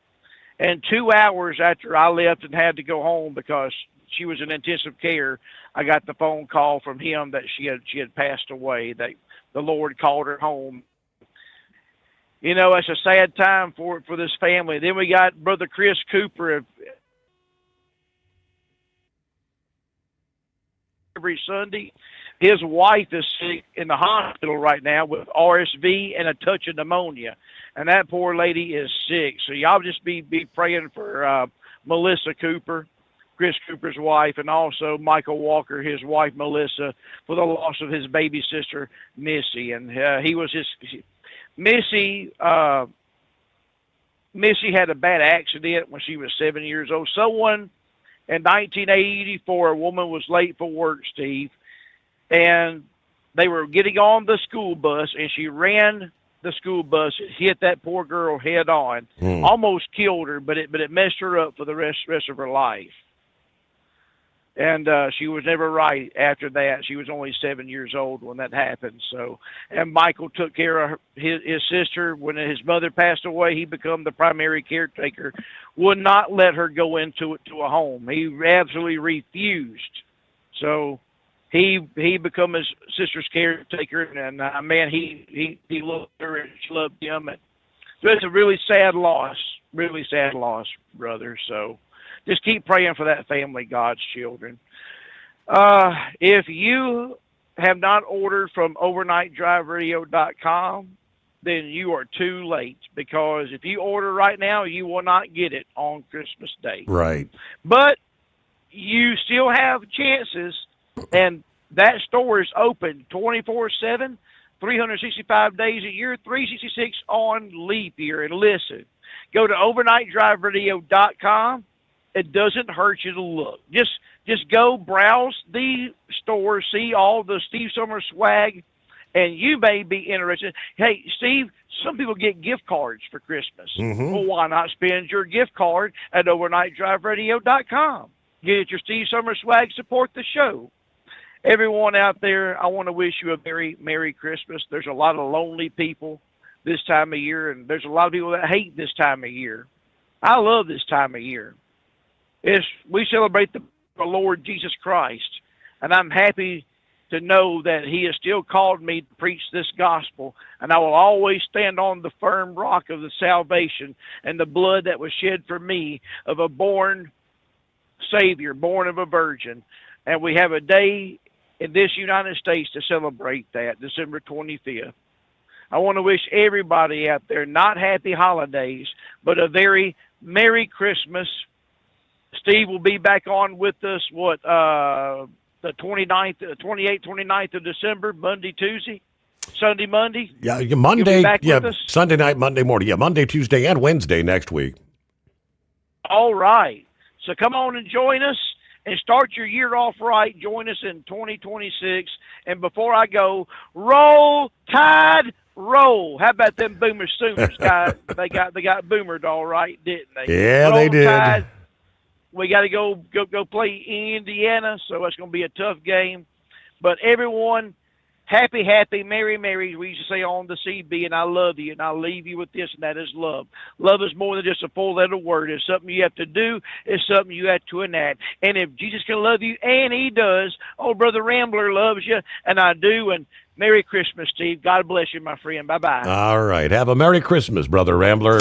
And 2 hours after I left and had to go home because she was in intensive care, I got the phone call from him that she had passed away, that the Lord called her home. You know, it's a sad time for this family. Then we got Brother Chris Cooper. Every Sunday, his wife is sick in the hospital right now with RSV and a touch of pneumonia, and that poor lady is sick. So y'all just be praying for Melissa Cooper, Chris Cooper's wife, and also Michael Walker, his wife Melissa, for the loss of his baby sister Missy. And Missy had a bad accident when she was 7 years old. Someone in 1984, a woman was late for work, Steve, and they were getting on the school bus, and she ran the school bus and hit that poor girl head on, almost killed her, but it messed her up for the rest of her life. And she was never right after that. She was only 7 years old when that happened. So, and Michael took care of his sister. When his mother passed away, he became the primary caretaker. Would not let her go into a home. He absolutely refused. So he became his sister's caretaker, and man, he loved her and she loved him. And so it's a really sad loss, brother. So just keep praying for that family, God's children. If you have not ordered from overnightdriveradio.com, then you are too late, because if you order right now, you will not get it on Christmas Day. Right. But you still have chances, and that store is open 24/7, 365 days a year, 366 on leap year. And listen, go to overnightdriveradio.com. It doesn't hurt you to look. Just go browse the store, see all the Steve Sommers swag, and you may be interested. Hey, Steve, some people get gift cards for Christmas. Well, why not spend your gift card at overnightdriveradio.com? Get your Steve Sommers swag, support the show. Everyone out there, I want to wish you a very Merry Christmas. There's a lot of lonely people this time of year, and there's a lot of people that hate this time of year. I love this time of year. We celebrate the the Lord Jesus Christ. And I'm happy to know that he has still called me to preach this gospel. And I will always stand on the firm rock of the salvation and the blood that was shed for me of a born Savior, born of a virgin. And we have a day in this United States to celebrate that, December 25th. I want to wish everybody out there not happy holidays, but a very Merry Christmas. Steve will be back on with us, the 28th, 29th of December, Monday, Tuesday, Sunday, Monday. Yeah, Monday. You'll be back with us? Sunday night, Monday morning. Yeah, Monday, Tuesday, and Wednesday next week. All right. So come on and join us and start your year off right. Join us in 2026. And before I go, roll, Tide, roll. How about them Boomer Sooners guys? they got boomered all right, didn't they? Yeah, roll they did. Tide. We got to go play Indiana, so it's going to be a tough game. But everyone, happy, merry, we used to say on the CB, and I love you, and I'll leave you with this, and that is love. Love is more than just a four-letter word. It's something you have to do. It's something you have to enact. And if Jesus can love you, and he does, old Brother Rambler loves you, and I do, and Merry Christmas, Steve. God bless you, my friend. Bye-bye. All right. Have a Merry Christmas, Brother Rambler.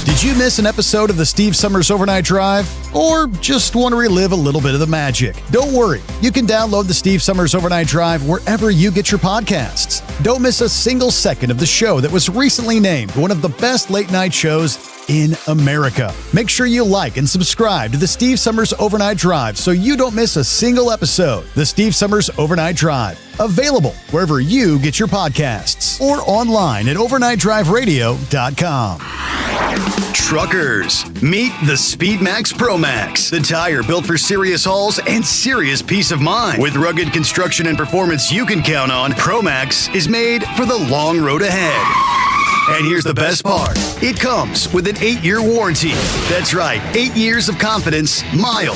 Did you miss an episode of the Steve Summers Overnight Drive? Or just want to relive a little bit of the magic? Don't worry. You can download the Steve Summers Overnight Drive wherever you get your podcasts. Don't miss a single second of the show that was recently named one of the best late night shows in America. Make sure you like and subscribe to the Steve Summers Overnight Drive so you don't miss a single episode. The Steve Summers Overnight Drive. Available wherever you get your podcasts or online at overnightdriveradio.com. Truckers, meet the SpeedMax Pro Max, the tire built for serious hauls and serious peace of mind. With rugged construction and performance you can count on, Pro Max is made for the long road ahead. And here's the best part. It comes with an 8-year warranty. That's right, 8 years of confidence, mile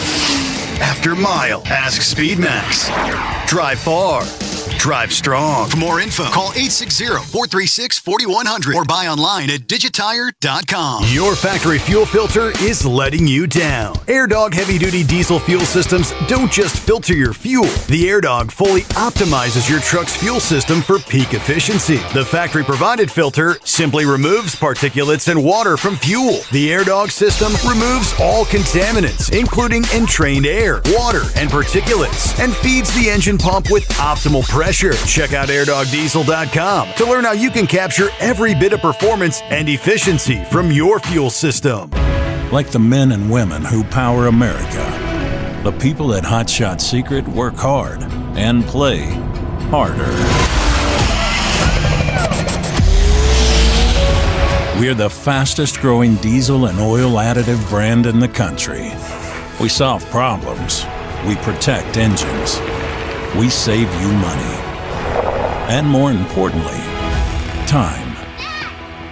after mile. Ask SpeedMax. Drive far. Drive strong. For more info, call 860-436-4100 or buy online at digitire.com. Your factory fuel filter is letting you down. AirDog heavy-duty diesel fuel systems don't just filter your fuel. The AirDog fully optimizes your truck's fuel system for peak efficiency. The factory-provided filter simply removes particulates and water from fuel. The AirDog system removes all contaminants, including entrained air, water, and particulates, and feeds the engine pump with optimal pressure. Check out airdogdiesel.com to learn how you can capture every bit of performance and efficiency from your fuel system. Like the men and women who power America, the people at Hot Shot Secret work hard and play harder. We're the fastest growing diesel and oil additive brand in the country. We solve problems. We protect engines. We save you money. And more importantly, time.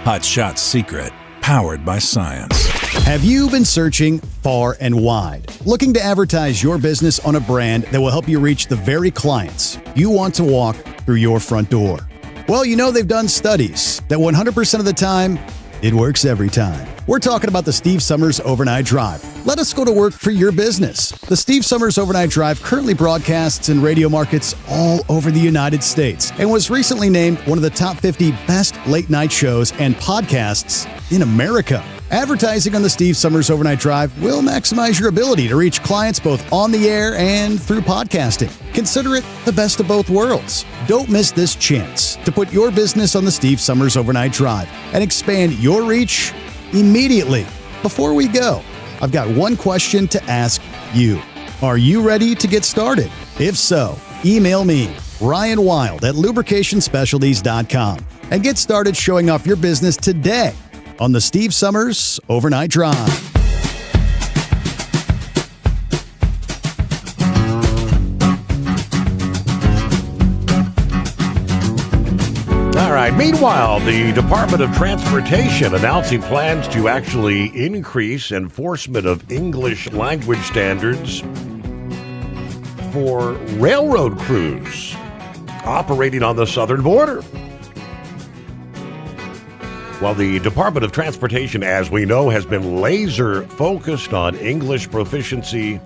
Hot Shot Secret, powered by science. Have you been searching far and wide, looking to advertise your business on a brand that will help you reach the very clients you want to walk through your front door? Well, you know they've done studies that 100% of the time, it works every time. We're talking about the Steve Summers Overnight Drive. Let us go to work for your business. The Steve Summers Overnight Drive currently broadcasts in radio markets all over the United States and was recently named one of the top 50 best late night shows and podcasts in America. Advertising on the Steve Summers Overnight Drive will maximize your ability to reach clients both on the air and through podcasting. Consider it the best of both worlds. Don't miss this chance to put your business on the Steve Summers Overnight Drive and expand your reach immediately. Before we go, I've got one question to ask you. Are you ready to get started? If so, email me, Ryan Wild at lubricationspecialties.com, and get started showing off your business today on the Steve Summers Overnight Drive. All right. Meanwhile, the Department of Transportation announcing plans to actually increase enforcement of English language standards for railroad crews operating on the southern border. While the Department of Transportation, as we know, has been laser focused on English proficiency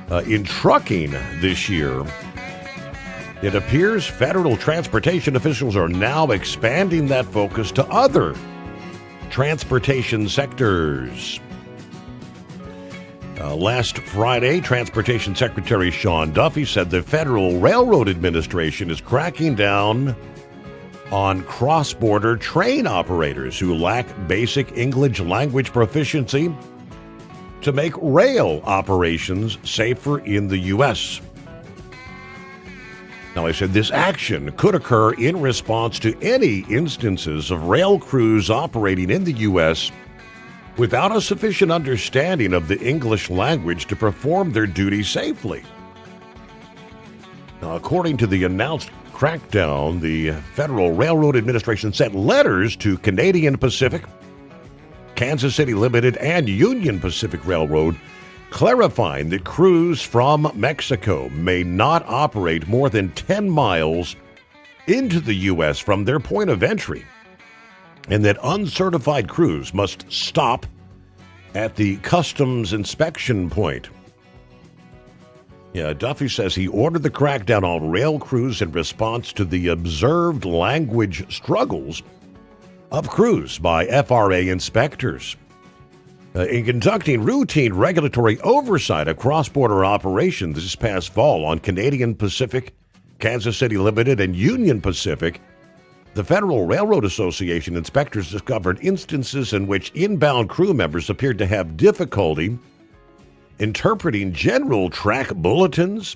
In trucking this year, it appears federal transportation officials are now expanding that focus to other transportation sectors. Last Friday, Transportation Secretary Sean Duffy said the Federal Railroad Administration is cracking down on cross-border train operators who lack basic English language proficiency to make rail operations safer in the U.S. Now, I said this action could occur in response to any instances of rail crews operating in the U.S. without a sufficient understanding of the English language to perform their duty safely. Now, according to the announced crackdown, the Federal Railroad Administration sent letters to Canadian Pacific, Kansas City Limited, and Union Pacific Railroad, clarifying that crews from Mexico may not operate more than 10 miles into the U.S. from their point of entry, and that uncertified crews must stop at the customs inspection point. Duffy says he ordered the crackdown on rail crews in response to the observed language struggles of crews by FRA inspectors. In conducting routine regulatory oversight of cross-border operations this past fall on Canadian Pacific, Kansas City Limited, and Union Pacific, the Federal Railroad Association inspectors discovered instances in which inbound crew members appeared to have difficulty interpreting general track bulletins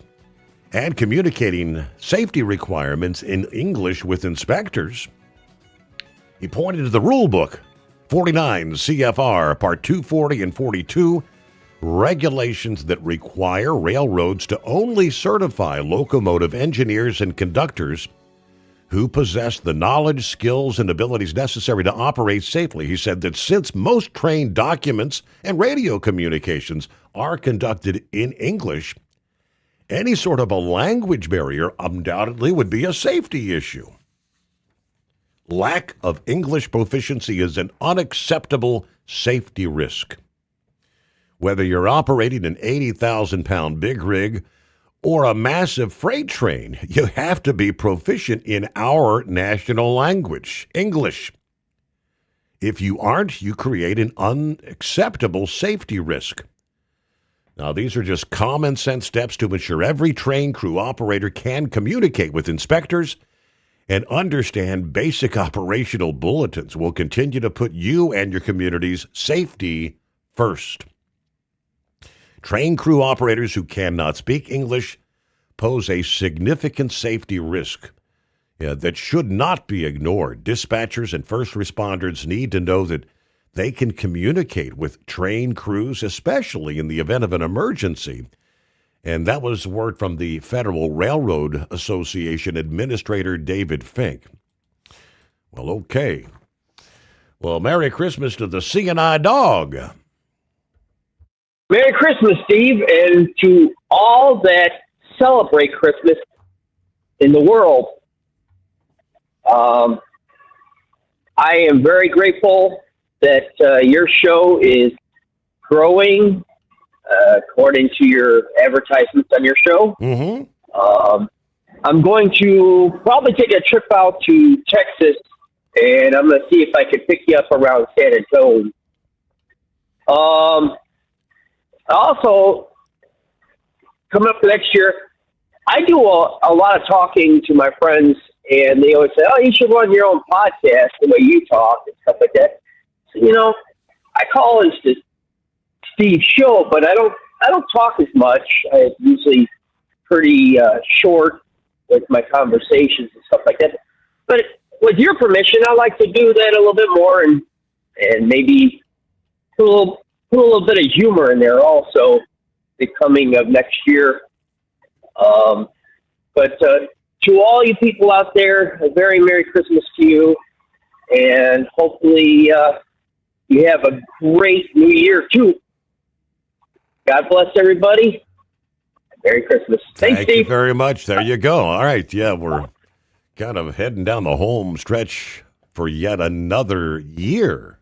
and communicating safety requirements in English with inspectors. He pointed to the rule book, 49 CFR, Part 240 and 42, regulations that require railroads to only certify locomotive engineers and conductors who possess the knowledge, skills, and abilities necessary to operate safely. He said that since most train documents and radio communications are conducted in English, any sort of a language barrier undoubtedly would be a safety issue. Lack of English proficiency is an unacceptable safety risk. Whether you're operating an 80,000-pound big rig or a massive freight train, you have to be proficient in our national language, English. If you aren't, you create an unacceptable safety risk. Now, these are just common sense steps to ensure every train crew operator can communicate with inspectors and understand basic operational bulletins. Will continue to put you and your community's safety first. Train crew operators who cannot speak English pose a significant safety risk that should not be ignored. Dispatchers and first responders need to know that they can communicate with train crews, especially in the event of an emergency. And that was word from the Federal Railroad Association Administrator David Fink. Well, okay. Well, Merry Christmas to the CNI dog. Merry Christmas, Steve, and to all that celebrate Christmas in the world. I am very grateful that your show is growing according to your advertisements on your show. Mm-hmm. I'm going to probably take a trip out to Texas, and I'm going to see if I can pick you up around San Antonio. Also, coming up next year, I do a lot of talking to my friends, and they always say, "Oh, you should run your own podcast the way you talk," and stuff like that. So, I call it the Steve Show, but I don't talk as much. I'm usually pretty short with my conversations and stuff like that. But with your permission, I'd like to do that a little bit more, and maybe put a little bit of humor in there also, the coming of next year. But to all you people out there, a very Merry Christmas to you, and hopefully you have a great New Year too. God bless everybody. Merry Christmas. Thanks, Thank Steve. you very much. There you go. All right. Yeah, we're kind of heading down the home stretch for yet another year.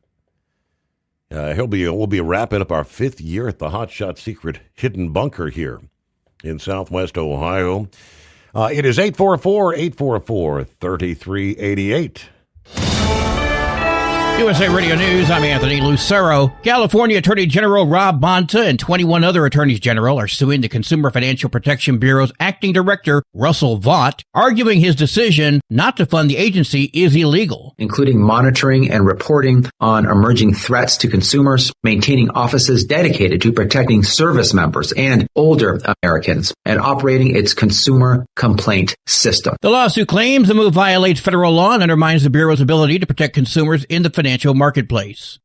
We'll be wrapping up our 5th year at the Hot Shot Secret Hidden Bunker here. in Southwest Ohio. It is 844-844-3388. USA Radio News, I'm Anthony Lucero. California Attorney General Rob Bonta and 21 other attorneys general are suing the Consumer Financial Protection Bureau's acting director, Russell Vaught, arguing his decision not to fund the agency is illegal. Including monitoring and reporting on emerging threats to consumers, maintaining offices dedicated to protecting service members and older Americans, and operating its consumer complaint system. The lawsuit claims the move violates federal law and undermines the Bureau's ability to protect consumers in the financial marketplace.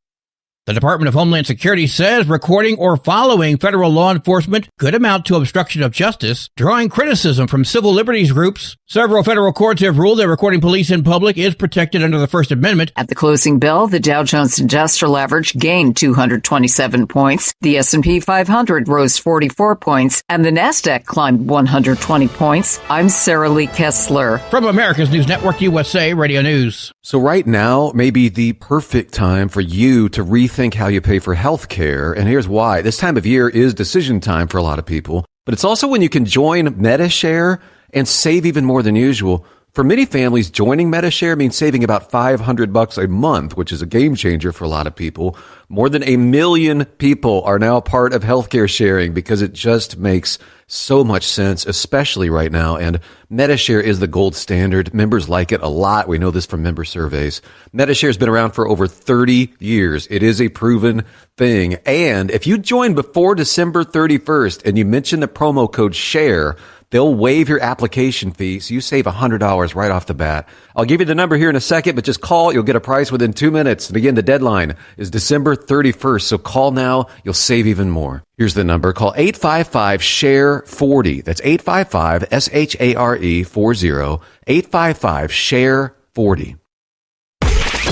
The Department of Homeland Security says recording or following federal law enforcement could amount to obstruction of justice, drawing criticism from civil liberties groups. Several federal courts have ruled that recording police in public is protected under the First Amendment. At the closing bell, the Dow Jones Industrial Average gained 227 points, the S&P 500 rose 44 points, and the Nasdaq climbed 120 points. I'm Sarah Lee Kessler. From America's News Network, USA Radio News. So right now may be the perfect time for you to rethink how you pay for health care, and here's why. This time of year is decision time for a lot of people, but it's also when you can join MediShare and save even more than usual. For many families, joining MediShare means saving about $500 a month, which is a game changer for a lot of people. More than 1 million people are now part of healthcare sharing because it just makes so much sense, especially right now. And MediShare is the gold standard. Members like it a lot. We know this from member surveys. MediShare has been around for over 30 years. It is a proven thing. And if you join before December 31st and you mention the promo code SHARE, they'll waive your application fee, so you save $100 right off the bat. I'll give you the number here in a second, but just call. You'll get a price within 2 minutes. And again, the deadline is December 31st, so call now. You'll save even more. Here's the number. Call 855-SHARE-40. That's 855-SHARE-40. 855-SHARE-40.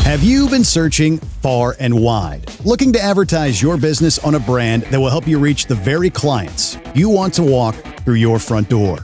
Have you been searching far and wide, looking to advertise your business on a brand that will help you reach the very clients you want to walk through your front door?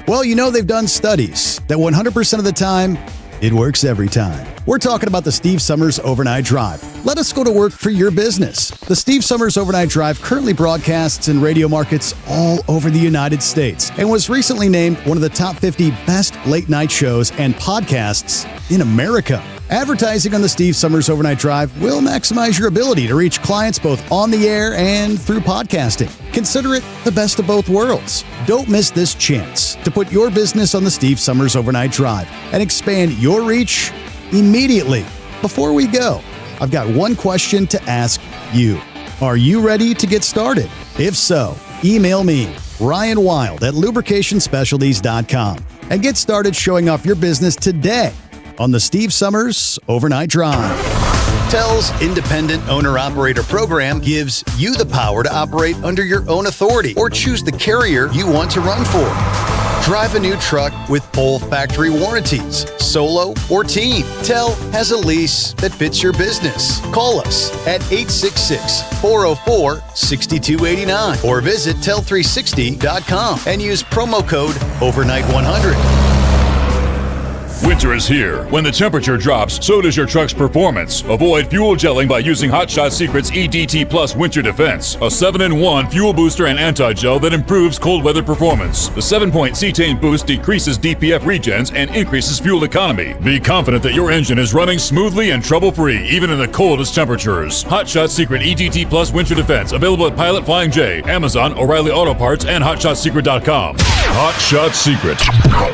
Well, you know they've done studies that 100% of the time, it works every time. We're talking about the Steve Sommers Overnight Drive. Let us go to work for your business. The Steve Sommers Overnight Drive currently broadcasts in radio markets all over the United States and was recently named one of the top 50 best late night shows and podcasts in America. Advertising on the Steve Sommers Overnight Drive will maximize your ability to reach clients both on the air and through podcasting. Consider it the best of both worlds. Don't miss this chance to put your business on the Steve Sommers Overnight Drive and expand your reach immediately. Before we go, I've got one question to ask you. Are you ready to get started? If so, email me, Ryan Wild at lubricationspecialties.com, and get started showing off your business today on the Steve Sommers Overnight Drive. TEL's Independent Owner-Operator Program gives you the power to operate under your own authority or choose the carrier you want to run for. Drive a new truck with full factory warranties, solo or team. TEL has a lease that fits your business. Call us at 866-404-6289 or visit tel360.com and use promo code OVERNIGHT100. Winter is here. When the temperature drops, so does your truck's performance. Avoid fuel gelling by using Hot Shot Secret's EDT Plus Winter Defense, a 7-in-1 fuel booster and anti-gel that improves cold weather performance. The 7-point cetane boost decreases DPF regens and increases fuel economy. Be confident that your engine is running smoothly and trouble-free, even in the coldest temperatures. Hot Shot Secret EDT Plus Winter Defense, available at Pilot Flying J, Amazon, O'Reilly Auto Parts, and HotShotSecret.com. Hot Shot Secret,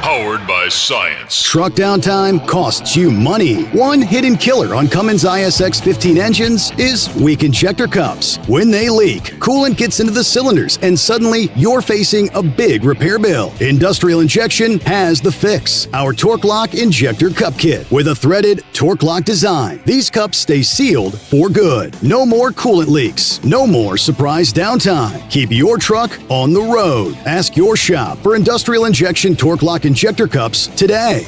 powered by science. Truck downtime costs you money. One hidden killer on Cummins ISX 15 engines is weak injector cups. When they leak, coolant gets into the cylinders and suddenly you're facing a big repair bill. Industrial Injection has the fix. Our Torque Lock Injector Cup Kit with a threaded Torque Lock design. These cups stay sealed for good. No more coolant leaks. No more surprise downtime. Keep your truck on the road. Ask your shop for Industrial Injection Torque Lock Injector Cups today.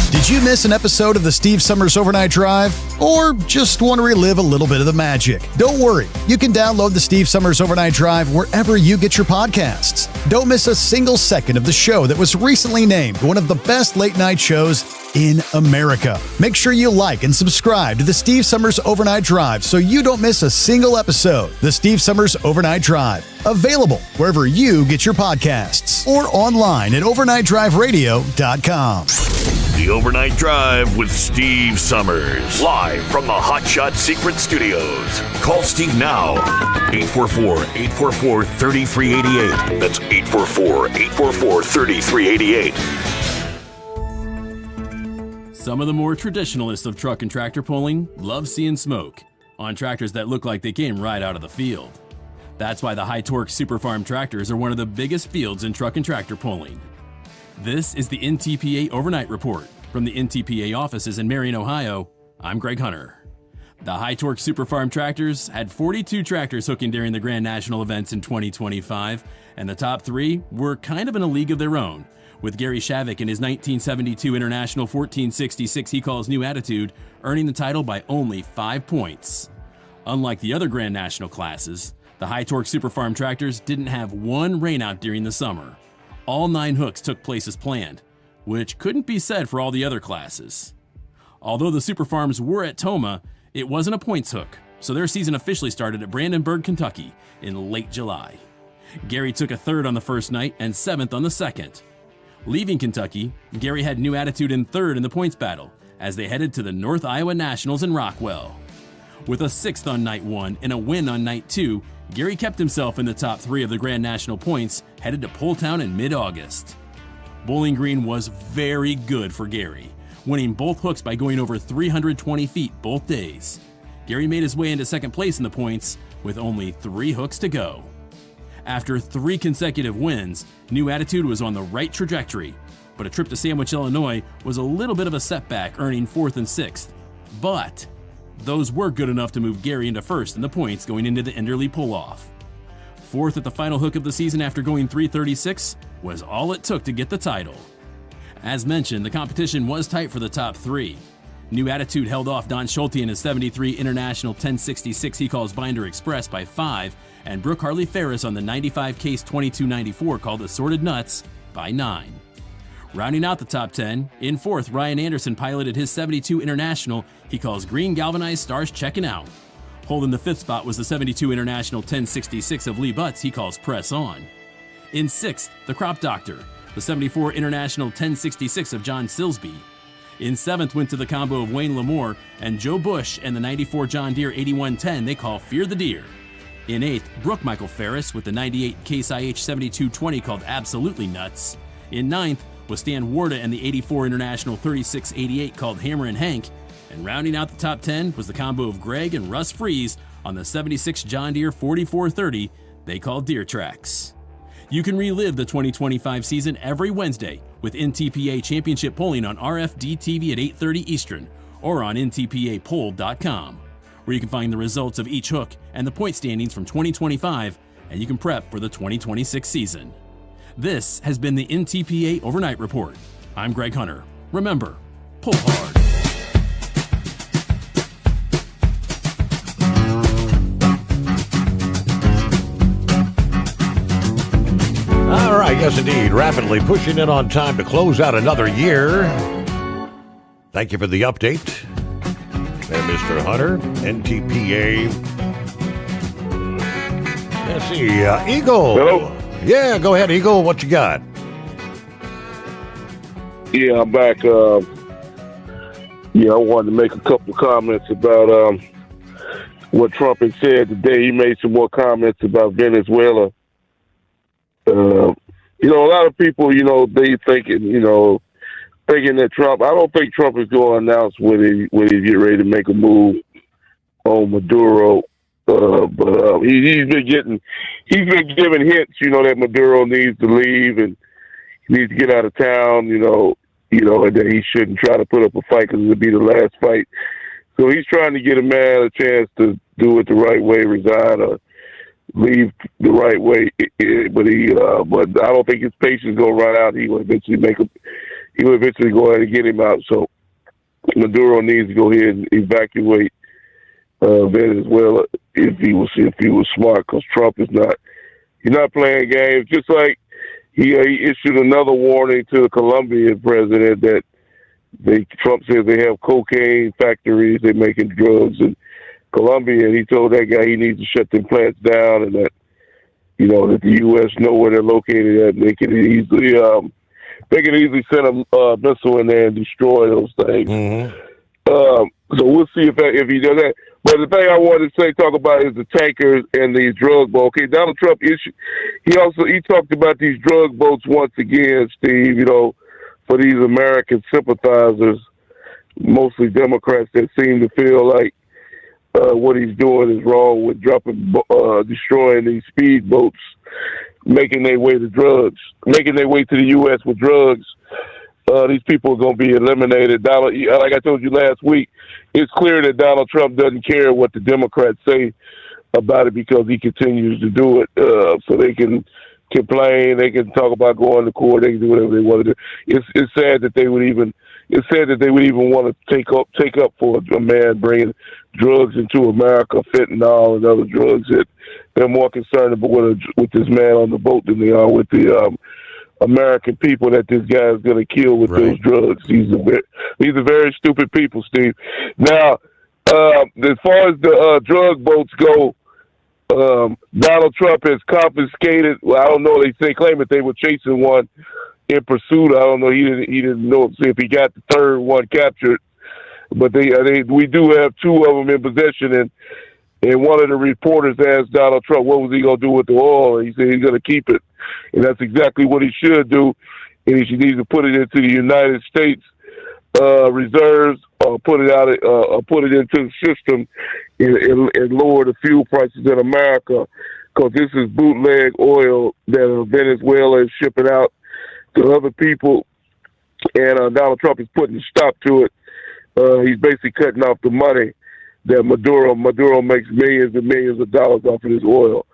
Did you miss an episode of the Steve Summers Overnight Drive? Or just want to relive a little bit of the magic? Don't worry. You can download the Steve Summers Overnight Drive wherever you get your podcasts. Don't miss a single second of the show that was recently named one of the best late night shows in America. Make sure you like and subscribe to the Steve Summers Overnight Drive so you don't miss a single episode. The Steve Summers Overnight Drive. Available wherever you get your podcasts or online at overnightdriveradio.com. The Overnight Drive with Steve Summers. Live from the Hot Shot Secret Studios. Call Steve now. 844-844-3388. That's 844-844-3388. Some of the more traditionalists of truck and tractor pulling love seeing smoke on tractors that look like they came right out of the field. That's why the high-torque Super Farm tractors are one of the biggest fields in truck and tractor pulling. This is the NTPA Overnight Report. From the NTPA offices in Marion, Ohio, I'm Greg Hunter. The high-torque Super Farm tractors had 42 tractors hooking during the Grand National events in 2025, and the top three were kind of in a league of their own, with Gary Shavik in his 1972 International 1466 he calls New Attitude earning the title by only 5 points. Unlike the other Grand National classes, the high-torque Super Farm tractors didn't have one rainout during the summer. All 9 hooks took place as planned, which couldn't be said for all the other classes. Although the Super Farms were at Toma, it wasn't a points hook, so their season officially started at Brandenburg, Kentucky in late July. Gary took a 3rd on the first night and 7th on the second. Leaving Kentucky, Gary had New Attitude in 3rd in the points battle as they headed to the North Iowa Nationals in Rockwell. With a 6th on night 1 and a win on night 2, Gary kept himself in the top 3 of the Grand National points, headed to Poletown in mid-August. Bowling Green was very good for Gary, winning both hooks by going over 320 feet both days. Gary made his way into second place in the points with only 3 hooks to go. After 3 consecutive wins, New Attitude was on the right trajectory, but a trip to Sandwich, Illinois was a little bit of a setback, earning 4th and 6th. But those were good enough to move Gary into 1st in the points going into the Enderley pull-off. 4th at the final hook of the season after going 336 was all it took to get the title. As mentioned, the competition was tight for the top 3. New Attitude held off Don Schulte in his 73 International 1066 he calls Binder Express by 5, and Brooke Harley Ferris on the 95 Case 2294 called Assorted Nuts by 9. Rounding out the top 10, in 4th, Ryan Anderson piloted his 72 International he calls Green Galvanized Stars Checking Out. Holding the 5th spot was the 72 International 1066 of Lee Butts he calls Press On. In 6th, the Crop Doctor, the 74 International 1066 of John Silsby. In 7th went to the combo of Wayne Lamore and Joe Bush and the 94 John Deere 8110 they call Fear the Deer. In 8th, Brooke Michael Ferris with the 98 Case IH 7220 called Absolutely Nuts. In 9th was Stan Warda and the 84 International 3688 called Hammer and Hank. And rounding out the top 10 was the combo of Greg and Russ Freeze on the 76 John Deere 4430 they called Deer Tracks. You can relive the 2025 season every Wednesday with NTPA Championship Polling on RFD TV at 8:30 Eastern or on ntpapoll.com, where you can find the results of each hook and the point standings from 2025, and you can prep for the 2026 season. This has been the NTPA Overnight Report. I'm Greg Hunter. Remember, pull hard. All right, yes indeed. Rapidly pushing in on time to close out another year. Thank you for the update. And Mr. Hunter, NTPA. Let's see, Eagle. Hello? Yeah, go ahead, Eagle. What you got? Yeah, I'm back. I wanted to make a couple of comments about what Trump had said today. He made some more comments about Venezuela. A lot of people, they thinking that Trump. I don't think Trump is going to announce when he get ready to make a move on Maduro. But he's been giving hints, that Maduro needs to leave and he needs to get out of town, and that he shouldn't try to put up a fight because it'll be the last fight. So he's trying to get a man a chance to do it the right way, resign or leave the right way. But I don't think his patience is gonna run out. He will eventually he will eventually go ahead and get him out. So Maduro needs to go ahead and evacuate Venezuela if he was smart, because Trump is not. He's not playing games. Just like he issued another warning to the Colombian president that Trump says they have cocaine factories, they're making drugs in Colombia, and he told that guy he needs to shut them plants down, and that that the U.S. know where they're located at, and they can easily send a missile in there and destroy those things. Mm-hmm. So we'll see if he does that. But the thing I wanted to talk about is the tankers and these drug boats. Okay, Donald Trump he talked about these drug boats once again, Steve. For these American sympathizers, mostly Democrats, that seem to feel like what he's doing is wrong with destroying these speedboats, making their way to the U.S. with drugs. These people are going to be eliminated. Like I told you last week, it's clear that Donald Trump doesn't care what the Democrats say about it, because he continues to do it. So they can complain, they can talk about going to court, they can do whatever they want to do. It's sad that they would even want to take up for a man bringing drugs into America, fentanyl and other drugs. That they're more concerned about with this man on the boat than they are with the American people that this guy is going to kill with those drugs. These are very stupid people, Steve. Now, as far as the drug boats go, Donald Trump has confiscated. Well, I don't know. They claim that they were chasing one in pursuit. I don't know. He didn't know if he got the third one captured, but we do have two of them in possession. And one of the reporters asked Donald Trump, what was he going to do with the oil? And he said he's going to keep it. And that's exactly what he should do. And he needs to put it into the United States reserves, or put it into the system and lower the fuel prices in America, because this is bootleg oil that Venezuela is shipping out to other people. And Donald Trump is putting a stop to it. He's basically cutting off the money that Maduro makes millions and millions of dollars off of this oil,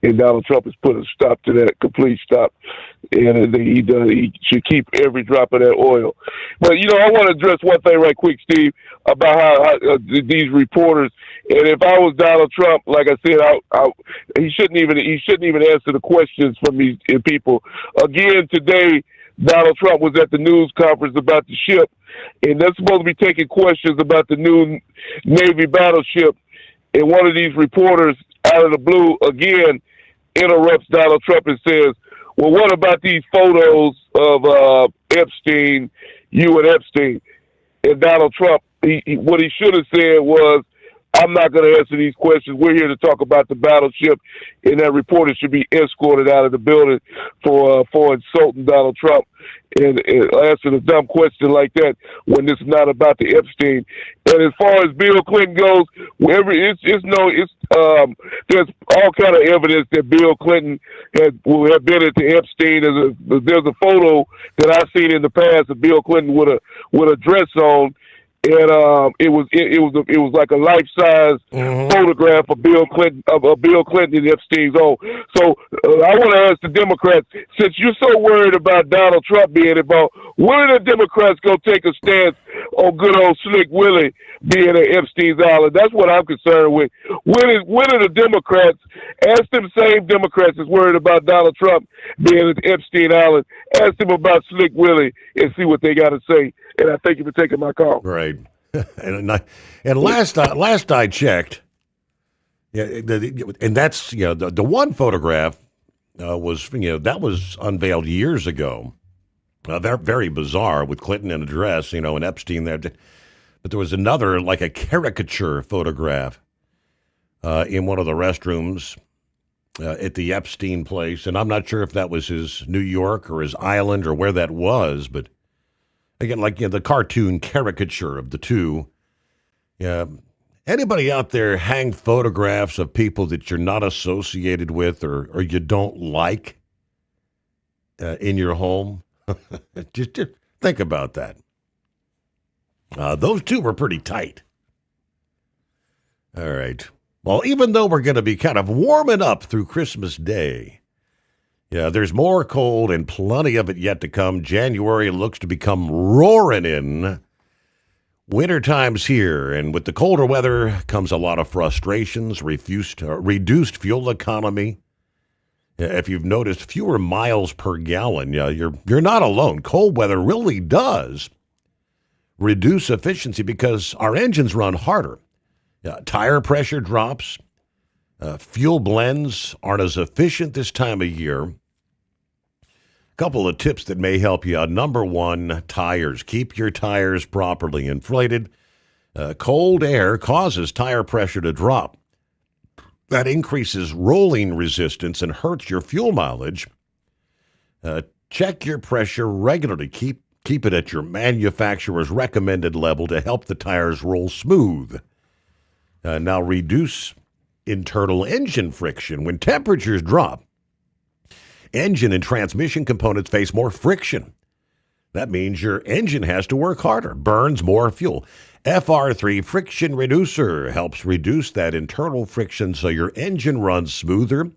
and Donald Trump has put a stop to that, complete stop, and he should keep every drop of that oil. But I want to address one thing right quick, Steve, about how these reporters. And if I was Donald Trump, like I said, he shouldn't even answer the questions from these people. Again today, Donald Trump was at the news conference about the ship, and they're supposed to be taking questions about the new Navy battleship. And one of these reporters, out of the blue, again interrupts Donald Trump and says, well, what about these photos of Epstein, you and Epstein? And Donald Trump, what he should have said was, I'm not going to answer these questions. We're here to talk about the battleship, and that reporter should be escorted out of the building for insulting Donald Trump and answering a dumb question like that when this is not about the Epstein. And as far as Bill Clinton goes, there's all kind of evidence that Bill Clinton will have been at the Epstein. There's a photo that I've seen in the past of Bill Clinton with a dress on. And it was like a life-size photograph of Bill Clinton in Epstein's own. So I want to ask the Democrats, since you're so worried about Donald Trump being involved, when are the Democrats going to take a stance on good old Slick Willie being at Epstein's Island? That's what I'm concerned with. When are the Democrats, ask them same Democrats that's worried about Donald Trump being at Epstein Island, ask them about Slick Willie and see what they got to say. And I thank you for taking my call. Right. and last I checked, and that's the one photograph was that was unveiled years ago. They're very bizarre with Clinton in a dress, and Epstein there. But there was another, like a caricature photograph in one of the restrooms at the Epstein place, and I'm not sure if that was his New York or his island or where that was, but. Again, like the cartoon caricature of the two. Yeah. Anybody out there hang photographs of people that you're not associated with or you don't like in your home? just think about that. Those two were pretty tight. All right. Well, even though we're going to be kind of warming up through Christmas Day, Yeah, there's more cold and plenty of it yet to come. January looks to become roaring in. Wintertime's here, and with the colder weather comes a lot of frustrations, reduced fuel economy. If you've noticed, fewer miles per gallon. Yeah, you're not alone. Cold weather really does reduce efficiency because our engines run harder. Tire pressure drops. Fuel blends aren't as efficient this time of year. Couple of tips that may help you. Number one, tires. Keep your tires properly inflated. Cold air causes tire pressure to drop. That increases rolling resistance and hurts your fuel mileage. Check your pressure regularly. Keep it at your manufacturer's recommended level to help the tires roll smooth. Now reduce internal engine friction. When temperatures drop, engine and transmission components face more friction. That means your engine has to work harder, burns more fuel. FR3 Friction Reducer helps reduce that internal friction so your engine runs smoother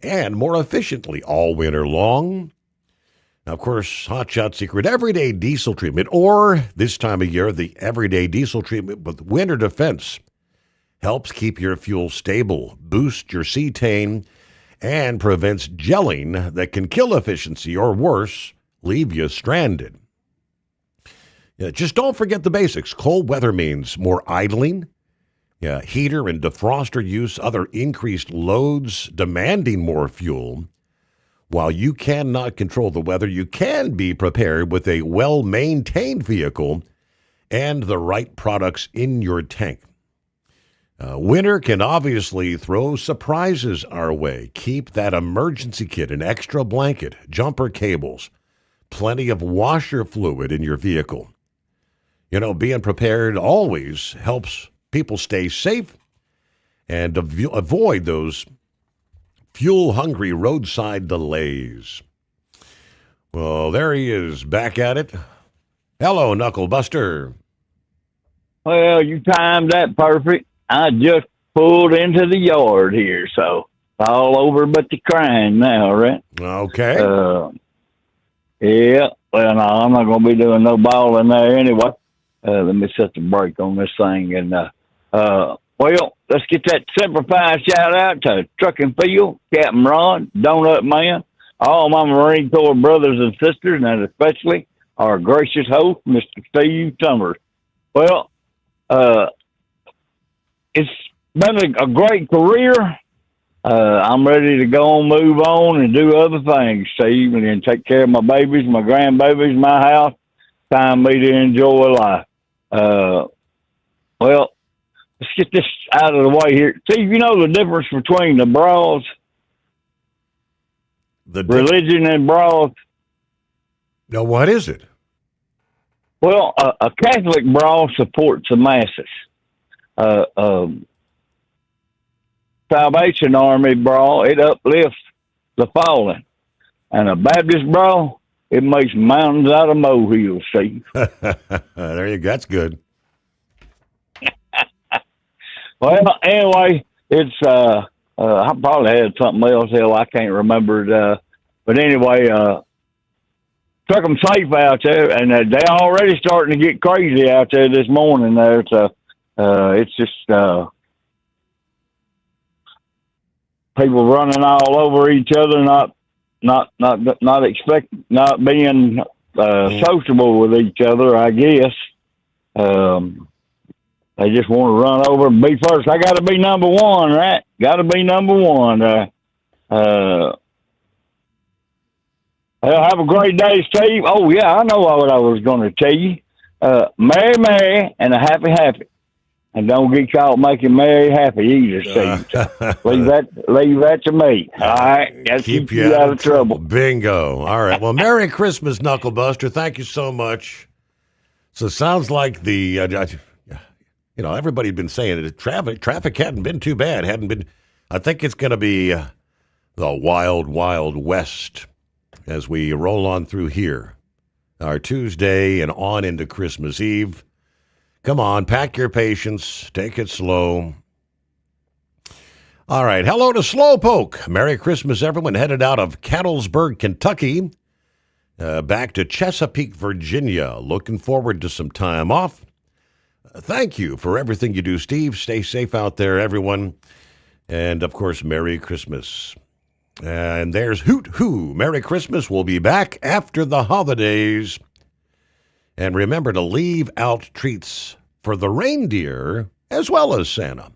and more efficiently all winter long. Now, of course, Hot Shot Secret Everyday Diesel Treatment, or this time of year, the Everyday Diesel Treatment with Winter Defense, helps keep your fuel stable, boost your cetane, and prevents gelling that can kill efficiency or worse, leave you stranded. Just don't forget the basics. Cold weather means more idling, heater and defroster use, other increased loads demanding more fuel. While you cannot control the weather, you can be prepared with a well-maintained vehicle and the right products in your tank. Winter can obviously throw surprises our way. Keep that emergency kit, an extra blanket, jumper cables, plenty of washer fluid in your vehicle. Being prepared always helps people stay safe and avoid those fuel-hungry roadside delays. Well, there he is, back at it. Hello, Knuckle Buster. Well, you timed that perfect. I just pulled into the yard here, so all over but the crying now, right? Okay. Yeah. Well, no, I'm not going to be doing no balling there anyway. Let me set the brake on this thing. And, well, let's get that simplified shout out to Truck and Field, Captain Ron, Donut Man, all my Marine Corps brothers and sisters, and especially our gracious host, Mr. Steve Sommers. Well, it's been a great career. I'm ready to go and move on and do other things, Steve, and then take care of my babies, my grandbabies, my house. Time me to enjoy life. Well, let's get this out of the way here. Steve, you know the difference between the bras, religion and bras? Now, what is it? Well, a Catholic bra supports the masses. Salvation Army bra, it uplifts the fallen. And a Baptist bra, it makes mountains out of molehills, Steve. There you go. That's good. Well, anyway, it's, I probably had something else. Hell, I can't remember it. But anyway, took them safe out there, and they're already starting to get crazy out there this morning there. So, it's just, people running all over each other, not being sociable with each other, I guess. They just want to run over and be first. I got to be number one, right? Got to be number one. Have a great day, Steve. Oh, yeah, I know what I was going to tell you. Merry, merry, and a happy, happy. And don't get caught making Mary happy either, Steve. leave that to me. All right? Got to keep you out of trouble. Bingo. All right. Well, Merry Christmas, Knucklebuster. Thank you so much. So it sounds like the, everybody had been saying it. Traffic hadn't been too bad. I think it's going to be the wild, wild west as we roll on through here. Our Tuesday and on into Christmas Eve. Come on, pack your patience. Take it slow. All right. Hello to Slowpoke. Merry Christmas, everyone. Headed out of Cattlesburg, Kentucky, back to Chesapeake, Virginia. Looking forward to some time off. Thank you for everything you do, Steve. Stay safe out there, everyone. And, of course, Merry Christmas. And there's Hoot Hoo. Merry Christmas. We'll be back after the holidays. And remember to leave out treats for the reindeer as well as Santa.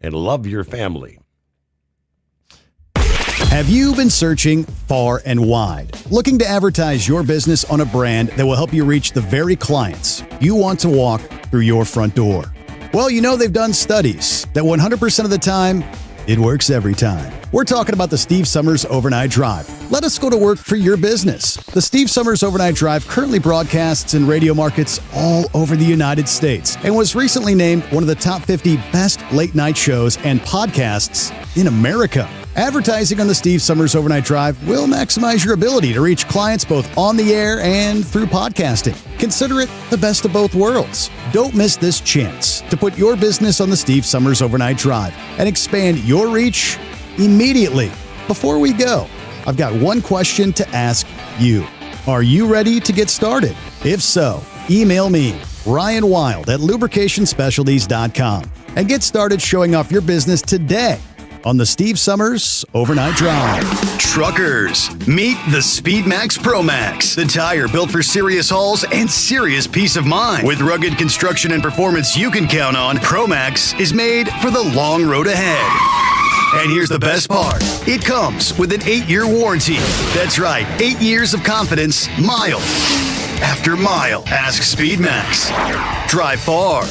And love your family. Have you been searching far and wide, looking to advertise your business on a brand that will help you reach the very clients you want to walk through your front door? Well, you know they've done studies that 100% of the time, it works every time. We're talking about the Steve Sommers Overnight Drive. Let us go to work for your business. The Steve Sommers Overnight Drive currently broadcasts in radio markets all over the United States and was recently named one of the top 50 best late night shows and podcasts in America. Advertising on the Steve Sommers Overnight Drive will maximize your ability to reach clients both on the air and through podcasting. Consider it the best of both worlds. Don't miss this chance to put your business on the Steve Sommers Overnight Drive and expand your reach immediately. Before we go, I've got one question to ask you. Are you ready to get started? If so, email me, Ryan Wild at lubricationspecialties.com, and get started showing off your business today on the Steve Sommers Overnight Drive. Truckers, meet the SpeedMax Pro Max, the tire built for serious hauls and serious peace of mind. With rugged construction and performance you can count on, Pro Max is made for the long road ahead. And here's the best part. It comes with an 8-year warranty. That's right, 8 years of confidence, mile after mile. Ask SpeedMax. Drive far.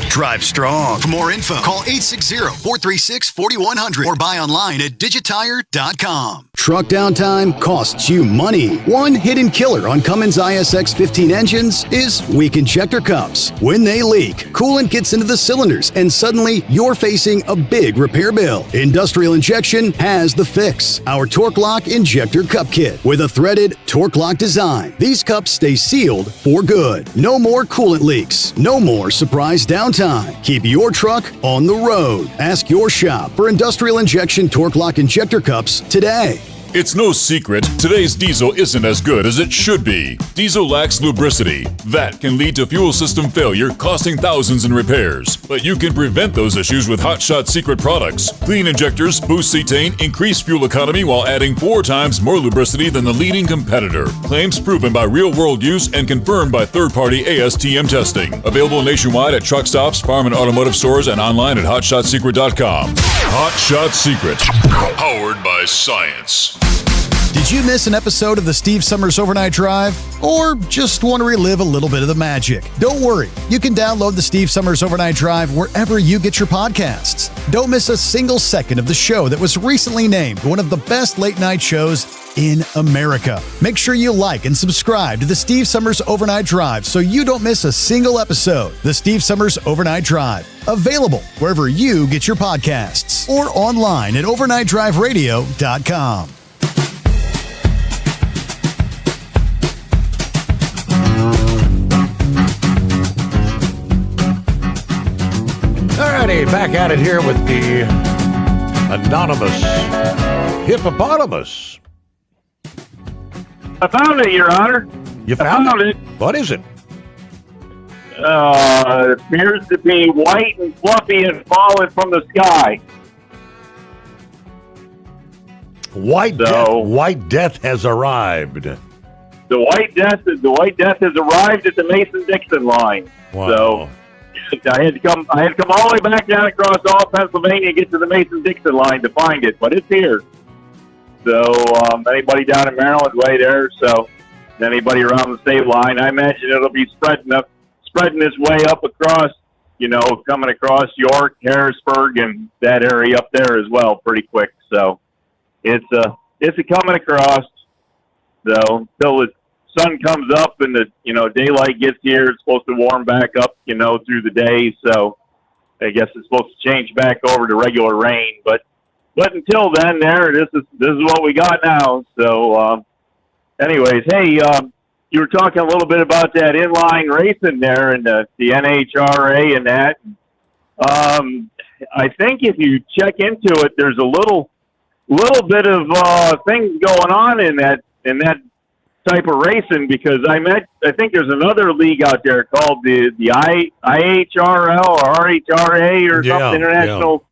Drive strong. For more info, call 860-436-4100 or buy online at digitire.com. Truck downtime costs you money. One hidden killer on Cummins ISX 15 engines is weak injector cups. When they leak, coolant gets into the cylinders and suddenly you're facing a big repair bill. Industrial Injection has the fix. Our Torque Lock Injector Cup Kit with a threaded Torque Lock design. These cups stay sealed for good. No more coolant leaks. No more surprise downtime. Keep your truck on the road. Ask your shop for Industrial Injection Torque Lock Injector Cups today. It's no secret, today's diesel isn't as good as it should be. Diesel lacks lubricity. That can lead to fuel system failure, costing thousands in repairs. But you can prevent those issues with Hot Shot Secret products. Clean injectors, boost cetane, increase fuel economy while adding 4 times more lubricity than the leading competitor. Claims proven by real-world use and confirmed by third-party ASTM testing. Available nationwide at truck stops, farm and automotive stores, and online at hotshotsecret.com. Hot Shot Secret, powered by science. Did you miss an episode of the Steve Sommers Overnight Drive? Or just want to relive a little bit of the magic? Don't worry. You can download the Steve Sommers Overnight Drive wherever you get your podcasts. Don't miss a single second of the show that was recently named one of the best late night shows in America. Make sure you like and subscribe to the Steve Sommers Overnight Drive so you don't miss a single episode. The Steve Sommers Overnight Drive. Available wherever you get your podcasts or online at overnightdriveradio.com. Alrighty, back at it here with the anonymous hippopotamus. I found it, Your Honor. You found it? What is it? It appears to be white and fluffy and falling from the sky. White death has arrived. The White Death has arrived at the Mason-Dixon line. Wow. So I had to come all the way back down across all Pennsylvania and get to the Mason-Dixon line to find it, but it's here. So anybody down in Maryland, way there. So anybody around the state line, I imagine it'll be spreading its way up across, coming across York, Harrisburg, and that area up there as well, pretty quick. So it's a coming across. So until the sun comes up and the daylight gets here, it's supposed to warm back up through the day. So I guess it's supposed to change back over to regular rain. But until then, this is what we got now. So anyways, hey, you were talking a little bit about that inline racing there and the NHRA and that. I think if you check into it, there's a little bit of things going on in that type of racing, because I think there's another league out there called the IHRL or RHRA or something international,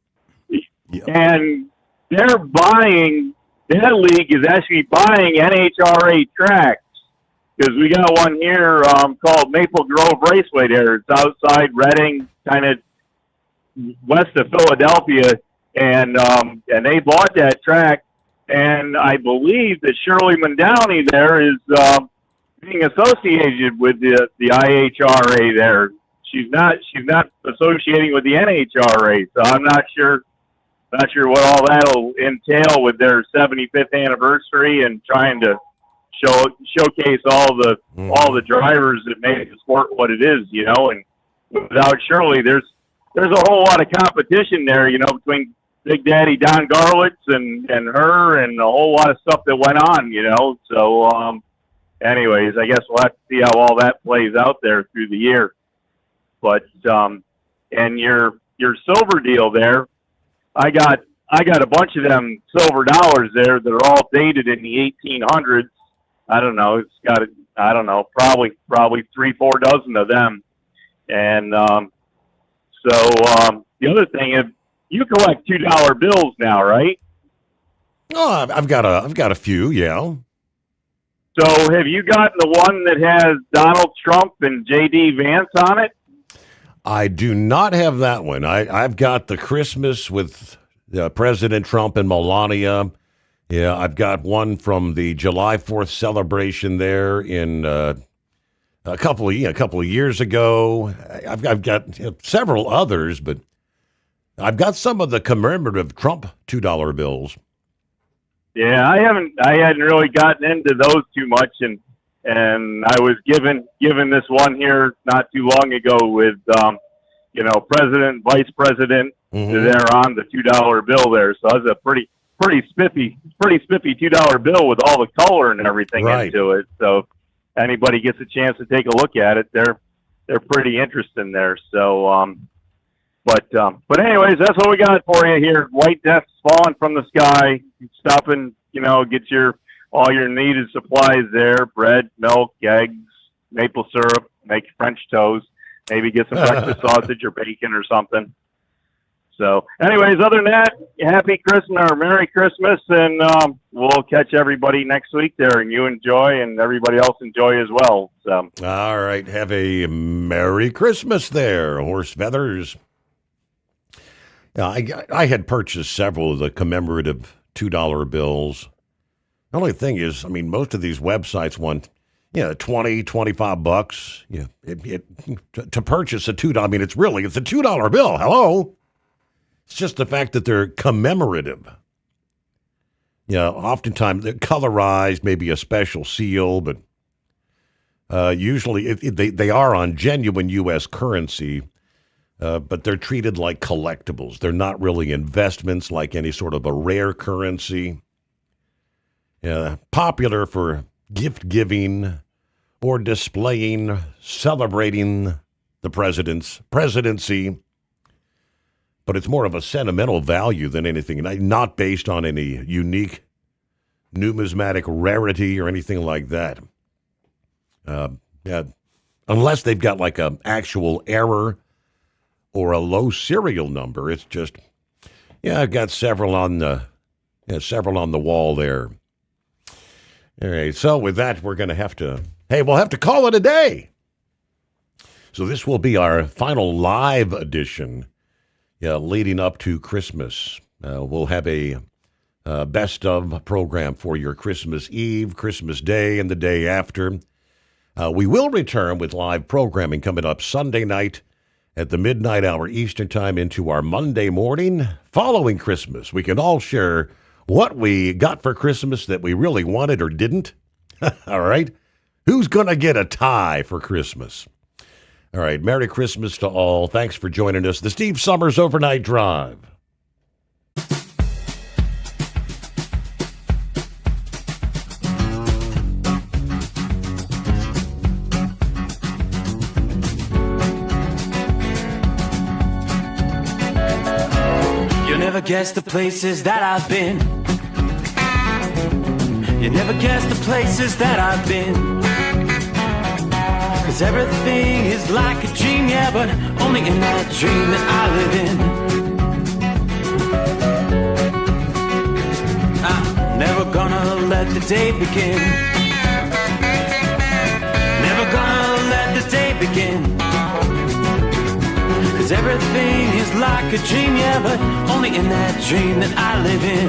and they're buying. That league is actually buying NHRA tracks, because we got one here called Maple Grove Raceway there. It's outside Reading, kind of west of Philadelphia, and they bought that track, and I believe that Shirley Mondowney there is being associated with the IHRA there. She's not associating with the NHRA, so I'm not sure what all that'll entail with their 75th anniversary and trying to showcase all the drivers that make the sport what it is, and without Shirley, there's a whole lot of competition there, between Big Daddy Don Garlitz and her, and a whole lot of stuff that went on, so anyways, I guess we'll have to see how all that plays out there through the year. But and your silver deal there, I got a bunch of them silver dollars there that are all dated in the 1800s. I don't know. It's got probably 3-4 dozen of them. And so the other thing is, you collect $2 bills now, right? Oh, I've got a few, yeah. So have you gotten the one that has Donald Trump and J.D. Vance on it? I do not have that one. I've got the Christmas with President Trump and Melania. Yeah, I've got one from the July 4th celebration there in a couple of years ago. I've got several others, but I've got some of the commemorative Trump $2 bills. Yeah, I hadn't really gotten into those too much, and I was given this one here not too long ago with president, vice president. They're on the $2 bill there, so that's a pretty spiffy $2 bill with all the color and everything into it. So if anybody gets a chance to take a look at it, they're pretty interesting there. So but anyways, that's what we got for you here. White death's falling from the sky. Stop and get all your needed supplies there: bread, milk, eggs, maple syrup, make French toast, maybe get some breakfast sausage or bacon or something. So anyways, other than that, happy Christmas or Merry Christmas, and we'll catch everybody next week there, and you enjoy, and everybody else enjoy as well. So all right, have a Merry Christmas there, Horse Feathers. I had purchased several of the commemorative $2 bills. The only thing is, most of these websites want, $20, $25. To purchase a $2. It's a $2 bill. Hello. It's just the fact that they're commemorative. Oftentimes they're colorized, maybe a special seal, but usually they are on genuine U.S. currency. But they're treated like collectibles. They're not really investments like any sort of a rare currency. Popular for gift giving or displaying, celebrating the presidency. But it's more of a sentimental value than anything, not based on any unique numismatic rarity or anything like that. Unless they've got like an actual error or a low serial number. It's just, I've got several on the wall there. All right, so with that, we're going to have to, we'll have to call it a day. So this will be our final live edition, leading up to Christmas. We'll have a best of program for your Christmas Eve, Christmas Day, and the day after. We will return with live programming coming up Sunday night at the midnight hour Eastern Time into our Monday morning following Christmas. We can all share what we got for Christmas that we really wanted or didn't. All right. Who's going to get a tie for Christmas? All right. Merry Christmas to all. Thanks for joining us. The Steve Sommers Overnight Drive. never guess the places that I've been. You never guess the places that I've been. 'Cause everything is like a dream, yeah, but only in that dream that I live in. I'm never gonna let the day begin. Never gonna let the day begin. 'Cause everything is like a dream, yeah, but only in that dream that I live in.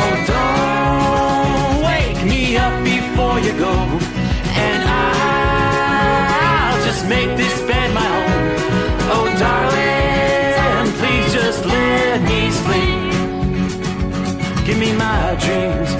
Oh, don't wake me up before you go, and I'll just make this bed my home. Oh, darling, please just let me sleep. Give me my dreams.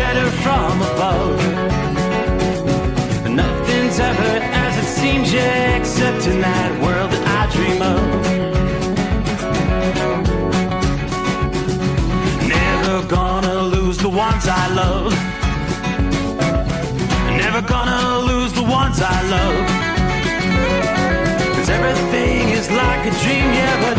Better from above. Nothing's ever as it seems, yeah, except in that world that I dream of. Never gonna lose the ones I love. Never gonna lose the ones I love. 'Cause everything is like a dream, yeah, but